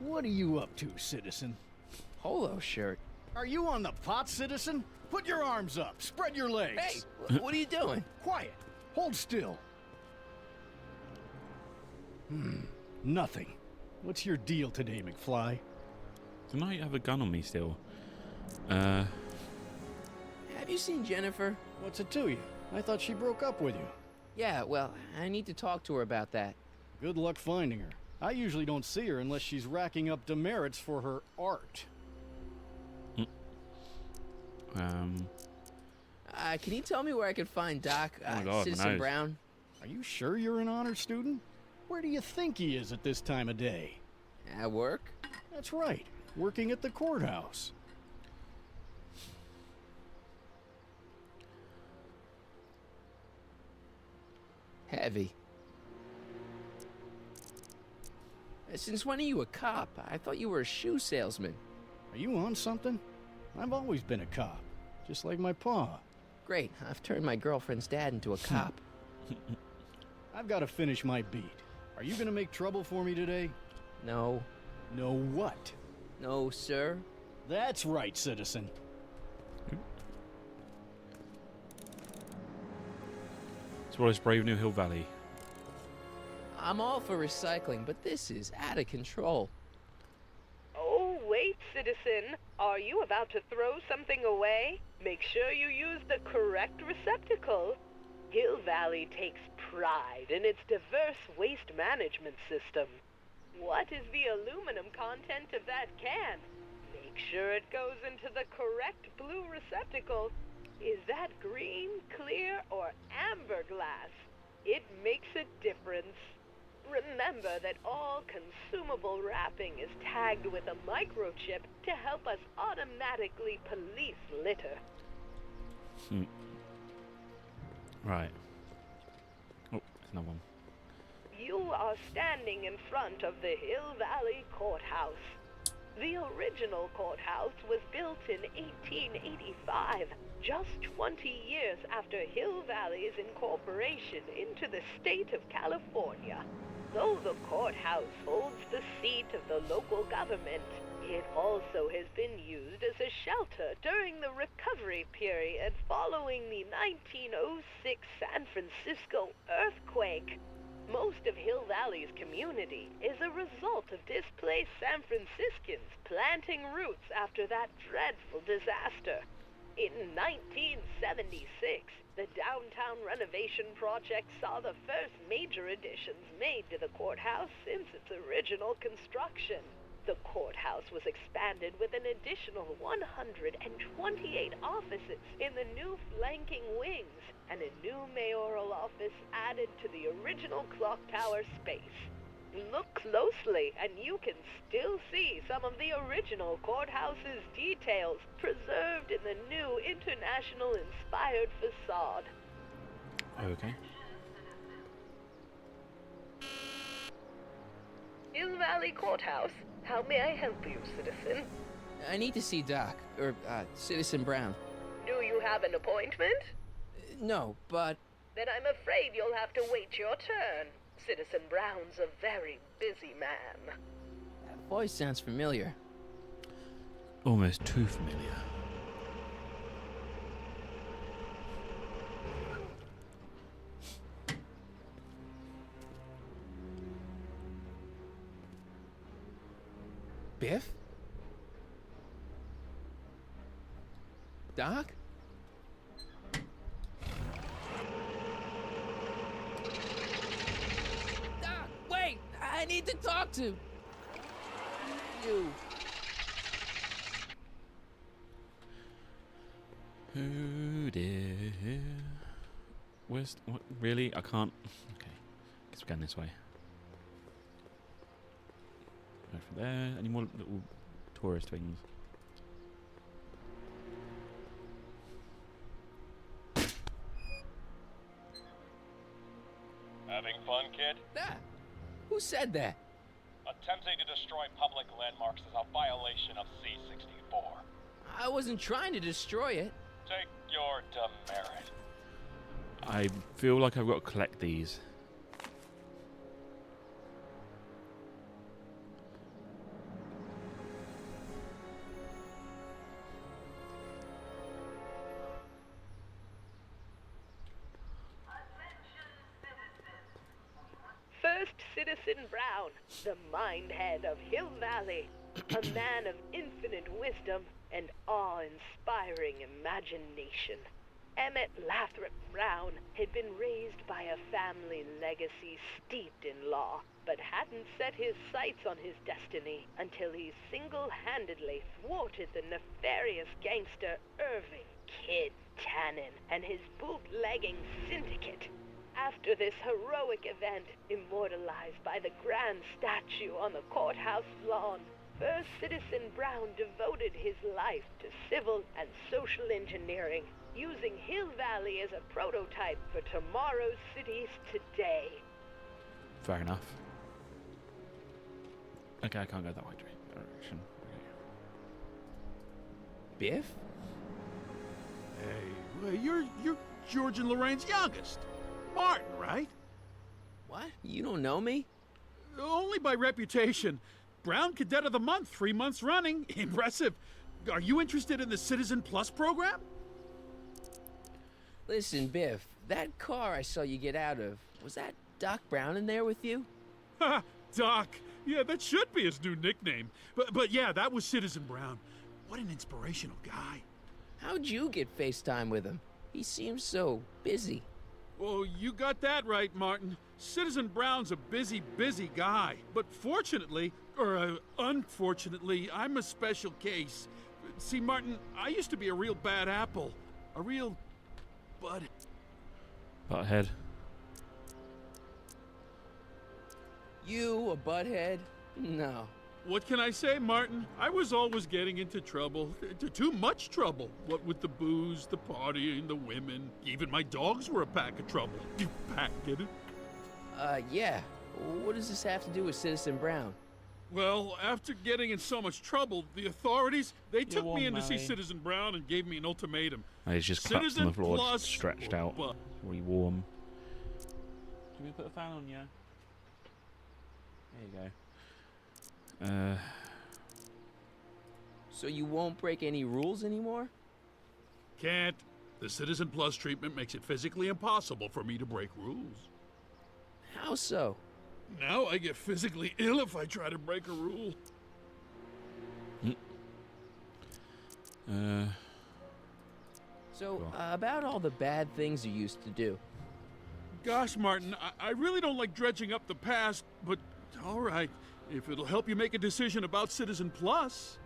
What are you up to, citizen? Polo shirt. Are you on the pot, citizen? Put your arms up. Spread your legs. Hey, what are you doing? Quiet. Hold still. Nothing. What's your deal today, McFly? Don't I have a gun on me still? Have you seen Jennifer? What's it to you? I thought she broke up with you. Yeah, well, I need to talk to her about that. Good luck finding her. I usually don't see her unless she's racking up demerits for her art. Can you tell me where I could find Doc, Oh my God, Citizen nice. Brown? Are you sure you're an honor student? Where do you think he is at this time of day? At work? That's right, working at the courthouse. Heavy. Since when are you a cop? I thought you were a shoe salesman. Are you on something? I've always been a cop, just like my pa. Great, I've turned my girlfriend's dad into a cop. I've got to finish my beat. Are you gonna make trouble for me today? No. No what? No, sir. That's right, citizen. Explorers Brave New Hill Valley. I'm all for recycling, but this is out of control. Oh, wait, citizen. Are you about to throw something away? Make sure you use the correct receptacle. Hill Valley takes pride in its diverse waste management system. What is the aluminum content of that can? Make sure it goes into the correct blue receptacle. Is that green, clear, or amber glass? It makes a difference. Remember that all consumable wrapping is tagged with a microchip to help us automatically police litter. Right. Oh, there's another one. You are standing in front of the Hill Valley Courthouse. The original courthouse was built in 1885, just 20 years after Hill Valley's incorporation into the state of California. Though the courthouse holds the seat of the local government, it also has been used as a shelter during the recovery period following the 1906 San Francisco earthquake. Most of Hill Valley's community is a result of displaced San Franciscans planting roots after that dreadful disaster. In 1976, the downtown renovation project saw the first major additions made to the courthouse since its original construction. The courthouse was expanded with an additional 128 offices in the new flanking wings, and a new mayoral office added to the original clock tower space. Look closely, and you can still see some of the original courthouse's details preserved in the new international-inspired facade. Okay. Hill Valley Courthouse. How may I help you, citizen? I need to see Doc, or Citizen Brown. Do you have an appointment? No, but... Then I'm afraid you'll have to wait your turn. Citizen Brown's a very busy man. That voice sounds familiar. Almost too familiar. Biff? Doc? Doc, wait! I need to talk to you. Who did? Where's what? Really? I can't. Okay, guess we're going this way. Go from there. Any more little tourist things? Having fun, kid? Ah, who said that? Attempting to destroy public landmarks is a violation of C-64. I wasn't trying to destroy it. Take your demerit. I feel like I've got to collect these. First Citizen Brown, the mindhead of Hill Valley, a man of infinite wisdom and awe-inspiring imagination. Emmett Lathrop Brown had been raised by a family legacy steeped in law, but hadn't set his sights on his destiny until he single-handedly thwarted the nefarious gangster Irving Kid Tannen and his bootlegging syndicate. After this heroic event, immortalized by the grand statue on the courthouse lawn, First Citizen Brown devoted his life to civil and social engineering, using Hill Valley as a prototype for tomorrow's cities today. Fair enough. Okay, I can't go that way direction. Okay. Biff? Hey, well, you're George and Lorraine's youngest. Martin, right? What? You don't know me? Only by reputation. Brown Cadet of the Month, 3 months running. Impressive. Are you interested in the Citizen Plus program? Listen, Biff, that car I saw you get out of, was that Doc Brown in there with you? Ha! Doc. Yeah, that should be his new nickname. But yeah, that was Citizen Brown. What an inspirational guy. How'd you get FaceTime with him? He seems so busy. Oh, you got that right, Martin. Citizen Brown's a busy, busy guy. But fortunately, or unfortunately, I'm a special case. See, Martin, I used to be a real bad apple. A real Butthead. You a butthead? No. What can I say, Martin? I was always getting into trouble. Too much trouble. What with the booze, the partying, the women. Even my dogs were a pack of trouble. You pack, get it? Yeah. What does this have to do with Citizen Brown? Well, after getting in so much trouble, the authorities, they took me in to see Citizen Brown and gave me an ultimatum. He's just collapsed on the floor, just stretched out. Really warm. Can we put a fan on, yeah? There you go. So you won't break any rules anymore? Can't. The Citizen Plus treatment makes it physically impossible for me to break rules. How so? Now I get physically ill if I try to break a rule. So, about all the bad things you used to do. Gosh, Martin, I really don't like dredging up the past, but all right, if it'll help you make a decision about Citizen Plus.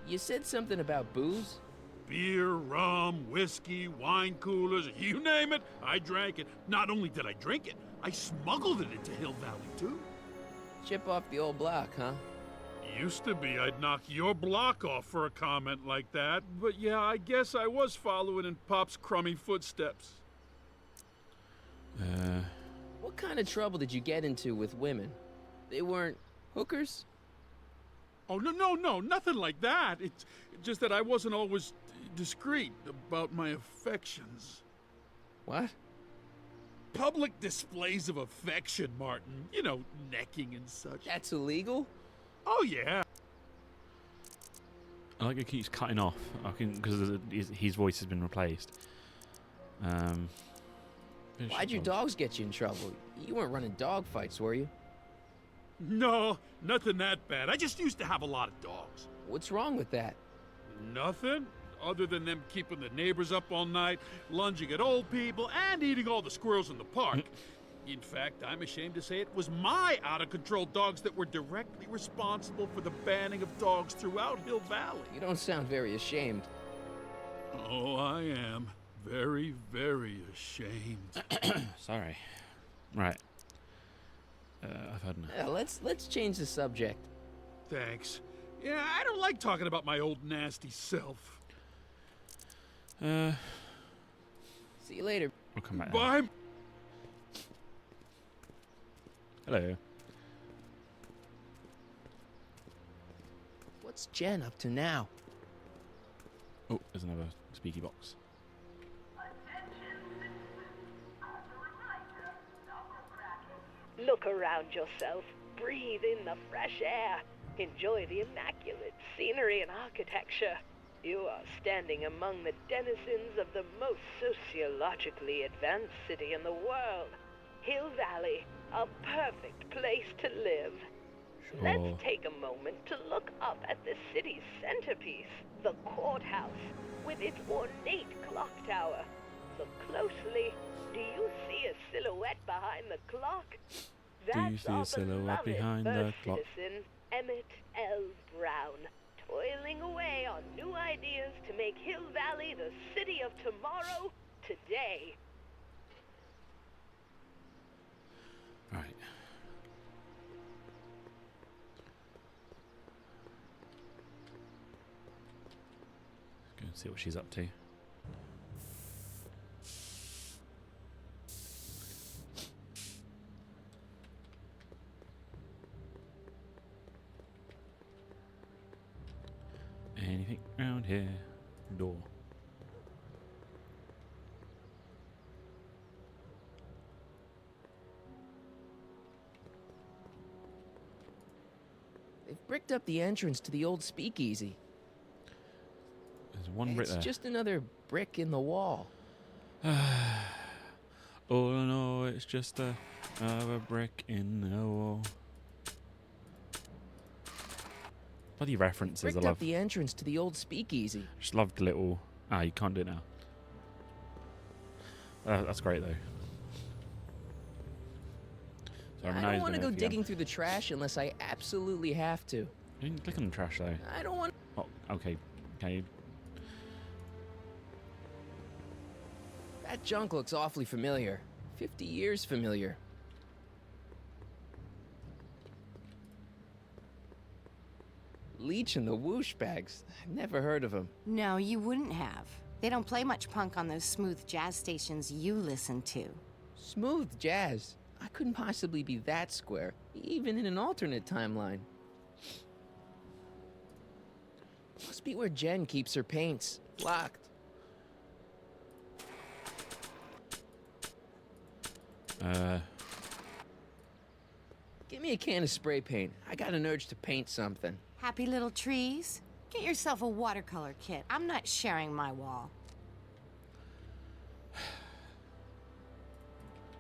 You said something about booze? Beer, rum, whiskey, wine coolers, you name it, I drank it. Not only did I drink it, I smuggled it into Hill Valley, too. Chip off the old block, huh? Used to be I'd knock your block off for a comment like that, but yeah, I guess I was following in Pop's crummy footsteps. What kind of trouble did you get into with women? They weren't hookers? Oh, no, nothing like that. It's just that I wasn't always discreet about my affections. What? Public displays of affection, Martin. You know, necking and such. That's illegal? Oh, yeah. I like it keeps cutting off. I can because his voice has been replaced. Why'd your dogs get you in trouble? You weren't running dog fights, were you? No, nothing that bad. I just used to have a lot of dogs. What's wrong with that? Nothing, other than them keeping the neighbors up all night, lunging at old people, and eating all the squirrels in the park. In fact, I'm ashamed to say it was my out-of-control dogs that were directly responsible for the banning of dogs throughout Hill Valley. You don't sound very ashamed. Oh, I am. Very, very ashamed. Sorry. Right. I've had enough. Yeah, let's change the subject. Thanks. Yeah, I don't like talking about my old nasty self. See you later. We'll come back. Bye. Hello. What's Jen up to now? Oh, there's another speaky box. Look around yourself. Breathe in the fresh air. Enjoy the immaculate scenery and architecture. You are standing among the denizens of the most sociologically advanced city in the world. Hill Valley, a perfect place to live. Sure. Let's take a moment to look up at the city's centerpiece, the courthouse, with its ornate clock tower. Look closely. Do you see a silhouette behind the clock? Do you see a silhouette behind the clock? Citizen Emmett L. Brown, toiling away on new ideas to make Hill Valley the city of tomorrow, today. Right. Let's go and see what she's up to. Anything around here? Door. They've bricked up the entrance to the old speakeasy. There's one brick there. It's just another brick in the wall. Oh no, it's just another brick in the wall. Bloody references, I Bricked love. up the entrance to the old speakeasy. Just love the little. Ah, you can't do it now. That's great though. So I don't want to go digging through the trash unless I absolutely have to. You didn't click on the trash though. I don't want. Oh, okay. Okay. That junk looks awfully familiar. 50 years familiar. Leech and the Whoosh Bags. I've never heard of them. No, you wouldn't have. They don't play much punk on those smooth jazz stations you listen to. Smooth jazz. I couldn't possibly be that square, even in an alternate timeline. Must be where Jen keeps her paints. Locked. Give me a can of spray paint. I got an urge to paint something. Happy little trees? Get yourself a watercolor kit. I'm not sharing my wall.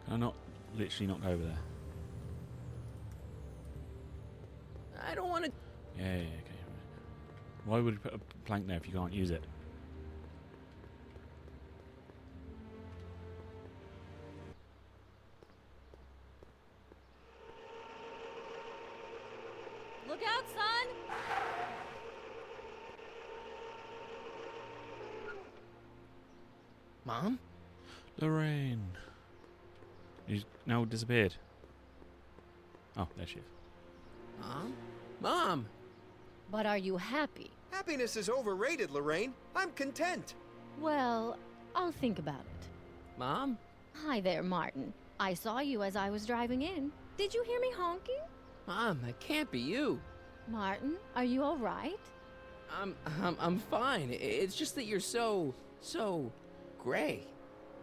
Can I not literally not go over there? I don't want to. Yeah, okay. Why would you put a plank there if you can't use it? Look out, son! Mom? Lorraine. She's now disappeared. Oh, there she is. Mom? Mom! But are you happy? Happiness is overrated, Lorraine. I'm content. Well, I'll think about it. Mom? Hi there, Martin. I saw you as I was driving in. Did you hear me honking? Mom, that can't be you. Martin, are you all right? I'm fine. It's just that you're so gray.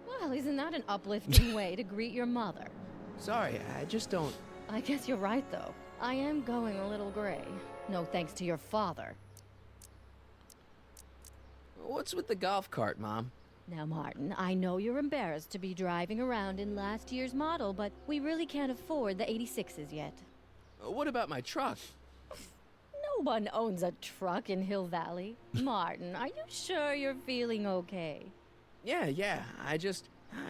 Well, isn't that an uplifting way to greet your mother? Sorry, I just don't. I guess you're right, though. I am going a little gray. No thanks to your father. What's with the golf cart, Mom? Now, Martin, I know you're embarrassed to be driving around in last year's model, but we really can't afford the 86s yet. What about my truck? No one owns a truck in Hill Valley. Martin, are you sure you're feeling okay? Yeah. I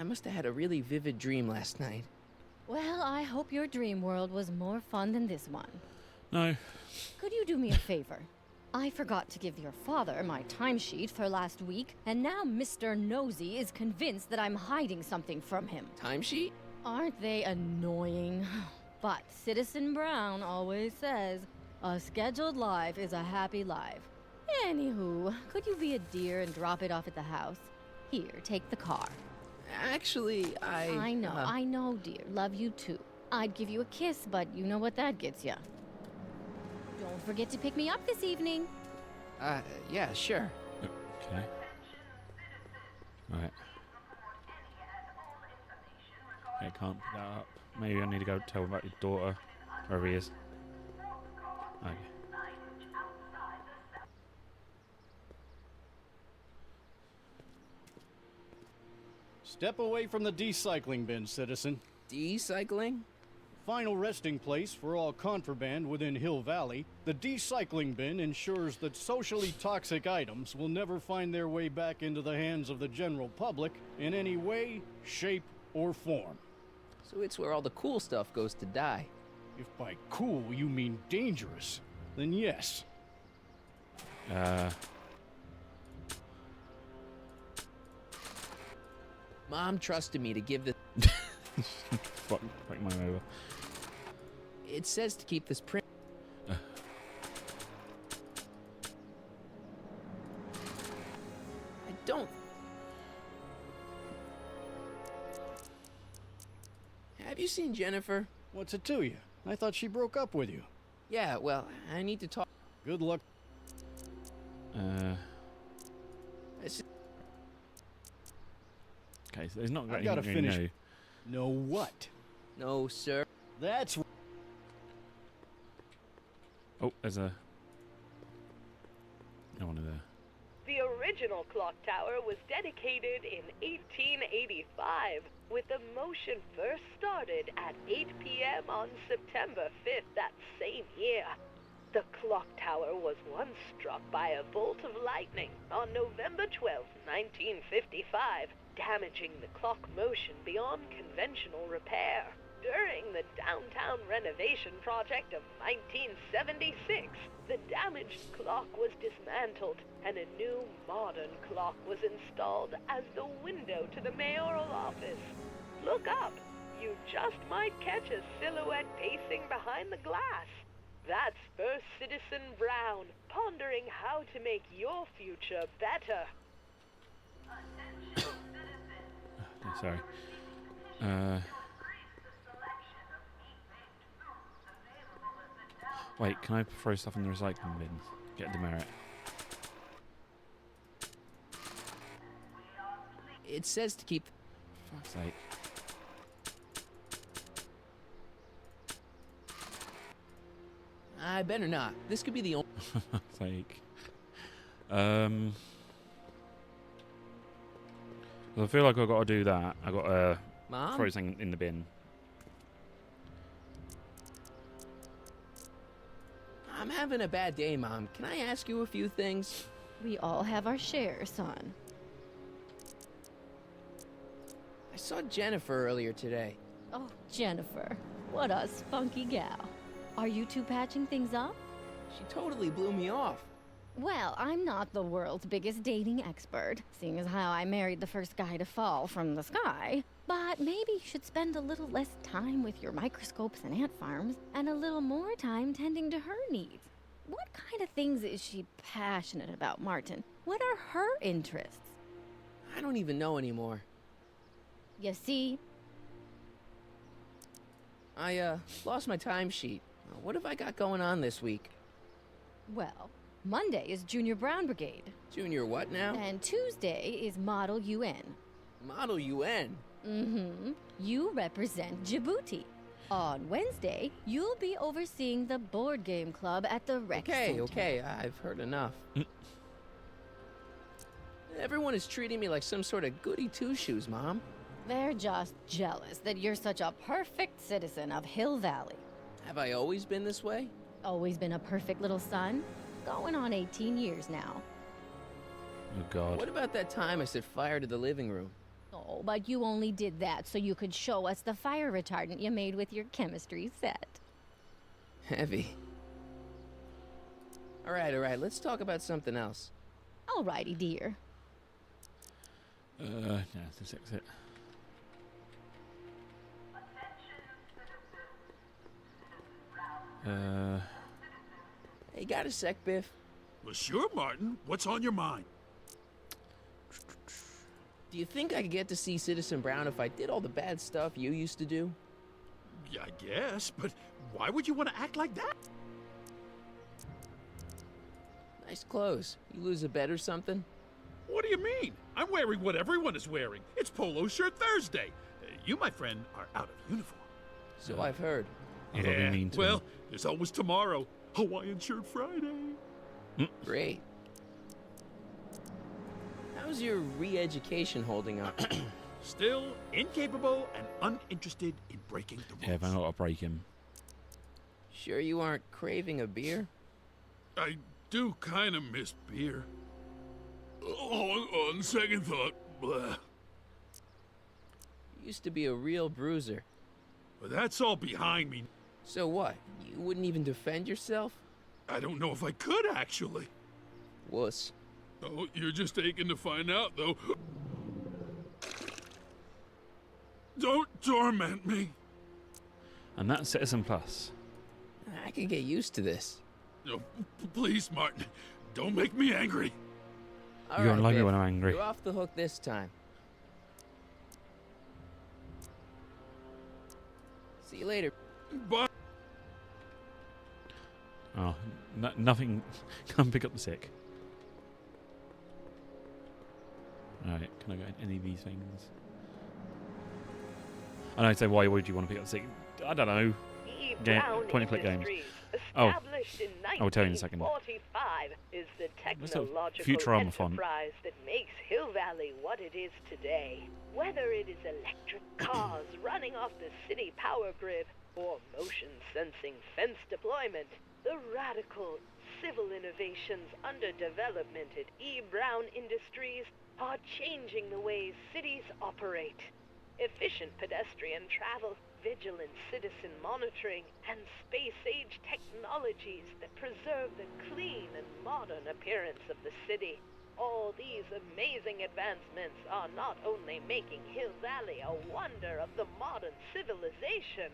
must have had a really vivid dream last night. Well, I hope your dream world was more fun than this one. No. Could you do me a favor? I forgot to give your father my timesheet for last week, and now Mr. Nosy is convinced that I'm hiding something from him. Timesheet? Aren't they annoying? But Citizen Brown always says, a scheduled life is a happy life. Anywho, could you be a dear and drop it off at the house? Here, take the car. Actually, I know, dear. Love you too. I'd give you a kiss, but you know what that gets ya. Don't forget to pick me up this evening. Yeah, sure. Okay. Right. Okay, can't pick that up. Maybe I need to go tell about your daughter, wherever he is. Okay. Step away from the decycling bin, citizen. Decycling? Final resting place for all contraband within Hill Valley, the decycling bin ensures that socially toxic items will never find their way back into the hands of the general public in any way, shape, or form. So it's where all the cool stuff goes to die. If by cool you mean dangerous, then yes. Mom trusted me to give the... Fuck mine over. It says to keep this print... I don't... Have you seen Jennifer? What's it to you? I thought she broke up with you. Yeah, well, I need to talk... Good luck. Okay, so there's not I gotta finish. new. No what? No, sir. That's... Oh, there's a... No one there. The original clock tower was dedicated in 1885, with the motion first started at 8 p.m. on September 5th that same year. The clock tower was once struck by a bolt of lightning on November 12, 1955, damaging the clock motion beyond conventional repair. During the downtown renovation project of 1976, the damaged clock was dismantled and a new modern clock was installed as the window to the mayoral office. Look up. You just might catch a silhouette pacing behind the glass. That's First Citizen Brown, pondering how to make your future better. Sorry. Wait, can I throw stuff in the recycling bin? Get a demerit. It says to keep... For fuck's sake. I better not. This could be the only... Sake. I feel like I've got to do that. I've got to Mom? throw something in the bin. I'm having a bad day, Mom. Can I ask you a few things? We all have our share, son. I saw Jennifer earlier today. Oh, Jennifer. What a spunky gal. Are you two patching things up? She totally blew me off. Well, I'm not the world's biggest dating expert, seeing as how I married the first guy to fall from the sky. But maybe you should spend a little less time with your microscopes and ant farms, and a little more time tending to her needs. What kind of things is she passionate about, Martin? What are her interests? I don't even know anymore. You see? I, lost my timesheet. What have I got going on this week? Well, Monday is Junior Brown Brigade. Junior what now? And Tuesday is Model UN. Model UN? Mm-hmm. You represent Djibouti. On Wednesday, you'll be overseeing the board game club at the rec center. Okay, I've heard enough. Everyone is treating me like some sort of goody two-shoes, Mom. They're just jealous that you're such a perfect citizen of Hill Valley. Have I always been this way? Always been a perfect little son? Going on 18 years now. Oh, God. What about that time I set fire to the living room? Oh, but you only did that so you could show us the fire retardant you made with your chemistry set. Heavy. All right, let's talk about something else. Alrighty, dear. Yeah, this exit. Hey, got a sec, Biff? Well, sure, Martin. What's on your mind? Do you think I could get to see Citizen Brown if I did all the bad stuff you used to do? Yeah, I guess, but why would you want to act like that? Nice clothes. You lose a bet or something? What do you mean? I'm wearing what everyone is wearing. It's Polo Shirt Thursday. You, my friend, are out of uniform. So I've heard. Yeah, well, there's always tomorrow. Hawaiian Shirt Friday. Great. How's your re-education holding up? Still incapable and uninterested in breaking the rules. Yeah, if I got to break him. Sure you aren't craving a beer? I do kind of miss beer. On second thought, blah. You used to be a real bruiser. But that's all behind me. So what? You wouldn't even defend yourself? I don't know if I could, actually. Wuss. Oh, you're just aching to find out, though. Don't torment me. And that's Citizen Plus. I could get used to this. No, please, Martin. Don't make me angry. You don't like me when I'm angry. You're off the hook this time. See you later. Bye. Oh, nothing. Come pick up the sick. Alright, can I go in any of these things? I know, so why would you want to pick up the sick? I don't know. Point-and-click games. Oh, I'll tell you in a second. 1945 is the technological Futurama font. enterprise that makes Hill Valley what it is today. Whether it is electric cars running off the city power grid or motion-sensing fence deployment, the radical civil innovations under development at E. Brown Industries are changing the ways cities operate. Efficient pedestrian travel, vigilant citizen monitoring, and space-age technologies that preserve the clean and modern appearance of the city. All these amazing advancements are not only making Hill Valley a wonder of the modern civilization.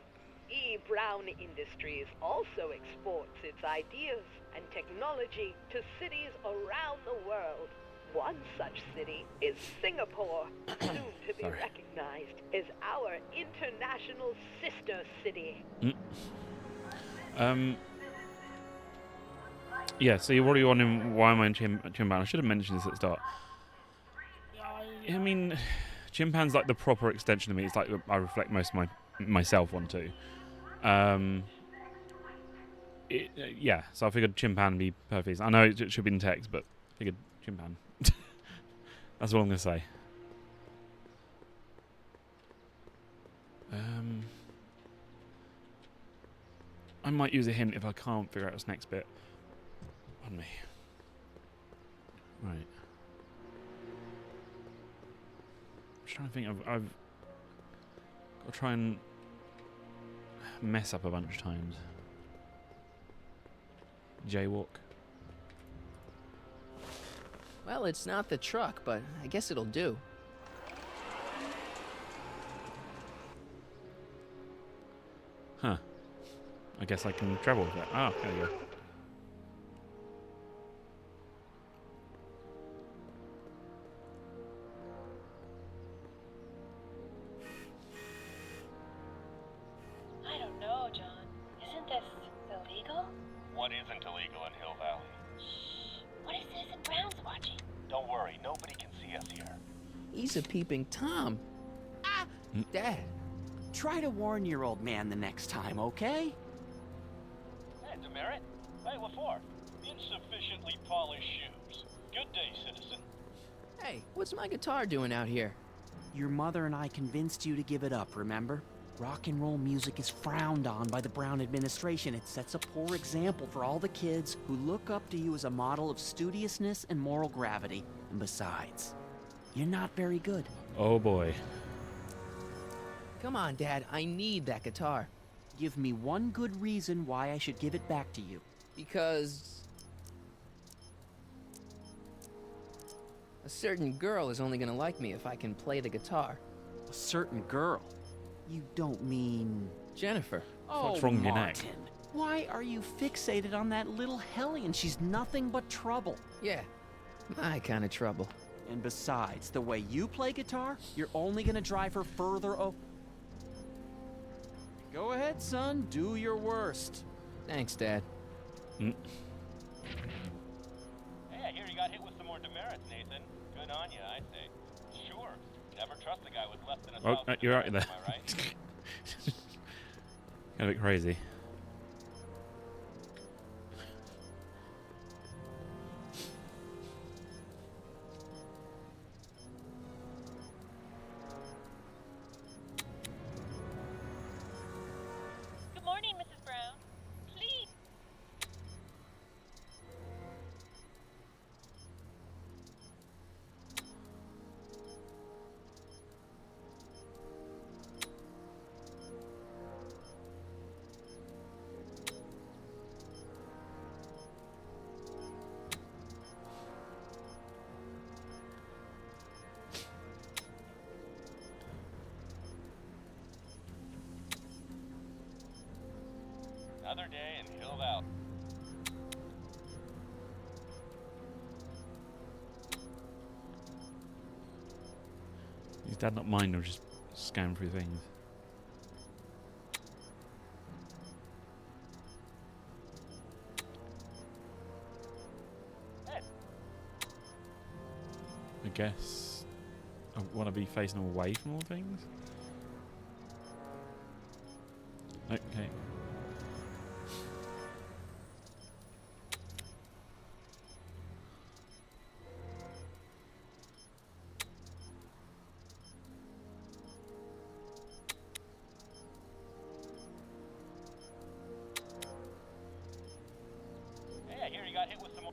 E. Brown Industries also exports its ideas and technology to cities around the world. One such city is Singapore, soon to be recognized as our international sister city. Yeah, so you're already wondering why am I in Chimpan? I should have mentioned this at the start. I mean, Chimpan's like the proper extension of me. It's like I reflect most of myself onto. Yeah, so I figured Chimpan would be perfect. I know it should be in text, but I figured Chimpan. That's all I'm going to say. I might use a hint if I can't figure out this next bit. Pardon me. Right. I'm just trying to think. I've got to try and mess up a bunch of times. Jaywalk. Well, it's not the truck, but I guess it'll do. Huh. I guess I can travel with that. Oh, there you go. I don't know, John. Isn't this illegal? What isn't illegal in Hill Valley? What if Citizen Brown's watching? Don't worry, nobody can see us here. He's a peeping Tom. Dad, try to warn your old man the next time, okay? Hey, Demerit. Hey, LaFour. Insufficiently polished shoes. Good day, citizen. Hey, what's my guitar doing out here? Your mother and I convinced you to give it up, remember? Rock and roll music is frowned on by the Brown administration. It sets a poor example for all the kids who look up to you as a model of studiousness and moral gravity. And besides, you're not very good. Oh boy. Come on, Dad. I need that guitar. Give me one good reason why I should give it back to you. Because a certain girl is only gonna like me if I can play the guitar. A certain girl? You don't mean... Jennifer. Oh, What's wrong with your neck? Martin. Why are you fixated on that little hellion? She's nothing but trouble. Yeah, my kind of trouble. And besides, the way you play guitar, you're only gonna drive her further Go ahead, son. Do your worst. Thanks, Dad. Hey, I hear you got hit with some more demerits, Nathan. Good on you, I say. Sure. Never trust a guy with less than a Oh, thousand you're right demerits, there. am I right? Kind of a bit crazy. Good morning, Mrs. Brown. Please. Another day in Hill Valley. His dad not mind him just scanning through things. I guess I want to be facing away from all things. Okay. Hey, I hear you got hit with some more.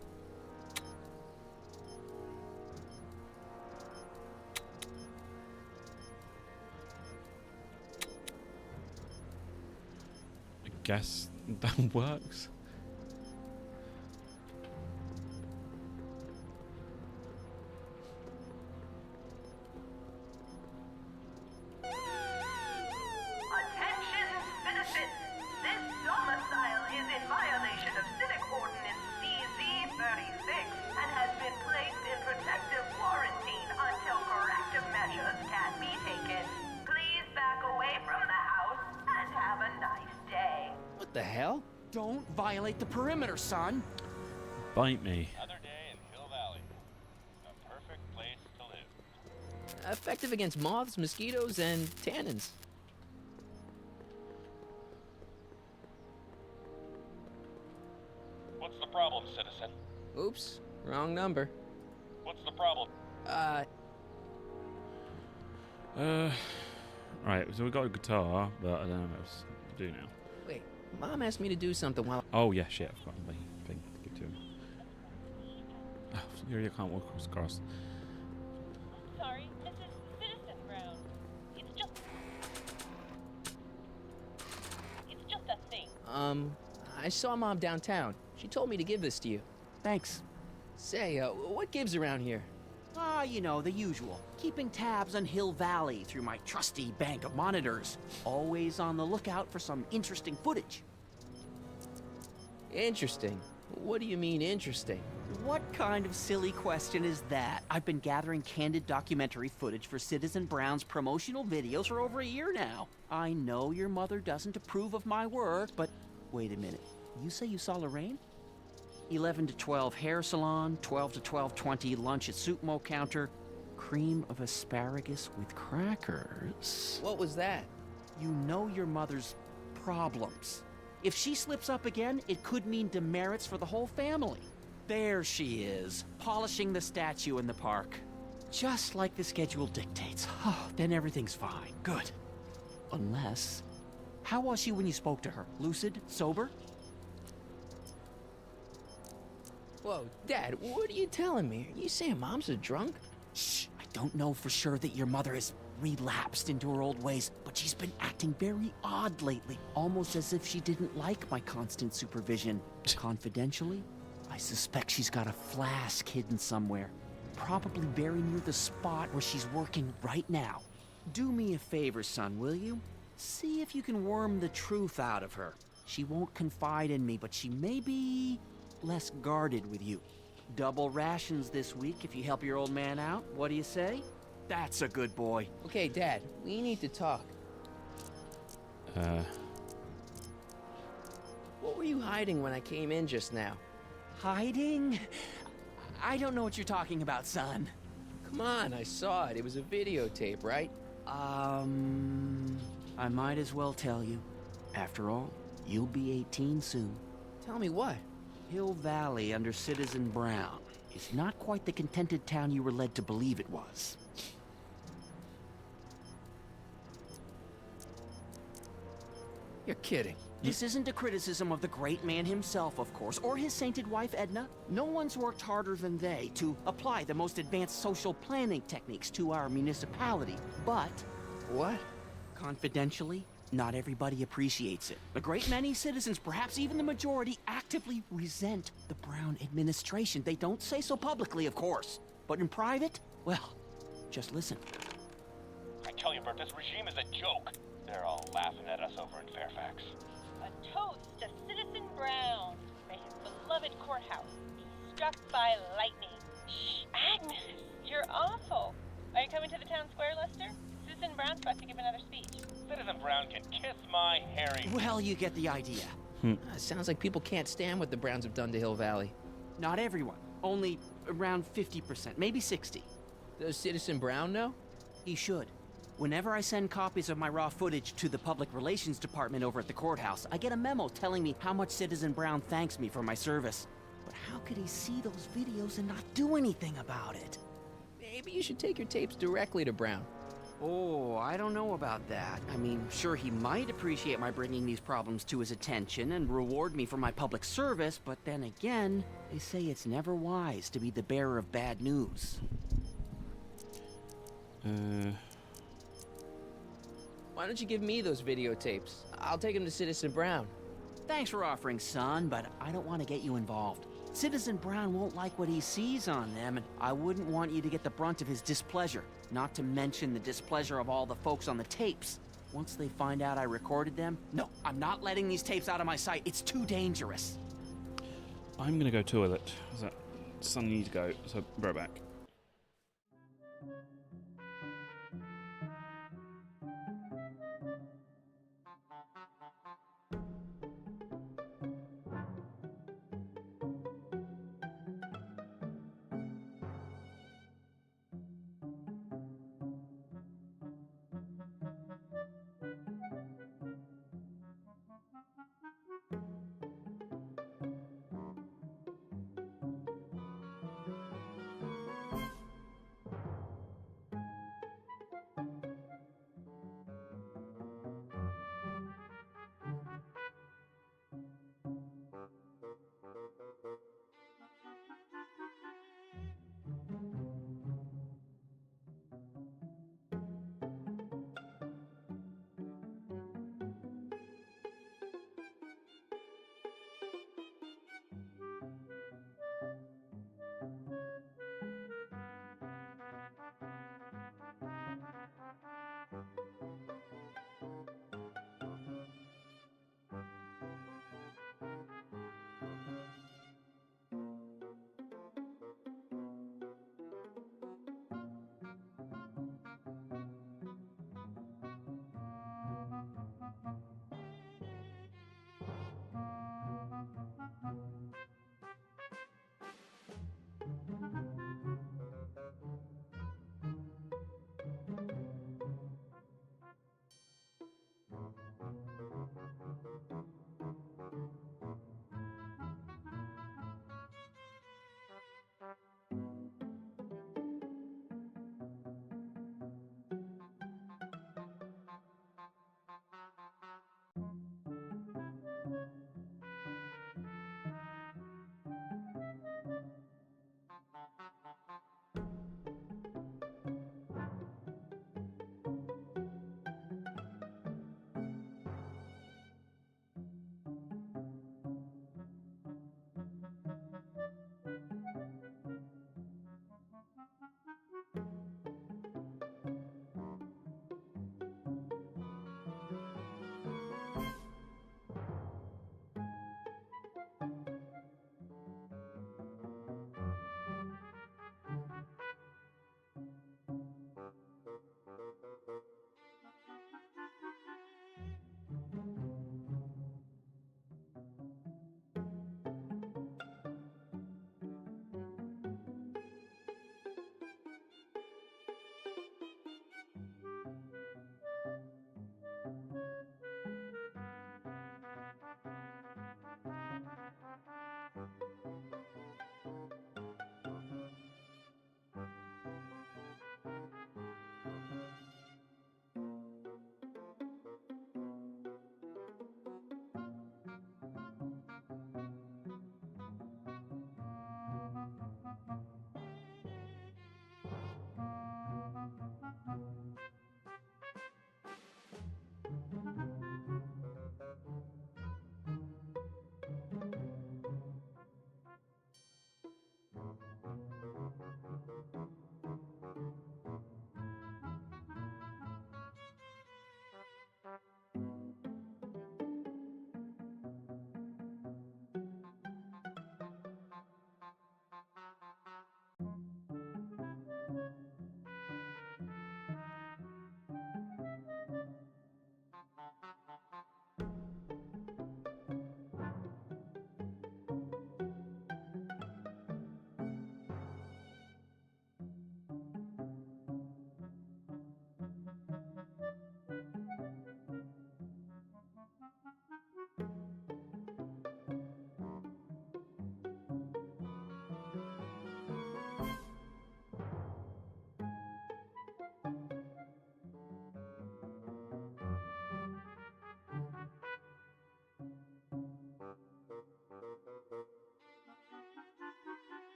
I guess that works. Attention, citizens! This domicile is in violation of Civic Ordinance CZ-36 and has been placed in protective quarantine until corrective measures can be taken. Please back away from the house and have a nice day. What the hell? Don't violate the perimeter, son. Bite me. Another day in Hill Valley. A perfect place to live. Effective against moths, mosquitoes, and tannins. What's the problem, citizen? Oops, wrong number. What's the problem? Right, so we got a guitar, but I don't know what else to do now. Wait, Mom asked me to do something while... Oh yeah, shit, I've forgotten the thing to give to him. Oh, you can't walk across. Sorry, Mrs. Citizen Brown. It's just a thing. I saw Mom downtown. She told me to give this to you. Thanks. Say, what gives around here? Ah, you know, the usual. Keeping tabs on Hill Valley through my trusty bank of monitors. Always on the lookout for some interesting footage. Interesting. What do you mean interesting? What kind of silly question is that? I've been gathering candid documentary footage for Citizen Brown's promotional videos for over a year now. I know your mother doesn't approve of my work, but wait a minute. You say you saw Lorraine? 11 to 12 hair salon, 12 to 12:20 lunch at soup mo counter, cream of asparagus with crackers. What was that? You know your mother's problems. If she slips up again, it could mean demerits for the whole family. There she is, polishing the statue in the park. Just like the schedule dictates. Oh, then everything's fine. Good. Unless... How was she when you spoke to her? Lucid? Sober? Whoa, Dad, what are you telling me? Are you saying Mom's a drunk? Shh, I don't know for sure that your mother has relapsed into her old ways, but she's been acting very odd lately, almost as if she didn't like my constant supervision. Confidentially, I suspect she's got a flask hidden somewhere, probably very near the spot where she's working right now. Do me a favor, son, will you? See if you can worm the truth out of her. She won't confide in me, but she may be less guarded with you. Double rations this week if you help your old man out. What do you say? That's a good boy. Okay, Dad, we need to talk. What were you hiding when I came in just now? Hiding? I don't know what you're talking about, son. Come on, I saw it. It was a videotape, right? I might as well tell you. After all, you'll be 18 soon. Tell me what? Hill Valley under Citizen Brown is not quite the contented town you were led to believe it was. You're kidding. This isn't a criticism of the great man himself, of course, or his sainted wife, Edna. No one's worked harder than they to apply the most advanced social planning techniques to our municipality. But... What? Confidentially, not everybody appreciates it. A great many citizens, perhaps even the majority, actively resent the Brown administration. They don't say so publicly, of course. But in private, well, just listen. I tell you, Bert, this regime is a joke. They're all laughing at us over in Fairfax. A toast to Citizen Brown. May his beloved courthouse be struck by lightning. Shh, Agnes, you're awful. Are you coming to the town square, Lester? Citizen Brown's about to give another speech. Citizen Brown can kiss my hairy... Well, you get the idea. Sounds like people can't stand what the Browns have done to Hill Valley. Not everyone. Only around 50%, maybe 60. Does Citizen Brown know? He should. Whenever I send copies of my raw footage to the Public Relations Department over at the courthouse, I get a memo telling me how much Citizen Brown thanks me for my service. But how could he see those videos and not do anything about it? Maybe you should take your tapes directly to Brown. Oh, I don't know about that. I mean, sure, he might appreciate my bringing these problems to his attention and reward me for my public service, but then again, they say it's never wise to be the bearer of bad news. Why don't you give me those videotapes? I'll take them to Citizen Brown. Thanks for offering, son, but I don't want to get you involved. Citizen Brown won't like what he sees on them, and I wouldn't want you to get the brunt of his displeasure, not to mention the displeasure of all the folks on the tapes. Once they find out I recorded them, no, I'm not letting these tapes out of my sight. It's too dangerous. I'm gonna go toilet. Son needs to go, so right back.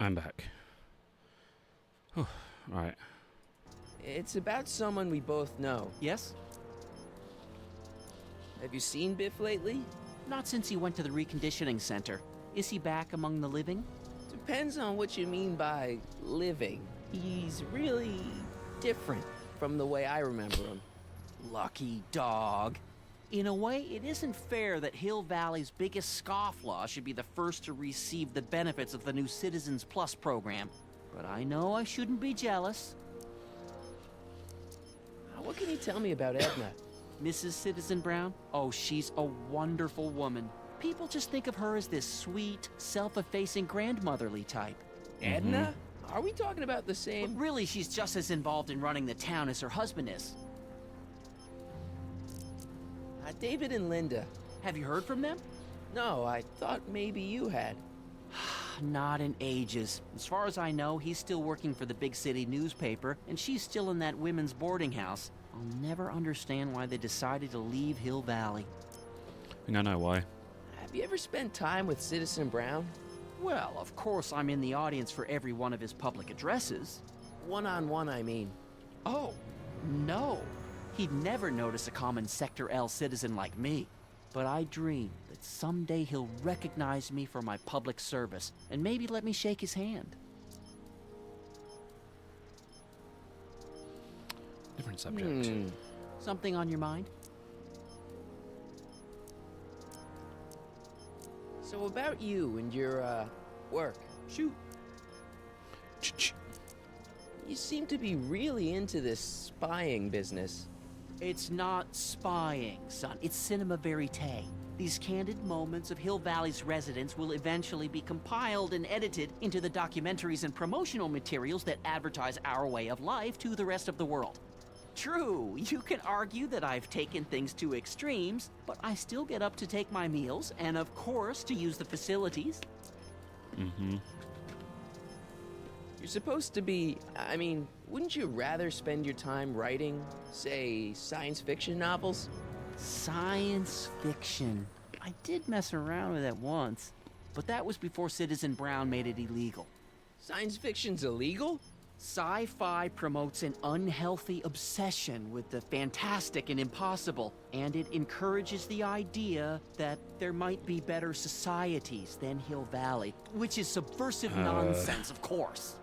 I'm back. Oh, right. It's about someone we both know. Yes? Have you seen Biff lately? Not since he went to the reconditioning center. Is he back among the living? Depends on what you mean by living. He's really different from the way I remember him. Lucky dog. In a way, it isn't fair that Hill Valley's biggest scofflaw should be the first to receive the benefits of the new Citizens Plus program. But I know I shouldn't be jealous. What can you tell me about Edna? Mrs. Citizen Brown? Oh, she's a wonderful woman. People just think of her as this sweet, self-effacing grandmotherly type. Edna? Are we talking about the same? But really, she's just as involved in running the town as her husband is. David and Linda. Have you heard from them? No, I thought maybe you had. Not in ages. As far as I know, he's still working for the big city newspaper, and she's still in that women's boarding house. I'll never understand why they decided to leave Hill Valley. I think I know why. Have you ever spent time with Citizen Brown? Well, of course I'm in the audience for every one of his public addresses. One-on-one, I mean. Oh, no. He'd never notice a common Sector L citizen like me. But I dream that someday he'll recognize me for my public service and maybe let me shake his hand. Different subject. Something on your mind? So about you and your, work. Shoot. You seem to be really into this spying business. It's not spying, son. It's cinema verite. These candid moments of Hill Valley's residents will eventually be compiled and edited into the documentaries and promotional materials that advertise our way of life to the rest of the world. True, you can argue that I've taken things to extremes, but I still get up to take my meals and, of course, to use the facilities. You're supposed to be... I mean, wouldn't you rather spend your time writing, say, science fiction novels? Science fiction. I did mess around with it once, but that was before Citizen Brown made it illegal. Science fiction's illegal? Sci-fi promotes an unhealthy obsession with the fantastic and impossible, and it encourages the idea that there might be better societies than Hill Valley, which is subversive nonsense, of course.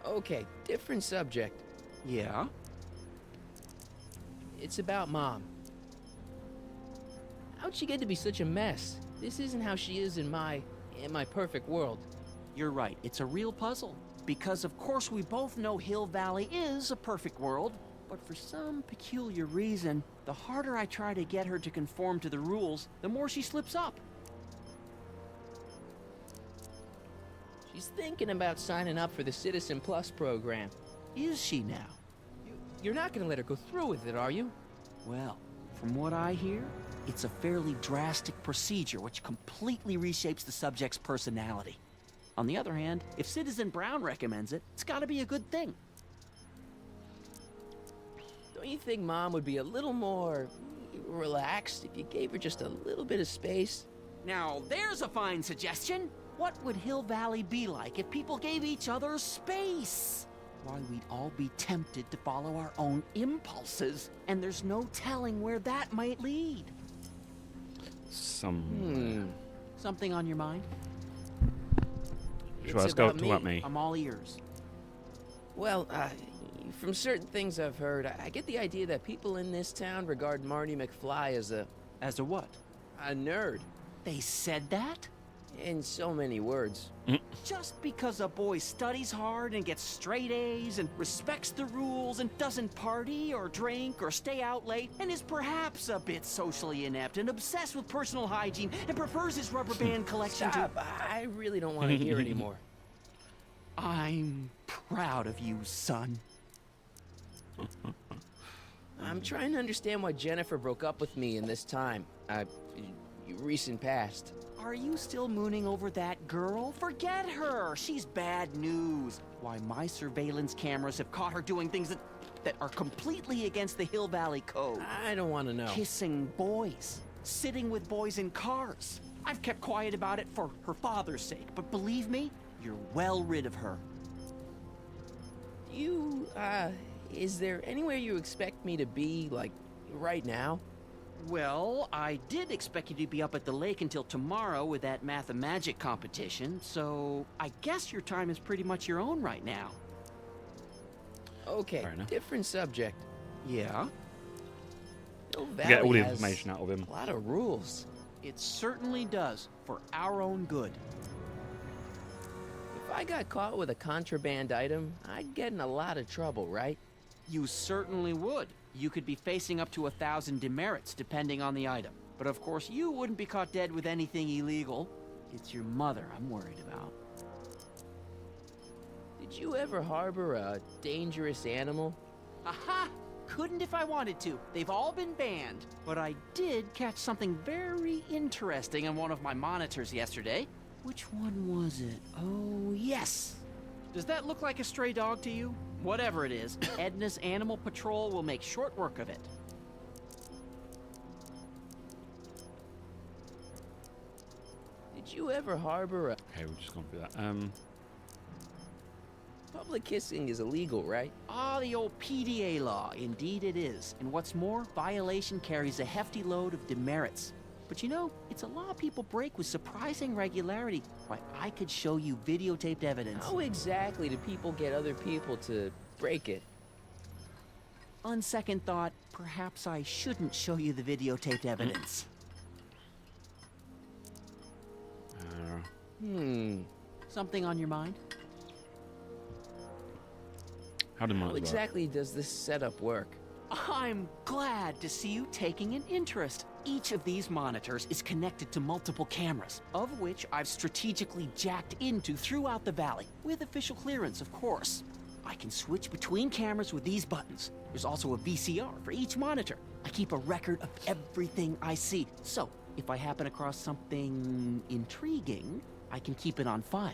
Okay, different subject. Yeah? It's about Mom. How'd she get to be such a mess? This isn't how she is in my perfect world. You're right, it's a real puzzle. Because of course we both know Hill Valley is a perfect world, but for some peculiar reason, the harder I try to get her to conform to the rules, the more she slips up. She's thinking about signing up for the Citizen Plus program. Is she now? You're not gonna let her go through with it, are you? Well, from what I hear, it's a fairly drastic procedure which completely reshapes the subject's personality. On the other hand, if Citizen Brown recommends it, it's gotta be a good thing. Don't you think Mom would be a little more relaxed if you gave her just a little bit of space? Now, there's a fine suggestion. What would Hill Valley be like if people gave each other space? Why, we'd all be tempted to follow our own impulses, and there's no telling where that might lead. Something on your mind? Sure, let's go talk about me. I'm all ears. Well, from certain things I've heard, I get the idea that people in this town regard Marty McFly as a... As a what? A nerd. They said that? In so many words. Just because a boy studies hard and gets straight A's and respects the rules and doesn't party or drink or stay out late and is perhaps a bit socially inept and obsessed with personal hygiene and prefers his rubber band collection Stop. I really don't want to hear anymore. I'm proud of you, son. I'm trying to understand why Jennifer broke up with me in this time. Recent past. Are you still mooning over that girl? Forget her! She's bad news. Why, my surveillance cameras have caught her doing things that are completely against the Hill Valley Code. I don't want to know. Kissing boys. Sitting with boys in cars. I've kept quiet about it for her father's sake, but believe me, you're well rid of her. Is there anywhere you expect me to be, like, right now? Well, I did expect you to be up at the lake until tomorrow with that math-magic competition, so I guess your time is pretty much your own right now. Okay, different subject. Yeah? Hill Get Valley all the has information out of him. a lot of rules. It certainly does, for our own good. If I got caught with a contraband item, I'd get in a lot of trouble, right? You certainly would. You could be facing up to 1,000 demerits, depending on the item. But of course, you wouldn't be caught dead with anything illegal. It's your mother I'm worried about. Did you ever harbor a dangerous animal? Aha! Couldn't if I wanted to. They've all been banned. But I did catch something very interesting on one of my monitors yesterday. Which one was it? Oh, yes! Does that look like a stray dog to you? Whatever it is, Edna's Animal Patrol will make short work of it. Did you ever harbor a... Okay, we've just gone through that. Public kissing is illegal, right? Ah, the old PDA law. Indeed it is. And what's more, violation carries a hefty load of demerits. But you know, it's a law people break with surprising regularity. Why, I could show you videotaped evidence. How exactly do people get other people to break it? On second thought, perhaps I shouldn't show you the videotaped evidence. Something on your mind? How exactly does this setup work? I'm glad to see you taking an interest. Each of these monitors is connected to multiple cameras, of which I've strategically jacked into throughout the valley, with official clearance, of course. I can switch between cameras with these buttons. There's also a VCR for each monitor. I keep a record of everything I see, so if I happen across something intriguing, I can keep it on file.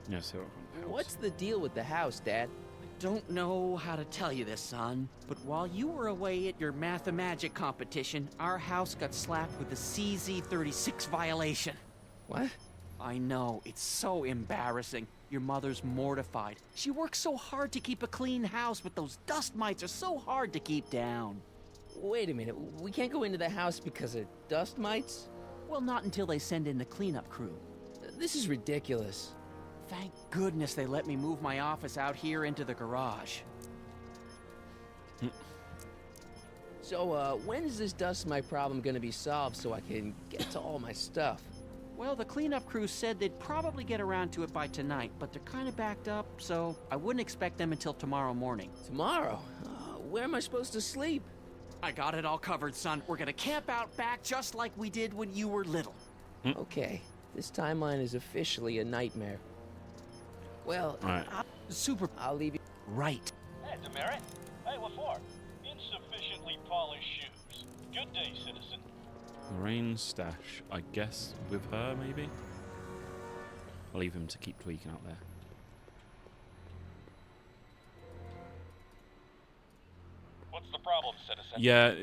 Yeah, so What's the deal with the house, Dad? Don't know how to tell you this, son, but while you were away at your math-magic competition, our house got slapped with a CZ36 violation. What? I know, it's so embarrassing. Your mother's mortified. She works so hard to keep a clean house, but those dust mites are so hard to keep down. Wait a minute, we can't go into the house because of dust mites? Well, not until they send in the cleanup crew. This is ridiculous. Thank goodness they let me move my office out here into the garage. So, when's this dust mite problem gonna be solved so I can get to all my stuff? Well, the cleanup crew said they'd probably get around to it by tonight, but they're kind of backed up, so I wouldn't expect them until tomorrow morning. Tomorrow? Where am I supposed to sleep? I got it all covered, son. We're gonna camp out back just like we did when you were little. Okay, this timeline is officially a nightmare. Well, I'll leave you. Right. Hey, Demerit. Hey, what for? Insufficiently polished shoes. Good day, citizen. Lorraine's stash, I guess, with her, maybe? I'll leave him to keep tweaking out there. What's the problem, citizen? Yeah,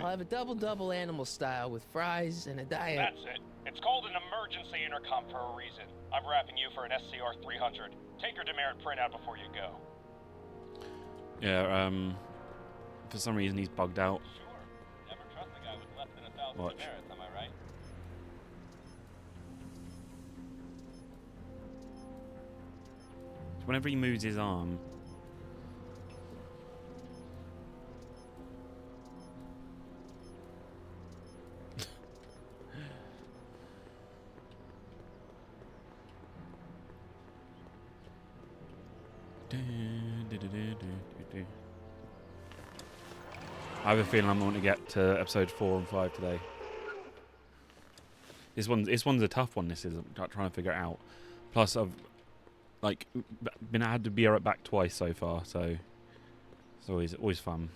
I'll have a double animal style with fries and a diet. That's it. It's called an emergency intercom for a reason. I'm wrapping you for an SCR 300. Take your demerit printout before you go. Yeah, for some reason he's bugged out. Sure. Never trust a guy with less than 1,000 Watch. demerits, am I right? Whenever he moves his arm. I have a feeling I'm going to get to episode 4 and 5 today. This one's a tough one. This is trying to figure it out. Plus, I've had to be back twice so far, so it's always fun.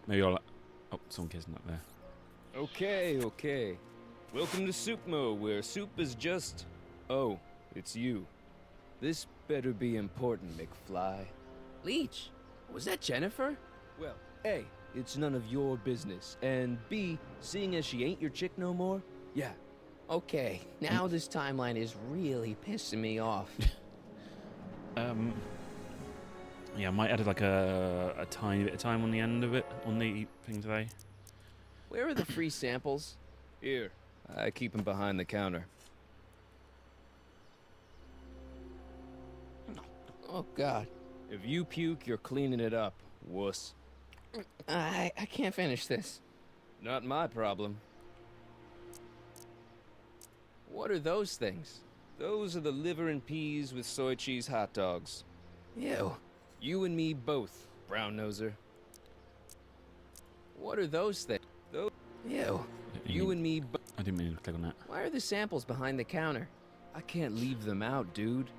Maybe I'll. Oh, someone kissing up there. Okay, okay. Welcome to Soupmo, where soup is just... Oh, it's you. This better be important, McFly. Leech, was that Jennifer? Well, A, it's none of your business, and B, seeing as she ain't your chick no more, yeah. Okay, now this timeline is really pissing me off. Yeah, I might add like a tiny bit of time on the end of it, on the thing today. Where are the free samples? Here, I keep them behind the counter. Oh, God. If you puke, you're cleaning it up, wuss. I can't finish this. Not my problem. What are those things? Those are the liver and peas with soy cheese hot dogs. Ew. You and me both, brown noser. What are those things? Those. Ew. You and me. I didn't mean to click on that. Why are the samples behind the counter? I can't leave them out, dude.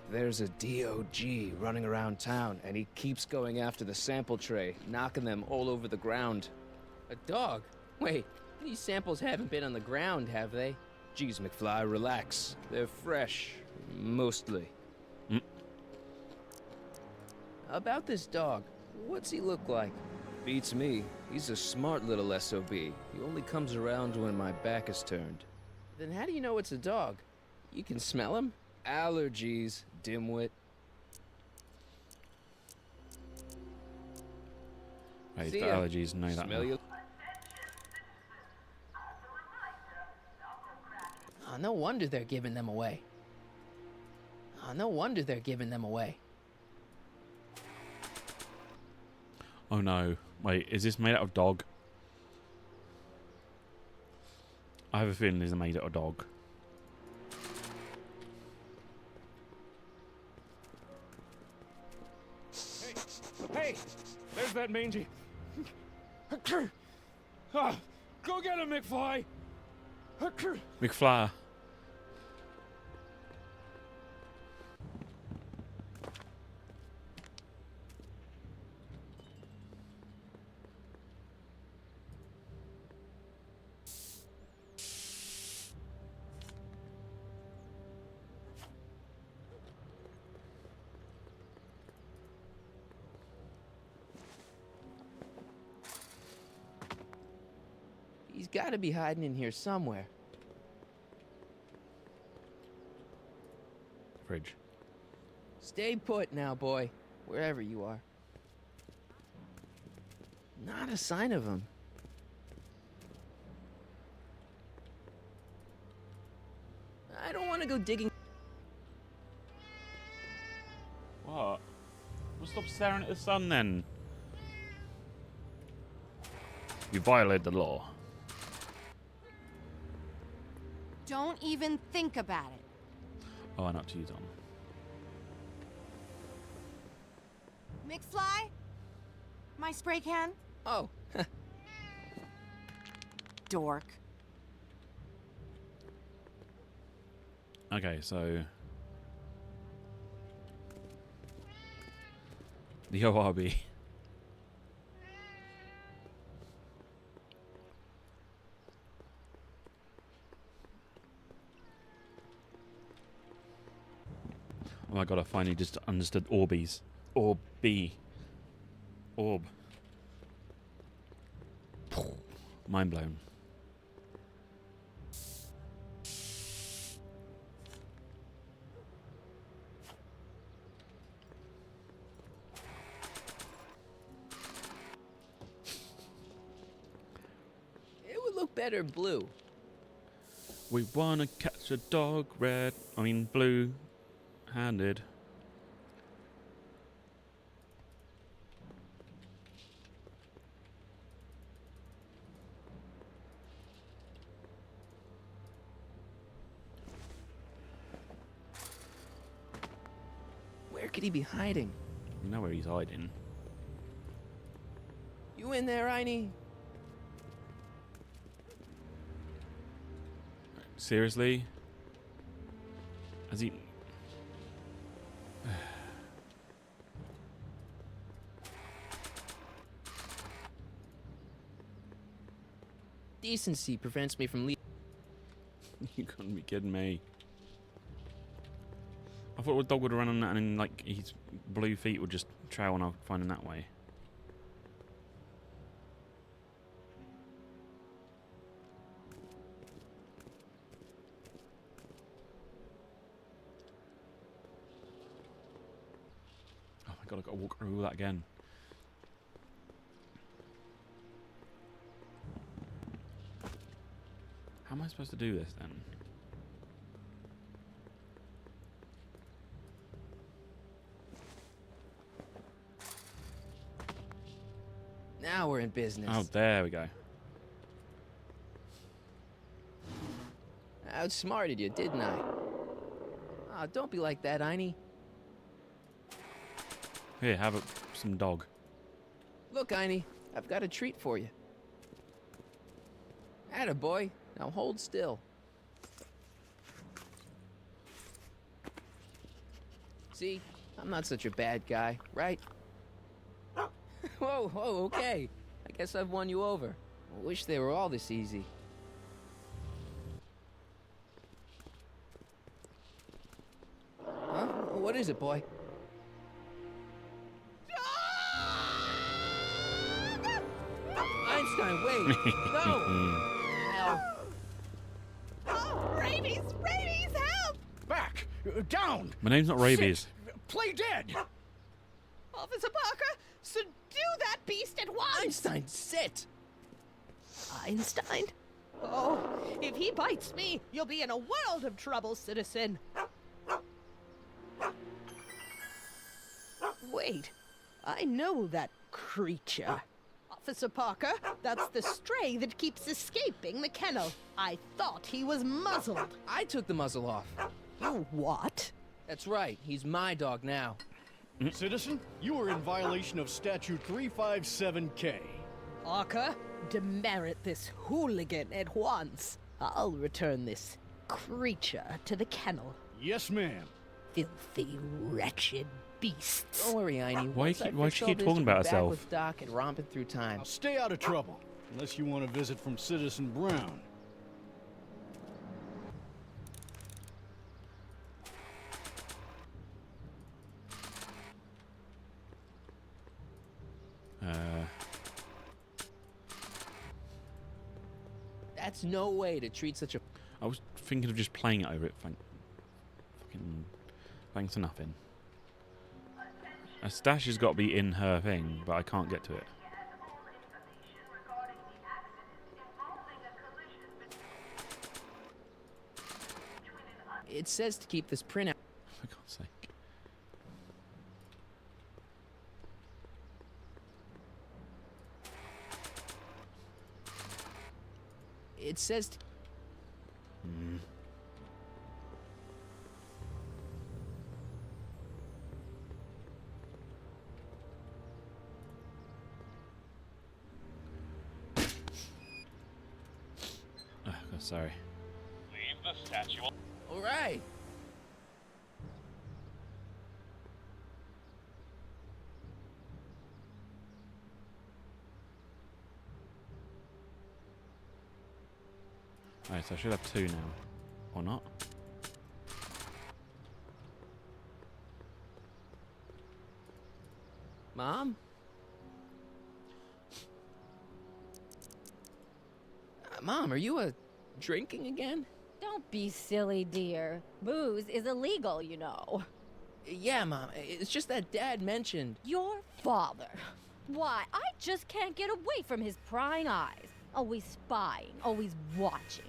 There's a DOG running around town, and he keeps going after the sample tray, knocking them all over the ground. A dog? Wait, these samples haven't been on the ground, have they? Geez, McFly, relax. They're fresh. Mostly. About this dog, what's he look like? Beats me. He's a smart little SOB. He only comes around when my back is turned. Then how do you know it's a dog? You can smell him? Allergies, dimwit. Wait, See the ya. allergies, know that Smell now. you. Oh, no wonder they're giving them away. Oh, no wonder they're giving them away. Oh no. Wait, is this made out of dog? I have a feeling this is made out of dog. Hey! There's that mangy. Ah, go get him, McFly! McFly. He's got to be hiding in here somewhere. Fridge. Stay put now, boy, wherever you are. Not a sign of him. I don't want to go digging. What? Well, stop staring at the sun then. You violated the law. Don't even think about it. Oh, and up to you, Tom. McFly? My spray can? Oh. Dork. Okay, so the ORB. Oh my god, I finally just understood Orbeez. Orb-B. Orb. Mind blown. It would look better blue. We wanna catch a dog blue-handed. Where could he be hiding? You know where he's hiding. You in there, Einie? Seriously? Has he... Decency prevents me from leaving. You couldn't be kidding me. I thought a dog would run on that and then, like, his blue feet would just trail and I'll find him that way. Oh my god, I've got to walk through all that again. How am I supposed to do this then? Now we're in business. Oh, there we go. I outsmarted you, didn't I? Oh, don't be like that, Einie. Here, have some dog. Look, Einie, I've got a treat for you. Attaboy. Now hold still. See? I'm not such a bad guy, right? Whoa, okay. I guess I've won you over. I wish they were all this easy. Huh? What is it, boy? Einstein, wait! No! Rabies! Rabies, help! Back! Down! My name's not Rabies. Sit. Play dead! Officer Parker, subdue that beast at once! Einstein, sit! Einstein? Oh, if he bites me, you'll be in a world of trouble, citizen. Wait, I know that creature. Officer Parker, that's the stray that keeps escaping the kennel. I thought he was muzzled. I took the muzzle off. You what? That's right, he's my dog now. Citizen, you are in violation of Statute 357K. Parker, demerit this hooligan at once. I'll return this creature to the kennel. Yes, ma'am. Filthy, wretched beasts. Don't worry, Einie. Why does she keep talking about back herself? with Doc and romping through time. Now stay out of trouble, unless you want a visit from Citizen Brown. That's no way to treat such a... I was thinking of just playing it over it. Thanks for nothing. A stash has got to be in her thing, but I can't get to it. It says to keep this printout. For God's sake. It says to... Oh, God, sorry. Leave the statue. All right. Alright, so I should have two now. Or not. Mom? Mom, are you drinking again? Don't be silly, dear. Booze is illegal, you know. Yeah, Mom. It's just that Dad mentioned... Your father. Why, I just can't get away from his prying eyes. Always spying, always watching.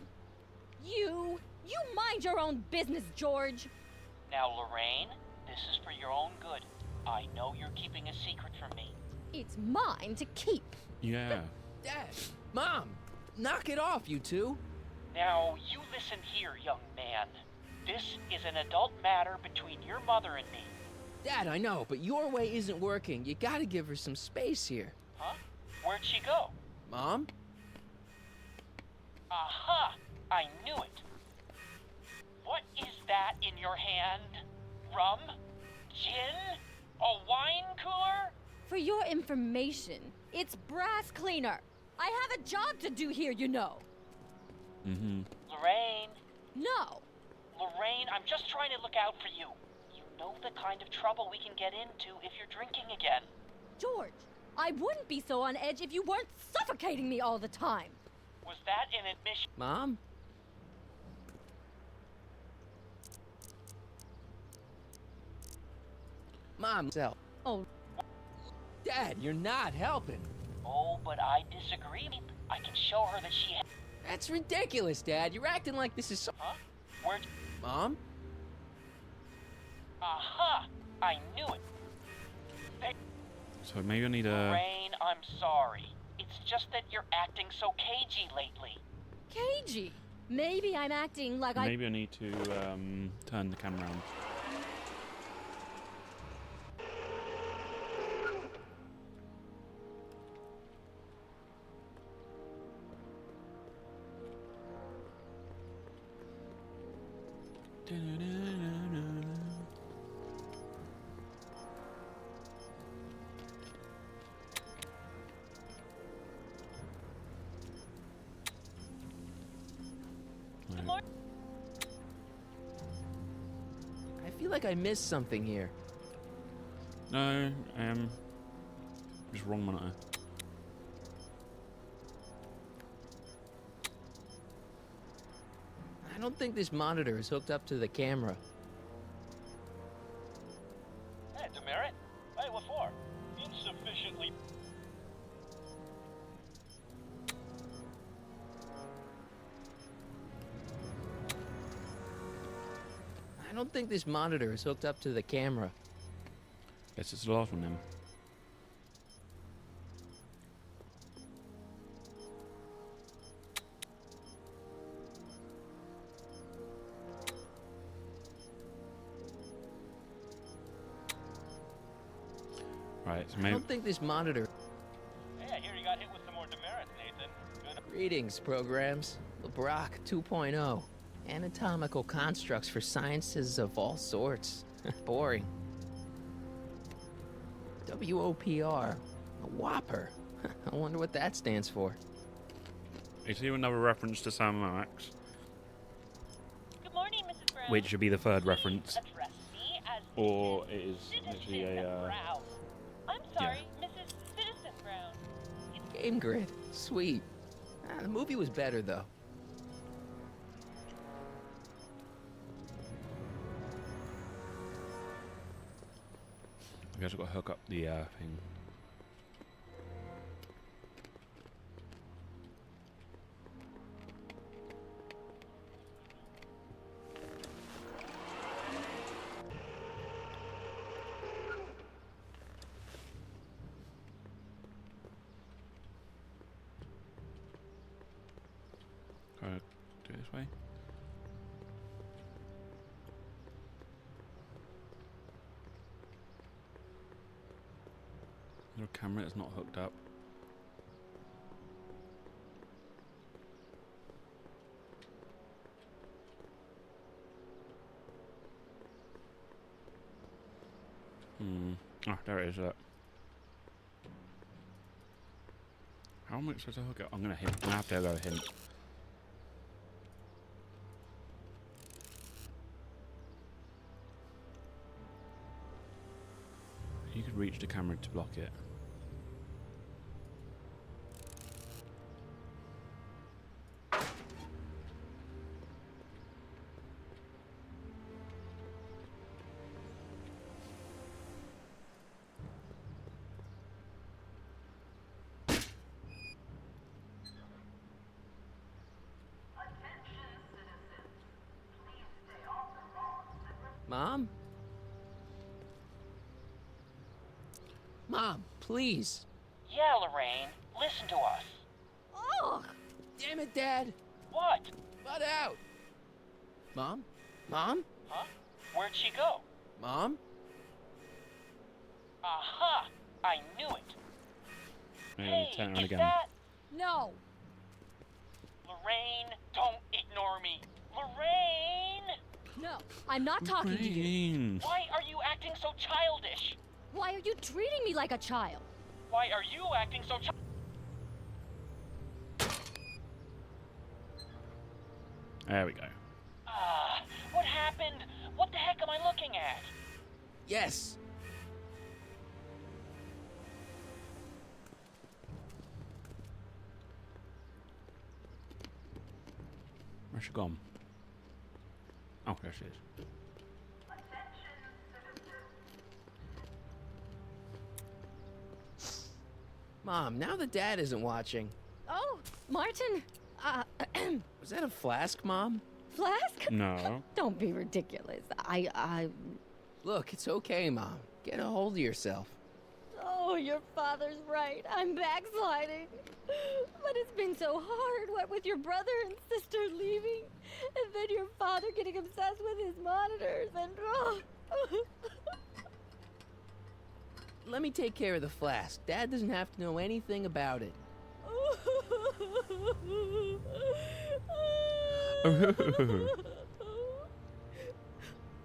You mind your own business, George. Now, Lorraine, this is for your own good. I know you're keeping a secret from me. It's mine to keep. Yeah. Dad! Mom! Knock it off, you two! Now, you listen here, young man. This is an adult matter between your mother and me. Dad, I know, but your way isn't working. You gotta give her some space here. Huh? Where'd she go? Mom? Aha! I knew it. What is that in your hand? Rum? Gin? A wine cooler? For your information, it's brass cleaner. I have a job to do here, you know. Mm-hmm. Lorraine. No. Lorraine, I'm just trying to look out for you. You know the kind of trouble we can get into if you're drinking again. George, I wouldn't be so on edge if you weren't suffocating me all the time. Was that an admission? Mom? Mom, Sal. Oh. Dad, you're not helping. Oh, but I disagree. I can show her that she... That's ridiculous, Dad. You're acting like this is so... Huh? Where'd... Mom? Aha! I knew it. So maybe I need a... Lorraine, I'm sorry. It's just that you're acting so cagey lately. Cagey? Maybe I'm acting like Maybe I need to turn the camera on. I feel like I missed something here. No, just wrong monitor. I don't think this monitor is hooked up to the camera. Hey, demerit? Hey, what for? Insufficiently... I don't think this monitor is hooked up to the camera. Guess it's the last one then. Right, so I maybe... don't think this monitor... Hey, I hear you got hit with some more demerits, Nathan. Good... Greetings, programs. LeBrock 2.0. Anatomical constructs for sciences of all sorts. Boring. WOPR. A whopper. I wonder what that stands for. Is here another reference to Sam Max? Good morning, Mrs. Brown. Which should be the third reference. Address me as Or it is literally Citizen a... Brown. I'm sorry, Mrs. Citizen Brown. Game grid. Sweet. The movie was better, though. I guess I've got to hook up the thing. Can I do it this way? Is there a camera that's not hooked up? Ah, there it is. How am I supposed to hook it? I'm gonna hint. I have to go hint. You could reach the camera to block it. Mom? Mom, please. Yeah, Lorraine. Listen to us. Oh! Damn it, Dad. What? Butt out. Mom? Mom? Huh? Where'd she go? Mom? Aha! I knew it. Hey, turn it on is again. that... No. Lorraine, don't ignore me. Lorraine! No, I'm not talking to you. Why are you acting so childish? Why are you treating me like a child? Why are you acting so There we go. What happened? What the heck am I looking at? Yes. Where's she gone? Oh, there she is. Mom, now that Dad isn't watching. Oh, Martin. Was that a flask, Mom? Flask? No. Don't be ridiculous. Look, it's okay, Mom. Get a hold of yourself. Oh, your father's right. I'm backsliding. But it's been so hard, what with your brother and sister leaving, and then your father getting obsessed with his monitors, and Let me take care of the flask. Dad doesn't have to know anything about it.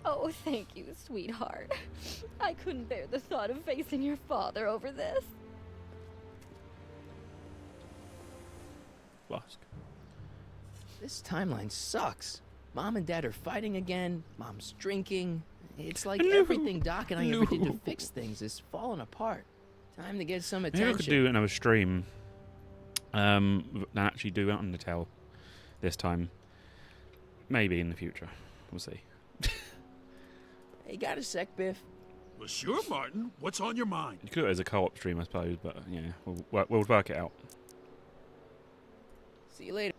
Oh, thank you, sweetheart. I couldn't bear the thought of facing your father over this. Flask. This timeline sucks. Mom and Dad are fighting again. Mom's drinking. It's like No. everything Doc and I ever did to No. fix things is falling apart. Time to get some Maybe I attention. could do another stream. And actually do Undertale this time. Maybe in the future. We'll see. Hey, got a sec, Biff? Well, sure, Martin. What's on your mind? You could do it as a co-op stream, I suppose, but yeah, we'll work it out. See you later.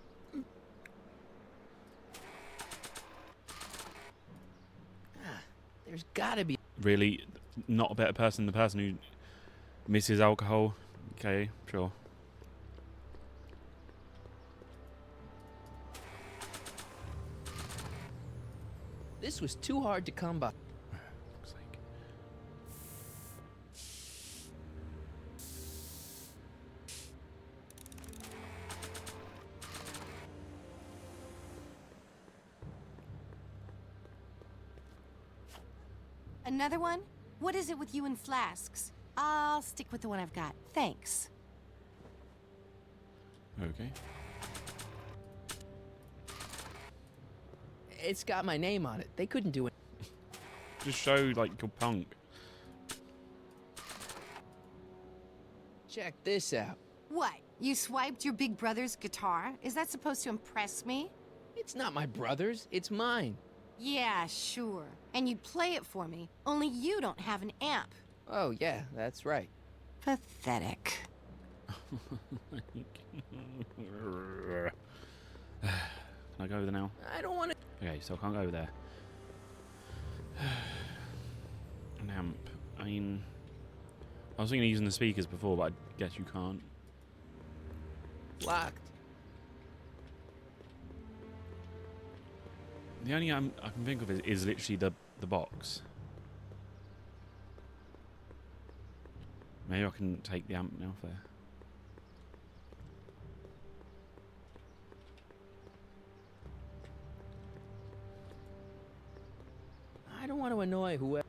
There's gotta be. Really, not a better person than the person who misses alcohol. Okay, sure. This was too hard to come by. Another one? What is it with you and flasks? I'll stick with the one I've got. Thanks. Okay. It's got my name on it. They couldn't do it. Just show, like, your punk. Check this out. What? You swiped your big brother's guitar? Is that supposed to impress me? It's not my brother's. It's mine. Yeah, sure. And you'd play it for me, only you don't have an amp. Oh, yeah, that's right. Pathetic. Can I go over there now? I don't want to. Okay, so I can't go over there. An amp. I mean, I was thinking of using the speakers before, but I guess you can't. Locked. The only amp I can think of is literally the box. Maybe I can take the amp now there. I don't want to annoy whoever.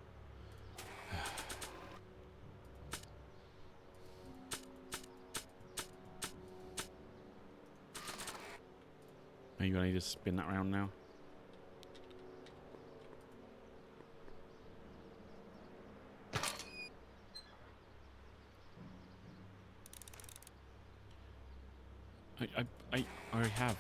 Are you gonna just spin that around now? I already have.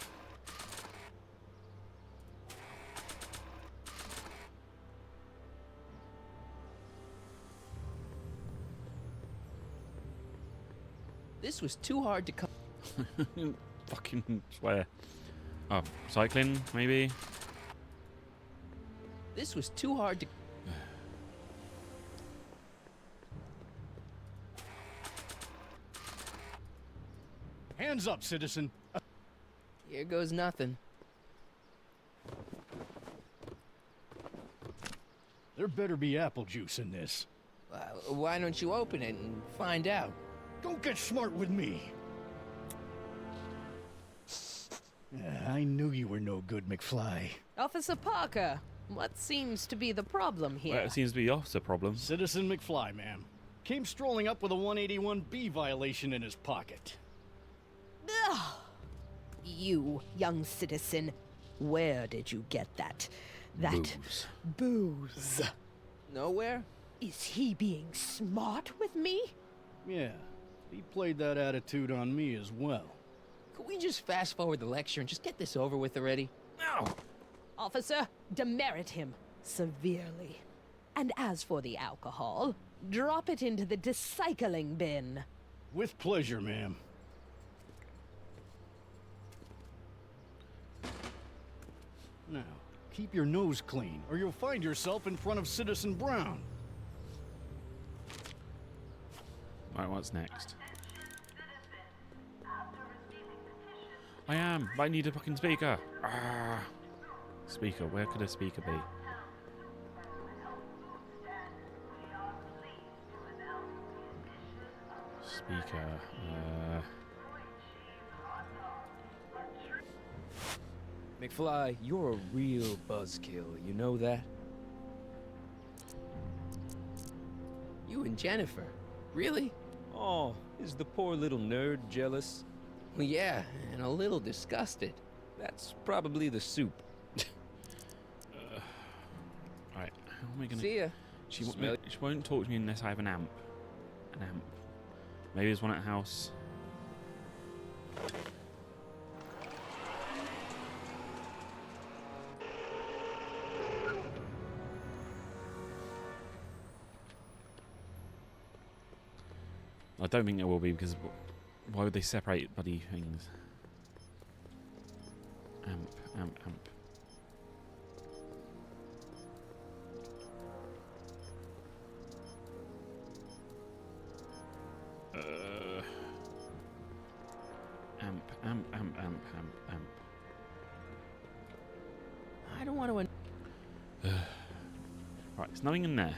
This was too hard to come. Fucking swear. Oh, cycling, maybe? This was too hard to. Hands up, citizen. Here goes nothing. There better be apple juice in this. Why don't you open it and find out? Don't get smart with me. I knew you were no good, McFly. Officer Parker, what seems to be the problem here? Well, it seems to be the officer problem. Citizen McFly, ma'am. Came strolling up with a 181B violation in his pocket. Ugh. You, young citizen, Where did you get that Booze. booze? Nowhere? Is he being smart with me? Yeah, he played that attitude on me as well. Could we just fast forward the lecture and just get this over with already? No! Officer, demerit him severely. And as for the alcohol, drop it into the recycling bin. With pleasure, ma'am. Now, keep your nose clean, or you'll find yourself in front of Citizen Brown. Right, what's next? I am, but I need a fucking speaker. Ah, speaker. Where could a speaker be? Speaker. McFly, you're a real buzzkill, you know that? You and Jennifer? Really? Oh, is the poor little nerd jealous? Well, yeah, and a little disgusted. That's probably the soup. Alright, how am I gonna... See ya. She won't talk to me unless I have an amp. An amp. Maybe there's one at the house. I don't think there will be, because why would they separate bloody things? Amp, amp, amp. Amp, amp, amp, amp, amp, amp. I don't want to... Right, there's nothing in there.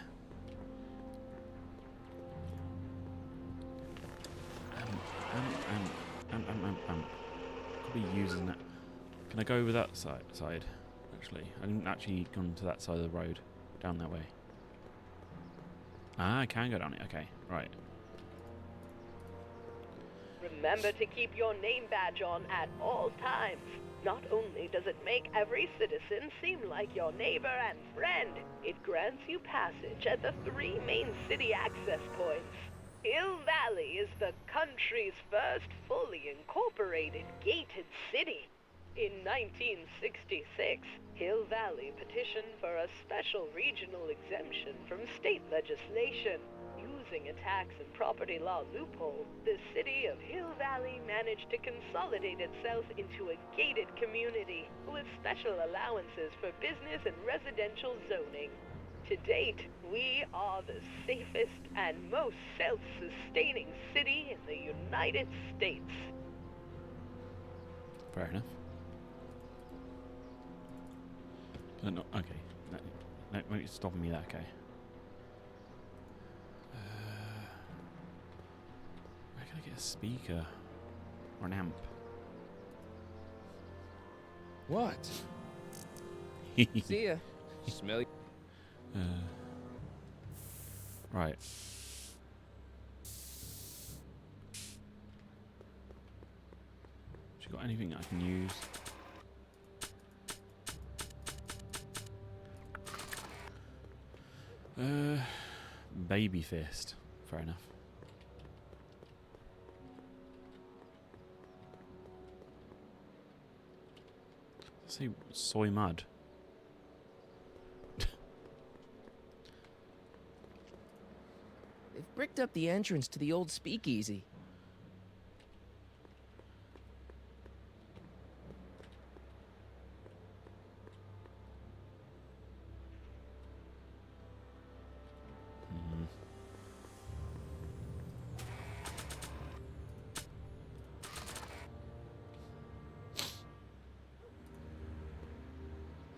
Could be using that. Can I go over that side? Actually, I didn't actually gone to that side of the road. Down that way. Ah, I can go down it. Okay, right. Remember to keep your name badge on at all times. Not only does it make every citizen seem like your neighbor and friend, it grants you passage at the 3 main city access points. Hill Valley is the country's first fully incorporated gated city. In 1966, Hill Valley petitioned for a special regional exemption from state legislation. Using a tax and property law loophole, the city of Hill Valley managed to consolidate itself into a gated community with special allowances for business and residential zoning. To date, we are the safest and most self-sustaining city in the United States. Fair enough. No, okay. No, wait, stopping me there, okay. Where can I get a speaker? Or an amp? What? See ya. Smell you. Right. She got anything I can use? Baby fist. Fair enough. Let's see, soy mud. They've bricked up the entrance to the old speakeasy.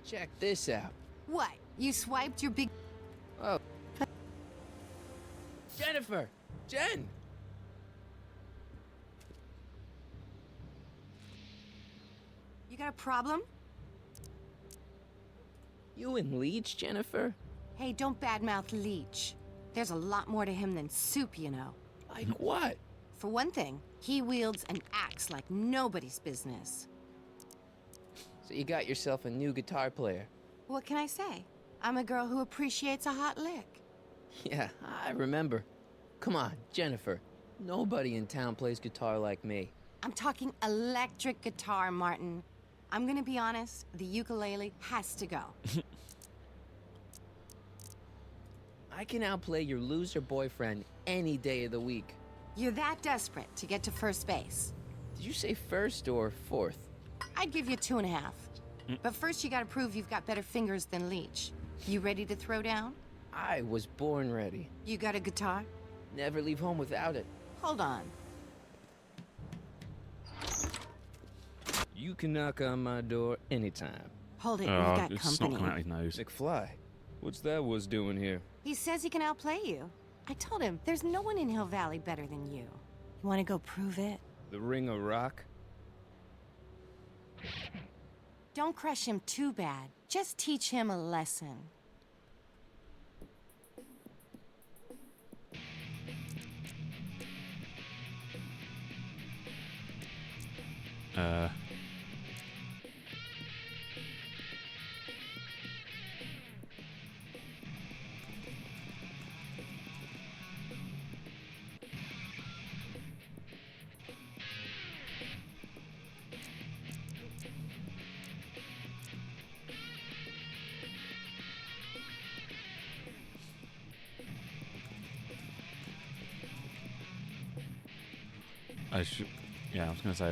Check this out. What? You swiped your big... Oh. Jennifer! Jen! You got a problem? You and Leech, Jennifer? Hey, don't badmouth Leech. There's a lot more to him than soup, you know. Like what? For one thing, he wields an axe like nobody's business. So you got yourself a new guitar player. What can I say? I'm a girl who appreciates a hot lick. Yeah, I remember. Come on, Jennifer. Nobody in town plays guitar like me. I'm talking electric guitar, Martin. I'm gonna be honest, the ukulele has to go. I can outplay your loser boyfriend any day of the week. You're that desperate to get to first base. Did you say first or fourth? I'd give you 2.5. But first you gotta prove you've got better fingers than Leech. You ready to throw down? I was born ready. You got a guitar? Never leave home without it. Hold on. You can knock on my door anytime. Hold it, we've Oh, got it's not coming out company. his nose. McFly, what's that was doing here? He says he can outplay you. I told him, there's no one in Hill Valley better than you. You wanna go prove it? The Ring of Rock? Don't crush him too bad. Just teach him a lesson. I should. Yeah, I was gonna say.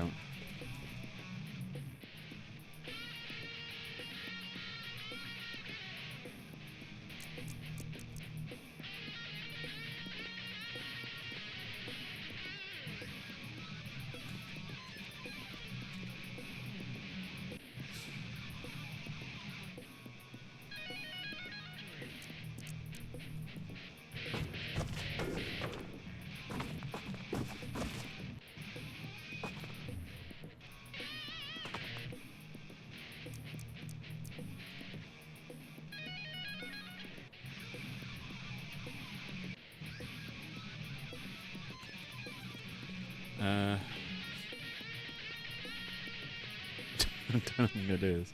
I don't know what I'm gonna do this.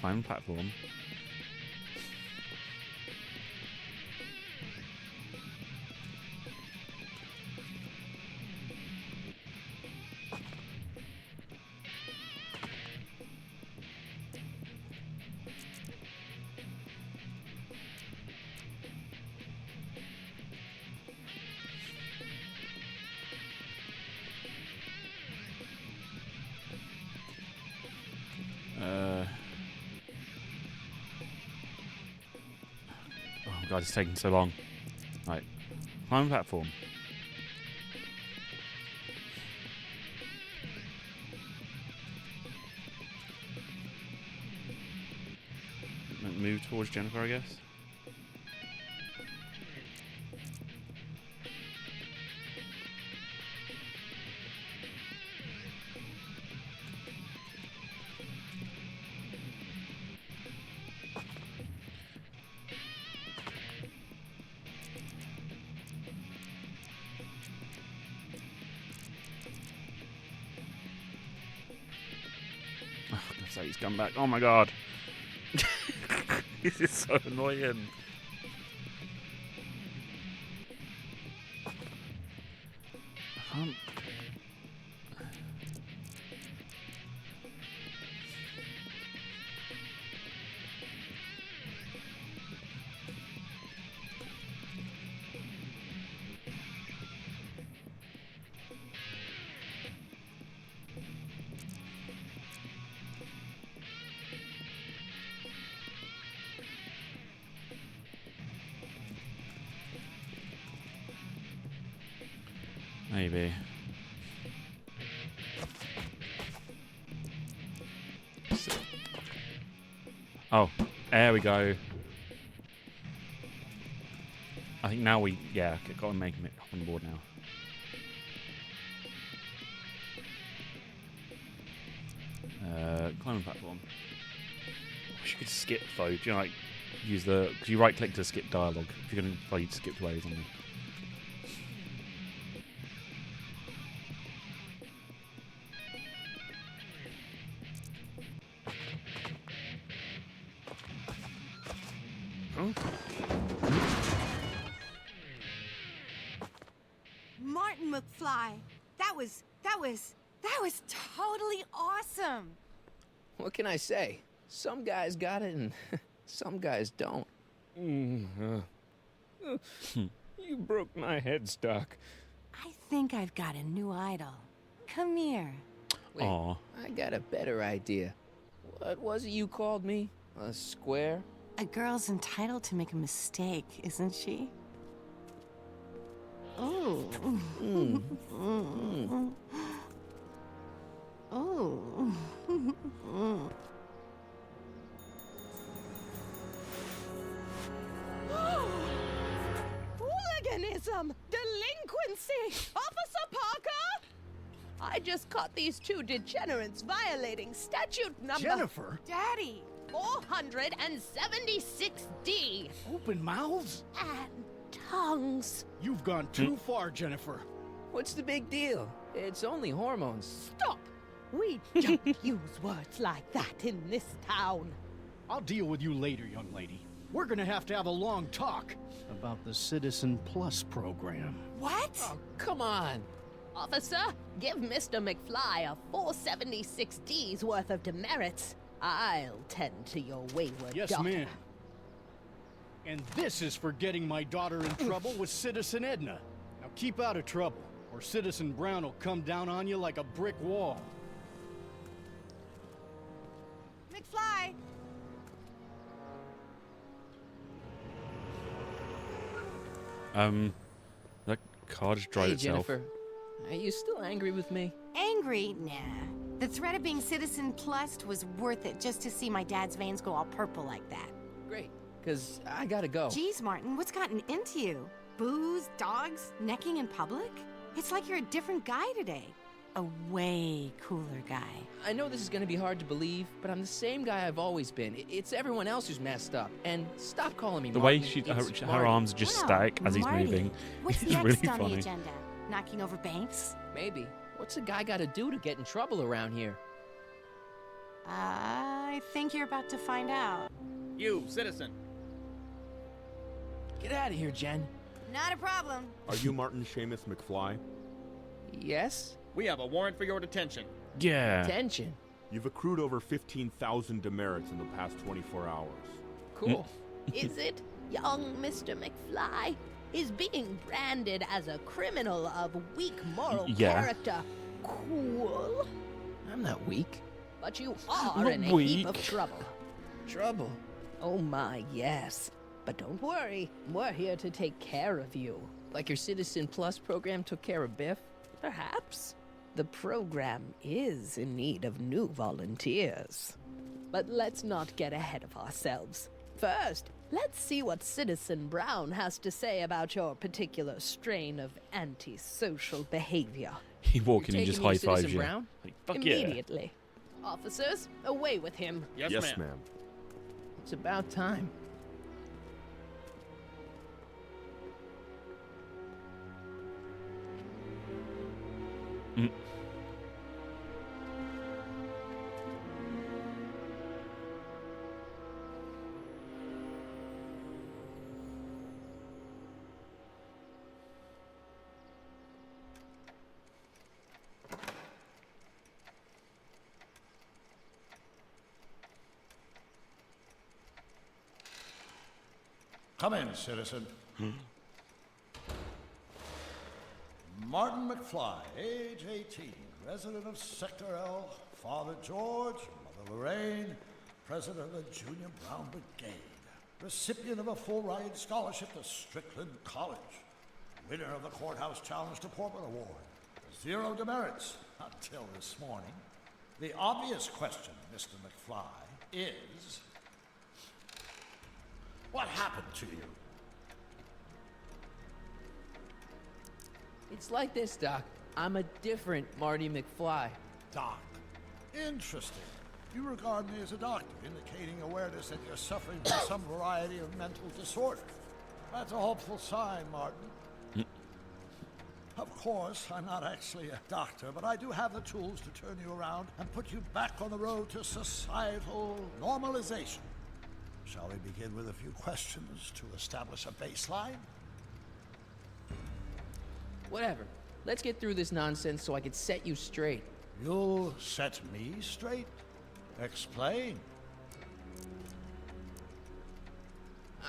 Climb platform. Oh god, it's taking so long. Right. Climb platform. Move towards Jennifer, I guess. Oh, God's sake, he's come back. Oh my god. This is so annoying. I can't. Maybe. Oh, there we go. I think now we, yeah, got to make him on board now. Climbing platform. Wish you could skip though. Do you know, like use the? Because you right click to skip dialogue. If you're gonna play, skip to A or something. Martin McFly. That was totally awesome. What can I say? Some guys got it and some guys don't. You broke my headstock. I think I've got a new idol. Come here. Wait, Aw. I got a better idea. What was it you called me? A square? A girl's entitled to make a mistake, isn't she? Oh. Oh. Hooliganism! Delinquency! Officer Parker! I just caught these two degenerates violating statute number... Jennifer? Daddy! 476D. Open mouths? And tongues. You've gone too far, Jennifer. What's the big deal? It's only hormones. Stop! We don't use words like that in this town. I'll deal with you later, young lady. We're gonna have a long talk about the Citizen Plus program. What? Oh, come on. Officer, give Mr. McFly a 476D's worth of demerits. I'll tend to your wayward Yes, daughter. ma'am. And this is for getting my daughter in trouble with Citizen Edna. Now keep out of trouble, or Citizen Brown will come down on you like a brick wall. McFly! That car just drive Hey, itself. Jennifer. Are you still angry with me? Angry? Nah. The threat of being Citizen Plus was worth it just to see my dad's veins go all purple like that. Great, because I gotta go. Geez, Martin, what's gotten into you? Booze, dogs, necking in public? It's like you're a different guy today. A way cooler guy. I know this is gonna be hard to believe, but I'm the same guy I've always been. It's everyone else who's messed up. And stop calling me The Martin. way It's her Marty. arms are just static as he's Marty, moving. What's It's next really on funny. the agenda? Knocking over banks? Maybe. What's a guy gotta do to get in trouble around here? I think you're about to find out. You, citizen. Get out of here, Jen. Not a problem. Are you Martin Seamus McFly? Yes? We have a warrant for your detention. Yeah. Detention? You've accrued over 15,000 demerits in the past 24 hours. Cool. Is it, young Mr. McFly? Is being branded as a criminal of weak moral Yeah. character cool? I'm not weak. But you are Not in a heap of weak. trouble. Trouble? Oh my, yes. But don't worry, we're here to take care of you. Like your Citizen Plus program took care of Biff? Perhaps. The program is in need of new volunteers. But let's not get ahead of ourselves. First, let's see what Citizen Brown has to say about your particular strain of antisocial behavior. He walk in You're and just taking me high to fives Citizen you. Brown? Like, fuck yeah. Immediately. Officers, away with him. Yes, ma'am. It's about time. Mm. Come in, citizen. Martin McFly, age 18, resident of Sector L, Father George, Mother Lorraine, president of the Junior Brown Brigade, recipient of a full-ride scholarship to Strickland College, winner of the Courthouse Challenge to Portman Award, 0 demerits until this morning. The obvious question, Mr. McFly, is... what happened to you? It's like this, Doc. I'm a different Marty McFly. Doc. Interesting. You regard me as a doctor, indicating awareness that you're suffering from some variety of mental disorder. That's a hopeful sign, Martin. Of course, I'm not actually a doctor, but I do have the tools to turn you around and put you back on the road to societal normalization. Shall we begin with a few questions to establish a baseline? Whatever. let's get through this nonsense so I can set you straight. You'll set me straight? Explain.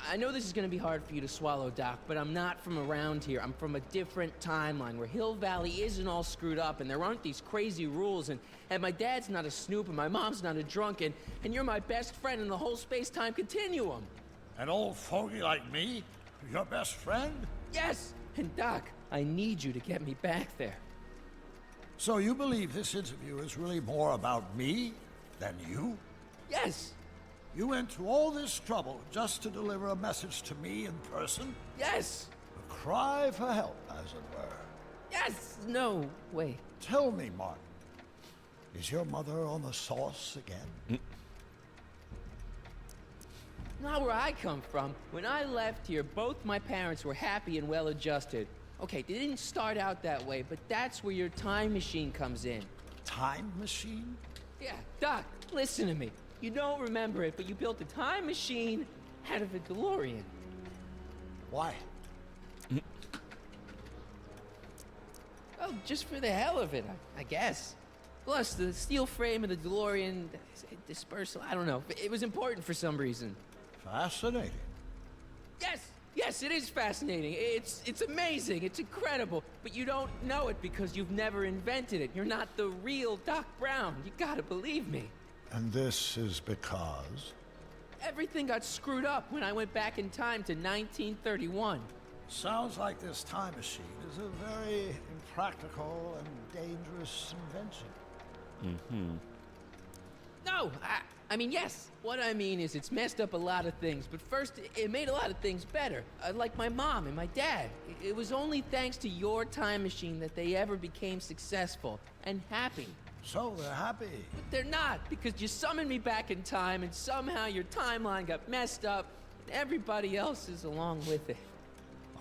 I know this is gonna be hard for you to swallow, Doc, but I'm not from around here. I'm from a different timeline where Hill Valley isn't all screwed up and there aren't these crazy rules and my dad's not a snoop and my mom's not a drunk and you're my best friend in the whole space-time continuum. An old fogey like me? Your best friend? Yes! And Doc, I need you to get me back there. So you believe this interview is really more about me than you? Yes! You went to all this trouble just to deliver a message to me in person? Yes! A cry for help, as it were. Yes! No, wait. Tell me, Martin, is your mother on the sauce again? Not where I come from. When I left here, both my parents were happy and well-adjusted. Okay, they didn't start out that way, but that's where your time machine comes in. Time machine? Yeah, Doc, listen to me. You don't remember it, but you built a time machine out of a DeLorean. Why? Oh, just for the hell of it, I guess. Plus, the steel frame of the DeLorean, dispersal, I don't know. It was important for some reason. Fascinating. Yes, it is fascinating. It's amazing. It's incredible. But you don't know it because you've never invented it. You're not the real Doc Brown. You gotta believe me. And this is because? Everything got screwed up when I went back in time to 1931. Sounds like this time machine is a very impractical and dangerous invention. No, I mean, yes. What I mean is it's messed up a lot of things, but first, it made a lot of things better. Like my mom and my dad. It was only thanks to your time machine that they ever became successful and happy. So they're happy. But they're not, because you summoned me back in time, and somehow your timeline got messed up, and everybody else is along with it.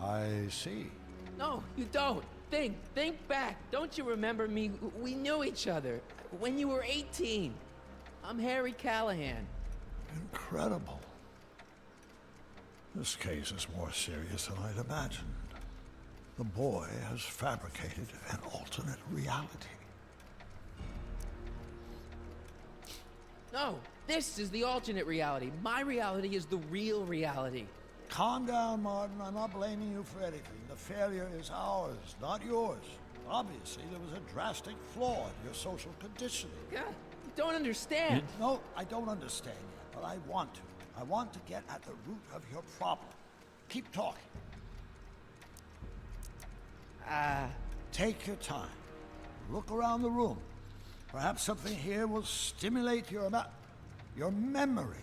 I see. No, you don't. Think back. Don't you remember me? We knew each other when you were 18. I'm Harry Callahan. Incredible. This case is more serious than I'd imagined. The boy has fabricated an alternate reality. No, this is the alternate reality. My reality is the real reality. Calm down, Martin. I'm not blaming you for anything. The failure is ours, not yours. Obviously, there was a drastic flaw in your social conditioning. Yeah, you don't understand. No, I don't understand yet, but I want to. I want to get at the root of your problem. Keep talking. Take your time. Look around the room. Perhaps something here will stimulate your memory.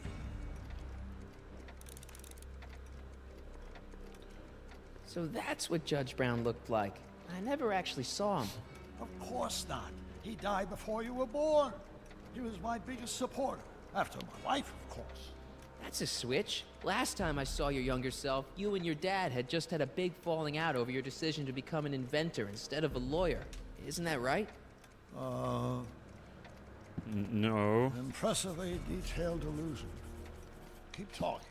So that's what Judge Brown looked like. I never actually saw him. Of course not. He died before you were born. He was my biggest supporter. After my wife, of course. That's a switch. Last time I saw your younger self, you and your dad had just had a big falling out over your decision to become an inventor instead of a lawyer. Isn't that right? No. Impressively detailed delusion. Keep talking.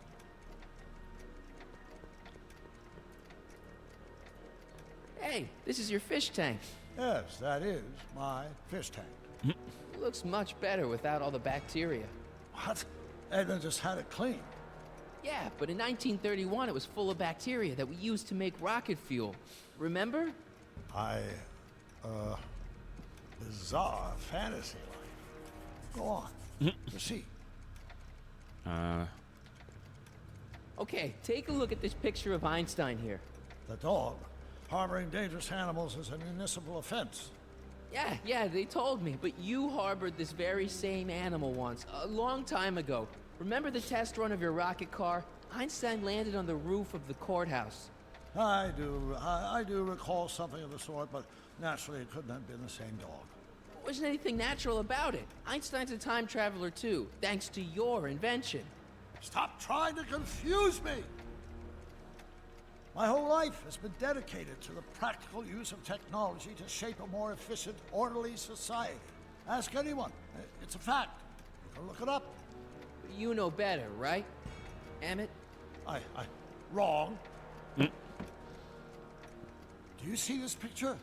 Hey, this is your fish tank. Yes, that is my fish tank. It looks much better without all the bacteria. What? Edna just had it cleaned. Yeah, but in 1931 it was full of bacteria that we used to make rocket fuel. Remember? Bizarre fantasy life. Go on. Proceed. Okay, take a look at this picture of Einstein here. The dog. Harboring dangerous animals is a municipal offense. Yeah, they told me, but you harbored this very same animal once, a long time ago. Remember the test run of your rocket car? Einstein landed on the roof of the courthouse. I do recall something of the sort, but naturally it couldn't have been the same dog. There wasn't anything natural about it. Einstein's a time traveler too, thanks to your invention. Stop trying to confuse me! My whole life has been dedicated to the practical use of technology to shape a more efficient, orderly society. Ask anyone. It's a fact. You can look it up. You know better, right? Emmett? Wrong. Do you see this picture?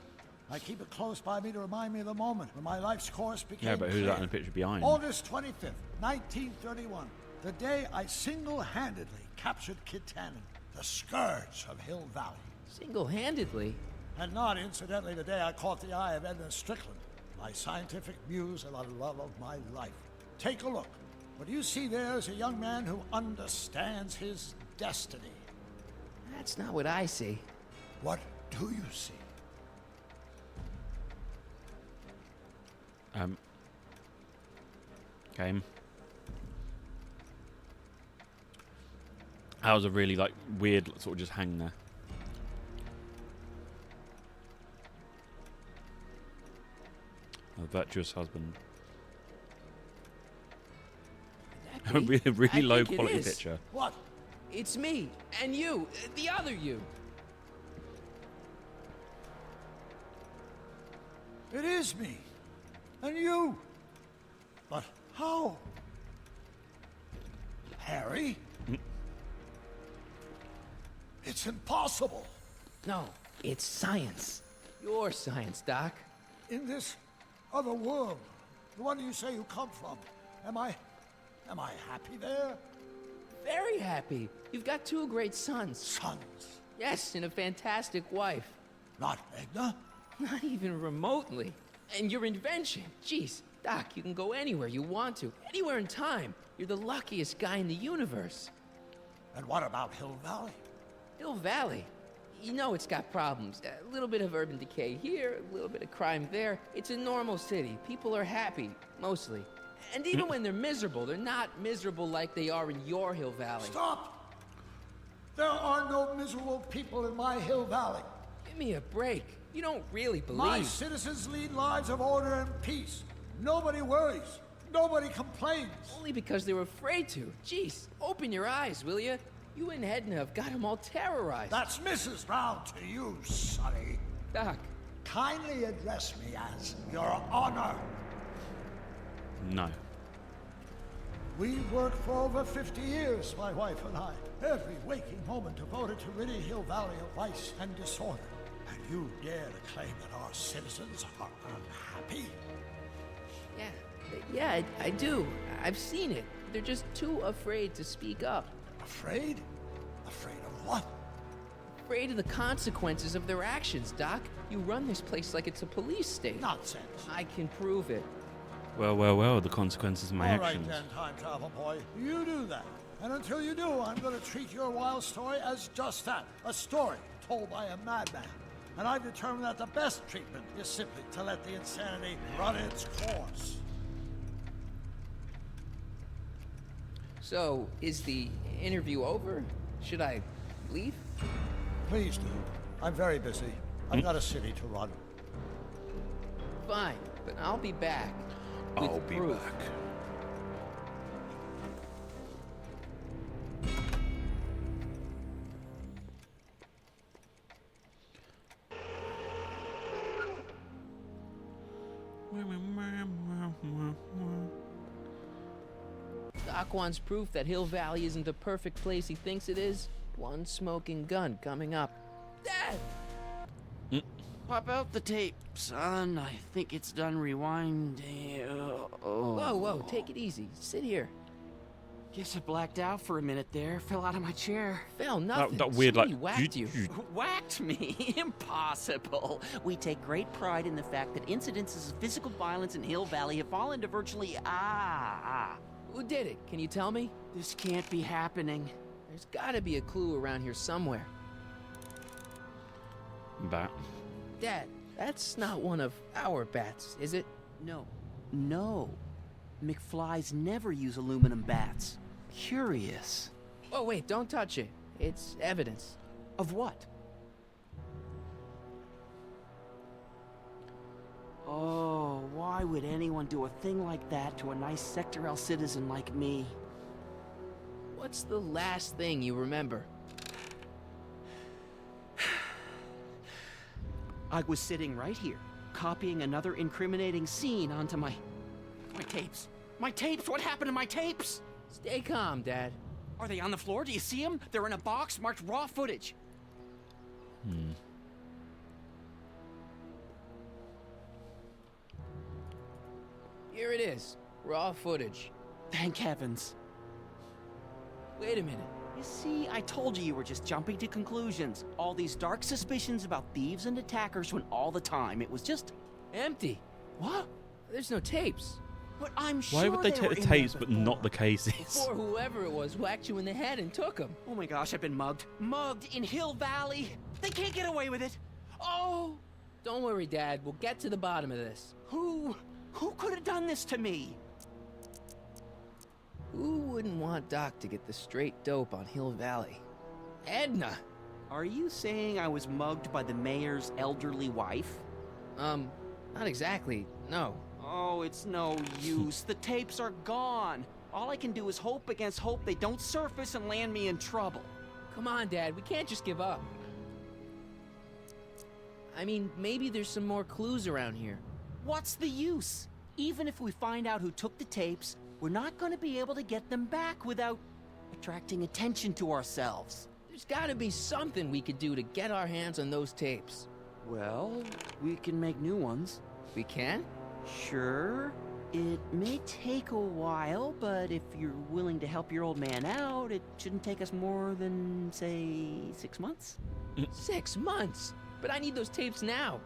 I keep it close by me to remind me of the moment when my life's course became Yeah, but who's that in clear. the picture behind? August 25th, 1931. The day I single-handedly captured Kid Tannen, the scourge of Hill Valley. Single-handedly? And not, incidentally, the day I caught the eye of Edna Strickland, my scientific muse and the love of my life. Take a look. What you see there is a young man who understands his destiny. That's not what I see. What do you see? Game. That was a really like weird sort of just hang there. A virtuous husband. A really low quality picture. What? It's me and you, the other you. It is me. And you. But how? Harry? It's impossible. No, it's science. Your science, Doc. In this other world, the one you say you come from, am I happy there? Very happy. You've got 2 great sons. Sons? Yes, and a fantastic wife. Not Edna? Not even remotely. And your invention. Jeez, Doc, you can go anywhere you want to. Anywhere in time. You're the luckiest guy in the universe. And what about Hill Valley? Hill Valley? You know it's got problems. A little bit of urban decay here, a little bit of crime there. It's a normal city. People are happy, mostly. And even when they're miserable, they're not miserable like they are in your Hill Valley. Stop! There are no miserable people in my Hill Valley. Give me a break. You don't really believe. My citizens lead lives of order and peace. Nobody worries. Nobody complains. Only because they're afraid to. Jeez, open your eyes, will you? You and Edna have got them all terrorized. That's Mrs. Brown to you, Sonny. Doc. Kindly address me as Your Honor. No. We've worked for over 50 years, my wife and I. Every waking moment devoted to ridding Hill Valley of vice and disorder. And you dare to claim that our citizens are unhappy? Yeah, I do. I've seen it. They're just too afraid to speak up. Afraid? Afraid of what? Afraid of the consequences of their actions, Doc. You run this place like it's a police state. Nonsense. I can prove it. Well, the consequences of my actions. All right then, time travel boy. You do that. And until you do, I'm going to treat your wild story as just that. A story told by a madman. And I've determined that the best treatment is simply to let the insanity run its course. So, is the interview over? Should I leave? Please do. I'm very busy. I've got a city to run. Fine, but I'll be back. I'll be proof. back. Doc wants proof that Hill Valley isn't the perfect place he thinks it is. One smoking gun coming up. Dad! Pop out the tape, son. I think it's done rewinding. Whoa, take it easy. Sit here. Guess I blacked out for a minute there. Fell out of my chair. Fell nothing. That weird, like, Somebody whacked you. Whacked me? Impossible. We take great pride in the fact that incidences of physical violence in Hill Valley have fallen to virtually Who did it? Can you tell me? This can't be happening. There's gotta be a clue around here somewhere. Bat. Dad, that's not one of our bats, is it? No. McFlys never use aluminum bats. Curious. Oh, wait, don't touch it. It's evidence. Of what? Oh, why would anyone do a thing like that to a nice Sector L citizen like me? What's the last thing you remember? I was sitting right here, copying another incriminating scene onto my tapes. My tapes! What happened to my tapes? Stay calm, Dad. Are they on the floor? Do you see them? They're in a box marked raw footage. Here it is. Raw footage. Thank heavens. Wait a minute. You see, I told you were just jumping to conclusions. All these dark suspicions about thieves and attackers when all the time it was just empty. What? There's no tapes. But I'm sure Why would they were take the in tapes there but before. not the cases? Before whoever it was whacked you in the head and took them. Oh my gosh, I've been mugged. Mugged in Hill Valley. They can't get away with it. Oh! Don't worry, Dad. We'll get to the bottom of this. Who could have done this to me? Who wouldn't want Doc to get the straight dope on Hill Valley? Edna! Are you saying I was mugged by the mayor's elderly wife? Not exactly, no. Oh, it's no use. The tapes are gone. All I can do is hope against hope they don't surface and land me in trouble. Come on, Dad. We can't just give up. I mean, maybe there's some more clues around here. What's the use? Even if we find out who took the tapes, we're not going to be able to get them back without attracting attention to ourselves. There's gotta be something we could do to get our hands on those tapes. Well, we can make new ones. We can? Sure. It may take a while, but if you're willing to help your old man out, it shouldn't take us more than, say, 6 months. 6 months? But I need those tapes now.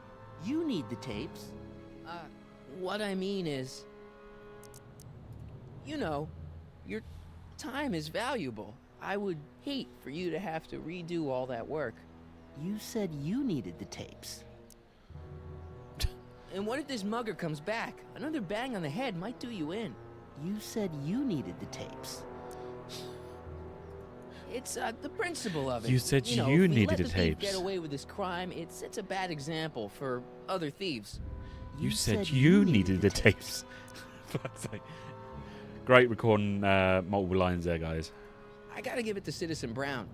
You need the tapes. What I mean is... You know, your time is valuable. I would hate for you to have to redo all that work. You said you needed the tapes. And what if this mugger comes back? Another bang on the head might do you in. You said you needed the tapes. It's the principle of it. You said know, you if we needed let the the thief tapes. get away with this crime, it sets a bad example for other thieves. You said you needed the tapes. For fuck's sake. Great recording multiple lines there, guys. I gotta give it to Citizen Brown.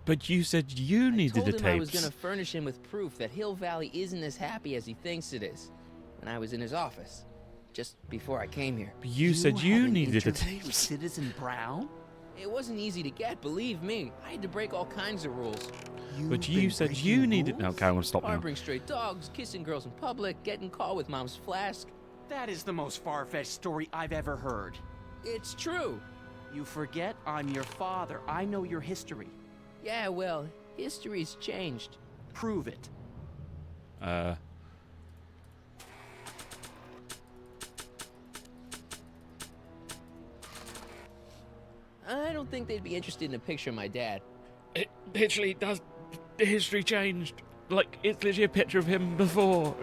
But you said you needed the I told him I was tapes. gonna furnish him with proof that Hill Valley isn't as happy as he thinks it is. When I was in his office, just before I came here. But you said you had an needed the interview with tapes. Citizen Brown? It wasn't easy to get, believe me. I had to break all kinds of rules. But you said you needed. No, okay, I want to stop now. Harboring stray dogs, kissing girls in public, getting caught with mom's flask. That is the most far-fetched story I've ever heard. It's true. You forget I'm your father. I know your history. Yeah, well, history's changed. Prove it. I don't think they'd be interested in a picture of my dad. It literally does. The history changed. Like, it's literally a picture of him before.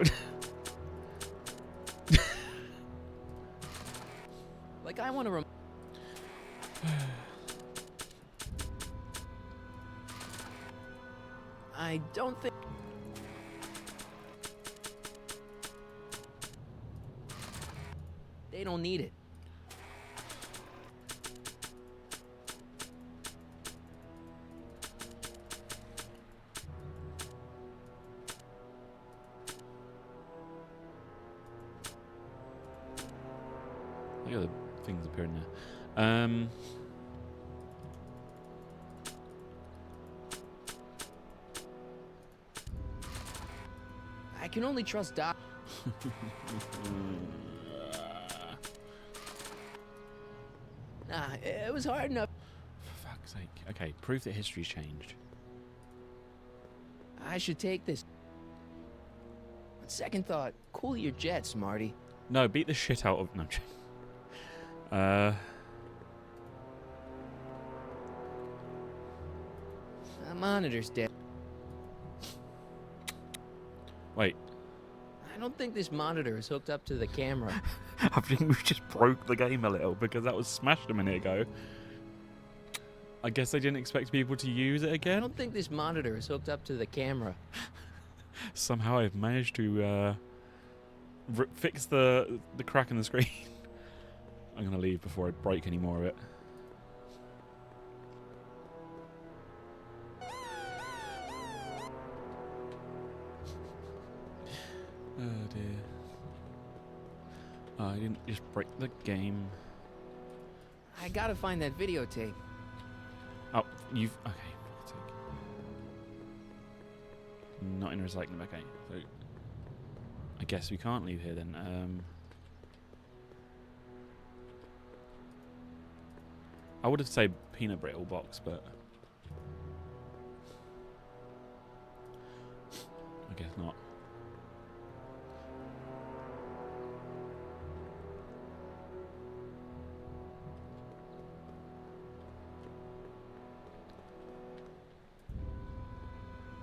Like, I want to I don't think... They don't need it. Look at the things appearing there. I can only trust Doc. Nah, it was hard enough. For fuck's sake. Okay, prove that history's changed. I should take this. On second thought, cool your jets, Marty. No, beat the shit out of. No, I'm joking. The monitor's dead. Wait. I don't think this monitor is hooked up to the camera. I think we just broke the game a little because that was smashed a minute ago. I guess they didn't expect people to use it I again. don't think this monitor is hooked up to the camera. Somehow I've managed to fix the crack in the screen. I'm gonna leave before I break any more of it. Oh dear. Oh, I didn't just break the game. I gotta find that videotape. Oh, you've... Okay. fuck's sake. Not in recycling. Okay. So... I guess we can't leave here then. I would have said peanut brittle box, but I guess not.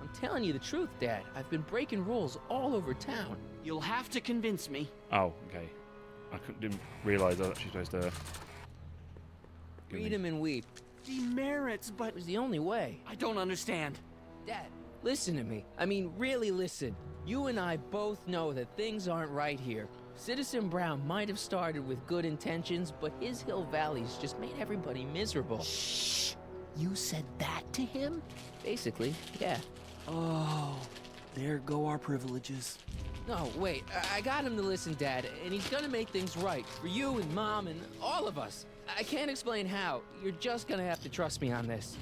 I'm telling you the truth, Dad. I've been breaking rules all over town. You'll have to convince me. Oh, okay. Didn't realise I was actually supposed to. Read him and weep. Demerits, but It was the only way. I don't understand. Dad, listen to me. I mean, really listen. You and I both know that things aren't right here. Citizen Brown might have started with good intentions, but his Hill Valley's just made everybody miserable. Shh! You said that to him? Basically, yeah. Oh, there go our privileges. No, wait. I got him to listen, Dad, and he's gonna make things right for you and Mom and all of us. I can't explain how. You're just gonna have to trust me on this.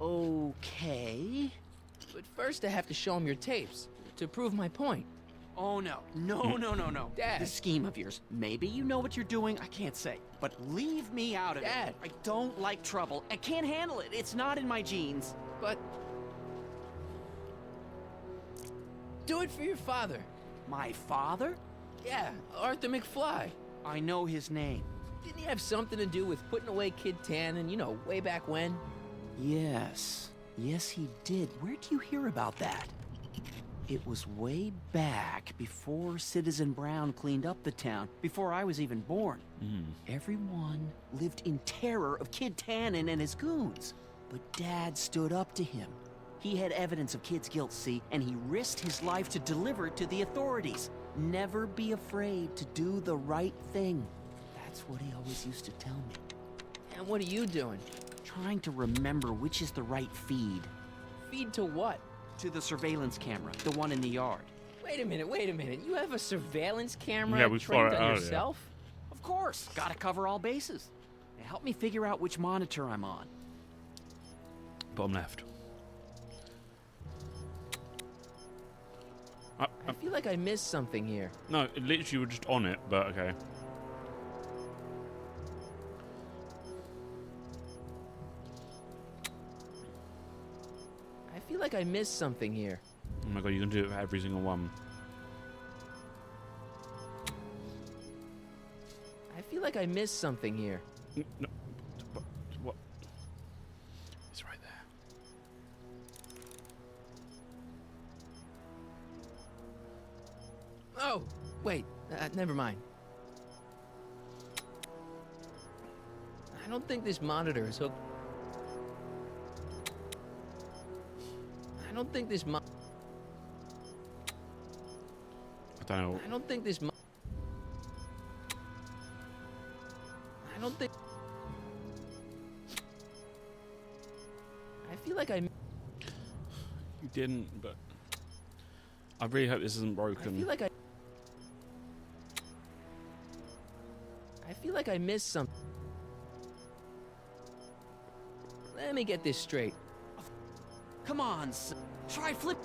Okay. But first I have to show him your tapes to prove my point. Oh, no. No. Dad. This scheme of yours. Maybe you know what you're doing, I can't say. But leave me out of Dad. it. I don't like trouble. I can't handle it. It's not in my genes. But do it for your father. My father? Yeah, Arthur McFly. I know his name. Didn't he have something to do with putting away Kid Tannen, you know, way back when? Yes. Yes, he did. Where do you hear about that? It was way back before Citizen Brown cleaned up the town, before I was even born. Everyone lived in terror of Kid Tannen and his goons. But Dad stood up to him. He had evidence of Kid's guilt, see, and he risked his life to deliver it to the authorities. Never be afraid to do the right thing. That's what he always used to tell me. And what are you doing? Trying to remember which is the right feed. Feed to what? To the surveillance camera, the one in the yard. Wait a minute. You have a surveillance camera Yeah, we saw trained it on earlier. yourself? Of course, gotta cover all bases. Now help me figure out which monitor I'm on. Bottom left. I feel like I missed something here. No, it literally was just on it, but okay. I feel like I missed something here. Oh my god, you can do it for every single one. I feel like I missed something here. No, what? It's right there. Oh, wait. Never mind. I don't think this monitor is hooked. I don't think this I don't know. I don't think this I don't think. I feel like I. You didn't, but I really hope this isn't broken. I feel like I missed something. Let me get this straight. Come on, try flip.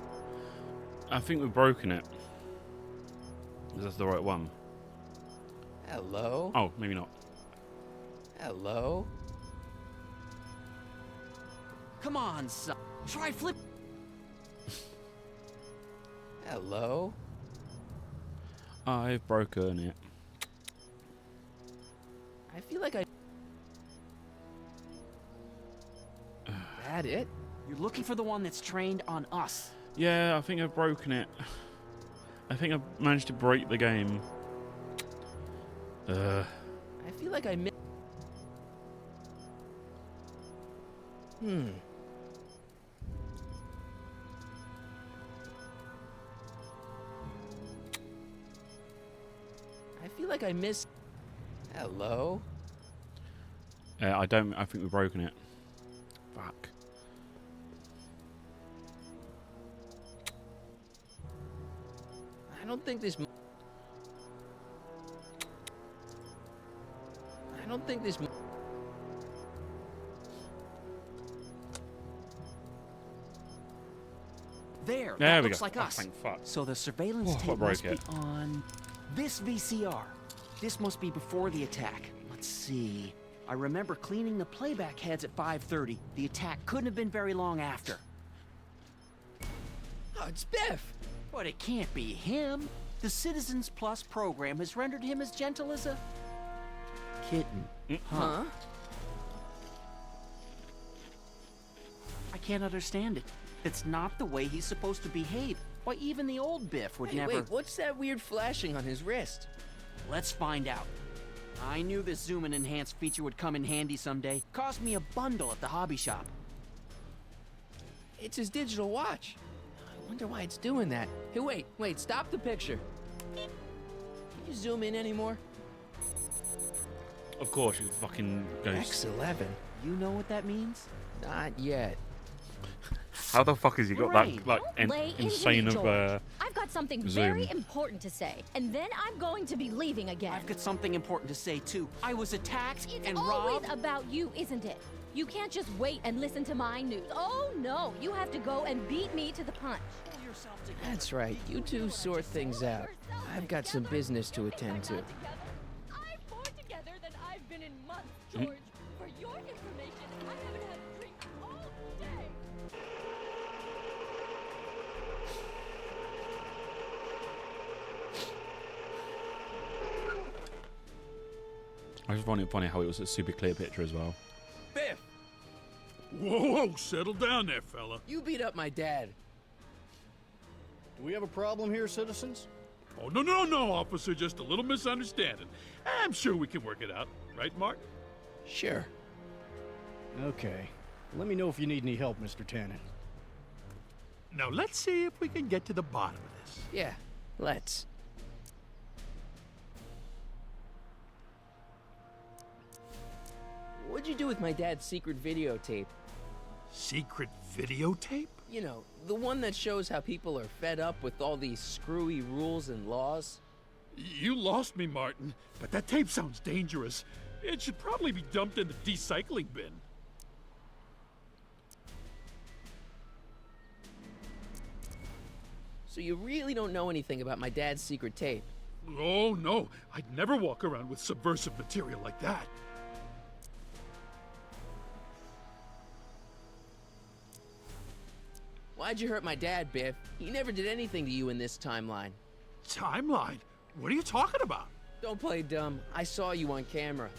I think we've broken it. Is that the right one? Hello? Oh, maybe not. Hello? Come on, son. Try flip. Hello? I've broken it. I feel like I. That it? You're looking for the one that's trained on us. Yeah, I think I've broken it. I think I've managed to break the game. I feel like I missed. I feel like I missed. Hello? I think we've broken it. Fuck. I don't think this. I don't think this. There, There that we looks go. like Oh, us. thank fuck. So the surveillance Oh, I tape broke must be it. on this VCR. This must be before the attack. Let's see. I remember cleaning the playback heads at 5:30. The attack couldn't have been very long after. Oh, it's Biff! But it can't be him. The Citizens Plus program has rendered him as gentle as a kitten. Huh? I can't understand it. It's not the way he's supposed to behave. Why, even the old Biff would never... Wait, what's that weird flashing on his wrist? Let's find out. I knew this zoom and enhance feature would come in handy someday. Cost me a bundle at the hobby shop. It's his digital watch. I wonder why it's doing that. Hey, wait, stop the picture. Can you zoom in anymore? Of course, you fucking ghost. X11. You know what that means? Not yet. How the fuck has he got that like Lay into insane me, of George. I've got something zoom? very important to say, and then I'm going to be leaving again. I've got something important to say, too. I was attacked It's and always robbed. about you, isn't it? You can't just wait and listen to my news. Oh, no. You have to go and beat me to the punch. That's right. You two sort things out. I've got some business to attend to. I'm more together than I've been in months, George. For your information, I haven't had a drink all day. I just find it funny how it was a super clear picture as well. Biff! Whoa, settle down there, fella. You beat up my dad. Do we have a problem here, citizens? Oh, no, officer. Just a little misunderstanding. I'm sure we can work it out. Right, Mark? Sure. Okay. Let me know if you need any help, Mr. Tannen. Now, let's see if we can get to the bottom of this. Yeah, let's. What'd you do with my dad's secret videotape? Secret videotape? You know, the one that shows how people are fed up with all these screwy rules and laws. You lost me, Martin, but that tape sounds dangerous. It should probably be dumped in the recycling bin. So you really don't know anything about my dad's secret tape? Oh, no. I'd never walk around with subversive material like that. Why'd you hurt my dad, Biff? He never did anything to you in this timeline. Timeline? What are you talking about? Don't play dumb. I saw you on camera.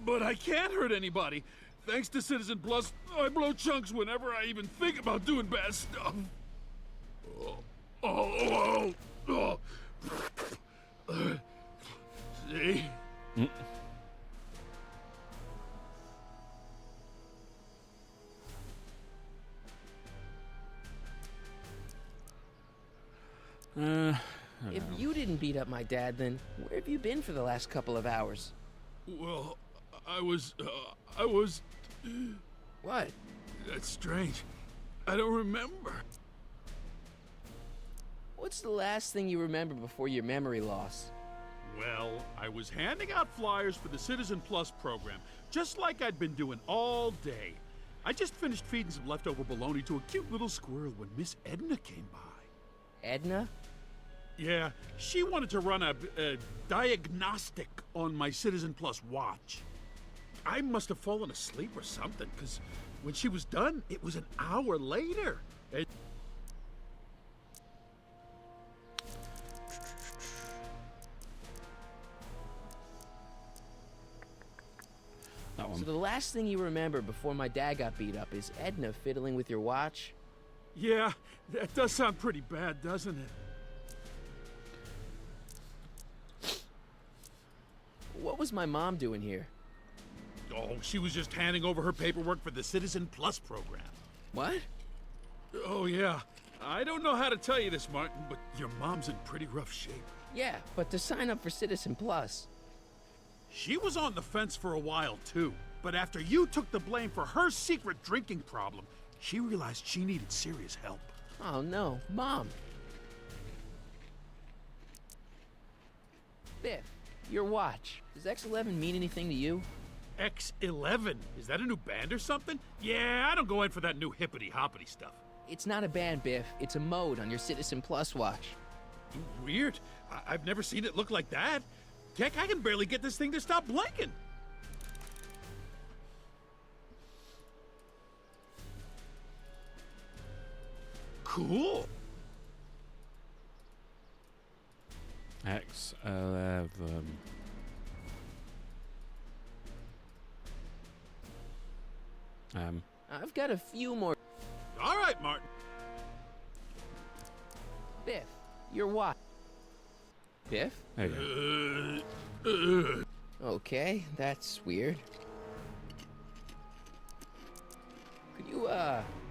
But I can't hurt anybody. Thanks to Citizen Plus, I blow chunks whenever I even think about doing bad stuff. See? If you didn't beat up my dad, then where have you been for the last couple of hours? Well, I was... What? That's strange. I don't remember. What's the last thing you remember before your memory loss? Well, I was handing out flyers for the Citizen Plus program, just like I'd been doing all day. I just finished feeding some leftover bologna to a cute little squirrel when Miss Edna came by. Edna? Yeah, she wanted to run a diagnostic on my Citizen Plus watch. I must have fallen asleep or something, because when she was done, it was an hour later. That one. So the last thing you remember before my dad got beat up is Edna fiddling with your watch? Yeah, that does sound pretty bad, doesn't it? What was my mom doing here? Oh, she was just handing over her paperwork for the Citizen Plus program. What? Oh, yeah. I don't know how to tell you this, Martin, but your mom's in pretty rough shape. Yeah, but to sign up for Citizen Plus. She was on the fence for a while, too. But after you took the blame for her secret drinking problem, she realized she needed serious help. Oh, no. Mom. Biff, your watch. Does X11 mean anything to you? X11? Is that a new band or something? Yeah, I don't go in for that new hippity-hoppity stuff. It's not a band, Biff. It's a mode on your Citizen Plus watch. Weird. I've never seen it look like that. Heck, I can barely get this thing to stop blinking. Cool. X11. I've got a few more. All right, Martin. Biff, you're what? Biff? There you go. Okay, that's weird. Could you,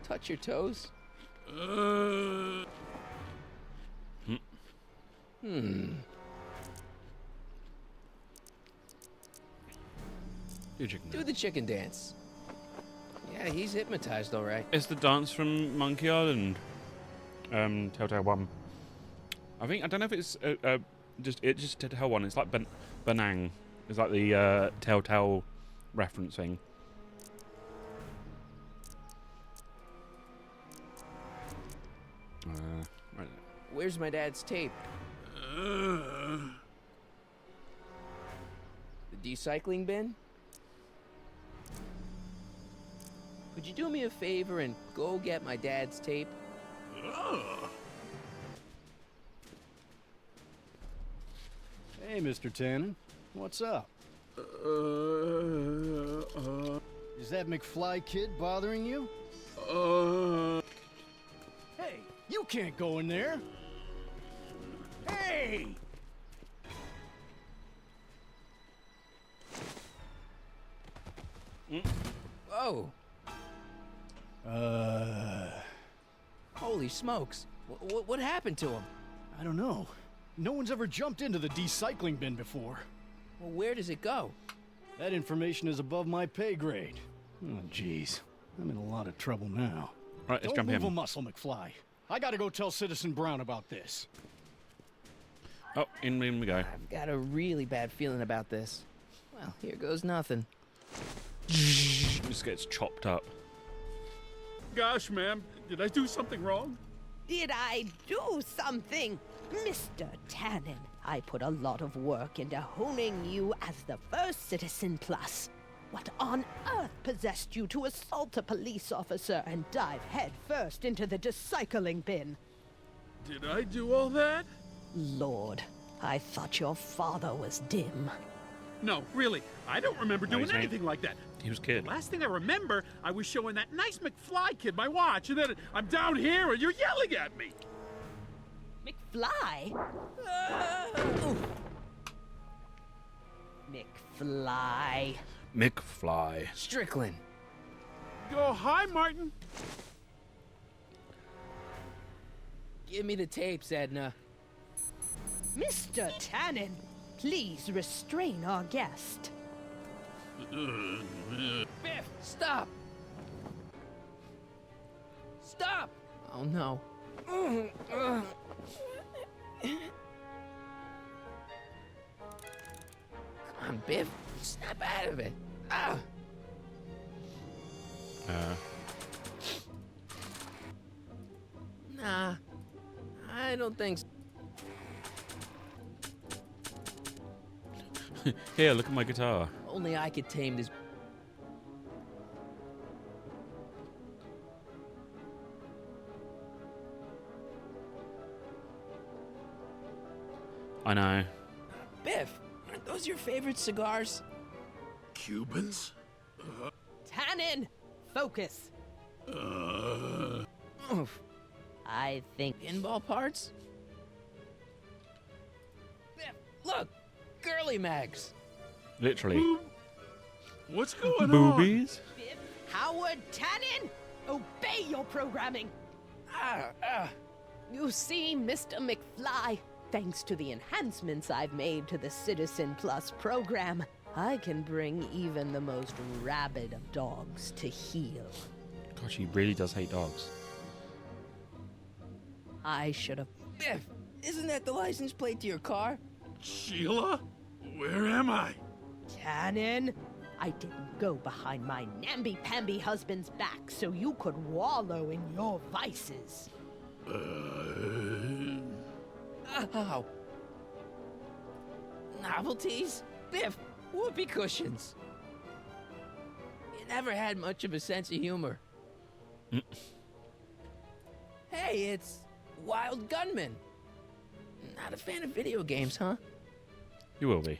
touch your toes? Do the chicken dance. Yeah, he's hypnotized, all right. It's the dance from Monkey Island. Telltale 1. I don't know if it's just Telltale 1. It's like Benang. It's like the Telltale referencing. Right. Where's my dad's tape? The decycling bin? Could you do me a favor and go get my dad's tape? Hey, Mr. Tannen. What's up? Is that McFly kid bothering you? Hey, you can't go in there. Hey! Whoa. Holy smokes. What happened to him? I don't know. No one's ever jumped into the decycling bin before. Well, where does it go? That information is above my pay grade. Oh, jeez. I'm in a lot of trouble now. Right, let's Don't jump move in. a muscle, McFly. I gotta go tell Citizen Brown about this. Oh, in we go. I've got a really bad feeling about this. Well, here goes nothing. Just gets chopped up. Gosh, ma'am, did I do something wrong? Did I do something? Mr. Tannen, I put a lot of work into honing you as the first Citizen Plus. What on earth possessed you to assault a police officer and dive head first into the decycling bin? Did I do all that? Lord, I thought your father was dim. No, really, I don't remember doing he's not. anything like that. He was kid. The last thing I remember, I was showing that nice McFly kid my watch, and then I'm down here and you're yelling at me. McFly? McFly. McFly. Strickland. Oh, hi, Martin. Give me the tapes, Edna. Mr. Tannen, please restrain our guest. Biff, stop! Stop! Oh no. Come on, Biff. Snap out of it. Ah! Nah. I don't think so. Here, look at my guitar. Only I could tame this. I know. Biff, aren't those your favorite cigars? Cubans? Tannen, focus. Oof. I think Pinball parts? Biff, look! Girly mags! Literally. What's going on? Boobies? Biff Howard Tannen, obey your programming. You see, Mr. McFly, thanks to the enhancements I've made to the Citizen Plus program, I can bring even the most rabid of dogs to heel. Gosh, he really does hate dogs. I should have. Biff, isn't that the license plate to your car? Sheila? Where am I? Tannen, I didn't go behind my namby-pamby husband's back so you could wallow in your vices. Ow. Novelties? Biff, whoopee cushions. You never had much of a sense of humor. Hey, it's Wild Gunman. Not a fan of video games, huh? You will be.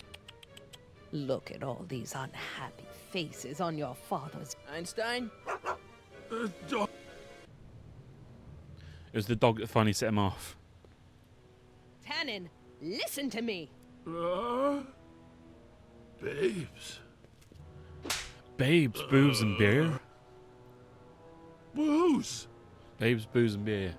Look at all these unhappy faces on your father's. Einstein? It was the dog that finally set him off. Tannen, listen to me. Babes. Babes, booze, and beer. Booze. Babes, booze, and beer.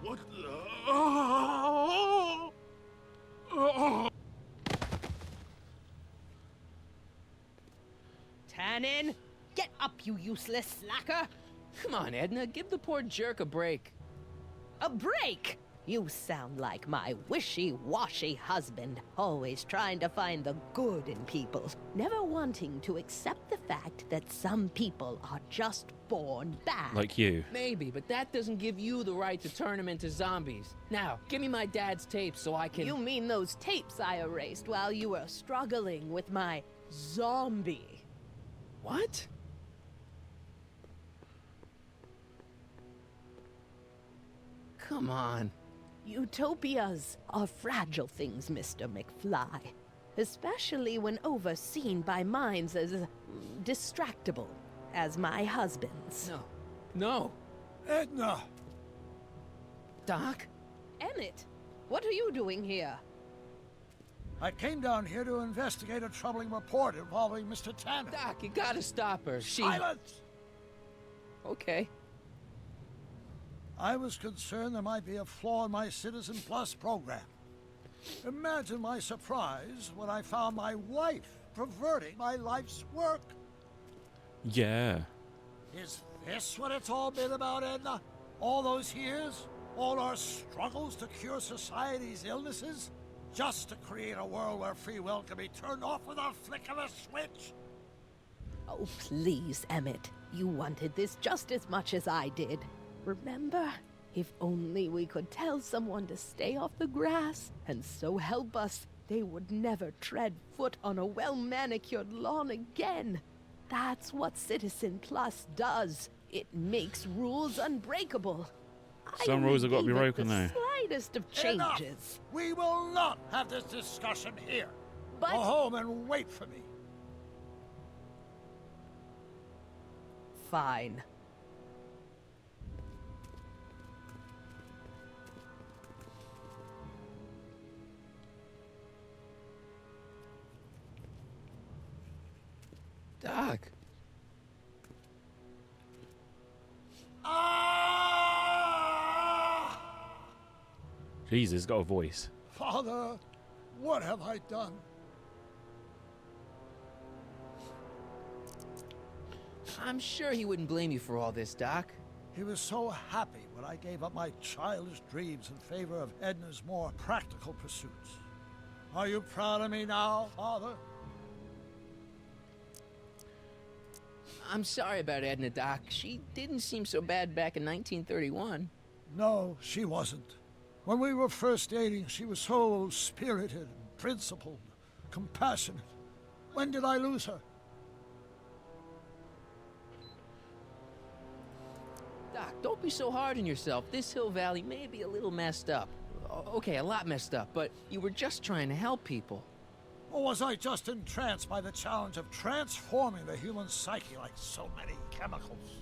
What the? Oh. Oh. Tannen, get up, you useless slacker. Come on, Edna, give the poor jerk a break. A break? You sound like my wishy-washy husband, always trying to find the good in people, never wanting to accept the fact that some people are just born bad. Like you. Maybe, but that doesn't give you the right to turn them into zombies. Now, give me my dad's tapes so I can... You mean those tapes I erased while you were struggling with my zombie? What? Come on. Utopias are fragile things, Mr. McFly. Especially when overseen by minds as distractible as my husband's. No. No. Edna! Doc? Emmett, what are you doing here? I came down here to investigate a troubling report involving Mr. Tanner. Doc, you gotta stop her. Silence! Okay. I was concerned there might be a flaw in my Citizen Plus program. Imagine my surprise when I found my wife perverting my life's work. Yeah. Is this what it's all been about, Edna? All those years? All our struggles to cure society's illnesses? Just to create a world where free will can be turned off with a flick of a switch? Oh, please, Emmett. You wanted this just as much as I did. Remember? If only we could tell someone to stay off the grass, and so help us, they would never tread foot on a well-manicured lawn again. That's what Citizen Plus does. It makes rules unbreakable. Some rules have got to be broken the now. Slightest of Enough! changes. We will not have this discussion here. But go home and wait for me. Fine. Doc. Jesus, got a voice. Father, what have I done? I'm sure he wouldn't blame you for all this, Doc. He was so happy when I gave up my childish dreams in favor of Edna's more practical pursuits. Are you proud of me now, Father? I'm sorry about Edna, Doc. She didn't seem so bad back in 1931. No, she wasn't. When we were first dating, she was so spirited, and principled, compassionate. When did I lose her? Doc, don't be so hard on yourself. This Hill Valley may be a little messed up. Okay, a lot messed up, but you were just trying to help people. Or was I just entranced by the challenge of transforming the human psyche like so many chemicals?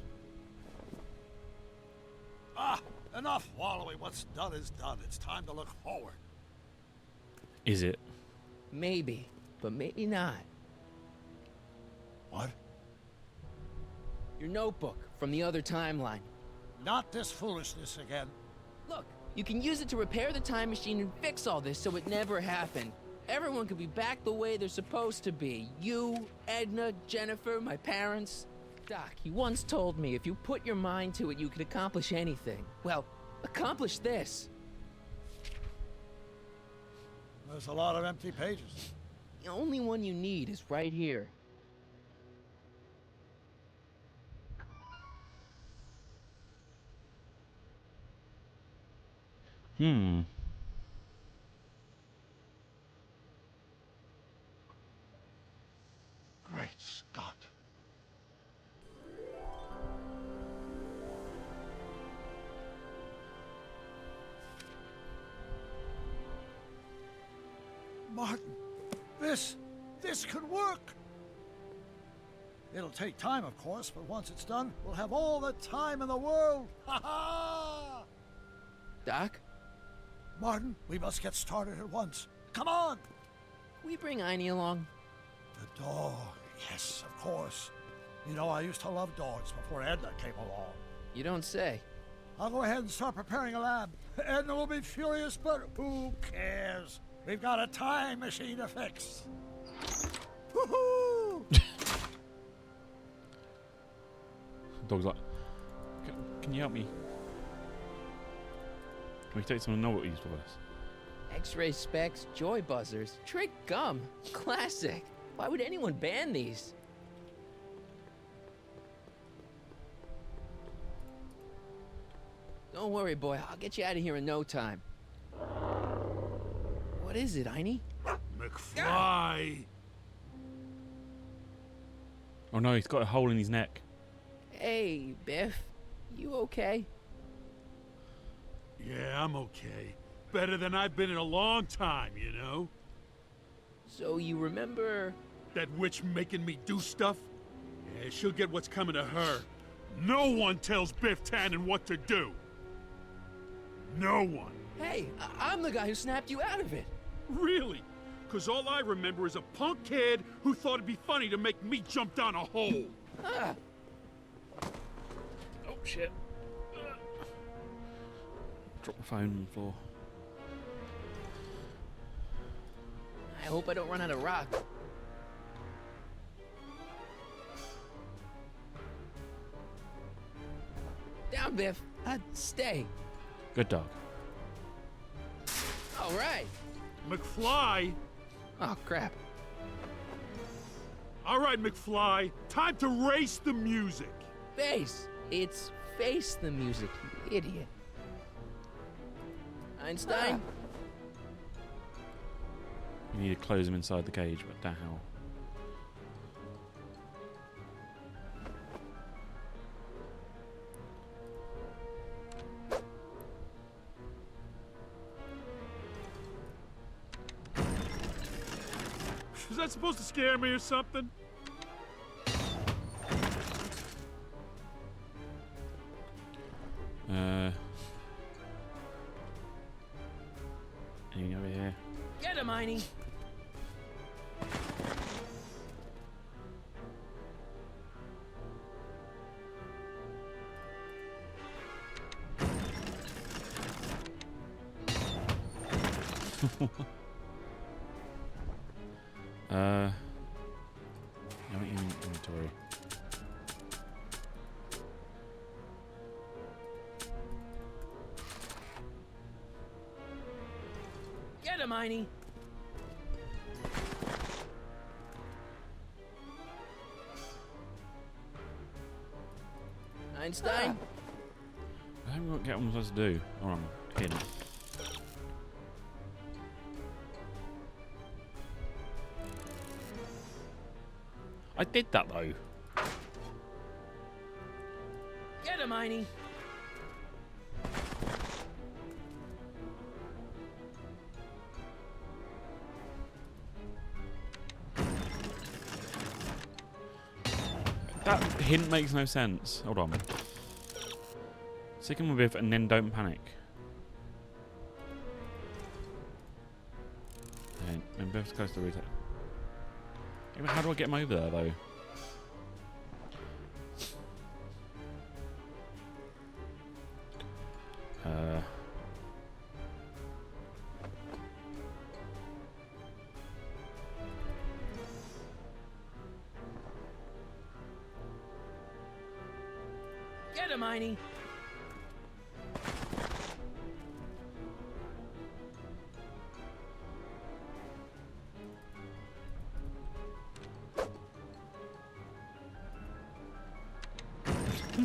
Ah, enough wallowing. What's done is done. It's time to look forward. Is it? Maybe, but maybe not. What? Your notebook from the other timeline. Not this foolishness again. Look, you can use it to repair the time machine and fix all this so it never happened. Everyone could be back the way they're supposed to be. You, Edna, Jennifer, my parents. Doc, you once told me if you put your mind to it, you could accomplish anything. Well, accomplish this. There's a lot of empty pages. The only one you need is right here. Great Scott. Martin, this could work. It'll take time, of course, but once it's done, we'll have all the time in the world. Ha ha! Doc? Martin, we must get started at once. Come on! Can we bring Einie along? The dog, yes, of course. You know, I used to love dogs before Edna came along. You don't say. I'll go ahead and start preparing a lab. Edna will be furious, but who cares? We've got a time machine to fix. Woohoo! Dog's like, can you help me? Can we take some novelties with us? X-ray specs, joy buzzers, trick gum. Classic. Why would anyone ban these? Don't worry, boy. I'll get you out of here in no time. What is it, Einie? McFly! Oh no, he's got a hole in his neck. Hey, Biff. You okay? Yeah, I'm okay. Better than I've been in a long time, you know? So you remember... That witch making me do stuff? Yeah, she'll get what's coming to her. No one tells Biff Tannen what to do. No one. Hey, I'm the guy who snapped you out of it. Really? Because all I remember is a punk kid who thought it'd be funny to make me jump down a hole. Ah. Oh, shit. Drop the phone on the floor. I hope I don't run out of rock. Down, Biff. Stay. Good dog. All right. McFly? Oh, crap. All right, McFly. Time to race the music. Face. It's face the music, you idiot. Einstein? You need to close him inside the cage, but the hell. Was that supposed to scare me or something? Anything over here? Get him, Einie. Inventory. Get him, Einie. Einstein? I haven't got to get what I'm supposed to do. Or I'm hidden. I did that though. Get him, Einie. That hint makes no sense. Hold on. Sick him with Biff and then don't panic. Okay, and Biff's close to retail. Yeah, but how do I get him over there though? Get him, Einie.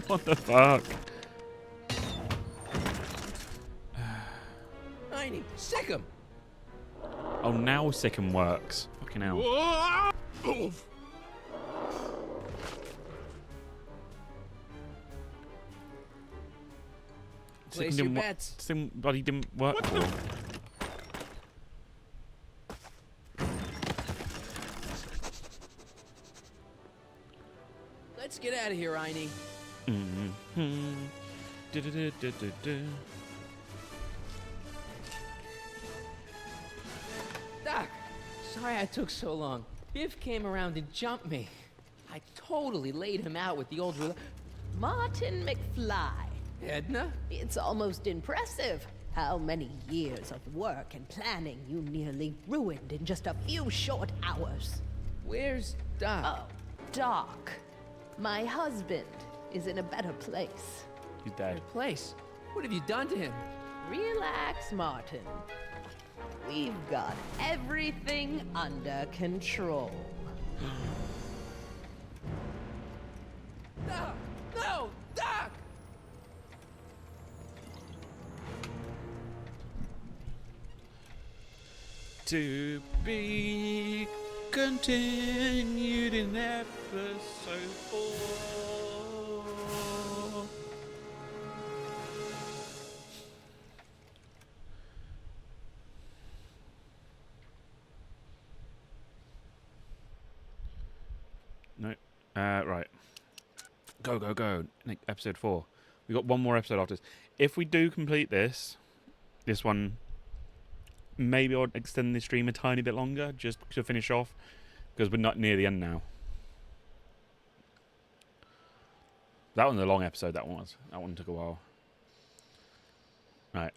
What the fuck? him. Oh, now Sicken works. Fucking hell. Place Sicken your didn't wo- bets. Sicken bloody didn't work for him. Let's get out of here, Einie. Mm-hmm. Du-du-du-du-du-du. Doc, sorry I took so long. Biff came around and jumped me. I totally laid him out with the old Martin McFly. Edna? It's almost impressive how many years of work and planning you nearly ruined in just a few short hours. Where's Doc? Oh, Doc. My husband is in a better place. He's dead. Place? What have you done to him? Relax, Martin. We've got everything under control. No! No! Doc! To be continued in episode 4. No. Right. Go, go, go. Episode 4. We got one more episode after this. If we do complete this one, maybe I'll extend the stream a tiny bit longer just to finish off, because we're not near the end now. That one's a long episode, that one was. That one took a while. Right.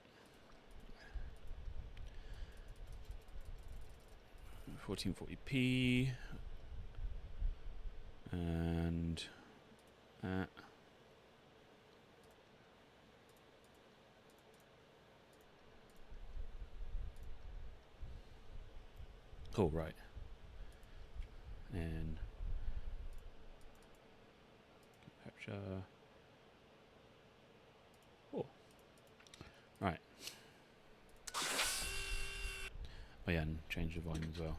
1440p. And that. Cool, right. And capture. Oh. Right. Oh yeah, and change the volume as well.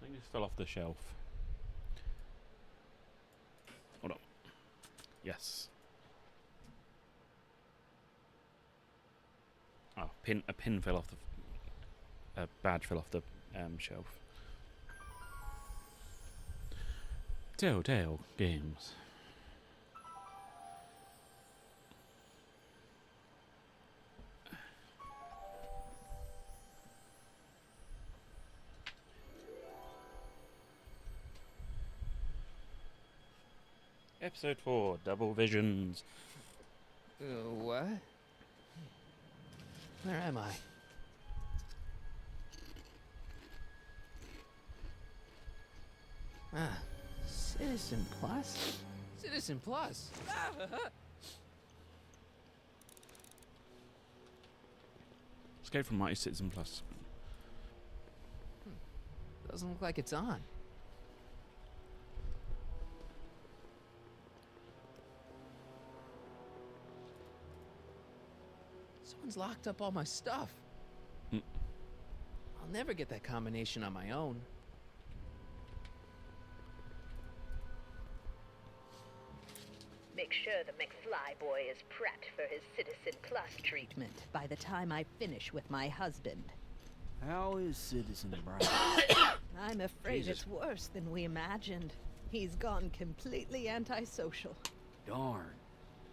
I think this fell off the shelf. Hold on. Yes. Oh, a pin fell off the. A badge fell off the shelf. Telltale Games. Episode 4, Double Visions. What? Where am I? Ah, Citizen Plus? Citizen Plus? Escape from Mighty Citizen Plus. Doesn't look like it's on. Someone's locked up all my stuff. I'll never get that combination on my own. Make sure the McFly boy is prepped for his Citizen Plus treatment by the time I finish with my husband. How is Citizen Brown? I'm afraid Jesus. it's worse than we imagined. He's gone completely antisocial. Darn.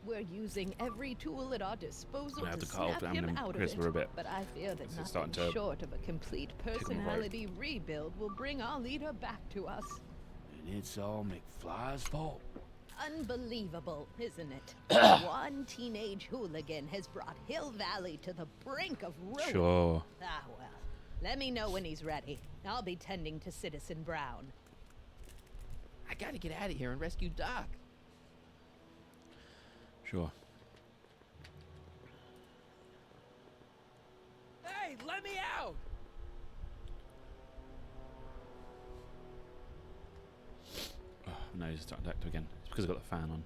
We're using every tool at our disposal I have to to cut off snap him them out of Chris it. for a bit. But I fear that It's starting nothing to short of a complete tickle my throat. personality rebuild will bring our leader back to us. And it's all McFly's fault. Unbelievable, isn't it? One teenage hooligan has brought Hill Valley to the brink of ruin. Sure. Ah, well. Let me know when he's ready. I'll be tending to Citizen Brown. I gotta get out of here and rescue Doc. Sure. Hey, let me out! Oh, no, he's starting to act again. It's because I've got the fan on.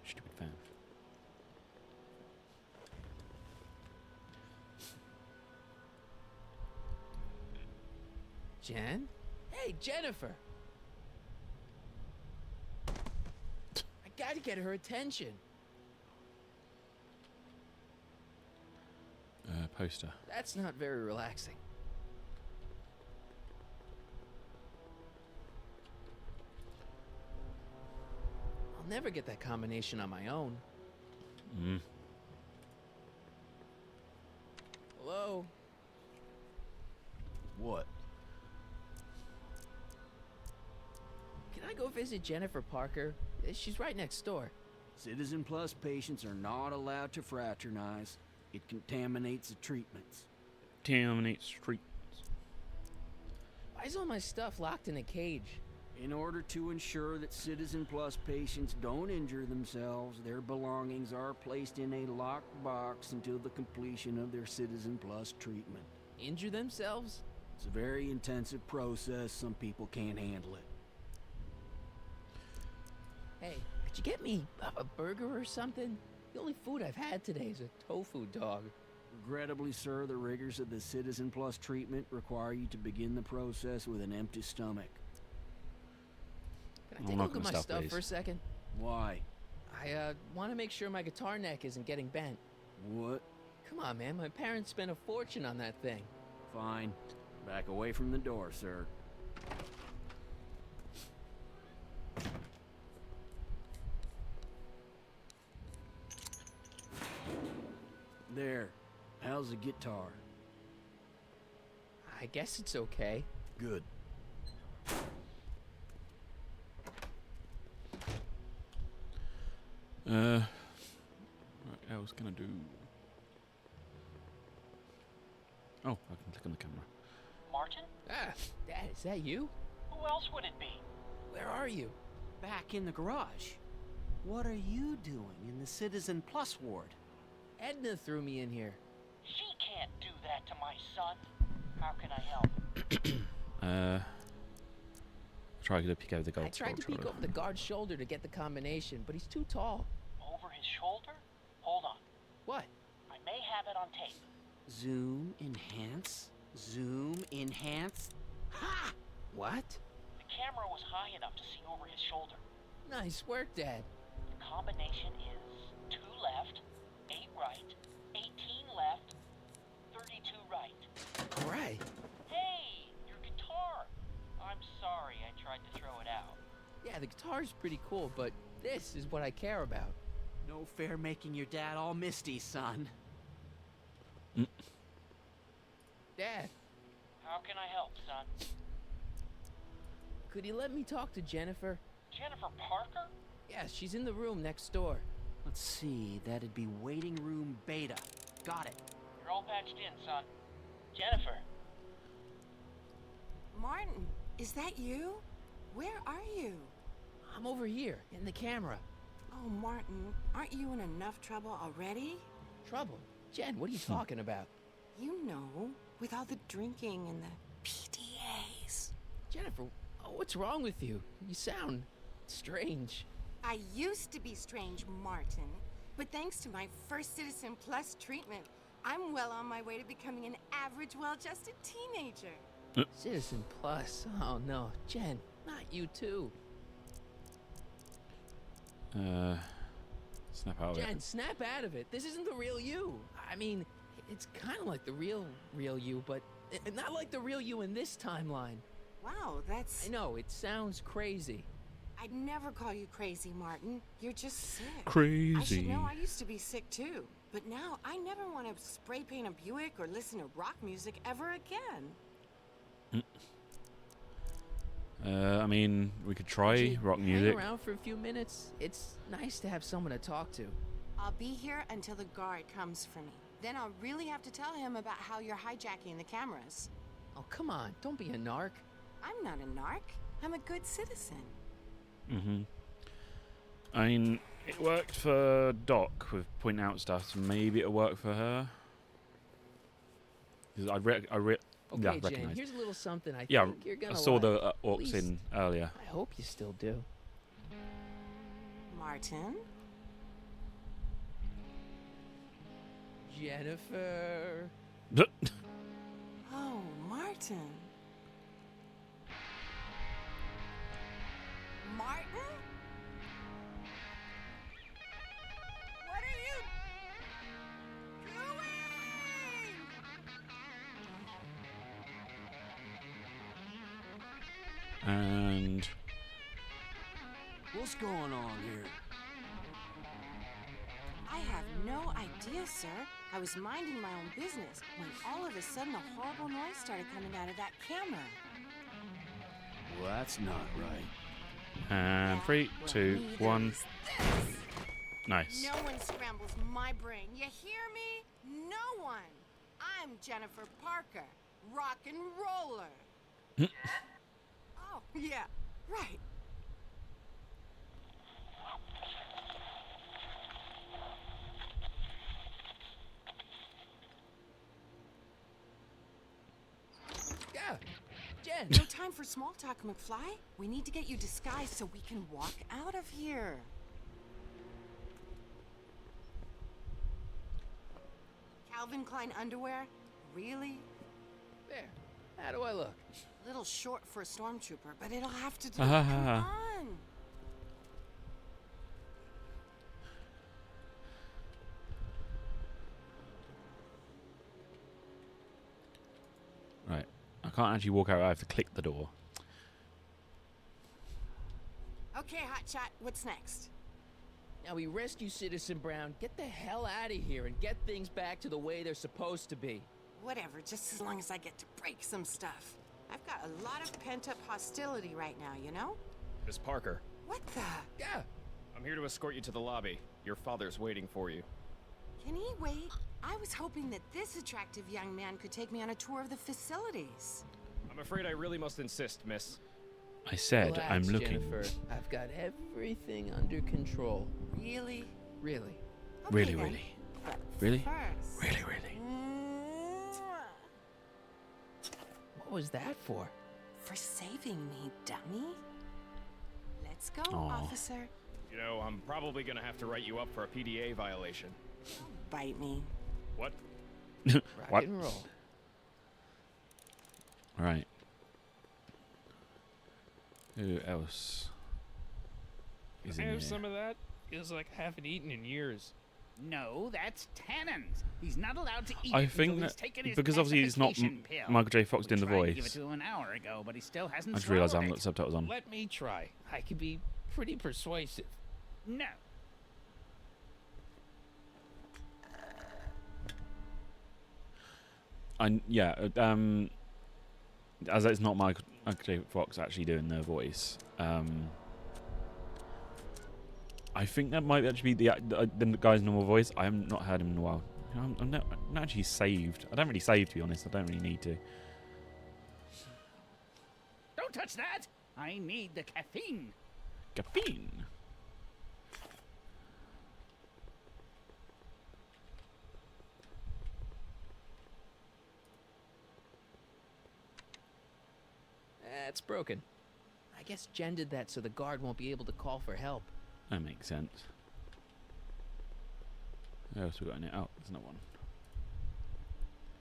Stupid fan. Jen? Hey, Jennifer! I gotta get her attention. Poster. That's not very relaxing. I'll never get that combination on my own. Hello? What? Can I go visit Jennifer Parker? She's right next door. Citizen Plus patients are not allowed to fraternize. It contaminates the treatments. Contaminates streets. Why is all my stuff locked in a cage? In order to ensure that Citizen Plus patients don't injure themselves, their belongings are placed in a locked box until the completion of their Citizen Plus treatment. Injure themselves? It's a very intensive process. Some people can't handle it. Hey, could you get me a burger or something? The only food I've had today is a tofu dog. Regrettably, sir, the rigors of the Citizen Plus treatment require you to begin the process with an empty stomach. Can I take a look at my stuff for a second? Why? I want to make sure my guitar neck isn't getting bent. What? Come on, man. My parents spent a fortune on that thing. Fine. Back away from the door, sir. There. How's the guitar? I guess it's okay. Good. What else can I do? Oh, I can click on the camera. Martin? Ah, Dad, is that you? Who else would it be? Where are you? Back in the garage. What are you doing in the Citizen Plus ward? Edna threw me in here. She can't do that to my son. How can I help? Try to pick over the gold. I tried to peek over the guard's shoulder to get the combination, but he's too tall. Over his shoulder? Hold on. What? I may have it on tape. Zoom, enhance, zoom, enhance. Ha! What? The camera was high enough to see over his shoulder. Nice work, Dad. The combination is 2 left, 8 right, 18 left, 32 right. All right. Hey, your guitar! I'm sorry I tried to throw it out. Yeah, the guitar's pretty cool, but this is what I care about. No fair making your dad all misty, son. Dad, How can I help, son? could you let me talk to Jennifer? Jennifer Parker? Yeah, she's in the room next door. Let's see, that'd be waiting room beta. Got it. You're all patched in, son. Jennifer. Martin, is that you? Where are you? I'm over here, in the camera. Oh, Martin, aren't you in enough trouble already? Trouble? Jen, what are you talking about? You know, with all the drinking and the PDAs. Jennifer, what's wrong with you? You sound strange. I used to be strange, Martin, but thanks to my first Citizen Plus treatment, I'm well on my way to becoming an average, well-adjusted teenager. Citizen Plus? Oh no, Jen, not you too. Snap out of Jen, it. snap out of it. This isn't the real you. I mean, it's kind of like the real you, but not like the real you in this timeline. Wow, that's... I know, it sounds crazy. I'd never call you crazy, Martin. You're just sick. Crazy. I should know I used to be sick too. But now I never want to spray paint a Buick or listen to rock music ever again. I mean, we could try Would you rock hang music. around for a few minutes? It's nice to have someone to talk to. I'll be here until the guard comes for me. Then I'll really have to tell him about how you're hijacking the cameras. Oh, come on, don't be a narc. I'm not a narc. I'm a good citizen. I mean, it worked for Doc with pointing out stuff, so maybe it'll work for her. Because Okay, yeah, Jen, recognise. here's a little something I Yeah, think you're gonna I saw like. the At orcs least in earlier. I hope you still do. Martin? Jennifer. Oh, Martin. And What's going on here? I have no idea, sir. I was minding my own business when all of a sudden a horrible noise started coming out of that camera. Well, that's not right. and 3, 2, 1. Nice. No one scrambles my brain. You hear me? No one. I'm Jennifer Parker, rock and roller. Oh, yeah, right. Yeah, Jen. No time for small talk, McFly. We need to get you disguised so we can walk out of here. Calvin Klein underwear? Really? There. How do I look? Little short for a stormtrooper, but it'll have to do. Ah. Come on. Right. I can't actually walk out. I have to click the door. Okay, Hotshot, what's next? Now we rescue Citizen Brown, get the hell out of here, and get things back to the way they're supposed to be. Whatever, just as long as I get to break some stuff. I've got a lot of pent-up hostility right now, you know? Miss Parker, What the? Yeah. I'm here to escort you to the lobby. Your father's waiting for you. Can he wait? I was hoping that this attractive young man could take me on a tour of the facilities. I'm afraid I really must insist, miss. I said Relax, I'm looking. Jennifer. I've got everything under control. Really? Really. Really, then. really. But Really? first... Really, really. What was that for? For saving me, dummy. Let's go, Aw. officer. You know, I'm probably gonna have to write you up for a PDA violation. Bite me. What? Rock What? and roll. Right. Who else is I in have here? some of that. Feels like I haven't eaten in years. No, that's Tannins. He's not allowed to eat I it think until he's that taken his because obviously it's not pacification pill. Michael J. Fox We doing the tried to give it voice. to him an hour ago, but he still hasn't I just realised I swallowed haven't got it. subtitles on. Let me try. I can be pretty persuasive. No. As it's not Michael J. Fox actually doing the voice, I think that might actually be the guy's normal voice. I have not heard him in a while. I'm not actually saved. I don't really save, to be honest. I don't really need to. Don't touch that! I need the caffeine. Caffeine. It's broken. I guess Jen did that so the guard won't be able to call for help. That makes sense. What else we got in it? Oh, there's no one.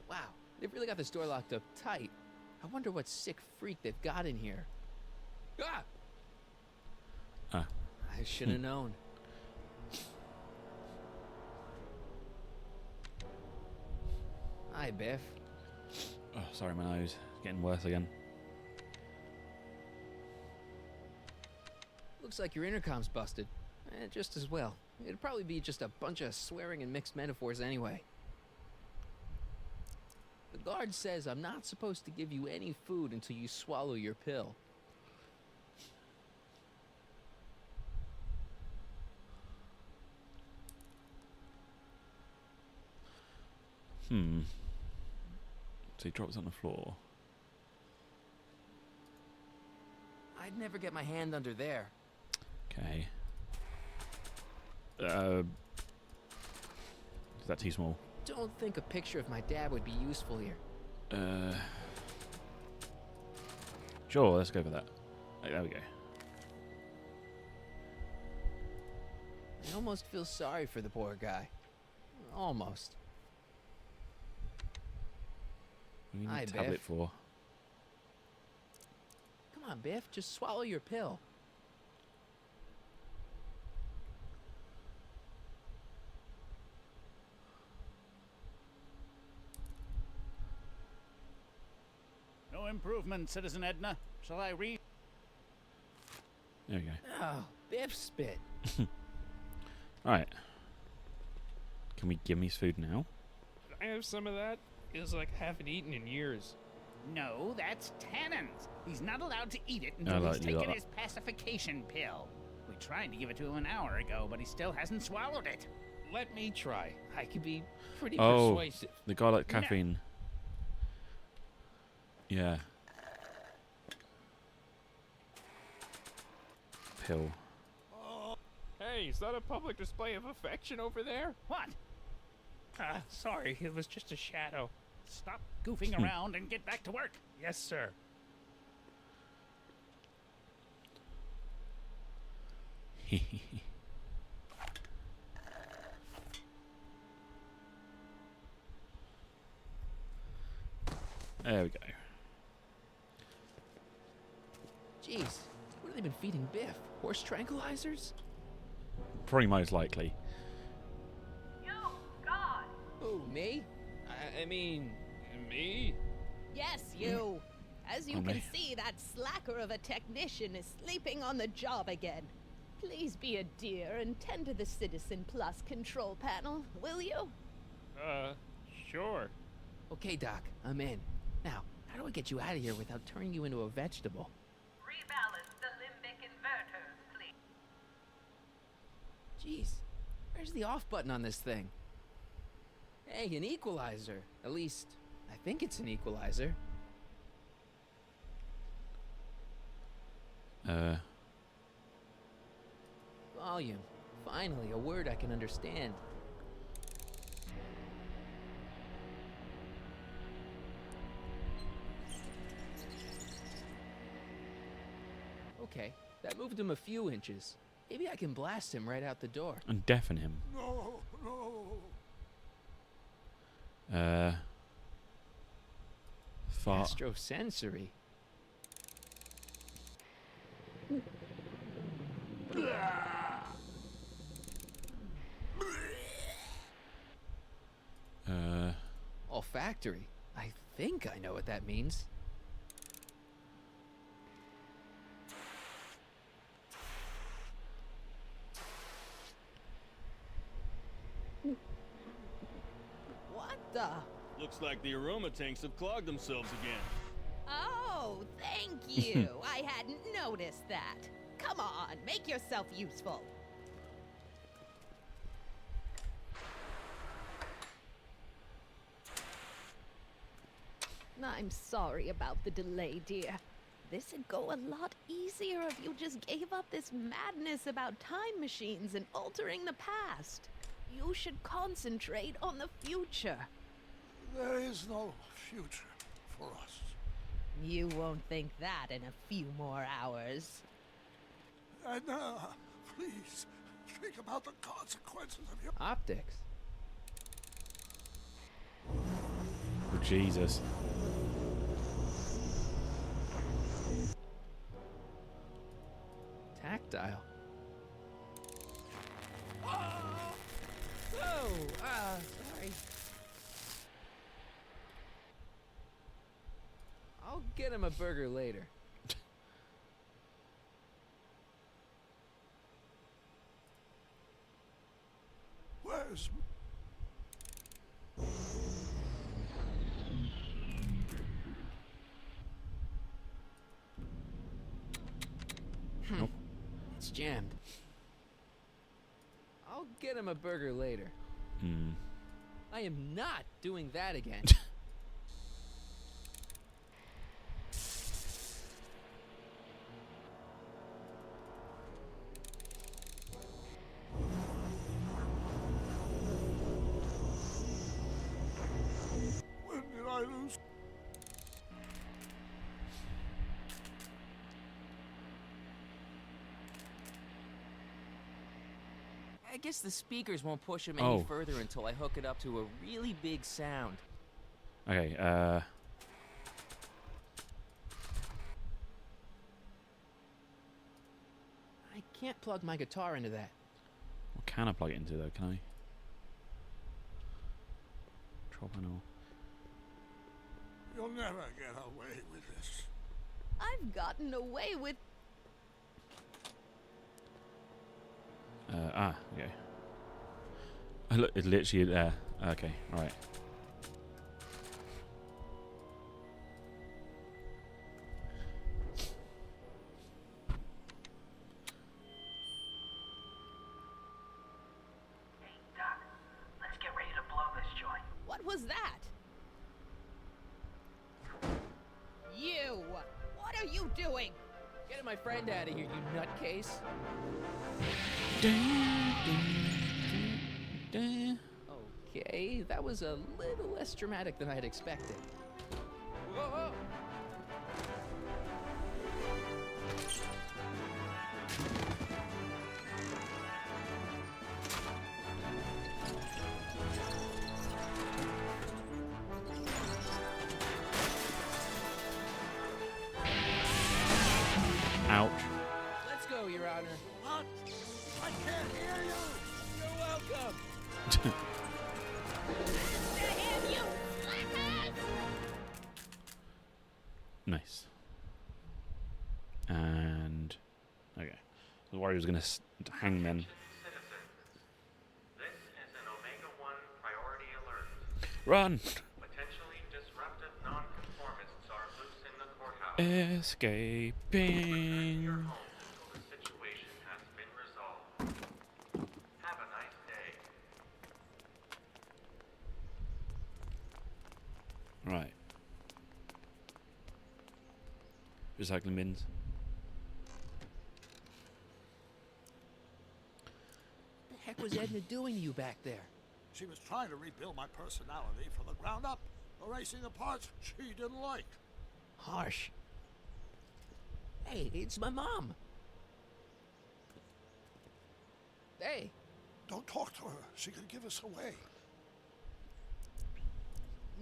Wow, they've really got this door locked up tight. I wonder what sick freak they've got in here. Ah! Ah. I should have known. Hi, Biff. Oh, sorry, my nose. Getting worse again. Looks like your intercom's busted. Just as well. It'd probably be just a bunch of swearing and mixed metaphors anyway. The guard says I'm not supposed to give you any food until you swallow your pill. So he drops on the floor. I'd never get my hand under there. Okay. Is that too small? Don't think a picture of my dad would be useful here. Sure, let's go for that. There we go. I almost feel sorry for the poor guy. Almost. We need Hi, a tablet Biff. for. Come on, Biff, just swallow your pill. No improvement, Citizen Edna. Shall I read? There we go. Oh, Biff spit. Alright. Can we give me his food now? Can I have some of that? Feels like I haven't eaten in years. No, that's Tannen's. He's not allowed to eat it until like he's you taken lot. his pacification pill. We tried to give it to him an hour ago, but he still hasn't swallowed it. Let me try. I can be pretty Oh, persuasive. the guy like caffeine. Yeah. Pill. Hey, is that a public display of affection over there? What? Sorry, it was just a shadow. Stop goofing around and get back to work. Yes, sir. There we go. Jeez, what have they been feeding Biff? Horse tranquilizers? Probably most likely. Who, me? I mean, me? Yes, you. As you Oh, can me. see, that slacker of a technician is sleeping on the job again. Please be a dear and tend to the Citizen Plus control panel, will you? Sure. Okay, Doc, I'm in. Now, how do I get you out of here without turning you into a vegetable? Rebalance the limbic inverter, please. Jeez, where's the off button on this thing? Hey, an equalizer. At least, I think it's an equalizer. Volume. Finally, a word I can understand. Okay, that moved him a few inches. Maybe I can blast him right out the door. And deafen him. No, no. Fart. Astrosensory. Olfactory. I think I know what that means. What the? Looks like the aroma tanks have clogged themselves again. Oh, thank you. I hadn't noticed that. Come on, make yourself useful. I'm sorry about the delay, dear. This'd go a lot easier if you just gave up this madness about time machines and altering the past. You should concentrate on the future. There is no future for us. You won't think that in a few more hours. Edna, please, think about the consequences of your... Optics. Oh, Jesus. Tactile. Oh, sorry. I'll get him a burger later. Where's... Nope. It's jammed. I'll get him a burger later. Hmm. I am not doing that again. When did I lose... I guess the speakers won't push him Oh. any further until I hook it up to a really big sound. Okay, I can't plug my guitar into that. what can I plug it into though? Can I? Control panel. You'll never get away with this. I've gotten away with... Okay. Look, it's literally there. Okay, right. Doc, let's get ready to blow this joint. What was that? You! What are you doing? Getting my friend out of here, you nutcase. Okay, that was a little less dramatic than I'd expected. Whoa, whoa. Ouch. Let's go, Your Honor. What? I can't hear you! You're welcome. Nice. And okay, the warrior's gonna hang then. This is an Omega-1 priority alert. Run! Potentially disruptive nonconformists are loose in the courthouse. Escaping. The situation has been resolved. Have a nice day. Right. Recycling bins. What the heck was Edna doing to you back there? She was trying to rebuild my personality from the ground up, erasing the parts she didn't like. Harsh. Hey, it's my mom. Hey. Don't talk to her. She could give us away.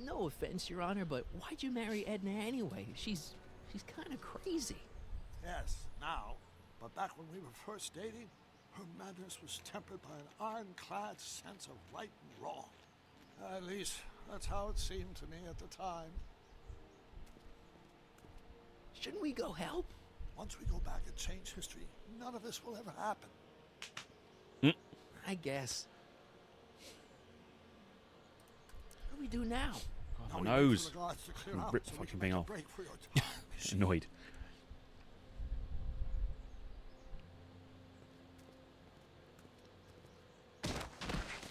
No offense, Your Honor, but why'd you marry Edna anyway? She's kind of crazy. Yes, now. But back when we were first dating, her madness was tempered by an ironclad sense of right and wrong. At least, that's how it seemed to me at the time. Shouldn't we go help? Once we go back and change history, none of this will ever happen. I guess. What do we do now? Oh, my nose. Rip the fucking thing off. Annoyed.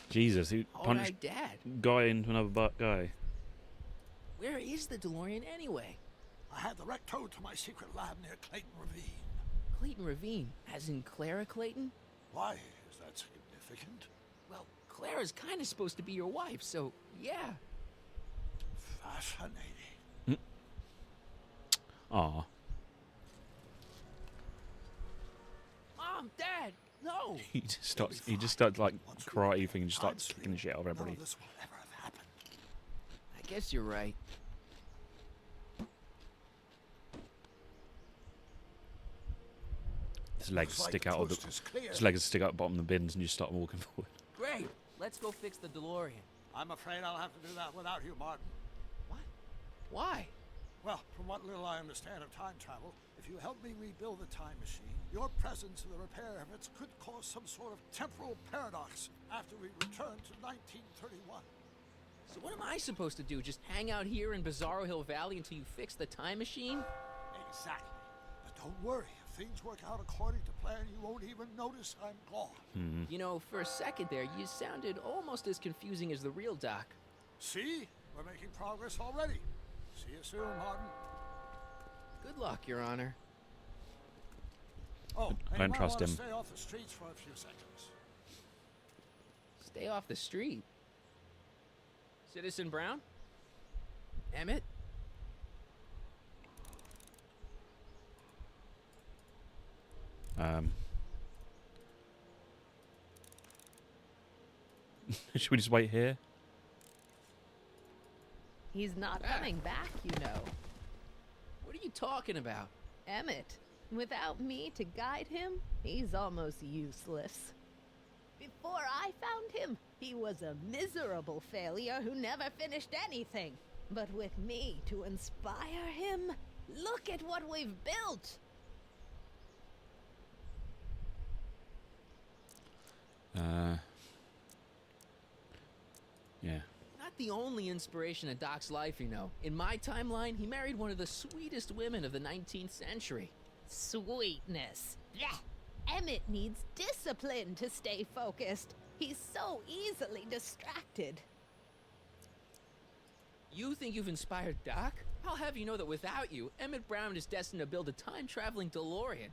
Jesus, he punched right, Dad. guy into another guy. Where is the DeLorean anyway? I had the wreck towed to my secret lab near Clayton Ravine. Clayton Ravine, as in Clara Clayton? Why is that significant? Well, Clara's kind of supposed to be your wife, so yeah. Fascinating. Aw. Mom, Dad, no! He just starts like karate thing and just starts kicking the shit out of everybody. This will ever have happened. I guess you're right. His legs stick out of the bottom of the bins and you start walking forward. Great, let's go fix the DeLorean. I'm afraid I'll have to do that without you, Martin. What? Why? Well, from what little I understand of time travel, if you help me rebuild the time machine, your presence in the repair efforts could cause some sort of temporal paradox after we return to 1931. So what am I supposed to do? Just hang out here in Bizarro Hill Valley until you fix the time machine? Exactly. But don't worry. If things work out according to plan, you won't even notice I'm gone. You know, for a second there, you sounded almost as confusing as the real Doc. See? We're making progress already. See you soon, Martin. Good luck, Your Honor. Oh, I don't trust him. Stay off the streets for a few seconds. Stay off the street. Citizen Brown? Emmett? Should we just wait here? He's not coming back, you know. What are you talking about? Emmett. Without me to guide him, he's almost useless. Before I found him, he was a miserable failure who never finished anything. But with me to inspire him, look at what we've built. Yeah. Not the only inspiration of Doc's life, you know. In my timeline, he married one of the sweetest women of the 19th century. Sweetness. Blech. Emmett needs discipline to stay focused. He's so easily distracted. You think you've inspired Doc? I'll have you know that without you, Emmett Brown is destined to build a time-traveling DeLorean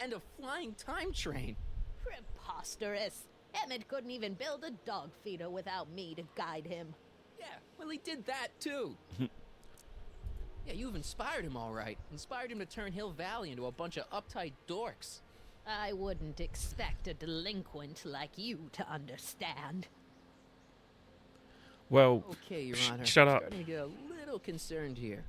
and a flying time train. Preposterous. Emmett couldn't even build a dog feeder without me to guide him. Yeah, well, he did that too. Yeah, you've inspired him all right. Inspired him to turn Hill Valley into a bunch of uptight dorks. I wouldn't expect a delinquent like you to understand. Well, okay, Your Honor. Shut I'm up. starting to get a little concerned here.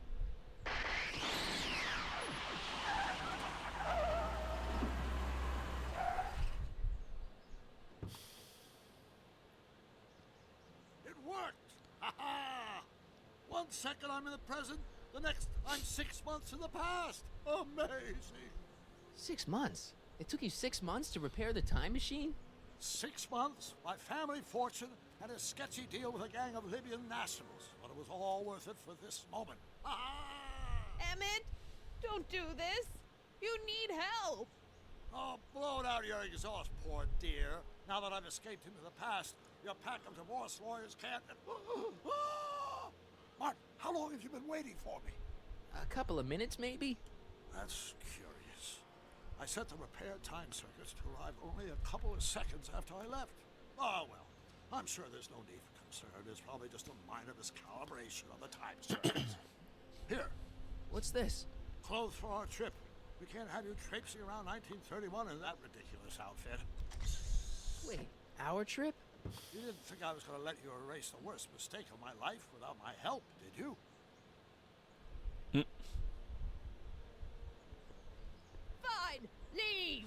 It worked! Ha ha! 1 second I'm in the present, the next I'm 6 months in the past. Amazing! 6 months? It took you 6 months to repair the time machine? 6 months, my family fortune, and a sketchy deal with a gang of Libyan nationals. But it was all worth it for this moment. Emmett, don't do this. You need help. Oh, blow it out of your exhaust, poor dear. Now that I've escaped into the past, your pack of divorce lawyers can't... Mark, how long have you been waiting for me? A couple of minutes, maybe? That's curious. I set the repair time circuits to arrive only a couple of seconds after I left. Oh, well. I'm sure there's no need for concern. It's probably just a minor miscalibration of the time circuits. Here. What's this? Clothes for our trip. We can't have you traipsing around 1931 in that ridiculous outfit. Wait, our trip? You didn't think I was going to let you erase the worst mistake of my life without my help, did you? Fine, leave.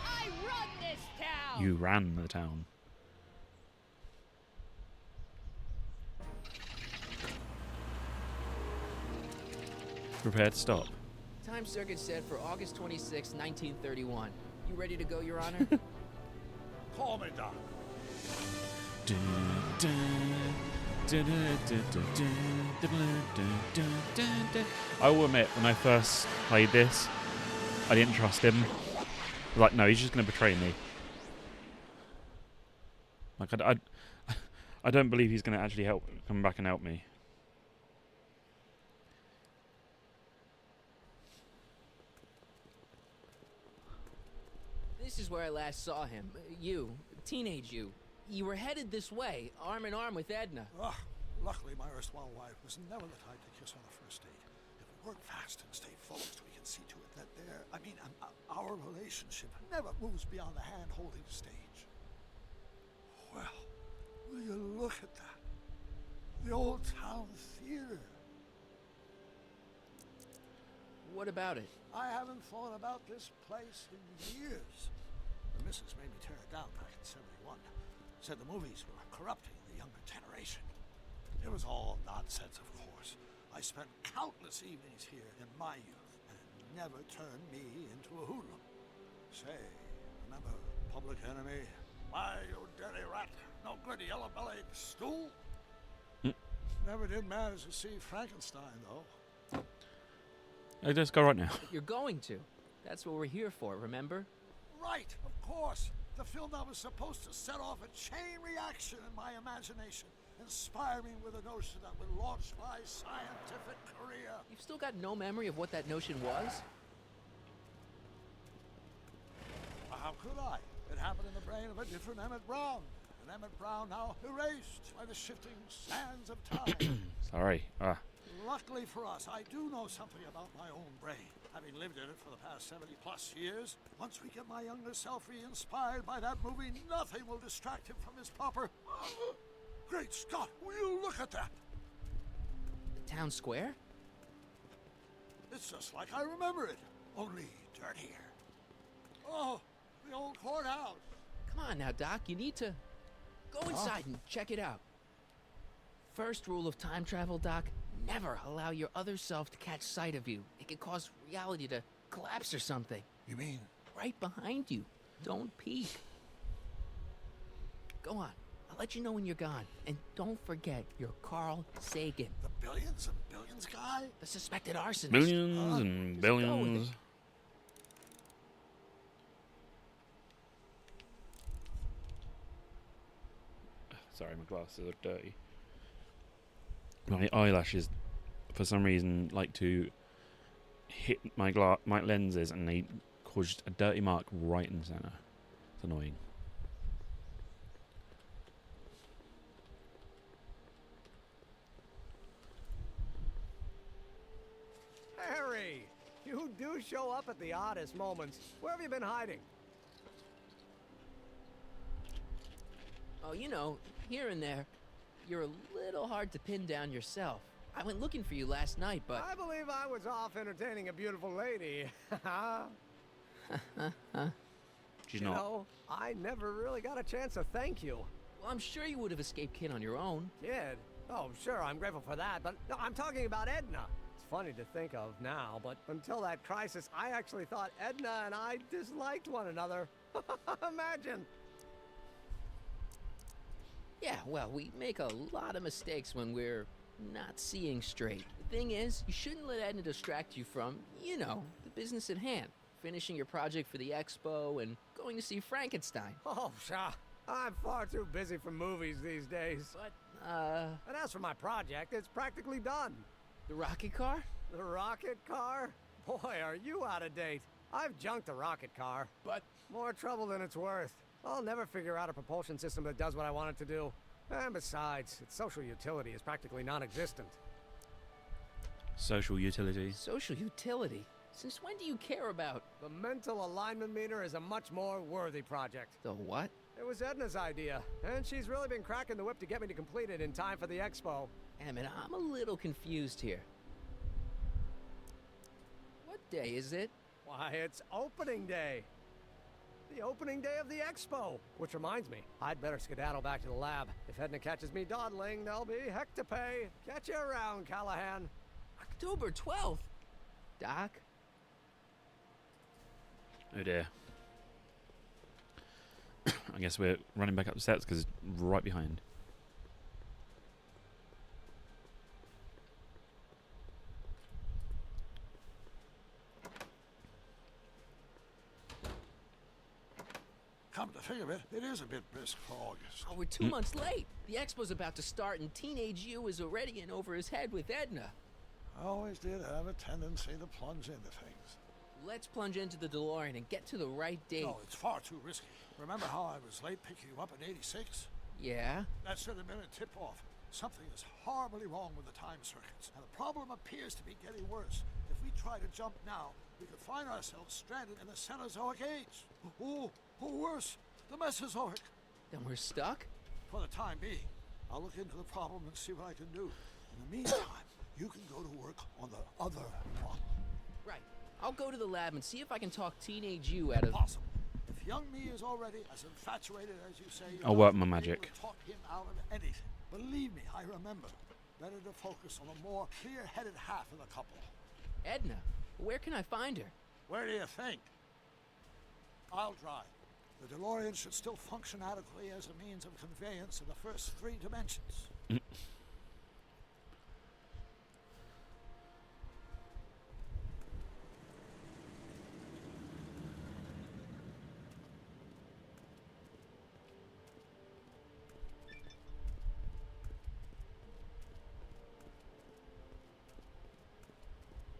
I run this town. You ran the town. Prepare to stop. Time circuit set for August 26, 1931. You ready to go, Your Honor? Call me, Doc. I will admit, when I first played this, I didn't trust him. I was like, no, he's just going to betray me. Like, I don't believe he's going to actually come back and help me. This is where I last saw him. You, teenage you. You were headed this way, arm in arm with Edna. Luckily, my erstwhile wife was never the type to kiss on the first date. If we work fast and stay focused, we can see to it that our relationship never moves beyond the hand-holding stage. Well, will you look at that? The old town theater. What about it? I haven't thought about this place in years. The missus made me tear it down back in '71. Said the movies were corrupting the younger generation. It was all nonsense, of course. I spent countless evenings here in my youth, and it never turned me into a hoodlum. Say, remember Public Enemy? Why, you dirty rat, no good yellow-bellied stool? Never did manage to see Frankenstein, though. Let's go right now. But you're going to. That's what we're here for, remember? Right, of course. The film that was supposed to set off a chain reaction in my imagination, inspire me with a notion that would launch my scientific career. You've still got no memory of what that notion was? How could I? It happened in the brain of a different Emmett Brown. An Emmett Brown now erased by the shifting sands of time. Sorry. Luckily for us, I do know something about my own brain. Having lived in it for the past 70-plus years, once we get my younger self re-inspired by that movie, nothing will distract him from his proper... Great Scott, will you look at that? The town square? It's just like I remember it, only dirtier. Oh, the old courthouse. Come on now, Doc, you need to... Go inside and check it out. First rule of time travel, Doc, never allow your other self to catch sight of you. It could cause reality to collapse or something. You mean? Right behind you. Don't peek. Go on. I'll let you know when you're gone. And don't forget, you're Carl Sagan. The billions and billions guy? The suspected arsonist. Billions and billions. Sorry, my glasses are dirty. My eyelashes, for some reason, like to hit my lenses, and they caused a dirty mark right in the center. It's annoying. Harry, you do show up at the oddest moments. Where have you been hiding? Oh, you know, here and there. You're a little hard to pin down yourself. I went looking for you last night, but... I believe I was off entertaining a beautiful lady. She's you not. know, I never really got a chance to thank you. Well, I'm sure you would have escaped Kid on your own. Kid? Oh, sure, I'm grateful for that, but no, I'm talking about Edna. It's funny to think of now, but until that crisis, I actually thought Edna and I disliked one another. Imagine. Yeah, well, we make a lot of mistakes when we're not seeing straight. The thing is, you shouldn't let Edna distract you from, you know, the business at hand. Finishing your project for the expo and going to see Frankenstein. Oh, sure. I'm far too busy for movies these days. But, And as for my project, it's practically done. The rocket car? The rocket car? Boy, are you out of date. I've junked the rocket car. But... more trouble than it's worth. I'll never figure out a propulsion system that does what I want it to do. And besides, its social utility is practically non-existent. Social utility. Social utility? Since when do you care about... The mental alignment meter is a much more worthy project. The what? It was Edna's idea, and she's really been cracking the whip to get me to complete it in time for the expo. Emmett, I'm a little confused here. What day is it? Why, it's opening day. The opening day of the expo. Which reminds me, I'd better skedaddle back to the lab. If Edna catches me dawdling, there'll be heck to pay. Catch you around, Callahan. October 12th? Doc? Oh dear. I guess we're running back up the steps because it's right behind. Come to think of it, it is a bit brisk for August. Oh, we're 2 months late. The expo's about to start and Teenage You is already in over his head with Edna. I always did have a tendency to plunge into things. Let's plunge into the DeLorean and get to the right date. No, it's far too risky. Remember how I was late picking you up in '86? Yeah? That should have been a tip-off. Something is horribly wrong with the time circuits, and the problem appears to be getting worse. If we try to jump now, we could find ourselves stranded in the Cenozoic age. Or worse, the Mesozoic. Then we're stuck? For the time being. I'll look into the problem and see what I can do. In the meantime, you can go to work on the other problem. Right. I'll go to the lab and see if I can talk Teenage You out of... Possible. If young me is already as infatuated as you say, I'll work my magic. Talk him out of anything. Believe me, I remember. Better to focus on a more clear-headed half of the couple. Edna, where can I find her? Where do you think? I'll drive. The DeLorean should still function adequately as a means of conveyance in the first 3 dimensions.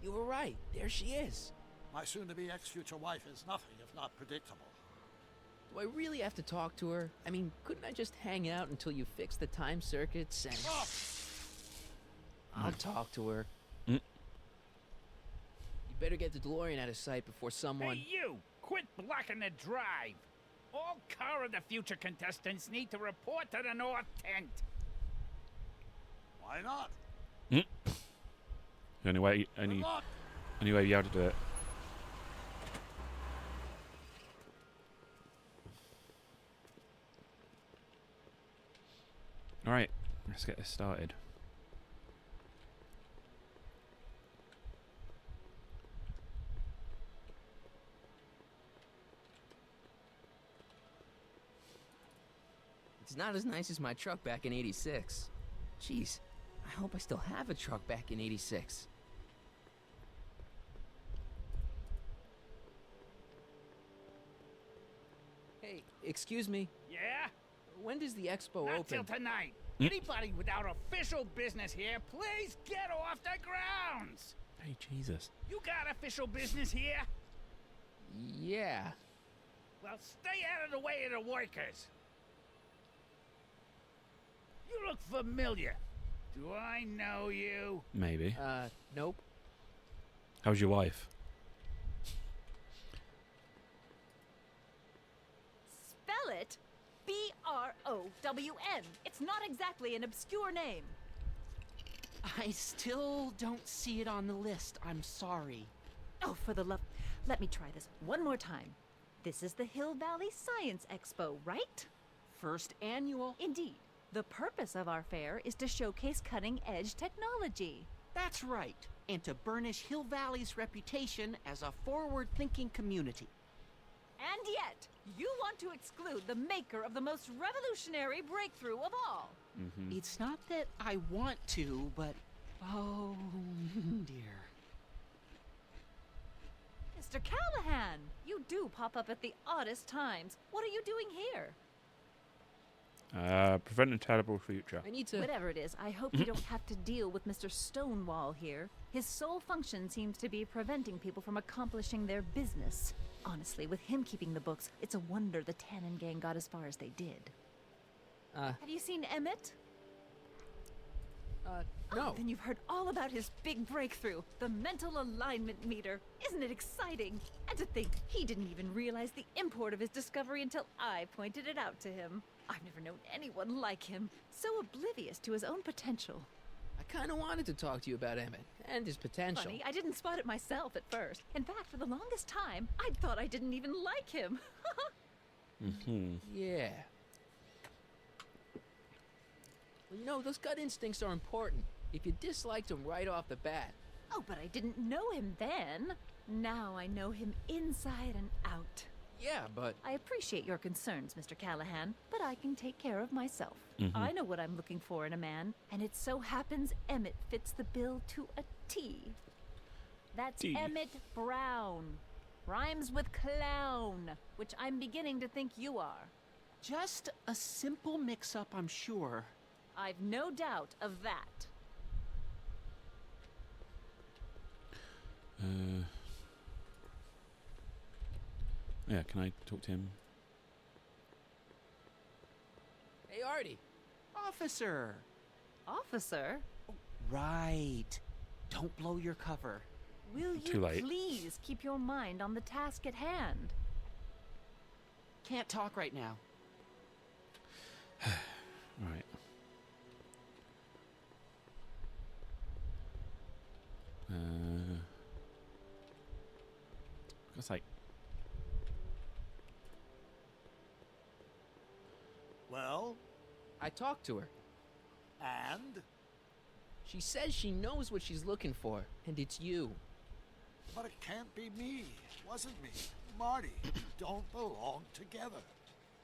You were right. There she is. My soon-to-be ex-future wife is nothing if not predictable. Do I really have to talk to her? I mean, couldn't I just hang out until you fix the time circuits and... I'll talk to her. You better get the DeLorean out of sight before someone... Hey, you! Quit blocking the drive! All Car of the Future contestants need to report to the North Tent. Why not? Only way you have to do it. All right, Let's get this started. It's not as nice as my truck back in '86. Jeez, I hope I still have a truck back in '86. Hey, excuse me. Yeah? When does the expo Not open? till tonight. Anybody without official business here, please get off the grounds! Hey, Jesus. You got official business here? Yeah. Well, stay out of the way of the workers. You look familiar. Do I know you? Maybe. Nope. How's your wife? Spell it B-R-O-W-N. It's not exactly an obscure name. I still don't see it on the list. I'm sorry. Oh, for the love... Let me try this one more time. This is the Hill Valley Science Expo, right? First annual. Indeed. The purpose of our fair is to showcase cutting-edge technology. That's right. And to burnish Hill Valley's reputation as a forward-thinking community. And yet, you want to exclude the maker of the most revolutionary breakthrough of all. It's not that I want to, but... oh, dear. Mr. Callahan, you do pop up at the oddest times. What are you doing here? Prevent a terrible future. I need to... Whatever it is, I hope you don't have to deal with Mr. Stonewall here. His sole function seems to be preventing people from accomplishing their business. Honestly, with him keeping the books, it's a wonder the Tannen gang got as far as they did. Have you seen Emmett? No. Oh, then you've heard all about his big breakthrough, the mental alignment meter. Isn't it exciting? And to think, he didn't even realize the import of his discovery until I pointed it out to him. I've never known anyone like him, so oblivious to his own potential. I kind of wanted to talk to you about Emmett and his potential. Funny, I didn't spot it myself at first. In fact, for the longest time, I thought I didn't even like him. Yeah. Well, you know, those gut instincts are important. If you disliked him right off the bat. Oh, but I didn't know him then. Now I know him inside and out. Yeah, but... I appreciate your concerns, Mr. Callahan, but I can take care of myself. I know what I'm looking for in a man, and it so happens Emmett fits the bill to a T. That's T. Emmett Brown. Rhymes with clown, which I'm beginning to think you are. Just a simple mix-up, I'm sure. I've no doubt of that. Yeah, can I talk to him? Hey, Artie. Officer! Officer? Right. Don't blow your cover. Will Too you late. please keep your mind on the task at hand? Can't talk right now. Right. It's like... Well? I talked to her. And? She says she knows what she's looking for, and it's you. But it can't be me. It wasn't me. Marty, don't belong together.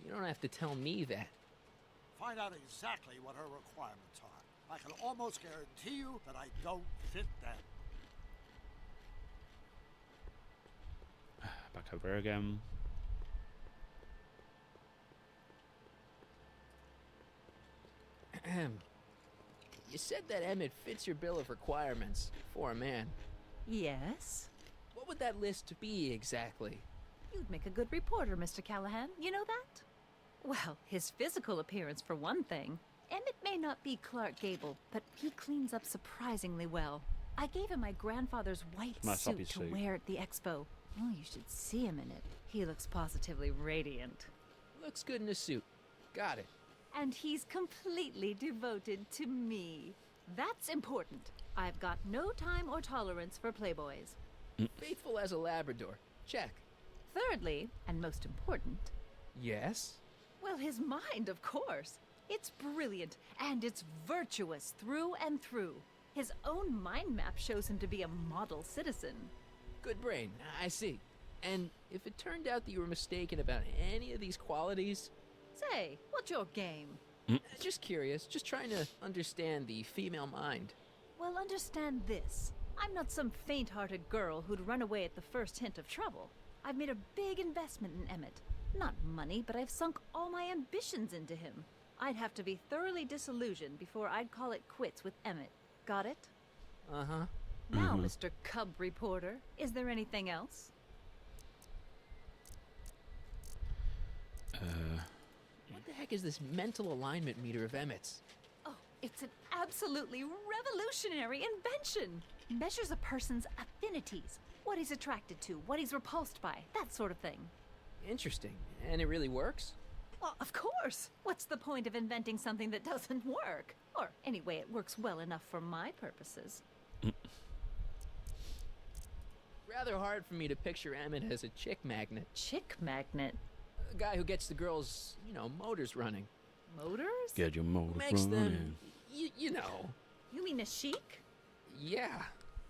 You don't have to tell me that. Find out exactly what her requirements are. I can almost guarantee you that I don't fit them. Back over again. You said that Emmett fits your bill of requirements for a man. Yes? What would that list be exactly? You'd make a good reporter, Mr. Callahan. You know that? Well, his physical appearance for one thing. Emmett may not be Clark Gable, but he cleans up surprisingly well. I gave him my grandfather's white My suit floppy to suit. wear at the expo. Oh, you should see him in it. He looks positively radiant. Looks good in a suit. Got it. And he's completely devoted to me. That's important. I've got no time or tolerance for playboys. Faithful as a Labrador. Check. Thirdly, and most important, Yes? well, his mind, of course. It's brilliant, and it's virtuous through and through. His own mind map shows him to be a model citizen. Good brain, I see. And if it turned out that you were mistaken about any of these qualities... Say, what's your game? Just curious, just trying to understand the female mind. Well, understand this. I'm not some faint-hearted girl who'd run away at the first hint of trouble. I've made a big investment in Emmett. Not money, but I've sunk all my ambitions into him. I'd have to be thoroughly disillusioned before I'd call it quits with Emmett. Got it? Uh-huh. Now, Mr. Cub Reporter, is there anything else? What the heck is this mental alignment meter of Emmett's? Oh, it's an absolutely revolutionary invention. Measures a person's affinities, what he's attracted to, what he's repulsed by, that sort of thing. Interesting. And it really works? Well, of course. What's the point of inventing something that doesn't work? Or anyway, it works well enough for my purposes. Rather hard for me to picture Emmett as a chick magnet. Chick magnet? A guy who gets the girls, motors running. Motors? Get your motors Makes running. them, you know. You mean a chic? Yeah.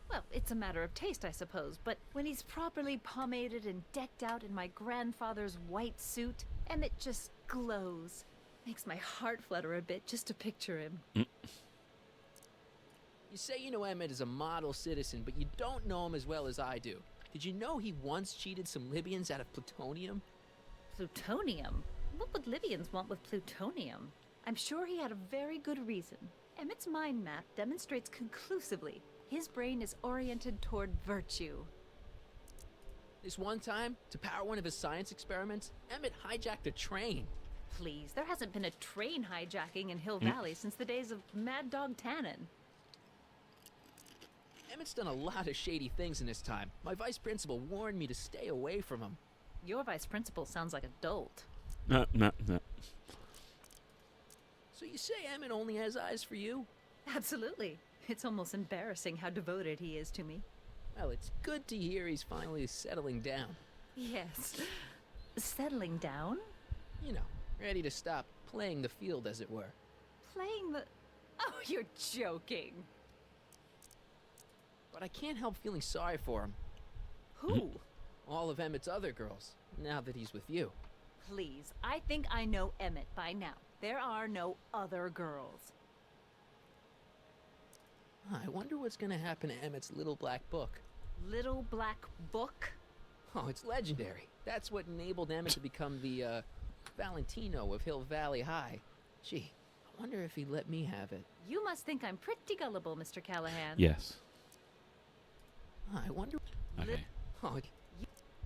Well, it's a matter of taste, I suppose, but when he's properly pomaded and decked out in my grandfather's white suit, Emmett just glows. Makes my heart flutter a bit just to picture him. You say you know Emmett is a model citizen, but you don't know him as well as I do. Did you know he once cheated some Libyans out of plutonium? Plutonium? What would Libyans want with plutonium? I'm sure he had a very good reason. Emmett's mind map demonstrates conclusively his brain is oriented toward virtue. This one time, to power one of his science experiments, Emmett hijacked a train. Please, there hasn't been a train hijacking in Hill Valley since the days of Mad Dog Tannen. Emmett's done a lot of shady things in his time. My vice principal warned me to stay away from him. Your vice principal sounds like a dolt. No. So you say Emmett only has eyes for you? Absolutely. It's almost embarrassing how devoted he is to me. Well, it's good to hear he's finally settling down. Yes. Settling down? You know, ready to stop playing the field, as it were. Playing the... Oh, you're joking. But I can't help feeling sorry for him. Who? All of Emmett's other girls, now that he's with you. Please, I think I know Emmett by now. There are no other girls. I wonder what's gonna happen to Emmett's little black book. Little black book? Oh, it's legendary. That's what enabled Emmett to become the, Valentino of Hill Valley High. Gee, I wonder if he'd let me have it. You must think I'm pretty gullible, Mr. Callahan. Yes. I wonder... Okay. Oh,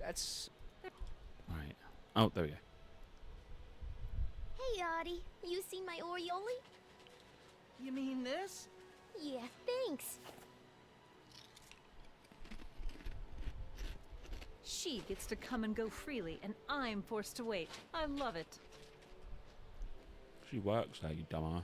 that's... Right. Oh, there we go. Hey, Audie. You seen my Oriole? You mean this? Yeah, thanks. She gets to come and go freely, and I'm forced to wait. I love it. She works there, you dumbass.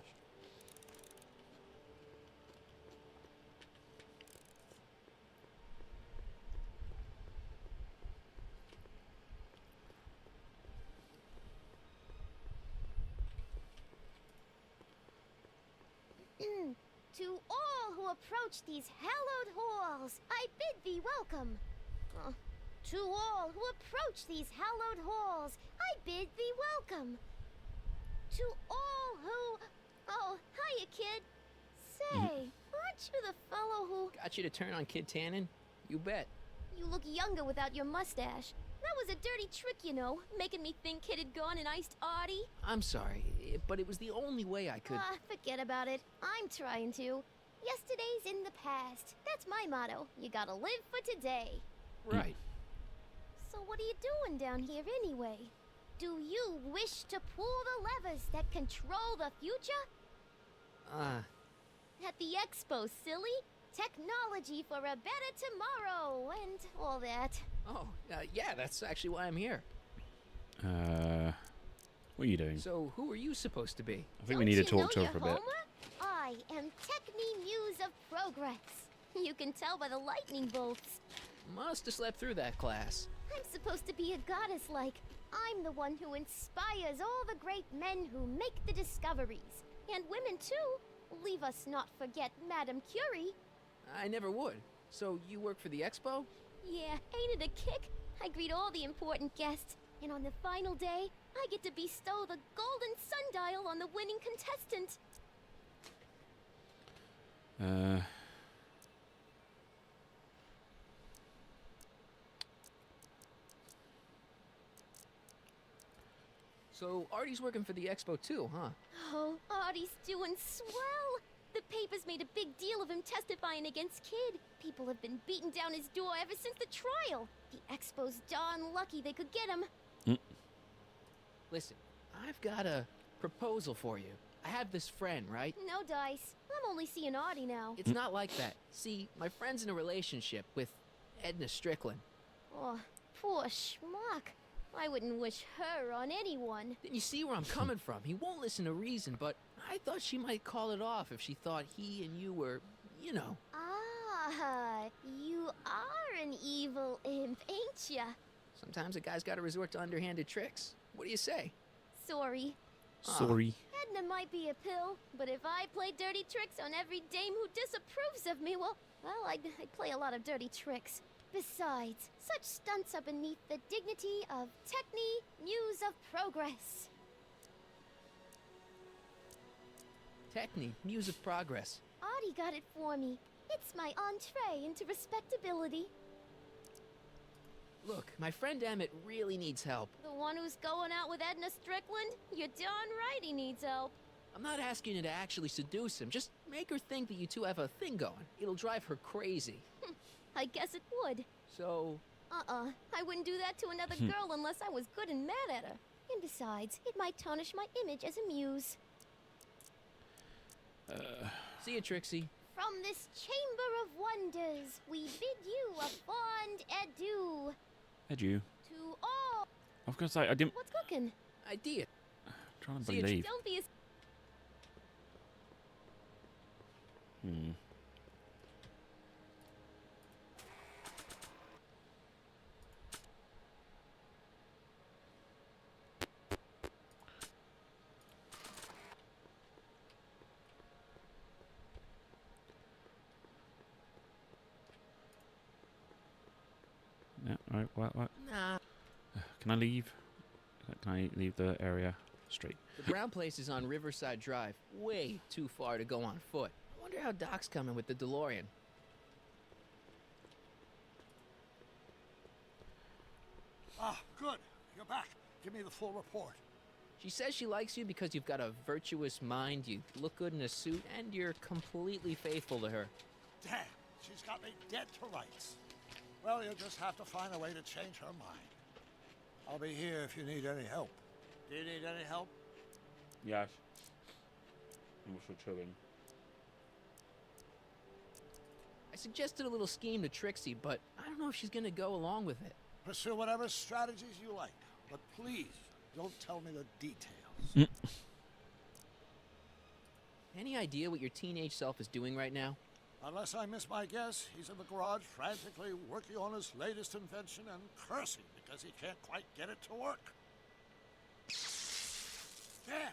To all who approach these hallowed halls, I bid thee welcome. To all who approach these hallowed halls, I bid thee welcome. To all who... Oh, hiya, kid. Say, aren't you the fellow who... Got you to turn on Kid Tannen? You bet. You look younger without your mustache. That was a dirty trick, you know, making me think Kid had gone and iced Audie. I'm sorry, but it was the only way I could... Forget about it. I'm trying to. Yesterday's in the past. That's my motto. You gotta live for today. Right. So what are you doing down here anyway? Do you wish to pull the levers that control the future? At the expo, silly. Technology for a better tomorrow and all that. Oh, yeah, that's actually why I'm here. What are you doing? So, who are you supposed to be? I think we need to talk to her for a bit. I am Techni Muse of Progress. You can tell by the lightning bolts. Must have slept through that class. I'm supposed to be a goddess like, I'm the one who inspires all the great men who make the discoveries. And women, too. Leave us not forget Madame Curie. I never would. So you work for the expo? Yeah, ain't it a kick? I greet all the important guests. And on the final day, I get to bestow the golden sundial on the winning contestant. So Artie's working for the expo too, huh? Oh, Artie's doing swell. The papers made a big deal of him testifying against Kid. People have been beating down his door ever since the trial. The expo's darn lucky they could get him. Listen, I've got a proposal for you. I have this friend, right? No dice. I'm only seeing Artie now. It's not like that. See, my friend's in a relationship with Edna Strickland. Oh, poor schmuck. I wouldn't wish her on anyone. Then you see where I'm coming from. He won't listen to reason, but I thought she might call it off if she thought he and you were, you know. Ah, you are an evil imp, ain't ya? Sometimes a guy's gotta resort to underhanded tricks. What do you say? Sorry. Sorry. Edna might be a pill, but if I play dirty tricks on every dame who disapproves of me, well, I'd play a lot of dirty tricks. Besides, such stunts are beneath the dignity of Techne, Muse of Progress. Techne, Muse of Progress. Artie got it for me. It's my entree into respectability. Look, my friend Emmett really needs help. The one who's going out with Edna Strickland? You're darn right he needs help. I'm not asking you to actually seduce him. Just make her think that you two have a thing going. It'll drive her crazy. I guess it would. So... I wouldn't do that to another girl unless I was good and mad at her. And besides, it might tarnish my image as a muse. See you, Trixie. From this chamber of wonders, we bid you a fond adieu. Adieu. To all... I was going to say, I didn't... What's cooking? Idea. Trying to See believe. Don't be as... Yeah, right, what? Nah. Can I leave? Can I leave the area straight? The brown place is on Riverside Drive. Way too far to go on foot. I wonder how Doc's coming with the DeLorean. Ah, good. You're back. Give me the full report. She says she likes you because you've got a virtuous mind, you look good in a suit, and you're completely faithful to her. Damn, she's got me dead to rights. Well, you'll just have to find a way to change her mind. I'll be here if you need any help. Do you need any help? Yes. I'm also chilling. I suggested a little scheme to Trixie, but I don't know if she's gonna go along with it. Pursue whatever strategies you like, but please don't tell me the details. Any idea what your teenage self is doing right now? Unless I miss my guess, he's in the garage frantically working on his latest invention and cursing because he can't quite get it to work. Damn!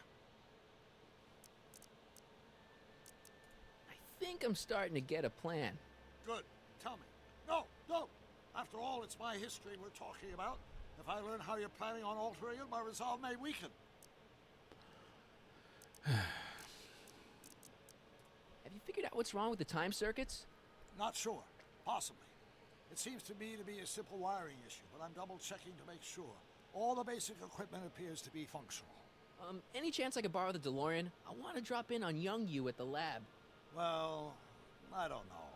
I think I'm starting to get a plan. Good. Tell me. No, no! After all, it's my history we're talking about. If I learn how you're planning on altering it, my resolve may weaken. Have you figured out what's wrong with the time circuits? Not sure. Possibly. It seems to me to be a simple wiring issue, but I'm double-checking to make sure. All the basic equipment appears to be functional. Any chance I could borrow the DeLorean? I want to drop in on young you at the lab. Well, I don't know.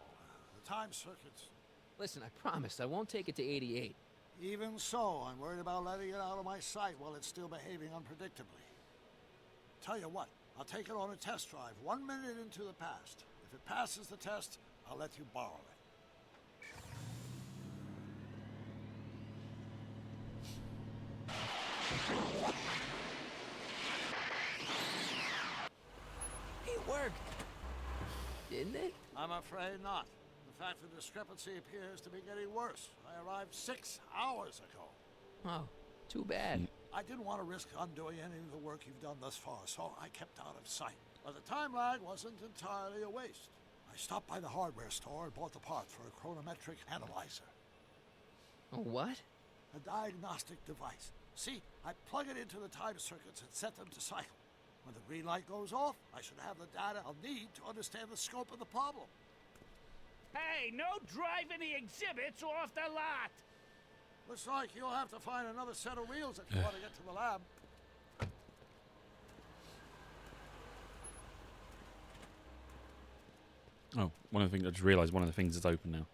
The time circuits... Listen, I promise I won't take it to 88. Even so, I'm worried about letting it out of my sight while it's still behaving unpredictably. Tell you what, I'll take it on a test drive 1 minute into the past. If it passes the test, I'll let you borrow it. It worked! Didn't it? I'm afraid not. In fact, the discrepancy appears to be getting worse. I arrived 6 hours ago. Oh, Too bad. I didn't want to risk undoing any of the work you've done thus far, so I kept out of sight. But the time lag wasn't entirely a waste. I stopped by the hardware store and bought the parts for a chronometric analyzer. A what? A diagnostic device. See, I plug it into the time circuits and set them to cycle. When the green light goes off, I should have the data I'll need to understand the scope of the problem. Hey, no driving the exhibits off the lot! Looks like you'll have to find another set of wheels if you want to get to the lab. Oh, one of the things I just realised. One of the things is open now.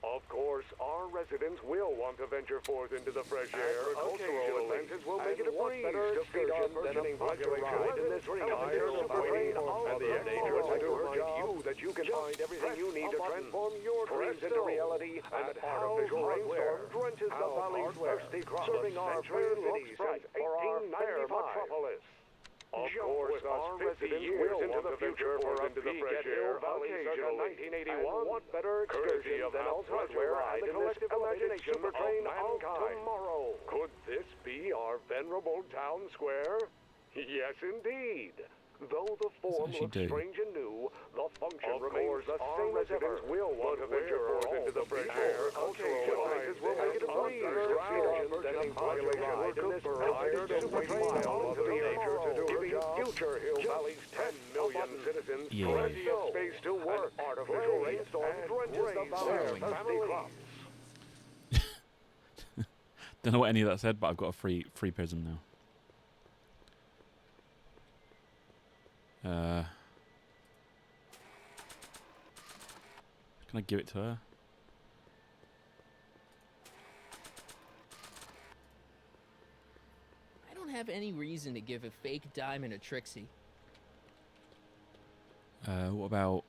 Of course, our residents will want to venture forth into the fresh air. Cultural advances will make it a breeze to feed our burgeoning population in this iron superplane. And the endangered to remind you that you can find everything you need to transform your dreams into reality. And artificial rainstorm drenches the valley's thirsty crop, serving our fair city since 1895. Metropolis. Of course, our residents will into the future for a peek at Hill Valley circa 1981. What better excursion than a pleasure ride in this imagination supertrain of tomorrow? Could this be our venerable town square? Yes, indeed. Though the form looks strange and new, the function remains the same as ever. Will want to venture forth into the fresh air. Cultural advances will make it a breeze to feed our burgeoning population in this iron supertrain of the nature to do her job. Future Hill Valley's 10 million citizens plenty of space to work. Artificial rainstorm drenches the valley's thirsty crops. Don't know what any of that said, but I've got a free prism now. Can I give it to her? I don't have any reason to give a fake diamond to Trixie. What about...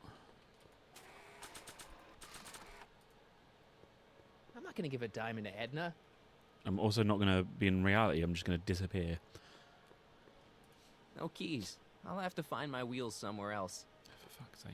I'm not gonna give a diamond to Edna. I'm also not going to be in reality. I'm just going to disappear. No keys. I'll have to find my wheels somewhere else. For fuck's sake.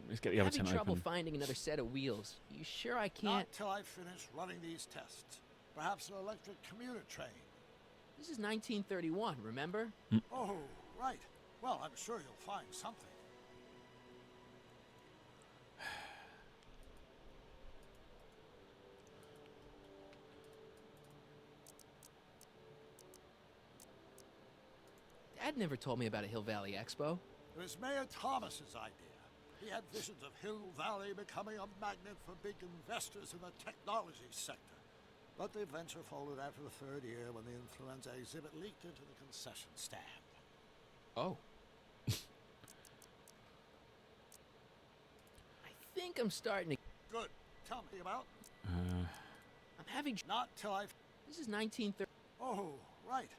Let's get the other tent Having trouble open. finding another set of wheels. You sure I can't? Not till I finish running these tests. Perhaps an electric commuter train. This is 1931, remember? Oh, right. Well, I'm sure you'll find something. Dad never told me about a Hill Valley Expo. It was Mayor Thomas's idea. He had visions of Hill Valley becoming a magnet for big investors in the technology sector. But the venture folded after the third year when the influenza exhibit leaked into the concession stand. Oh. I think I'm starting to... Good. Tell me about... I'm having... Not till I... This is 1930... Oh, right.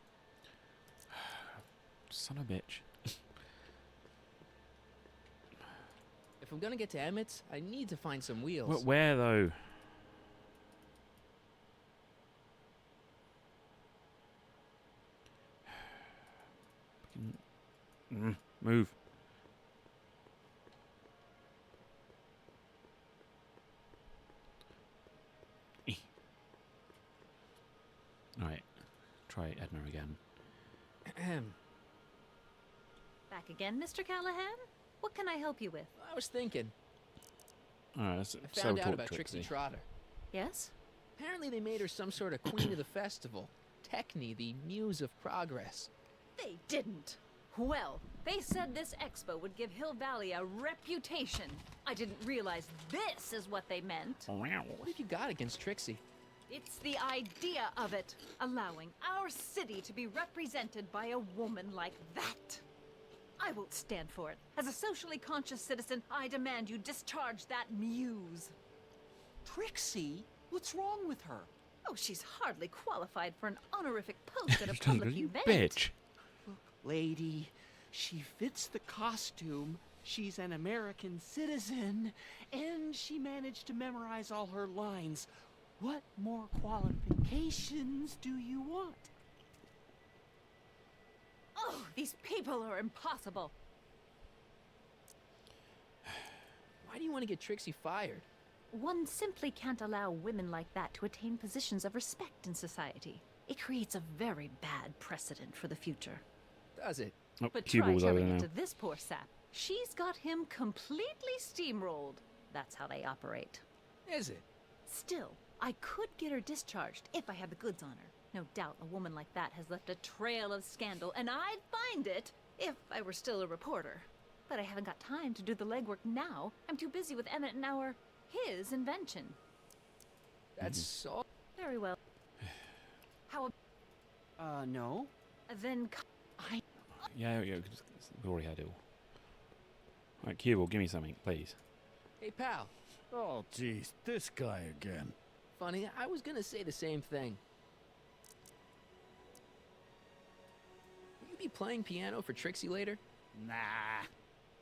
Son of a bitch. If I'm gonna get to Emmett's, I need to find some wheels. Where though? Move. Alright. Try Edna again. Back again, Mr. Callahan? What can I help you with? I was thinking. Alright, let's I found out about Trixie Trotter. Yes? Apparently they made her some sort of queen of the festival. Techne, the muse of progress. They didn't. Well, they said this expo would give Hill Valley a reputation. I didn't realize this is what they meant. What have you got against Trixie? It's the idea of it, allowing our city to be represented by a woman like that. I won't stand for it. As a socially conscious citizen, I demand you discharge that muse. Trixie? What's wrong with her? Oh, she's hardly qualified for an honorific post at a She doesn't public you event. bitch. Look, lady, she fits the costume. She's an American citizen, and she managed to memorize all her lines. What more qualifications do you want? Oh, these people are impossible. Why do you want to get Trixie fired? One simply can't allow women like that to attain positions of respect in society. It creates a very bad precedent for the future. Does it? Oh, But cue try ball's over telling now. it to this poor sap. She's got him completely steamrolled. That's how they operate. Is it? Still, I could get her discharged if I had the goods on her. No doubt a woman like that has left a trail of scandal, and I'd find it if I were still a reporter. But I haven't got time to do the legwork now. I'm too busy with Emmett and his invention. That's so... Very well. How No. then Yeah, we already had it all. Right, cue ball, give me something, please. Hey, pal. Oh, jeez, this guy again. Funny, I was gonna say the same thing. Will you be playing piano for Trixie later? Nah.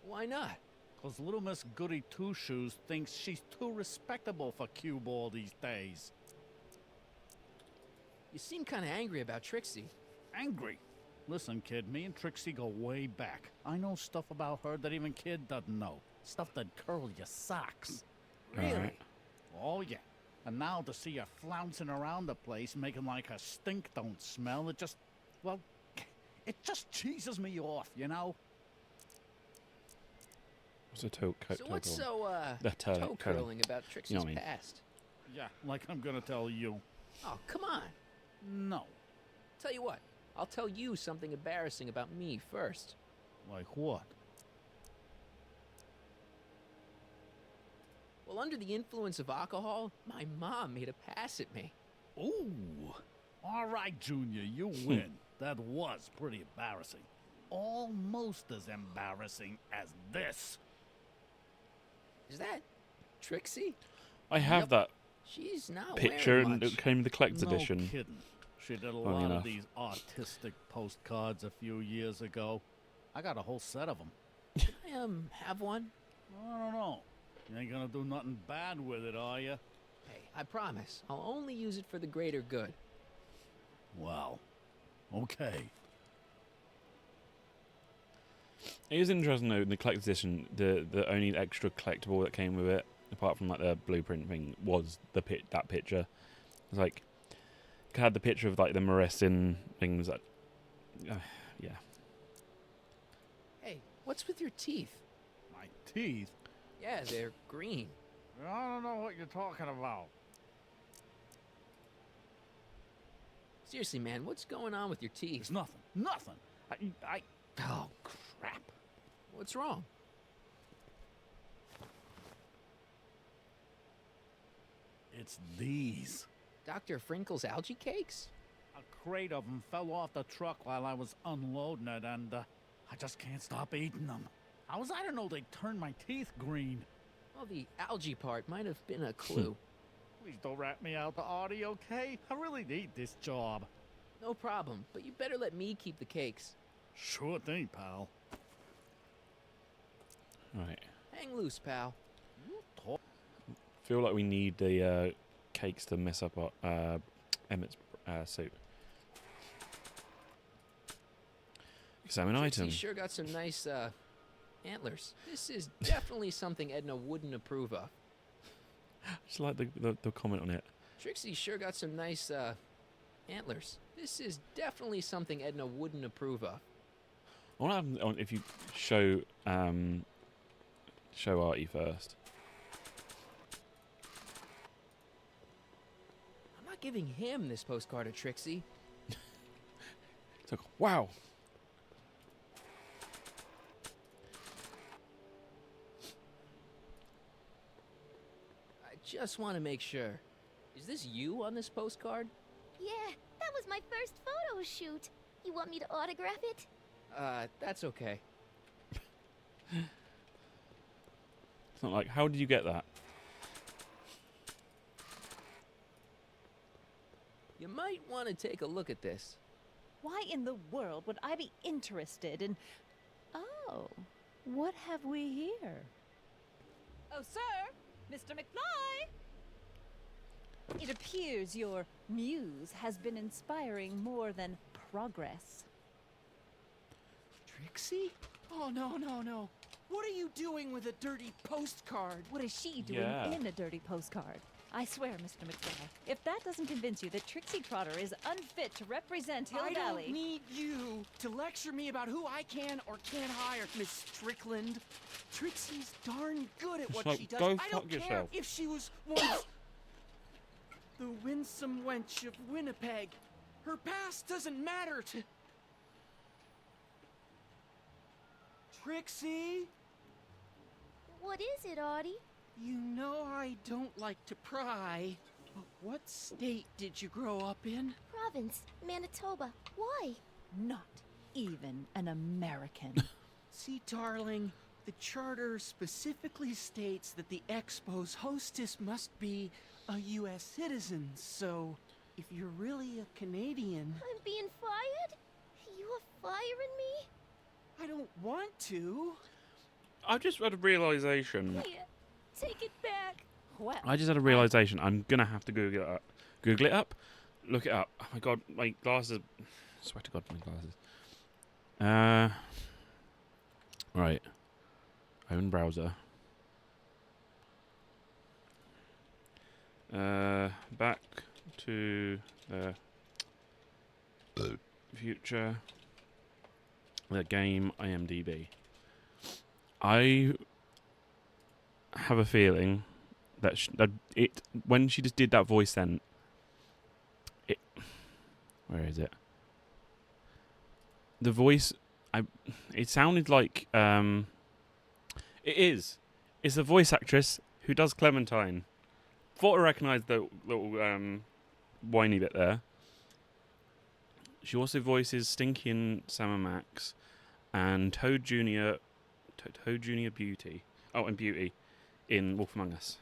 Why not? Because little Miss Goody Two-Shoes thinks she's too respectable for cue ball these days. You seem kind of angry about Trixie. Angry? Listen, kid, me and Trixie go way back. I know stuff about her that even kid doesn't know. Stuff that curl your socks. Really? Alright. Oh, yeah. And now to see her flouncing around the place, making like her stink don't smell, it just, well, it just cheeses me off, you know? What's a toe So what's so, toe toe curling about Trixie's You know what I mean. past? Yeah, like I'm gonna tell you. Oh, come on. No. Tell you what, I'll tell you something embarrassing about me first. Like what? Well, under the influence of alcohol, my mom made a pass at me. Ooh. All right, Junior, you win. That was pretty embarrassing. Almost as embarrassing as this. Is that Trixie? I have that She's not picture, wearing and much. it came with the collector's No edition. kidding. She did a Funny lot enough. of these artistic postcards a few years ago. I got a whole set of them. Can I, have one? I don't know. You ain't gonna do nothing bad with it, are you? Hey, I promise. I'll only use it for the greater good. Well, okay. It is interesting though, in the collector's edition, the only extra collectible that came with it, apart from like the blueprint thing, was that picture. It's like it had the picture of like the Moressin things that, yeah. Hey, what's with your teeth? My teeth? Yeah, they're green. I don't know what you're talking about. Seriously, man, what's going on with your teeth? It's nothing. Nothing. Oh, crap. What's wrong? It's these. Dr. Frinkle's algae cakes? A crate of them fell off the truck while I was unloading it, and I just can't stop eating them. How was I to know they'd turn my teeth green? Well, the algae part might have been a clue. Please don't rat me out, Artie, okay? I really need this job. No problem, but you better let me keep the cakes. Sure thing, pal. Right. Hang loose, pal. Feel like we need the cakes to mess up our Emmett's soup. Examine Trixie item. sure got some nice antlers. This is definitely something Edna wouldn't approve of. Just like the comment on it. Trixie sure got some nice antlers. This is definitely something Edna wouldn't approve of. I want to if you show Artie first. I'm not giving him this postcard of Trixie. It's like, wow. I just want to make sure. Is this you on this postcard? Yeah, that was my first photo shoot. You want me to autograph it? That's okay. It's not like, how did you get that? You might want to take a look at this. Why in the world would I be interested in... Oh, What have we here? Oh, sir! Mr. McFly! It appears your muse has been inspiring more than progress. Trixie? Oh, no, no, no. What are you doing with a dirty postcard? What is she doing in a dirty postcard? I swear, Mr. McFly, if that doesn't convince you that Trixie Trotter is unfit to represent Hill I Valley... don't need you to lecture me about who I can or can't hire, Miss Strickland. Trixie's darn good at what she does. Go I fuck don't care yourself. if she was once the winsome wench of Winnipeg. Her past doesn't matter to... Trixie? What is it, Audie? You know I don't like to pry, but what state did you grow up in? Province, Manitoba. Why? Not even an American. See, darling, the charter specifically states that the Expo's hostess must be a U.S. citizen, so if you're really a Canadian... I'm being fired? You're firing me? I don't want to. I've just had a realization. Here, take it back. Well, I just had a realization. I'm gonna have to Google it up. Google it up. Look it up. Oh my god, my glasses. I swear to God, my glasses. Right. Open browser. Back to the future. The game IMDb. I have a feeling that when she just did that voice, then where is it? The voice, it sounded like it's the voice actress who does Clementine. Thought I recognised the little whiny bit there. She also voices Stinky in Sam and Max, and Toad Jr. Beauty. Oh, and Beauty in Wolf Among Us.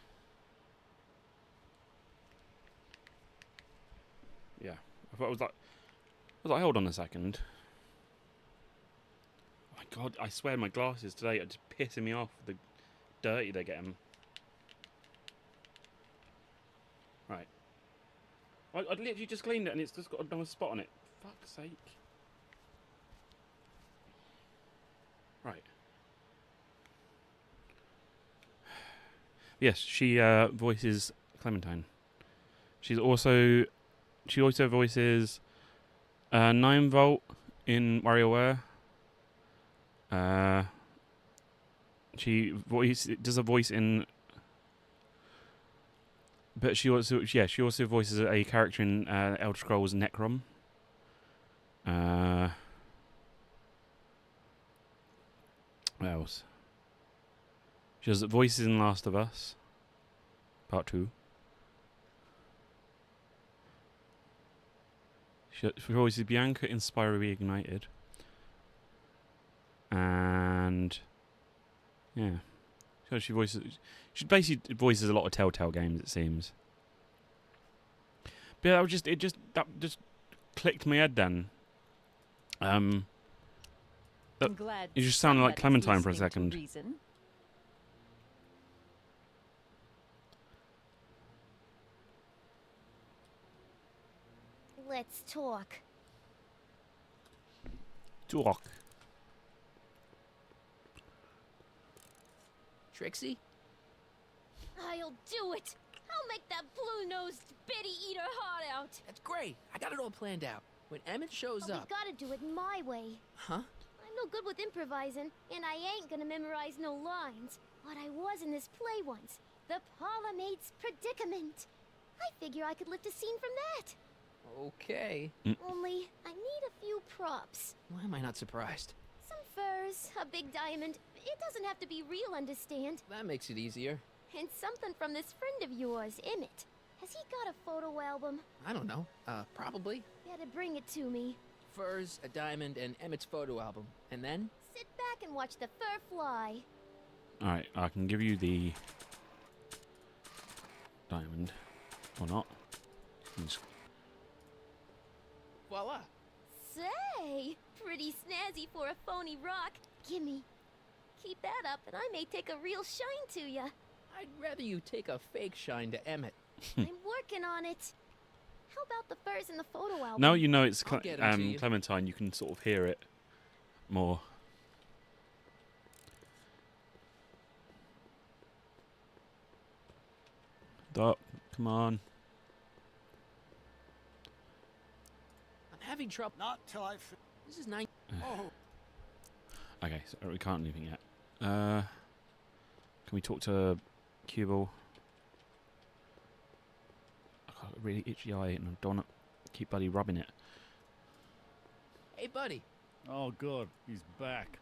Yeah, I thought I was like, hold on a second. Oh my god, I swear my glasses today are just pissing me off. The dirty they're getting. Right. I literally just cleaned it and it's just got another spot on it. Fuck's sake. Right. Yes, she voices Clementine. She also voices 9 Volt in WarioWare. She does a voice in, but she also voices a character in Elder Scrolls Necrom. What else? She does voices in Last of Us Part 2. She voices Bianca in Spyro Reignited. And yeah. So she basically voices a lot of Telltale games, it seems. But yeah, that just clicked in my head then. I'm glad it just sounded like somebody's Clementine for a listening to second. reason. Let's talk. Talk. Trixie? I'll do it. I'll make that blue-nosed bitty eat her heart out. That's great. I got it all planned out. When Emmett shows But up... we gotta do it my way. Huh? I'm no good with improvising, and I ain't gonna memorize no lines. But I was in this play once. The Parlor Maid's Predicament. I figure I could lift a scene from that. Okay. Only, I need a few props. Why am I not surprised? Some furs, a big diamond. It doesn't have to be real, understand? That makes it easier. And something from this friend of yours, Emmett. Has he got a photo album? I don't know. Probably. Better bring it to me. Furs, a diamond, and Emmett's photo album. And then? Sit back and watch the fur fly. Alright, I can give you the diamond. Or not. Voila. Say, pretty snazzy for a phony rock. Gimme. Keep that up, and I may take a real shine to ya. I'd rather you take a fake shine to Emmett. I'm working on it. How about the furs in the photo album? Now you know it's I'll get 'em to you. Clementine, you can sort of hear it more. Stop. Come on. I'm having trouble. Not till I This is 9. Oh, Okay, so we can't do anything yet. Can we talk to Cubal? I've got a really itchy eye and I don't want to keep bloody rubbing it. Hey, buddy. Oh, good. He's back.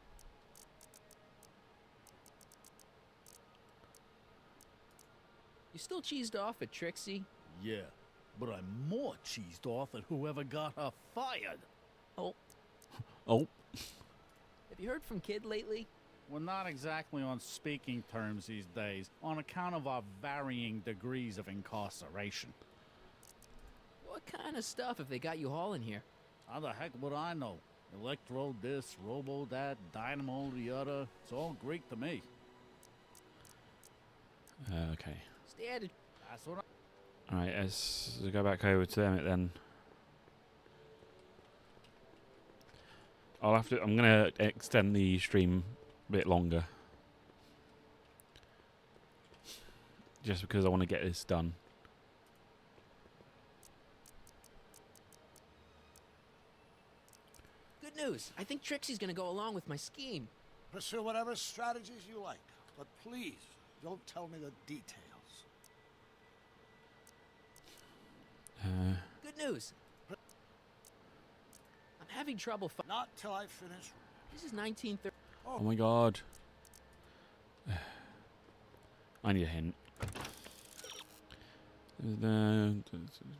You still cheesed off at Trixie? Yeah, but I'm more cheesed off at whoever got her fired. Oh. Oh. Have you heard from Kid lately? We're not exactly on speaking terms these days, on account of our varying degrees of incarceration. What kind of stuff have they got you hauling here? How the heck would I know? Electro this, robo that, dynamo the other. It's all Greek to me. Okay. Stay at it. That's what Alright, let's go back over to Emmett then. I'm gonna extend the stream a bit longer. Just because I want to get this done. Good news. I think Trixie's gonna go along with my scheme. pursue whatever strategies you like, but please don't tell me the details. Good news. I'm having trouble. Not till I finish. This is 1930. Oh my god. I need a hint.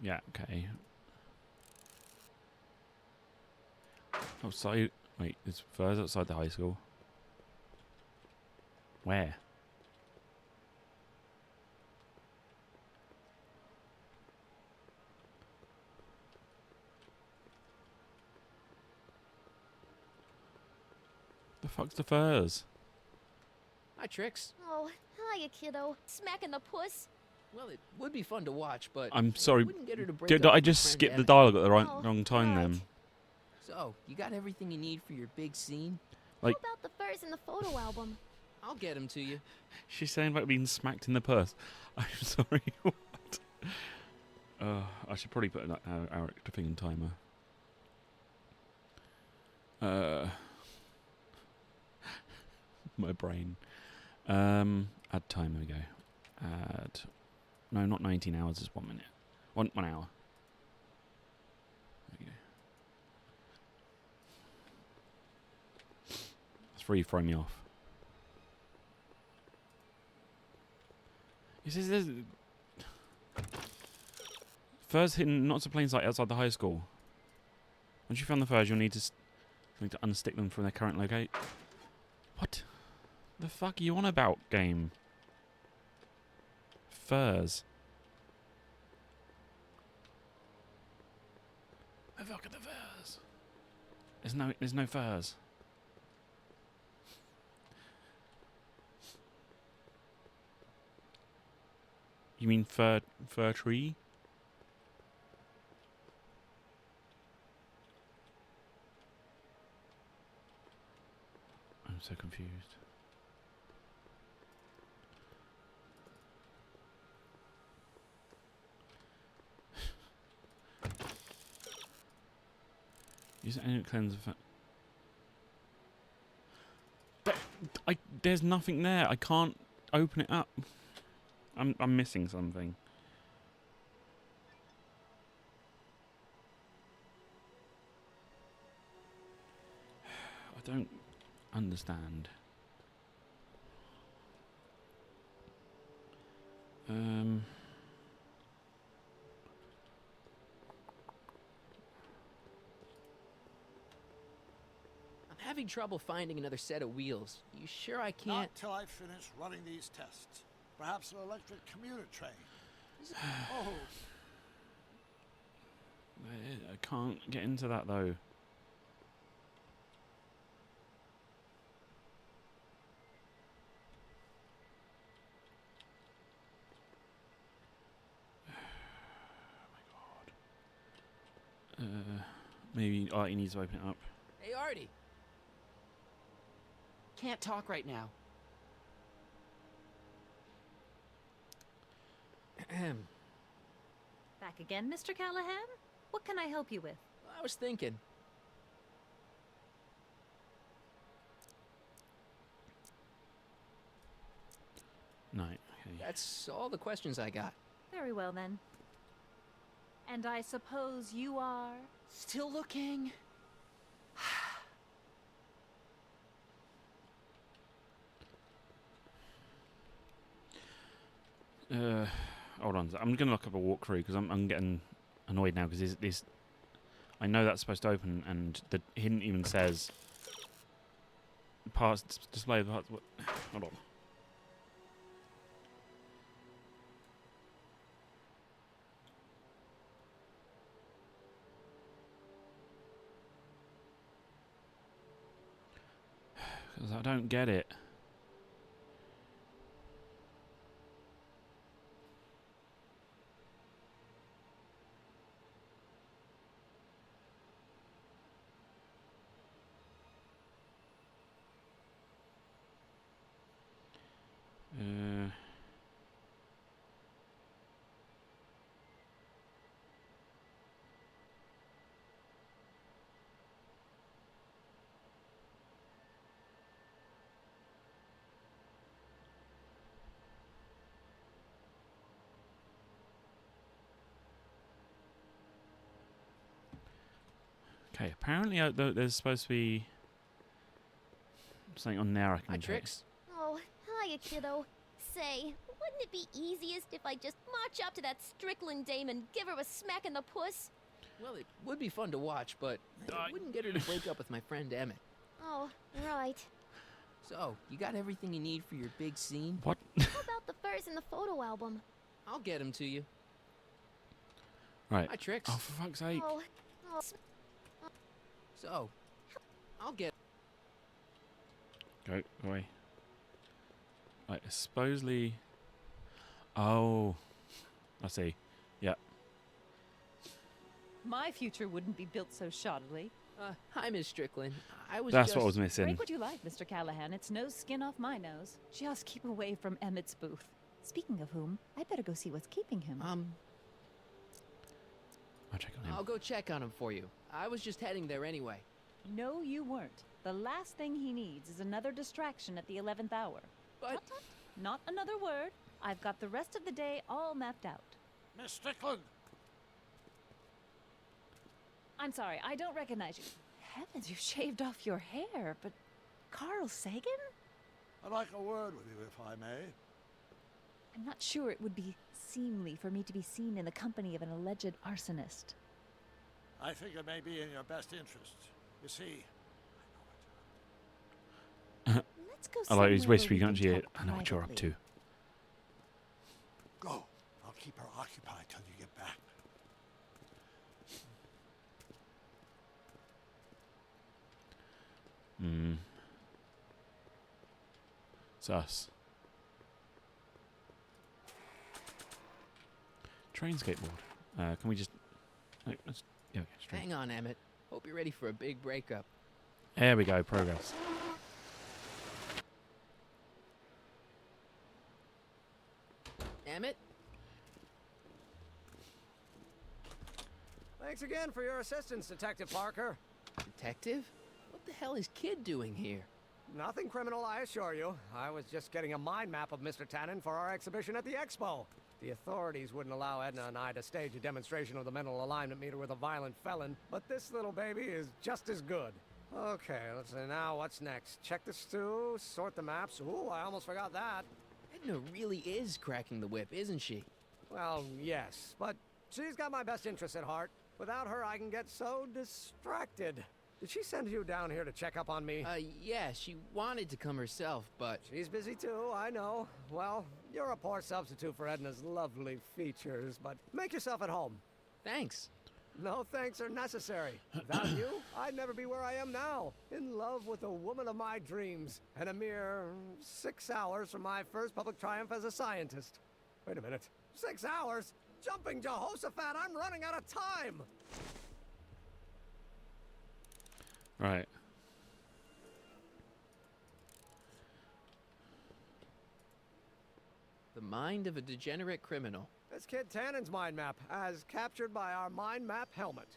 Yeah, okay. Outside. Wait, it's further outside the high school. Where? The fuck's the furs? Hi, Trix. Oh, hiya, kiddo. Smacking the puss. Well, it would be fun to watch, but I'm sorry. I wouldn't get her to break Did up I with just her friend skip the Emmett. dialogue at the Oh, wrong time right. then? So, you got everything you need for your big scene? Like, How about the furs in the photo album? I'll get them to you. she's saying about being smacked in the purse. I'm sorry. What? I should probably put an hour thing in timer. My brain. Add timer. We go. Add. No, not 19 hours. It's 1 minute. One hour. There we go. That's really throwing me off. He says there's furs hidden not to plain sight outside the high school. Once you found the furs, you'll need to unstick them from their current location. What the fuck are you on about, game? Furs. Oh, look at the furs. There's no furs. You mean fir tree? I'm so confused. Use any cleanser. There's nothing there. I can't open it up. I'm missing something. I don't understand. I'm having trouble finding another set of wheels. You sure I can't? Not till I finish running these tests. Perhaps an electric commuter train. Oh, I can't get into that though. Maybe Artie needs to open it up. Hey, Artie. Can't talk right now. Back again, Mr. Callahan? What can I help you with? I was thinking. No, okay. That's all the questions I got. Very well, then. And I suppose you are... Still looking. Hold on. I'm gonna look up a walkthrough because I'm getting annoyed now because this. I know that's supposed to open, and the hint even says parts display the parts. What? Hold on. Because I don't get it. Okay, apparently there's supposed to be something on there I can Hi, take. Trix. Oh, hiya, kiddo. Say, wouldn't it be easiest if I just march up to that Strickland dame and give her a smack in the puss? Well, it would be fun to watch, but I wouldn't get her to break up with my friend Emmett. Oh, right. So, you got everything you need for your big scene? What? How about the furs in the photo album? I'll get them to you. Right. Hi, Trix. Oh, for fuck's sake. Oh, So, I'll get... Go away. Right, supposedly... Oh. I see. Yeah. My future wouldn't be built so shoddily. Hi, Miss Strickland. I was That's just... what I was missing. Drink what you like, Mr. Callahan. It's no skin off my nose. Just keep away from Emmett's booth. Speaking of whom, I better go see what's keeping him. I'll check on him. I'll go check on him for you. I was just heading there anyway. No, you weren't. The last thing he needs is another distraction at the 11th hour. But... Tut, tut. Not another word. I've got the rest of the day all mapped out. Miss Strickland! I'm sorry, I don't recognize you. Heavens, you've shaved off your hair, but... Carl Sagan? I'd like a word with you, if I may. I'm not sure it would be seemly for me to be seen in the company of an alleged arsonist. I think it may be in your best interest. You see... Let's go I like his somewhere whisper, where we can't can you? talk I know what you're up privately. to. Go. I'll keep her occupied till you get back. Sus. Train skateboard. Can we just... No, let's... Yeah, okay, straight. Hang on, Emmett. Hope you're ready for a big breakup. There we go, progress. Emmett? Thanks again for your assistance, Detective Parker. Detective? What the hell is Kid doing here? Nothing criminal, I assure you. I was just getting a mind map of Mr. Tannen for our exhibition at the Expo. The authorities wouldn't allow Edna and I to stage a demonstration of the mental alignment meter with a violent felon, but this little baby is just as good. Okay, let's see now, what's next? Check the stew, sort the maps. Ooh, I almost forgot that. Edna really is cracking the whip, isn't she? Well, yes, but she's got my best interests at heart. Without her, I can get so distracted. Did she send you down here to check up on me? Yeah, she wanted to come herself, but... She's busy too, I know. Well, you're a poor substitute for Edna's lovely features, but make yourself at home. Thanks. No thanks are necessary. Without you, I'd never be where I am now. In love with the woman of my dreams. And a mere 6 hours from my first public triumph as a scientist. Wait a minute. 6 hours? Jumping Jehoshaphat, I'm running out of time! Right. The mind of a degenerate criminal. This kid Tannen's mind map, as captured by our mind map helmet.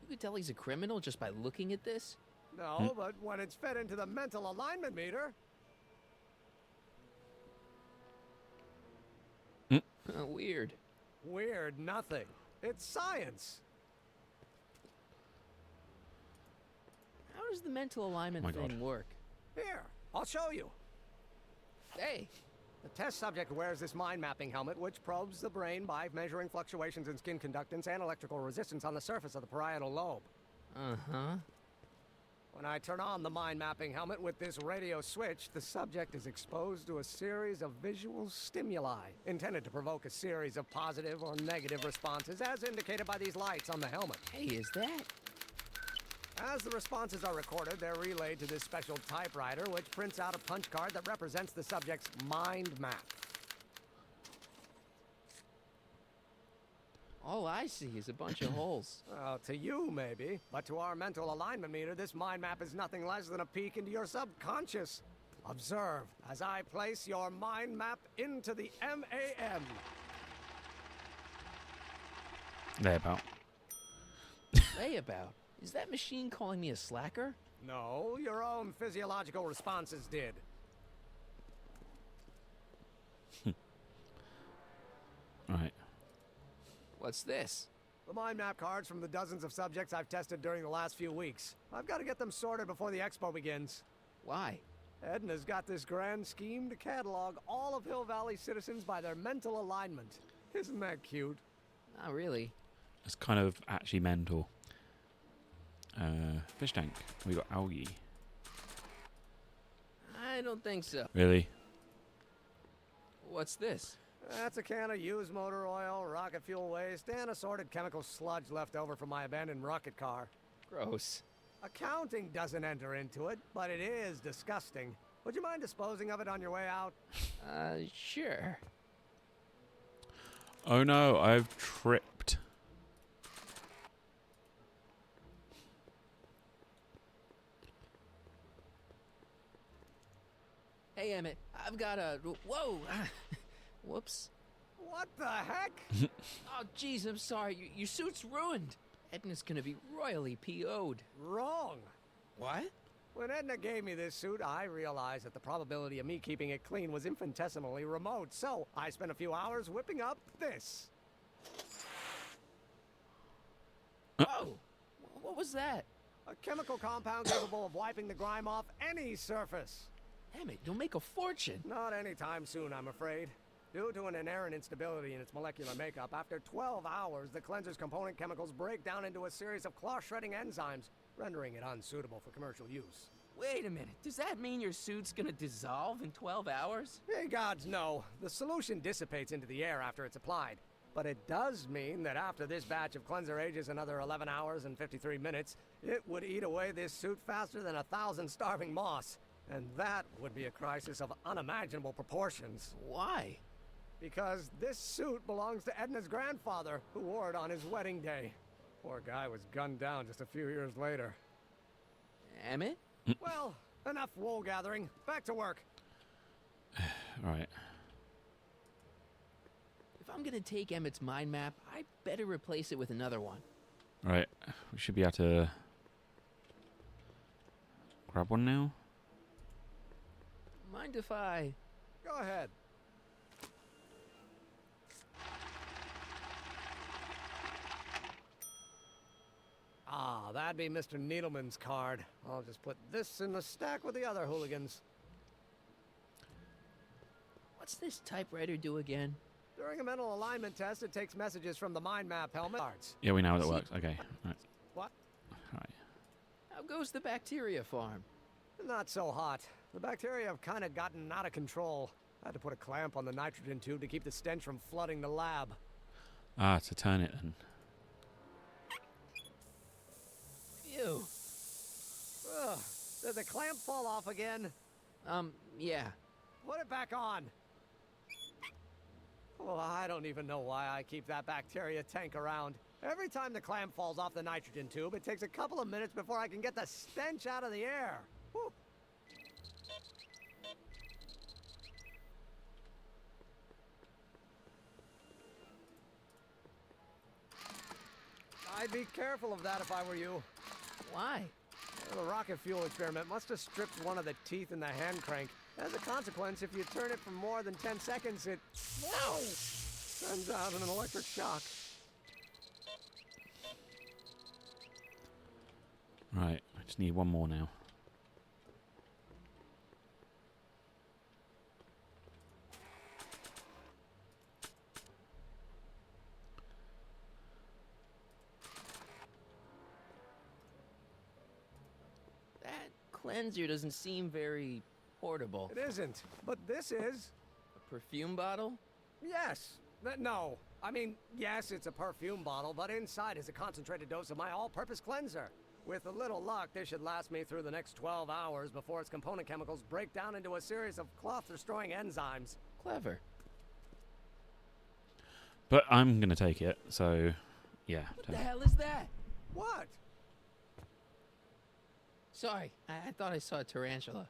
You could tell he's a criminal just by looking at this? No, but when it's fed into the mental alignment meter... Weird. Weird nothing. It's science. How does the mental alignment thing work? Here, I'll show you. Hey. The test subject wears this mind mapping helmet, which probes the brain by measuring fluctuations in skin conductance and electrical resistance on the surface of the parietal lobe. Uh-huh. When I turn on the mind mapping helmet with this radio switch, the subject is exposed to a series of visual stimuli intended to provoke a series of positive or negative responses, as indicated by these lights on the helmet. Hey, is that? As the responses are recorded, they're relayed to this special typewriter, which prints out a punch card that represents the subject's mind map. All I see is a bunch of holes. Well, to you, maybe. But to our mental alignment meter, this mind map is nothing less than a peek into your subconscious. Observe as I place your mind map into the MAM. Layabout. Layabout? Is that machine calling me a slacker? No, your own physiological responses did. Right. What's this? The mind map cards from the dozens of subjects I've tested during the last few weeks. I've got to get them sorted before the expo begins. Why? Edna's got this grand scheme to catalog all of Hill Valley citizens by their mental alignment. Isn't that cute? Not really. It's kind of actually mental. Fish tank. We got algae. I don't think so. Really? What's this? That's a can of used motor oil, rocket fuel waste, and assorted chemical sludge left over from my abandoned rocket car. Gross. Accounting doesn't enter into it, but it is disgusting. Would you mind disposing of it on your way out? Sure. Oh no, I've tripped. Hey, Emmett, I've got a... Whoa! Whoops. What the heck? Oh, jeez, I'm sorry. Your suit's ruined. Edna's gonna be royally PO'd. Wrong. What? When Edna gave me this suit, I realized that the probability of me keeping it clean was infinitesimally remote, so I spent a few hours whipping up this. Oh! What was that? A chemical compound capable of wiping the grime off any surface. Emmett, you'll make a fortune. Not anytime soon, I'm afraid. Due to an inherent instability in its molecular makeup, after 12 hours, the cleanser's component chemicals break down into a series of cloth-shredding enzymes, rendering it unsuitable for commercial use. Wait a minute. Does that mean your suit's gonna dissolve in 12 hours? Hey, gods, no. The solution dissipates into the air after it's applied. But it does mean that after this batch of cleanser ages another 11 hours and 53 minutes, it would eat away this suit faster than 1,000 starving moths. And that would be a crisis of unimaginable proportions. Why? Because this suit belongs to Edna's grandfather, who wore it on his wedding day. Poor guy was gunned down just a few years later. Emmett? Well, enough wool gathering. Back to work. Right. If I'm gonna take Emmett's mind map, I better replace it with another one. Right. We should be able to grab one now. Mind if I... Go ahead. Ah, that'd be Mr. Needleman's card. I'll just put this in the stack with the other hooligans. What's this typewriter do again? During a mental alignment test, it takes messages from the mind map helmet. Yeah, we know how that works. Okay. Right. What? Right. How goes the bacteria farm? Not so hot. The bacteria have kind of gotten out of control. I had to put a clamp on the nitrogen tube to keep the stench from flooding the lab. Ah, to turn it then. Ew. Ugh. Did the clamp fall off again? Yeah. Put it back on. Oh, I don't even know why I keep that bacteria tank around. Every time the clam falls off the nitrogen tube, it takes a couple of minutes before I can get the stench out of the air. Whew. I'd be careful of that if I were you. Why? Well, the rocket fuel experiment must have stripped one of the teeth in the hand crank. As a consequence, if you turn it for more than 10 seconds, it sends out an electric shock. Right, I just need one more now. That cleanser doesn't seem very portable. It isn't, but this is. A perfume bottle? Yes. No. I mean, yes, it's a perfume bottle, but inside is a concentrated dose of my all-purpose cleanser. With a little luck, this should last me through the next 12 hours before its component chemicals break down into a series of cloth-destroying enzymes. Clever. But I'm going to take it, so yeah. What the hell is that? What? Sorry, I thought I saw a tarantula.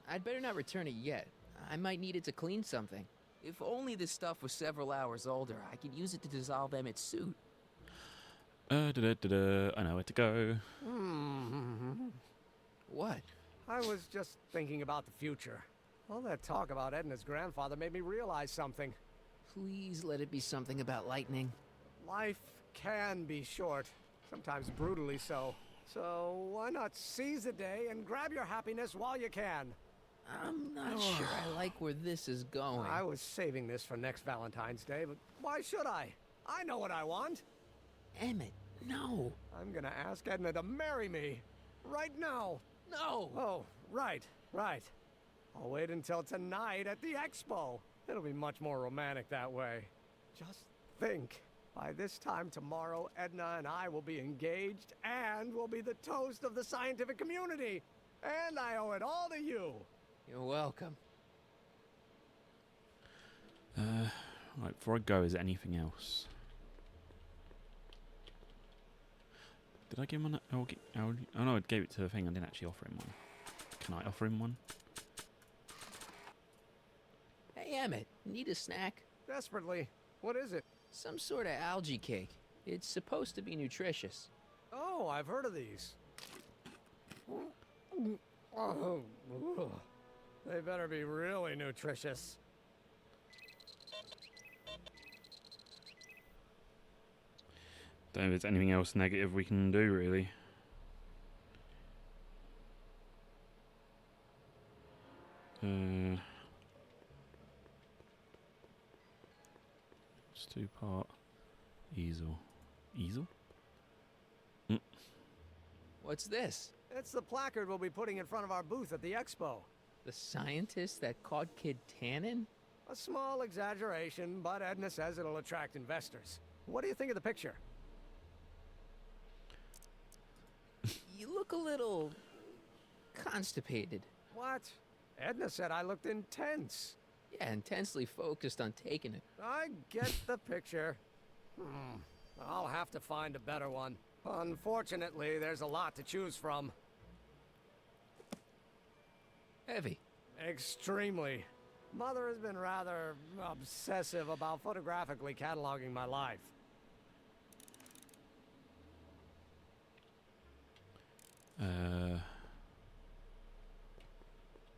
I'd better not return it yet. I might need it to clean something. If only this stuff was several hours older, I could use it to dissolve Emmett's suit. I know where to go. What? I was just thinking about the future. All that talk about Edna's grandfather made me realize something. Please let it be something about lightning. Life can be short, sometimes brutally so. So why not seize the day and grab your happiness while you can? I'm not sure I like where this is going. I was saving this for next Valentine's Day, but why should I? I know what I want. Emmett, no. I'm gonna ask Edna to marry me. Right now. No. Oh, right. I'll wait until tonight at the expo. It'll be much more romantic that way. Just think. By this time tomorrow, Edna and I will be engaged and will be the toast of the scientific community. And I owe it all to you. You're welcome. Right, before I go, is there anything else? Did I give him an... Oh no, I gave it to the thing. I didn't actually offer him one. Can I offer him one? Hey, Emmett, need a snack? Desperately. What is it? Some sort of algae cake. It's supposed to be nutritious. Oh, I've heard of these. Oh, they better be really nutritious. Don't know if there's anything else negative we can do, really. It's two-part easel. Easel? What's this? It's the placard we'll be putting in front of our booth at the expo. The scientist that caught Kid Tannen? A small exaggeration, but Edna says it'll attract investors. What do you think of the picture? You look a little constipated. What? Edna said I looked intense. Yeah, intensely focused on taking it. I get the picture. I'll have to find a better one. Unfortunately, there's a lot to choose from. Heavy. Extremely. Mother has been rather obsessive about photographically cataloging my life.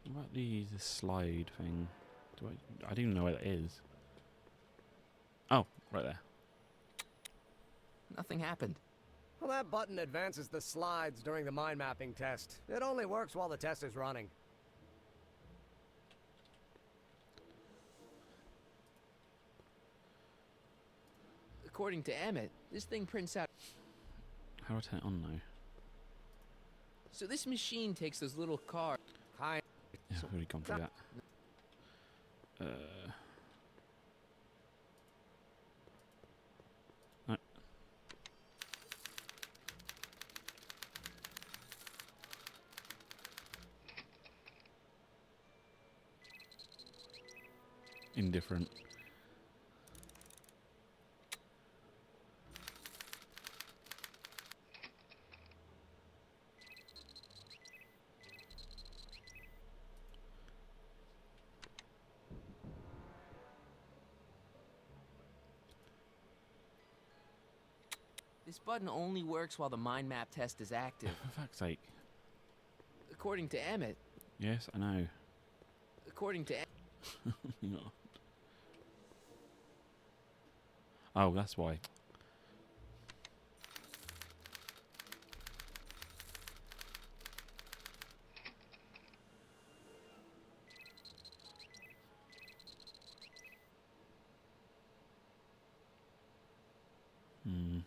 What about the slide thing? I don't even know where that is. Oh, right there. Nothing happened. Well, that button advances the slides during the mind mapping test. It only works while the test is running. According to Emmett, this thing prints out... How do I turn it on now? So this machine takes those little cards... Hi. Yeah, I've already gone through that. No. indifferent. This button only works while the mind map test is active. For fuck's sake. According to Emmett. Yes, I know. According to. Oh, that's why. Hmm.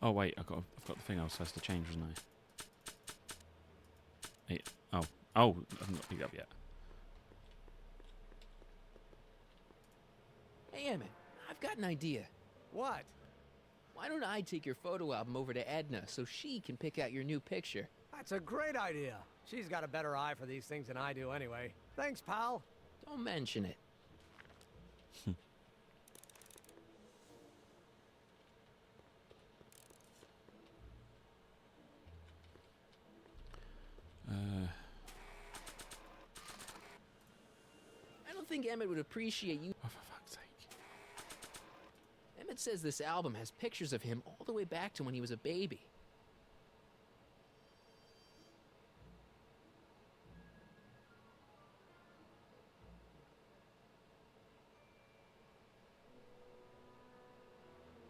Oh wait, I've got the thing I was supposed to change, wasn't I? Hey, oh, I haven't got picked up yet. Hey, Emmett, I've got an idea. What? Why don't I take your photo album over to Edna so she can pick out your new picture? That's a great idea. She's got a better eye for these things than I do anyway. Thanks, pal. Don't mention it. I don't think Emmett would appreciate you. Oh, for fuck's sake. Emmett says this album has pictures of him all the way back to when he was a baby.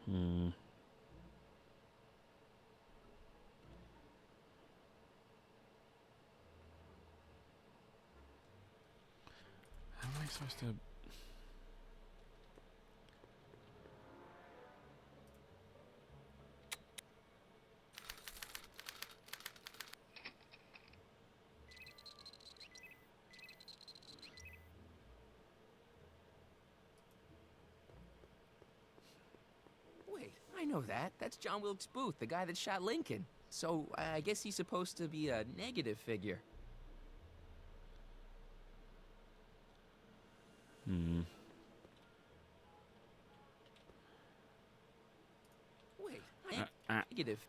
Hmm. How am I supposed to... Wait, I know that. That's John Wilkes Booth, the guy that shot Lincoln. So I guess he's supposed to be a negative figure. Hmm. Wait, negative.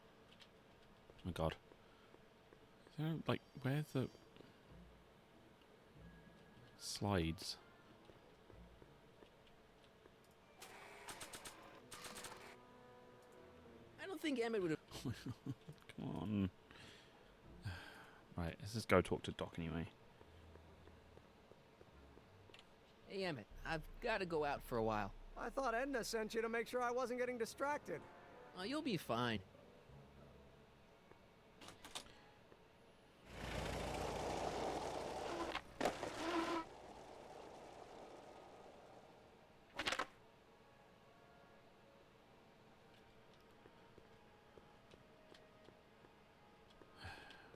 Oh my god. So, like, where's the... slides? I don't think Emmett would have. Come on. Right, let's just go talk to Doc anyway. Hey, Emmett, I've got to go out for a while. I thought Edna sent you to make sure I wasn't getting distracted. Oh, you'll be fine.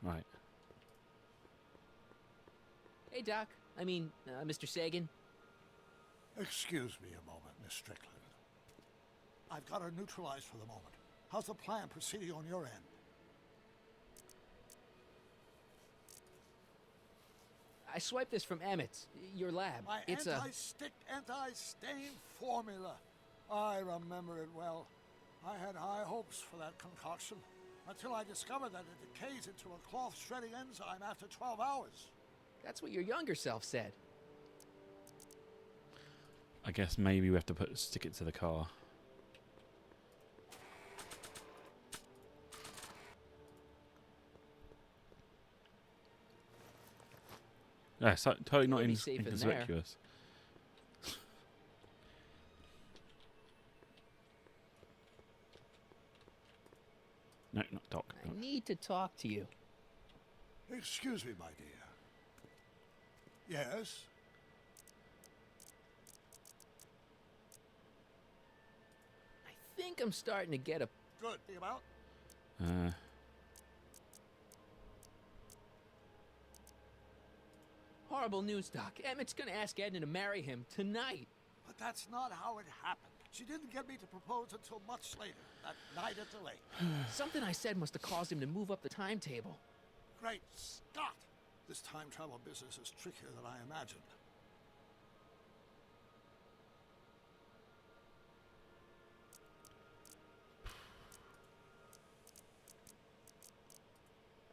Right. Hey, Doc. I mean, Mr. Sagan. Excuse me a moment, Miss Strickland. I've got her neutralized for the moment. How's the plan proceeding on your end? I swiped this from Emmett's, your lab. My It's anti-stick, anti-stain formula. I remember it well. I had high hopes for that concoction, until I discovered that it decays into a cloth shredding enzyme after 12 hours. That's what your younger self said. I guess maybe we have to stick it to the car. Yeah, so, totally not Be safe in there. inconspicuous. No, not Doc. I need to talk to you. Excuse me, my dear. Yes? I think I'm starting to get a... Good. Think about? Horrible news, Doc. Emmett's gonna ask Edna to marry him tonight. But that's not how it happened. She didn't get me to propose until much later, that night at the lake. Something I said must have caused him to move up the timetable. Great Scott! This time travel business is trickier than I imagined.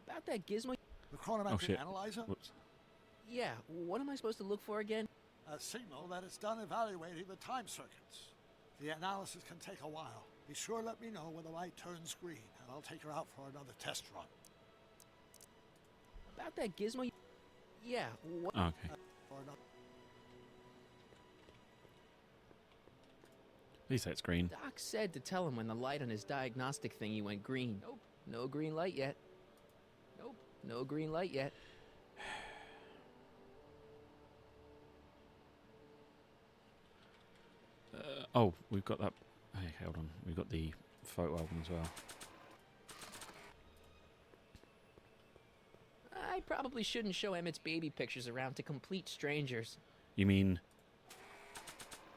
About that gizmo... The chronometric analyzer? Whoops. Yeah, what am I supposed to look for again? A signal that it's done evaluating the time circuits. The analysis can take a while. Be sure to let me know when the light turns green, and I'll take her out for another test run. About that gizmo... Yeah, what... Okay. Please say it's green. Doc said to tell him when the light on his diagnostic thingy went green. Nope, no green light yet. Nope, no green light yet. Oh, we've got that. Hey, hold on. We've got the photo album as well. I probably shouldn't show Emmett's baby pictures around to complete strangers. You mean...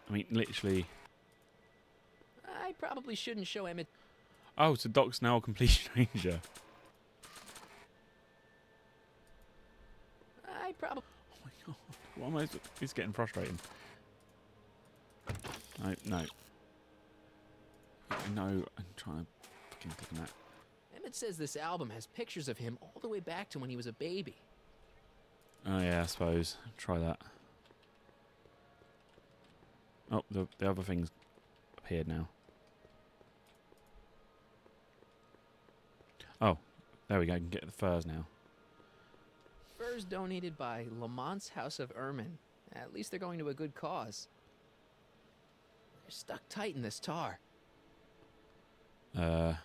I mean, literally... I probably shouldn't show Emmett... Oh, so Doc's now a complete stranger. I probably... Oh my god. What am I... It's getting frustrating. No, no. No, I'm trying to fucking click on that. Emmett says this album has pictures of him all the way back to when he was a baby. Oh yeah, I suppose. Try that. Oh, the other thing's appeared now. Oh, there we go. I can get the furs now. Furs donated by Lamont's House of Ermine. At least they're going to a good cause. They're stuck tight in this tar. I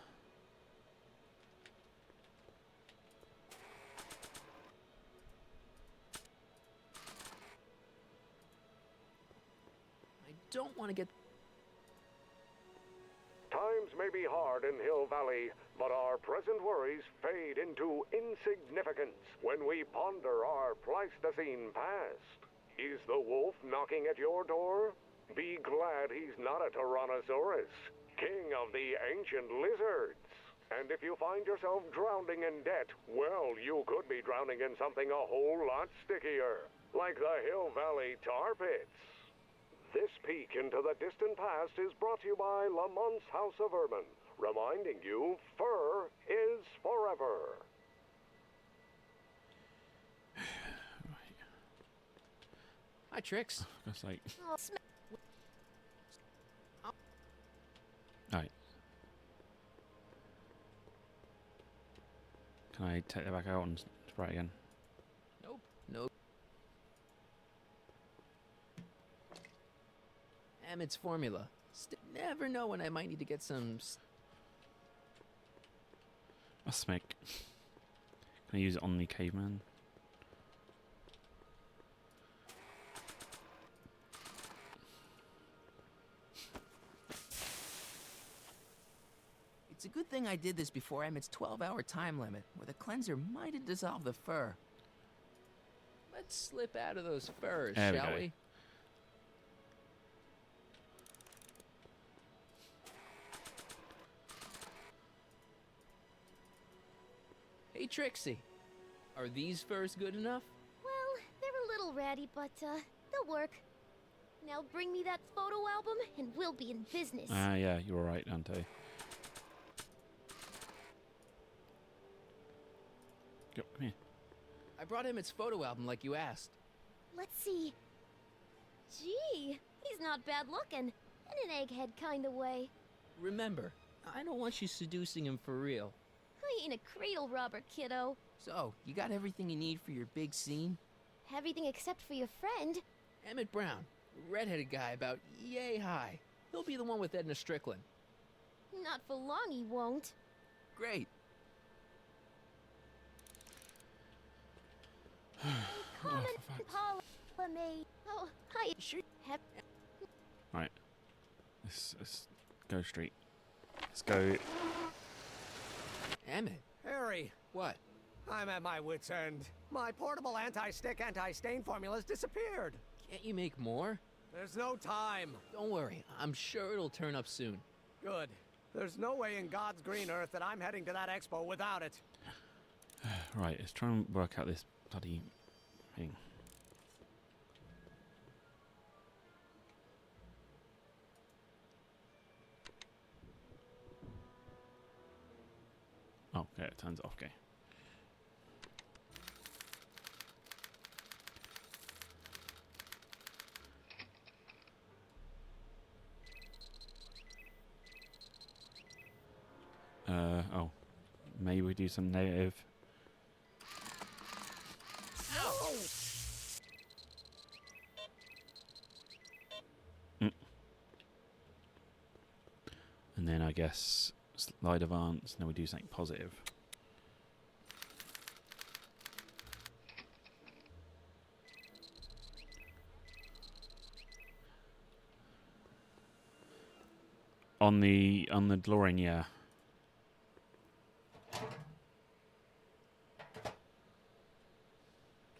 don't want to get... Times may be hard in Hill Valley, but our present worries fade into insignificance when we ponder our Pleistocene past. Is the wolf knocking at your door? Be glad he's not a Tyrannosaurus, king of the ancient lizards. And if you find yourself drowning in debt, well, you could be drowning in something a whole lot stickier, like the Hill Valley tar pits. This peek into the distant past is brought to you by Lamont's House of Ermine, reminding you fur is forever. Hi, Trix. That's like... Alright. Can I take that back out and spray it again? Nope. Nope. Emmett's formula. Never know when I might need to get some... A smick. Can I use it on the caveman? It's a good thing I did this before Emmett's 12-hour time limit, where the cleanser might have dissolved the fur. Let's slip out of those furs, There we shall go. we? Hey, Trixie. Are these furs good enough? Well, they're a little ratty, but they'll work. Now bring me that photo album and we'll be in business. Yeah, you're right, Dante. Go, come here. I brought Emmett's photo album like you asked. Let's see. Gee, he's not bad looking. In an egghead kind of way. Remember, I don't want you seducing him for real. I ain't a cradle robber, kiddo. So, you got everything you need for your big scene? Everything except for your friend. Emmett Brown, redheaded guy about yay high. He'll be the one with Edna Strickland. Not for long he won't. Great. Common Polymate. Oh, hi. Sure. Right. Let's go straight. Let's go. Emmett. Harry. What? I'm at my wit's end. My portable anti-stick, anti-stain formula's disappeared. Can't you make more? There's no time. Don't worry, I'm sure it'll turn up soon. Good. There's no way in God's green earth that I'm heading to that expo without it. Right, let's try and work out this bloody thing. Oh, okay, it turns off, okay. Oh. Maybe we do some negative. And then I guess slide advance, and then we do something positive. On the DeLorean, yeah.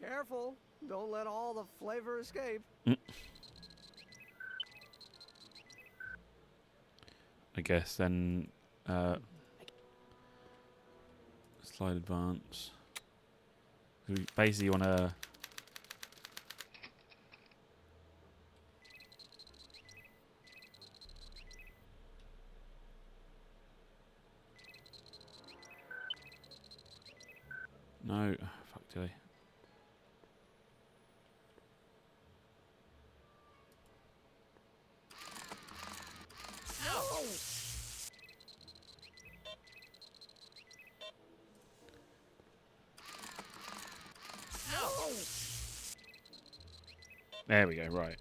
Careful. Don't let all the flavor escape. I guess then slide advance. We basically want to no, fuck did I? There we go, right.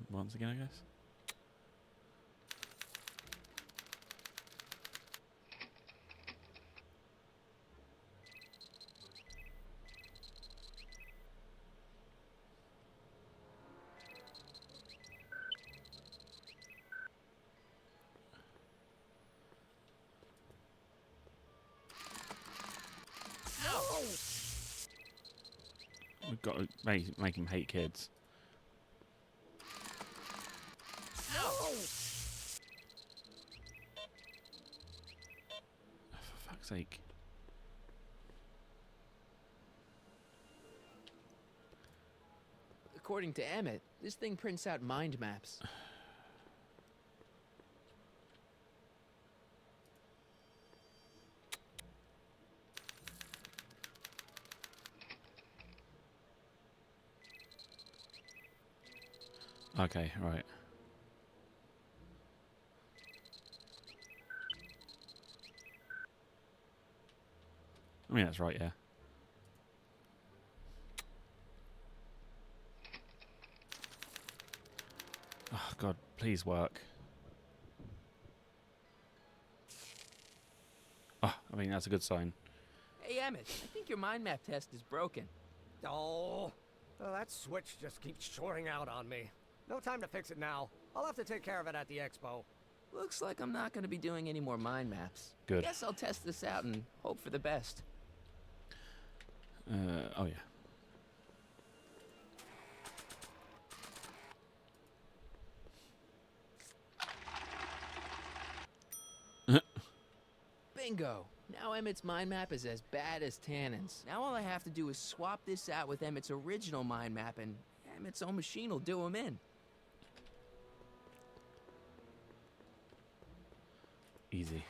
Once again, I guess. We've got to make him hate kids. For fuck's sake. According to Emmett, this thing prints out mind maps. Okay, right. I mean, that's right, yeah. Oh, God, please work. Oh, I mean, that's a good sign. Hey, Emmett, I think your mind map test is broken. Oh, that switch just keeps shorting out on me. No time to fix it now. I'll have to take care of it at the expo. Looks like I'm not going to be doing any more mind maps. Good. Guess I'll test this out and hope for the best. Oh, yeah. Bingo! Now Emmett's mind map is as bad as Tannen's. Now all I have to do is swap this out with Emmett's original mind map, and Emmett's own machine will do him in. Easy.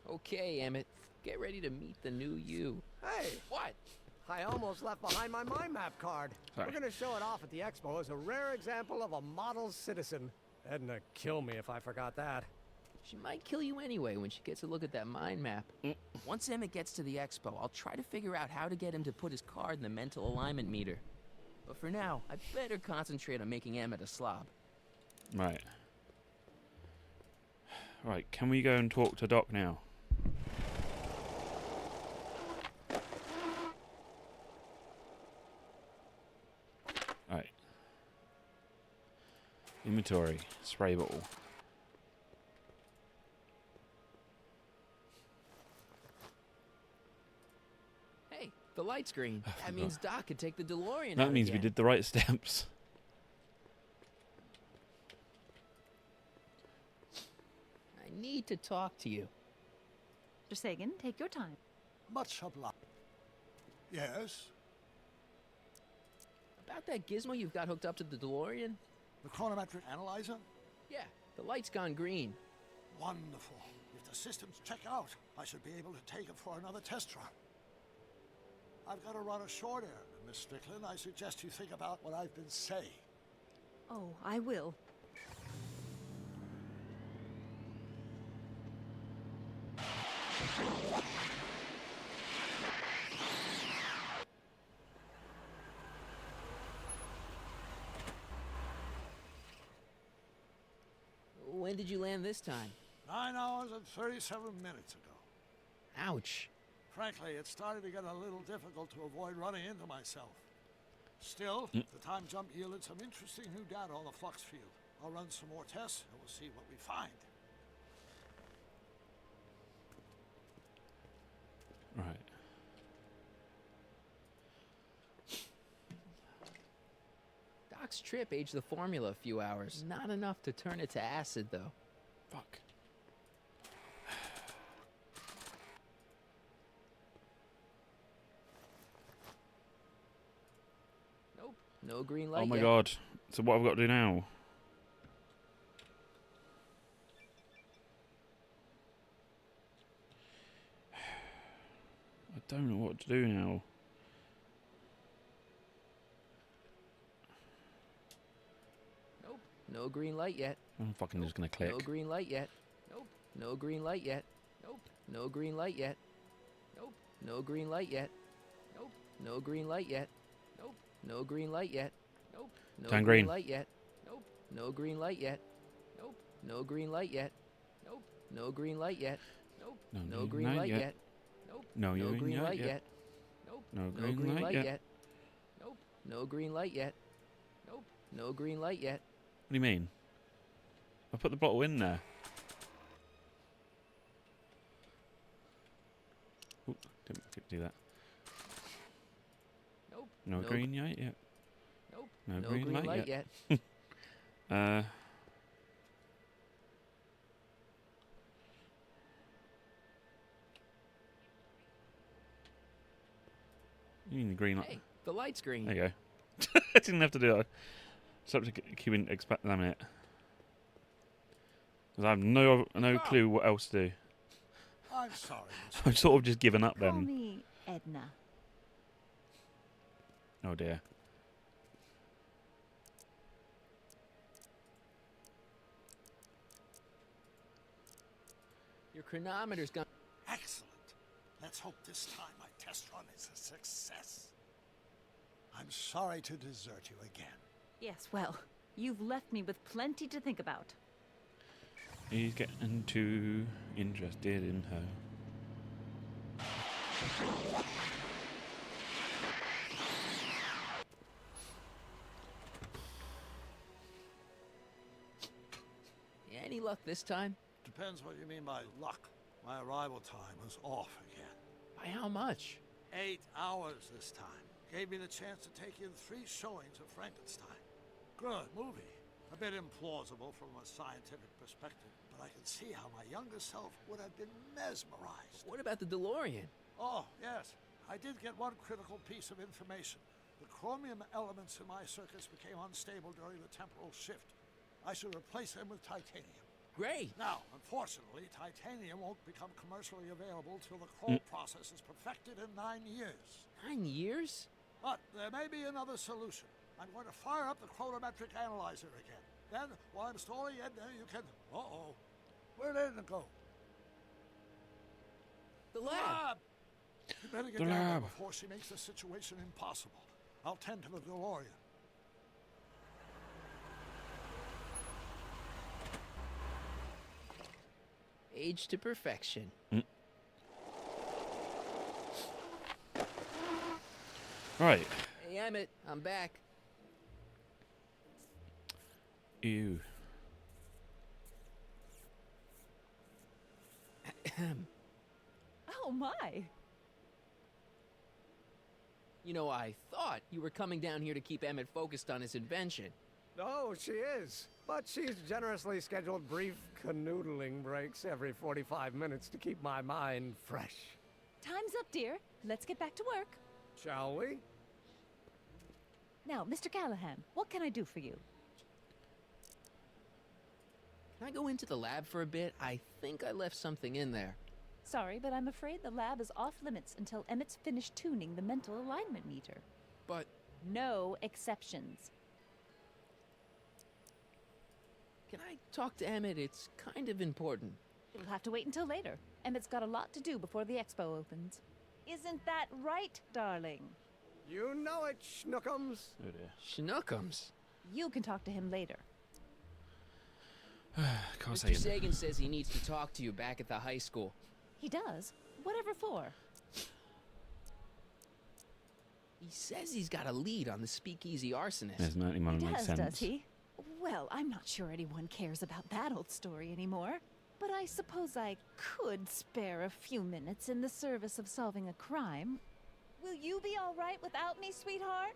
Okay, Emmett, get ready to meet the new you. Hey! What? I almost left behind my mind map card. Sorry. We're going to show it off at the expo as a rare example of a model citizen. Edna kill me if I forgot that. She might kill you anyway when she gets a look at that mind map. Once Emmett gets to the expo, I'll try to figure out how to get him to put his card in the mental alignment meter. But for now, I better concentrate on making Emmett a slob. Right. Right, can we go and talk to Doc now? Right. Inventory. Spray bottle. Hey, the light's green. That means Doc could take the DeLorean That out means we again. did the right steps. I need to talk to you. Mr. Sagan, take your time. Much obliged. Yes? About that gizmo you've got hooked up to the DeLorean? The chronometric analyzer? Yeah, the light's gone green. Wonderful. If the systems check out, I should be able to take it for another test run. I've got to run a short errand, Miss Strickland. I suggest you think about what I've been saying. Oh, I will. When did you land this time? 9 hours and 37 minutes ago. Ouch. Frankly, it started to get a little difficult to avoid running into myself. Still, the time jump yielded some interesting new data on the flux field. I'll run some more tests and we'll see what we find. Right. Doc's trip aged the formula a few hours. Not enough to turn it to acid, though. Fuck. Nope. No green light Oh my yet. god. So what have I got to do now? I don't know what to do now. Nope. No green light yet. I'm fucking just gonna click. No green light yet. Nope. No green light yet. Nope. No green light yet. Nope. No green light yet. Nope. No green light yet. Nope. No green light yet. Nope. No Turn green green. light yet. Nope. No green light yet. Nope. No green light yet. Nope. No green light yet. Nope. No green light yet. Nope. No, No you green ain't light yet. yet. Nope. No No green green light light yet. yet. Nope. No green light yet. Nope. No green light yet. What do you mean? I put the bottle in there. Ooh, didn't do that. Nope. No green light yet. Nope. No, No green, green light, light yet. yet. You mean the green light? Hey, the light's green. There you go. I didn't have to do it. Just have to keep in examining it. Because I have no clue what else to do. I'm sorry, Miss I'm sort of just given up Call then. me Edna. Oh dear. Your chronometer's gone. Excellent. Let's hope this time my test run is a success. I'm sorry to desert you again. Yes, well, you've left me with plenty to think about. He's getting too interested in her. Any luck this time? Depends what you mean by luck. My arrival time was off again. By how much? 8 hours this time. Gave me the chance to take in 3 showings of Frankenstein. Good movie. A bit implausible from a scientific perspective, but I can see how my younger self would have been mesmerized. What about the DeLorean? Oh, yes. I did get one critical piece of information. The chromium elements in my circuits became unstable during the temporal shift. I should replace them with titanium. Great. Now, unfortunately, titanium won't become commercially available till the chrome process is perfected in 9 years. 9 years? But there may be another solution. I'm going to fire up the chronometric analyzer again. Then, while I'm stalling Edna, you can... Uh-oh. Where did Edna go? The lab! You better get The down there lab. before she makes the situation impossible. I'll tend to the DeLorean. Aged to perfection. Right. Hey, Emmett, I'm back. Ew. Oh my! You know, I thought you were coming down here to keep Emmett focused on his invention. Oh, she is. But she's generously scheduled brief canoodling breaks every 45 minutes to keep my mind fresh. Time's up, dear. Let's get back to work. Shall we? Now, Mr. Callahan, what can I do for you? Can I go into the lab for a bit? I think I left something in there. Sorry, but I'm afraid the lab is off limits until Emmett's finished tuning the mental alignment meter. But... No exceptions. Can I talk to Emmett? It's kind of important. It'll have to wait until later. Emmett's got a lot to do before the expo opens. Isn't that right, darling? You know it, Schnookums. Oh dear. Schnookums? You can talk to him later. Can't say Mr. it. Sagan says he needs to talk to you back at the high school. He does? Whatever for? He says he's got a lead on the speakeasy arsonist. There's no He make does, sense. does he? Well, I'm not sure anyone cares about that old story anymore. But I suppose I could spare a few minutes in the service of solving a crime. Will you be all right without me, sweetheart?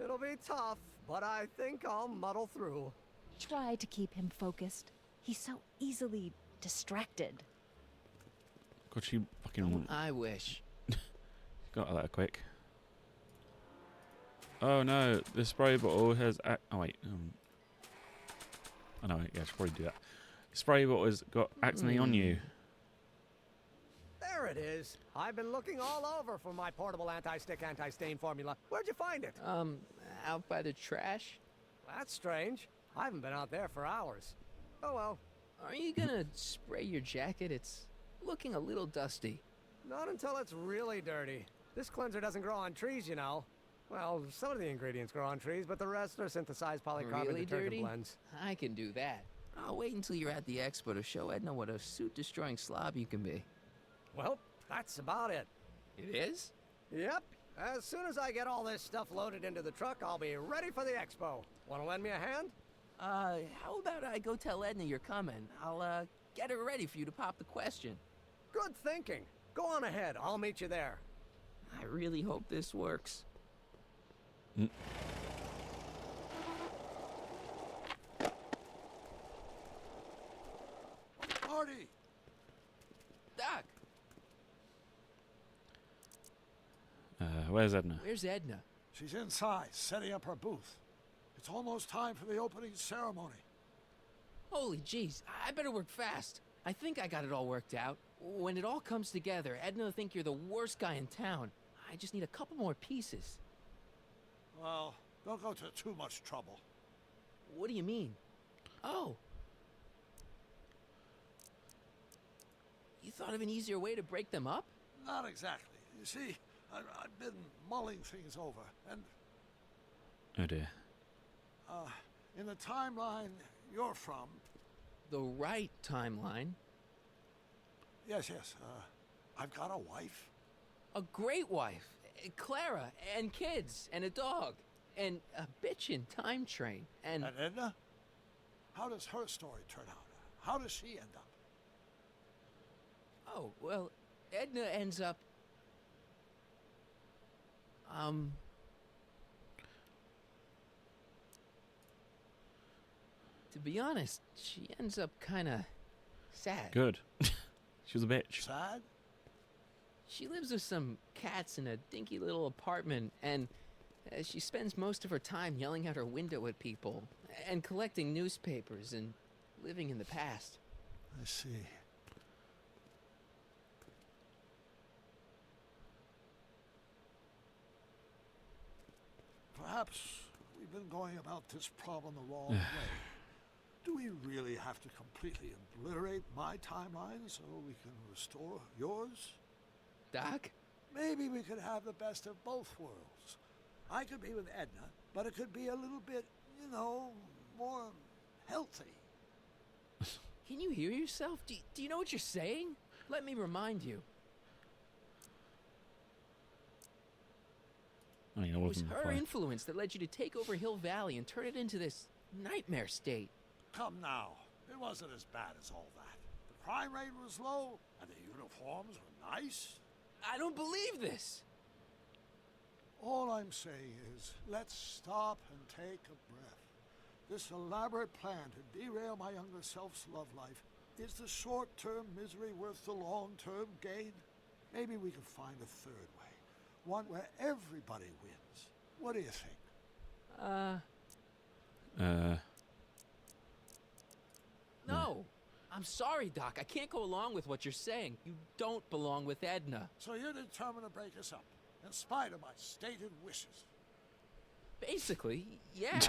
It'll be tough, but I think I'll muddle through. Try to keep him focused. He's so easily distracted. God, she fucking I wish. got that quick. Oh no, the spray bottle has. Oh wait. I know. Yeah, I should probably do that. The spray bottle has got accidentally on you. There it is. I've been looking all over for my portable anti-stick, anti-stain formula. Where'd you find it? Out by the trash. That's strange. I haven't been out there for hours. Oh well. Are you gonna spray your jacket? It's looking a little dusty. Not until it's really dirty. This cleanser doesn't grow on trees, you know. Well, some of the ingredients grow on trees, but the rest are synthesized polycarbonate Really detergent dirty? blends. I can do that. I'll wait until you're at the expo to show Edna what a suit-destroying slob you can be. Well, that's about it. It is? Yep. As soon as I get all this stuff loaded into the truck, I'll be ready for the expo. Want to lend me a hand? How about I go tell Edna you're coming? I'll, get her ready for you to pop the question. Good thinking. Go on ahead. I'll meet you there. I really hope this works. Marty! Doc! Where's Edna? Where's Edna? She's inside, setting up her booth. It's almost time for the opening ceremony. Holy jeez, I better work fast. I think I got it all worked out. When it all comes together, Edna will think you're the worst guy in town. I just need a couple more pieces. Well, don't go to too much trouble. What do you mean? Oh. You thought of an easier way to break them up? Not exactly. You see, I've been mulling things over, and Oh dear. in the timeline you're from... The right timeline? Yes, I've got a wife. A great wife. Clara, and kids, and a dog, and a bitchin' time train, and... And Edna? How does her story turn out? How does she end up? Oh, well, Edna ends up... To be honest, she ends up kinda sad. Good. She was a bitch. Sad? She lives with some cats in a dinky little apartment, and she spends most of her time yelling out her window at people, and collecting newspapers, and living in the past. I see. Perhaps we've been going about this problem the wrong way. Do we really have to completely obliterate my timeline so we can restore yours? Doc? Maybe we could have the best of both worlds. I could be with Edna, but it could be a little bit, more healthy. Can you hear yourself? Do you know what you're saying? Let me remind you. I mean, It was her influence that led you to take over Hill Valley and turn it into this nightmare state. Come now. It wasn't as bad as all that. The crime rate was low, and the uniforms were nice. I don't believe this. All I'm saying is, let's stop and take a breath. This elaborate plan to derail my younger self's love life, is the short-term misery worth the long-term gain? Maybe we can find a third way. One where everybody wins. What do you think? No. I'm sorry, Doc. I can't go along with what you're saying. You don't belong with Edna. So you're determined to break us up, in spite of my stated wishes? Basically, yeah.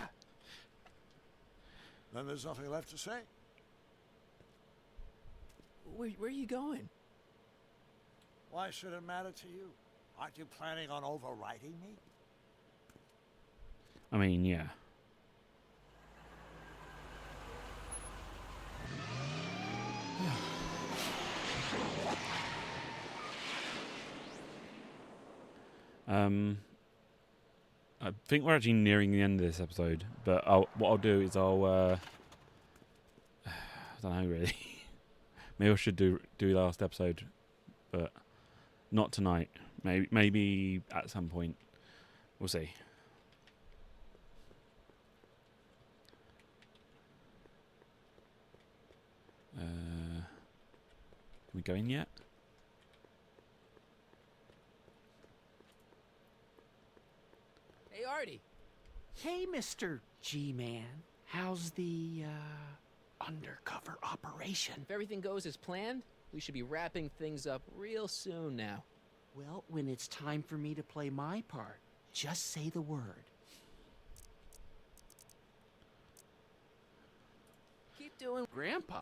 Then there's nothing left to say. Where are you going? Why should it matter to you? Aren't you planning on overriding me? I mean, yeah. I think we're actually nearing the end of this episode, but what I'll do is I don't know really. Maybe I should do last episode, but not tonight. Maybe at some point. We'll see. Can we go in yet? Hey, Artie. Hey, Mr. G-Man. How's the, undercover operation? If everything goes as planned, we should be wrapping things up real soon now. Well, when it's time for me to play my part, just say the word. Keep doing Grandpa.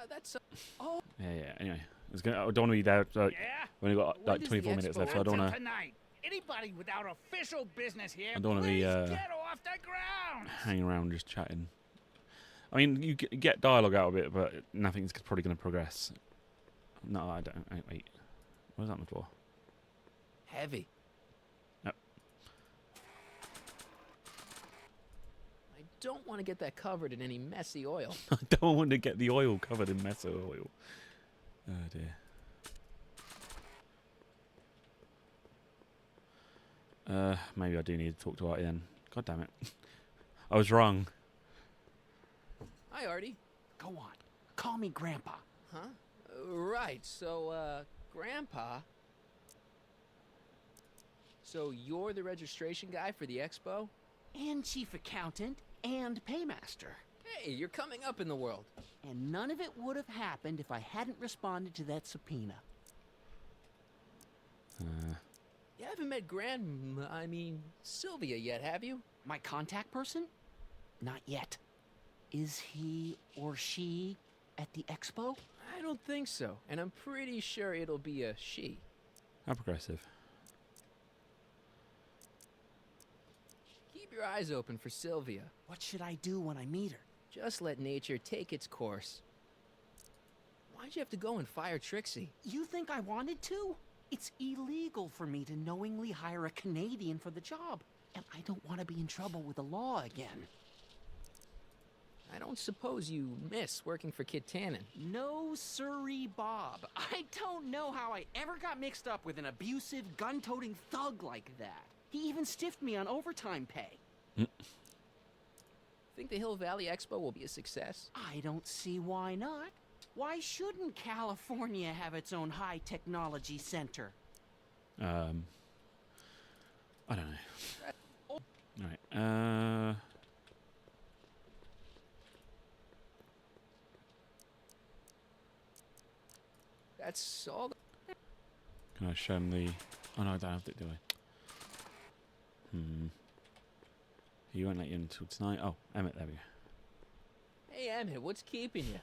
That's oh. Yeah. Anyway, I don't want to be there. Like, we only got like 24 minutes left, so I don't want to. Tonight. Anybody without official business here, I don't want to be get off the ground. hanging around just chatting. I mean, you get dialogue out of it, but nothing's probably going to progress. No, I don't. Wait, what was that on the floor? Heavy. Yep. I don't want to get that covered in any messy oil. I don't want to get the oil covered in messy oil. Oh dear. Maybe I do need to talk to Artie then. God damn it. I was wrong. Hi, Artie. Go on. Call me Grandpa. Huh? Right. So, Grandpa. So you're the registration guy for the expo? And chief accountant and paymaster. Hey, you're coming up in the world. And none of it would have happened if I hadn't responded to that subpoena. You haven't met Sylvia yet, have you? My contact person? Not yet. Is he or she at the expo? I don't think so, and I'm pretty sure it'll be a she. How progressive. Keep your eyes open for Sylvia. What should I do when I meet her? Just let nature take its course. Why'd you have to go and fire Trixie? You think I wanted to? It's illegal for me to knowingly hire a Canadian for the job, and I don't want to be in trouble with the law again. I don't suppose you miss working for Kit Tannen. No siree, Bob. I don't know how I ever got mixed up with an abusive, gun-toting thug like that. He even stiffed me on overtime pay. Think the Hill Valley Expo will be a success? I don't see why not. Why shouldn't California have its own high-technology center? I don't know. Alright, That's all. Can I show him the... Oh no, I don't have to, do I? He won't let you in until tonight. Oh, Emmett, there we go. Hey, Emmett, what's keeping you?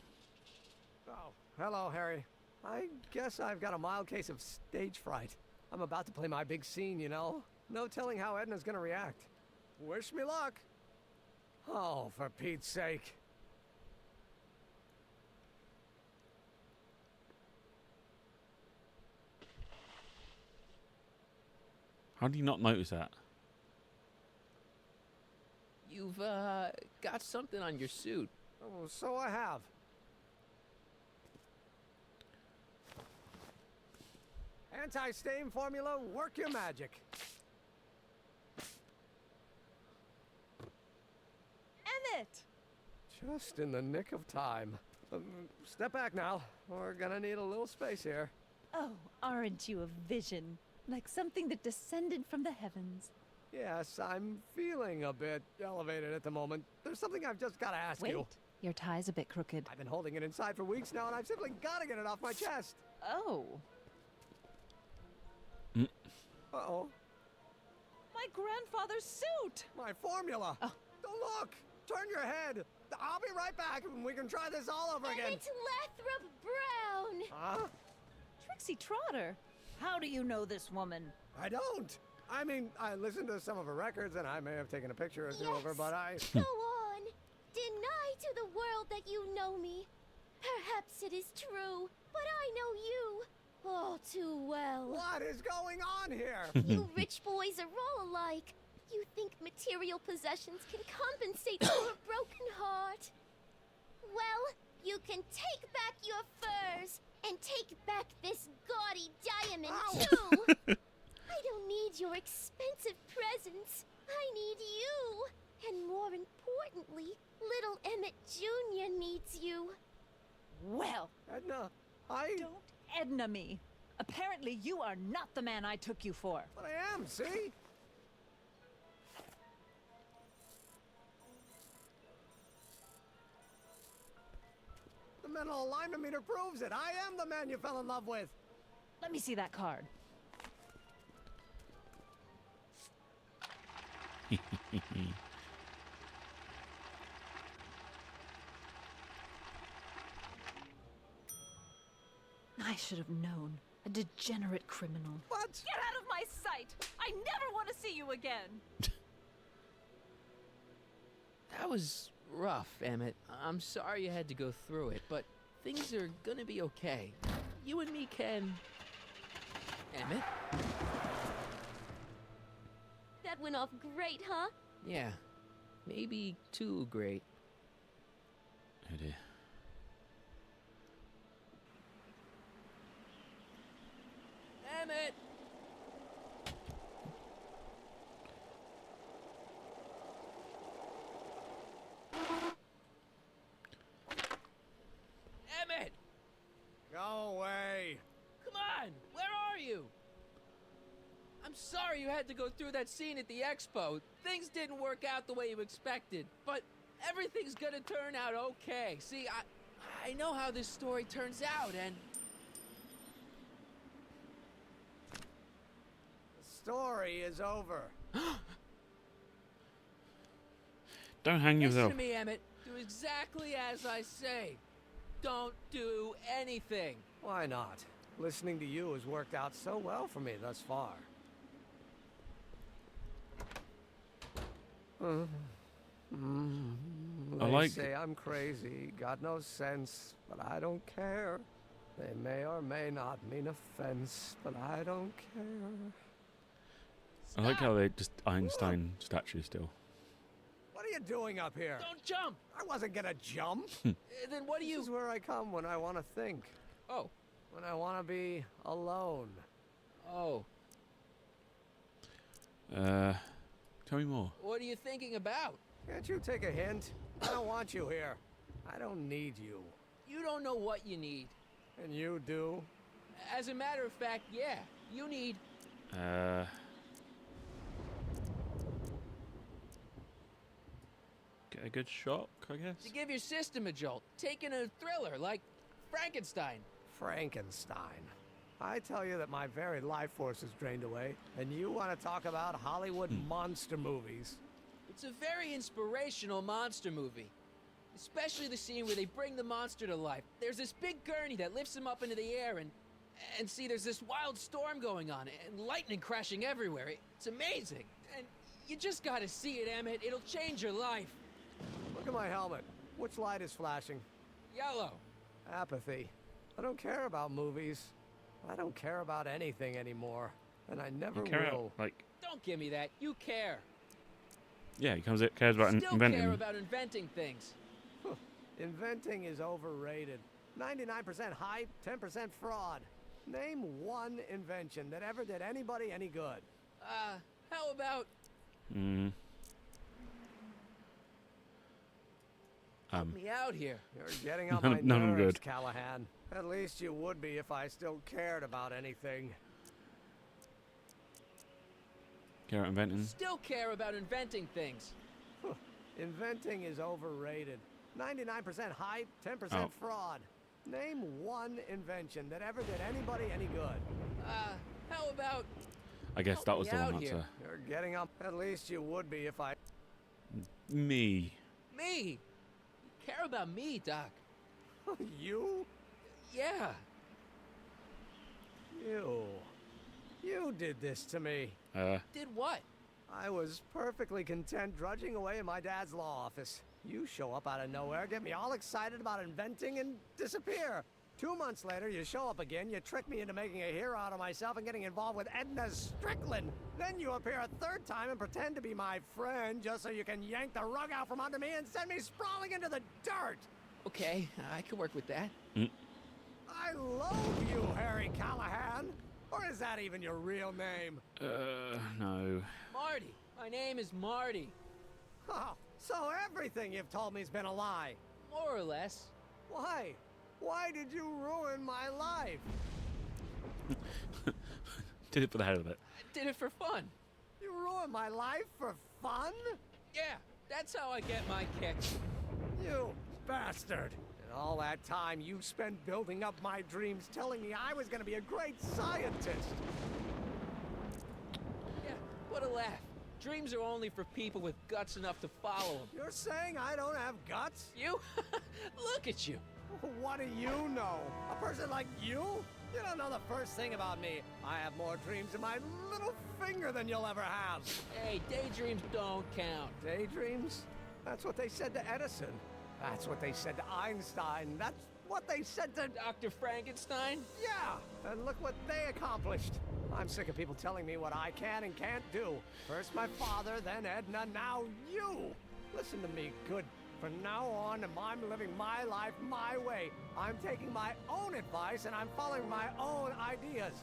Oh, hello, Harry. I guess I've got a mild case of stage fright. I'm about to play my big scene, you know? No telling how Edna's gonna react. Wish me luck. Oh, for Pete's sake. How do you not notice that? You've got something on your suit. Oh, so I have. Anti-stain formula, work your magic. Emmett! Just in the nick of time. Step back now. We're gonna need a little space here. Oh, aren't you a vision? Like something that descended from the heavens. Yes, I'm feeling a bit elevated at the moment. There's something I've just gotta ask you. Wait, your tie's a bit crooked. I've been holding it inside for weeks now, and I've simply gotta get it off my chest. Oh. Uh-oh. My grandfather's suit! My formula! Oh. Don't look! Turn your head! I'll be right back, and we can try this all over again. It's Lathrop Brown! Huh? Trixie Trotter! How do you know this woman? I don't! I mean, I listened to some of her records, and I may have taken a picture or two of her, but I... Go on! Deny to the world that you know me. Perhaps it is true, but I know you all too well. What is going on here? You rich boys are all alike. You think material possessions can compensate for a broken heart. Well, you can take back your furs and take back this gaudy diamond, too. I don't need your expensive presents. I need you. And more importantly, little Emmett Jr. needs you. Well, Edna, don't Edna me. Apparently you are not the man I took you for. But I am, see? The mental alignment meter proves it. I am the man you fell in love with. Let me see that card. I should have known. A degenerate criminal. What? Get out of my sight! I never want to see you again! That was rough, Emmett. I'm sorry you had to go through it, but things are gonna be okay. You and me can... Emmett? That went off great, huh? Yeah. Maybe too great. Oh dear. Emmett! Emmett! Go away. Come on! Where are you? I'm sorry you had to go through that scene at the expo. Things didn't work out the way you expected, but everything's gonna turn out okay. See, I know how this story turns out, and... The story is over. Don't hang yourself. Listen to me, Emmett. Do exactly as I say. Don't do anything. Why not? Listening to you has worked out so well for me thus far. They say I'm crazy, got no sense, but I don't care. They may or may not mean offense, but I don't care. I like how they just Einstein statue still. What are you doing up here? Don't jump! I wasn't gonna jump. Then what do you... This is where I come when I want to think. Oh. When I want to be alone. Oh. Tell me more. What are you thinking about? Can't you take a hint? I don't want you here. I don't need you. You don't know what you need. And you do? As a matter of fact, yeah. You need... Get a good shock, I guess. to give your system a jolt. Taking a thriller like Frankenstein. Frankenstein. I tell you that my very life force is drained away, and you want to talk about Hollywood monster movies. It's a very inspirational monster movie. Especially the scene where they bring the monster to life. There's this big gurney that lifts him up into the air, and see, there's this wild storm going on, and lightning crashing everywhere. It's amazing. And you just gotta see it, Emmett. It'll change your life. Look at my helmet. Which light is flashing? Yellow. Apathy. I don't care about movies. I don't care about anything anymore. And I never You care will. about, like, Don't give me that. You care. Yeah, he cares about Still inventing. care about inventing things. Inventing is overrated. 99% hype, 10% fraud. Name one invention that ever did anybody any good. How about... Help me out here. You're getting on my none of them nerves, good. Callahan. At least you would be if I still cared about anything. Care about inventing. Still care about inventing things. Inventing is overrated. 99% hype, 10% fraud. Name one invention that ever did anybody any good. How about... I guess that was the one You're getting up. At least you would be if I... Me. Me? Care about me, Doc. You? Yeah. You did this to me. Did what? I was perfectly content drudging away in my dad's law office. You show up out of nowhere, get me all excited about inventing, and disappear. 2 months later, you show up again, you trick me into making a hero out of myself and getting involved with Edna Strickland. Then you appear a third time and pretend to be my friend just so you can yank the rug out from under me and send me sprawling into the dirt. Okay, I can work with that. I loathe you, Harry Callahan. Or is that even your real name? No. Marty. My name is Marty. Oh, so everything you've told me's been a lie. More or less. Why? Why did you ruin my life? Did it for the hell of it. I did it for fun. You ruined my life for fun? Yeah, that's how I get my kicks. You bastard. And all that time you spent building up my dreams, telling me I was gonna be a great scientist. Yeah, what a laugh. Dreams are only for people with guts enough to follow them. You're saying I don't have guts? You? Look at you. What do you know? A person like you? You don't know the first thing about me. I have more dreams in my little finger than you'll ever have. Hey, daydreams don't count. Daydreams? That's what they said to Edison. That's what they said to Einstein. That's what they said to... Dr. Frankenstein? Yeah, and look what they accomplished. I'm sick of people telling me what I can and can't do. First my father, then Edna, now you. Listen to me, good. From now on, I'm living my life my way. I'm taking my own advice and I'm following my own ideas.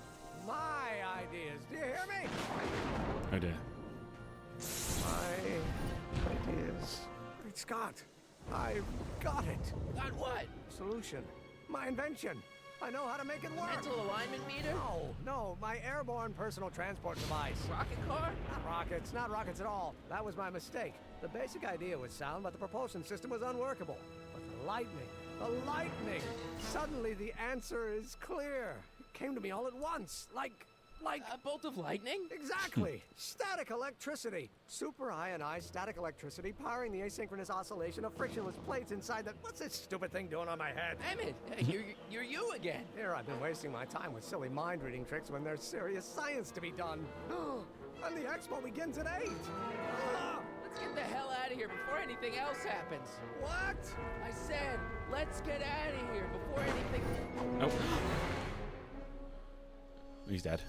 My ideas. Do you hear me? Oh dear. My ideas. Great Scott. I've got it. Got what? Solution. My invention. I know how to make it work. Mental alignment meter? No, my airborne personal transport device. Rocket car? Not rockets at all. That was my mistake. The basic idea was sound, but the propulsion system was unworkable. But the lightning! Suddenly the answer is clear. It came to me all at once, like... A bolt of lightning? Exactly. Static electricity. Super ionized static electricity powering the asynchronous oscillation of frictionless plates inside the... What's this stupid thing doing on my head? Emmett, you're you again. Here I've been wasting my time with silly mind-reading tricks when there's serious science to be done. And the expo begins at 8. Let's get the hell out of here before anything else happens. What? I said, let's get out of here before anything... Oh. He's dead.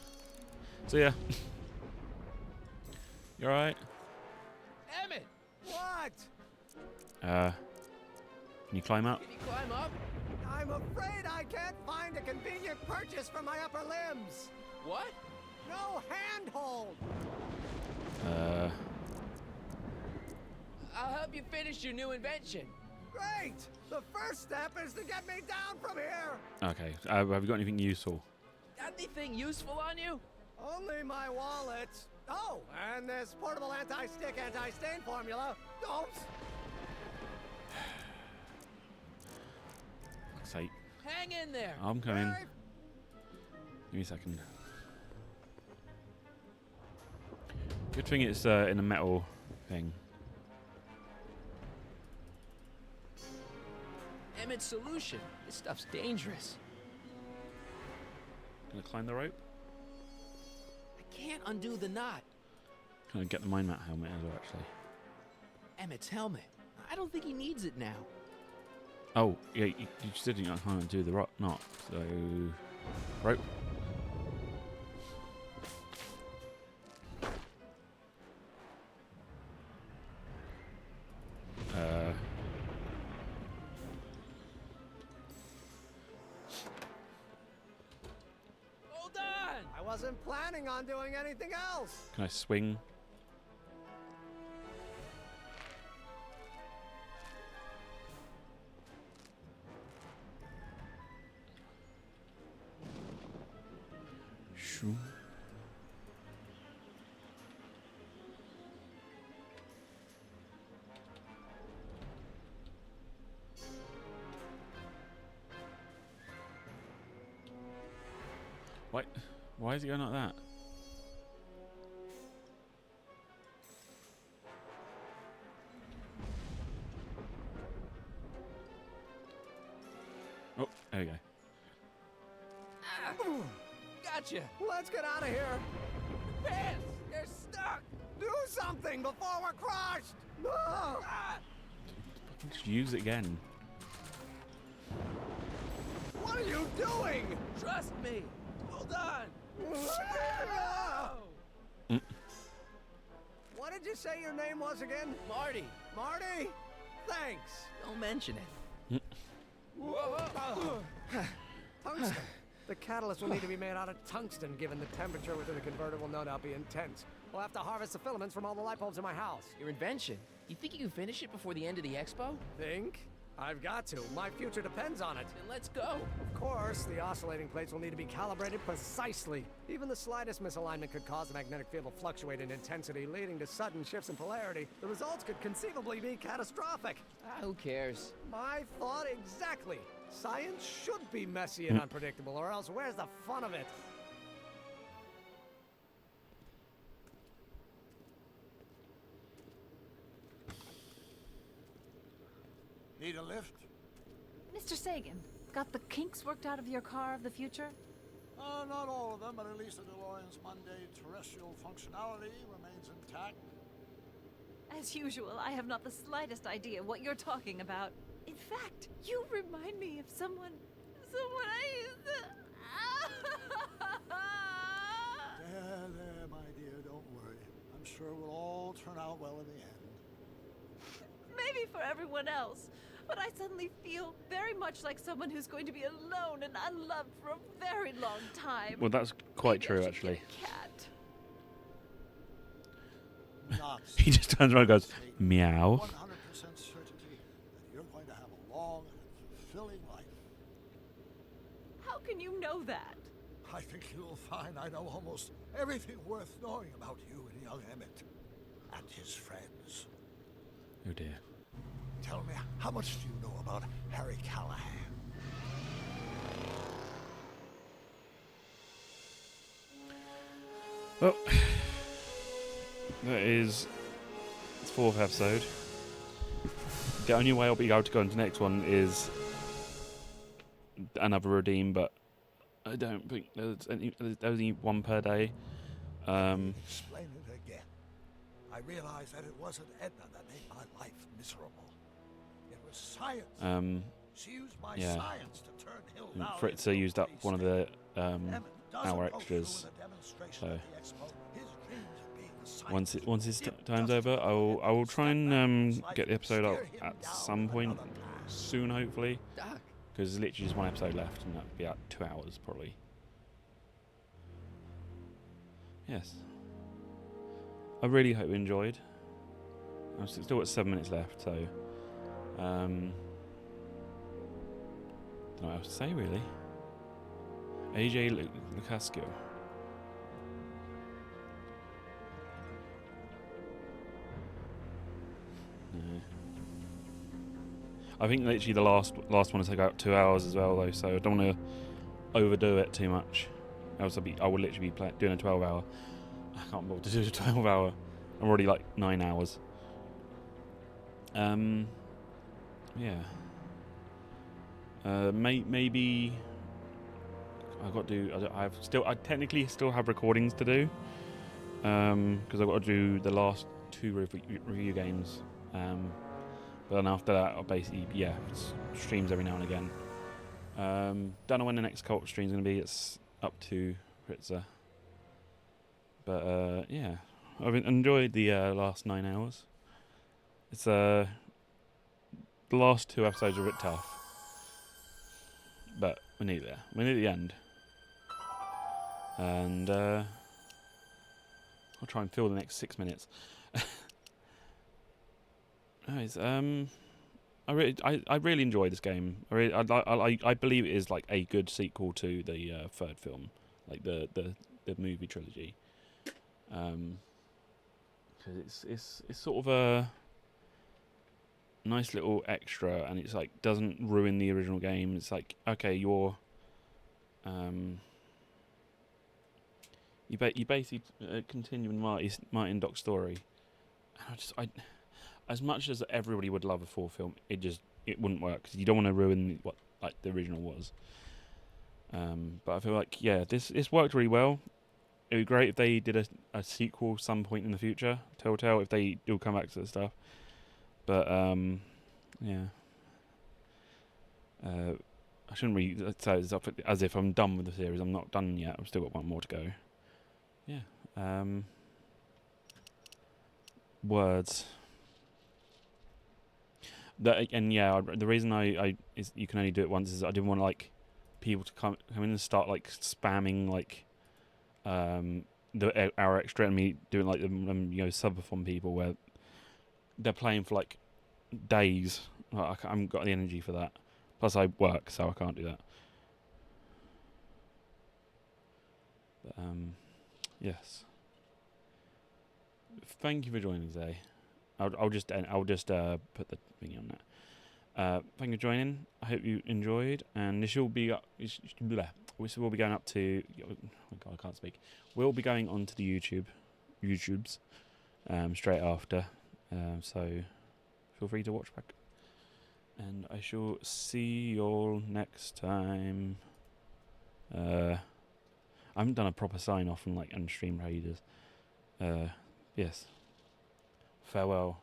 So yeah. You alright? Emmett! What? Can you climb up? Can you climb up? I'm afraid I can't find a convenient purchase for my upper limbs. What? No handhold. I'll help you finish your new invention. Great! The first step is to get me down from here. Okay. Have you got anything useful? Got anything useful on you? Only my wallet. Oh, and this portable anti-stick, anti-stain formula. Oops. Fuck's sake. Hang in there. I'm coming. Give me a second. Good thing it's in a metal thing. Emmett's solution. This stuff's dangerous. Gonna climb the rope? I can't undo the knot. Gonna get the mind map helmet as well, actually. Emmett's helmet. I don't think he needs it now. Oh, yeah, you said you can't do the knot, so... Rope. Wasn't planning on doing anything else. Can I swing? Shoo. What? Why is it going like that? Oh, there we go. Gotcha. Let's get out of here. Pants, you're stuck. Do something before we're crushed. No. Just use it again. What are you doing? Trust me. Hold on. What did you say your name was again? Marty. Marty? Thanks. Don't mention it. Tungsten. The catalyst will need to be made out of tungsten, given the temperature within the converter will no doubt be intense. We'll have to harvest the filaments from all the light bulbs in my house. Your invention. You think you can finish it before the end of the expo? Think? I've got to. My future depends on it. Then let's go. Of course, the oscillating plates will need to be calibrated precisely. Even the slightest misalignment could cause the magnetic field to fluctuate in intensity, leading to sudden shifts in polarity. The results could conceivably be catastrophic. Who cares? My thought exactly. Science should be messy and unpredictable, or else where's the fun of it? Need a lift? Mr. Sagan, got the kinks worked out of your car of the future? Not all of them, but at least the DeLorean's mundane terrestrial functionality remains intact. As usual, I have not the slightest idea what you're talking about. In fact, you remind me of someone I used to... There, my dear, don't worry. I'm sure it will all turn out well in the end. Maybe for everyone else, but I suddenly feel very much like someone who's going to be alone and unloved for a very long time. Well, that's quite true, actually. Cat. He just turns around and goes, meow. 100% certainty that you're going to have a long and fulfilling life. How can you know that? I think you'll find I know almost everything worth knowing about you and young Emmett and his friends. Oh dear. Tell me, how much do you know about Harry Callahan? Well, that is the 4th episode. The only way I'll be able to go into the next one is another redeem, but I don't think there's only one per day. Explain it again. I realized that it wasn't Edna that made my life miserable. It was science. She used my science to turn Hill Valley. Fritzer used up one of the hour extras. So once his time's over, I will try and get the episode up at some point soon, hopefully. Because there's literally just one episode left, and that'll be about 2 hours probably. Yes. I really hope you enjoyed. I've still got 7 minutes left, so don't know what else to say really. AJ Lukasco. No. I think literally the last one will take out 2 hours as well, though, so I don't want to overdo it too much. Else I would literally be doing a 12-hour. I can't bother to do a 12-hour. I'm already like 9 hours. Yeah. Maybe I've got to do. I technically still have recordings to do. Because I've got to do the last 2 review games. But then after that, I'll basically streams every now and again. Don't know when the next cult stream's gonna be. It's up to Fritzer. But yeah, I've enjoyed the last 9 hours. It's the last 2 episodes are a bit tough, but we're nearly there. We're near the end. and I'll try and fill the next 6 minutes. Anyways, I really enjoy this game. I believe it is like a good sequel to the third film, like the movie trilogy. Because it's sort of a nice little extra, and it's like doesn't ruin the original game. It's like, okay, you're you basically continuing Martin Doc's story. And I as much as everybody would love a fourth film, it wouldn't work because you don't want to ruin what like the original was. But I feel like this worked really well. It would be great if they did a sequel some point in the future. Telltale, if they do come back to the stuff. But yeah. I shouldn't really say it's as if I'm done with the series. I'm not done yet. I've still got one more to go. Yeah. Words. The reason I is you can only do it once is I didn't want like people to come in and start like spamming like our extra and me doing like subathon people where they're playing for like days. Like, I haven't got the energy for that. Plus I work, so I can't do that. But yes. Thank you for joining today. I'll just put the thing on that. Thank you for joining. I hope you enjoyed, and this will be we'll be going up to. Oh God, I can't speak. We'll be going onto the YouTubes, straight after. So feel free to watch back, and I shall see you all next time. I haven't done a proper sign off on like Unstream Raiders. Yes. Farewell.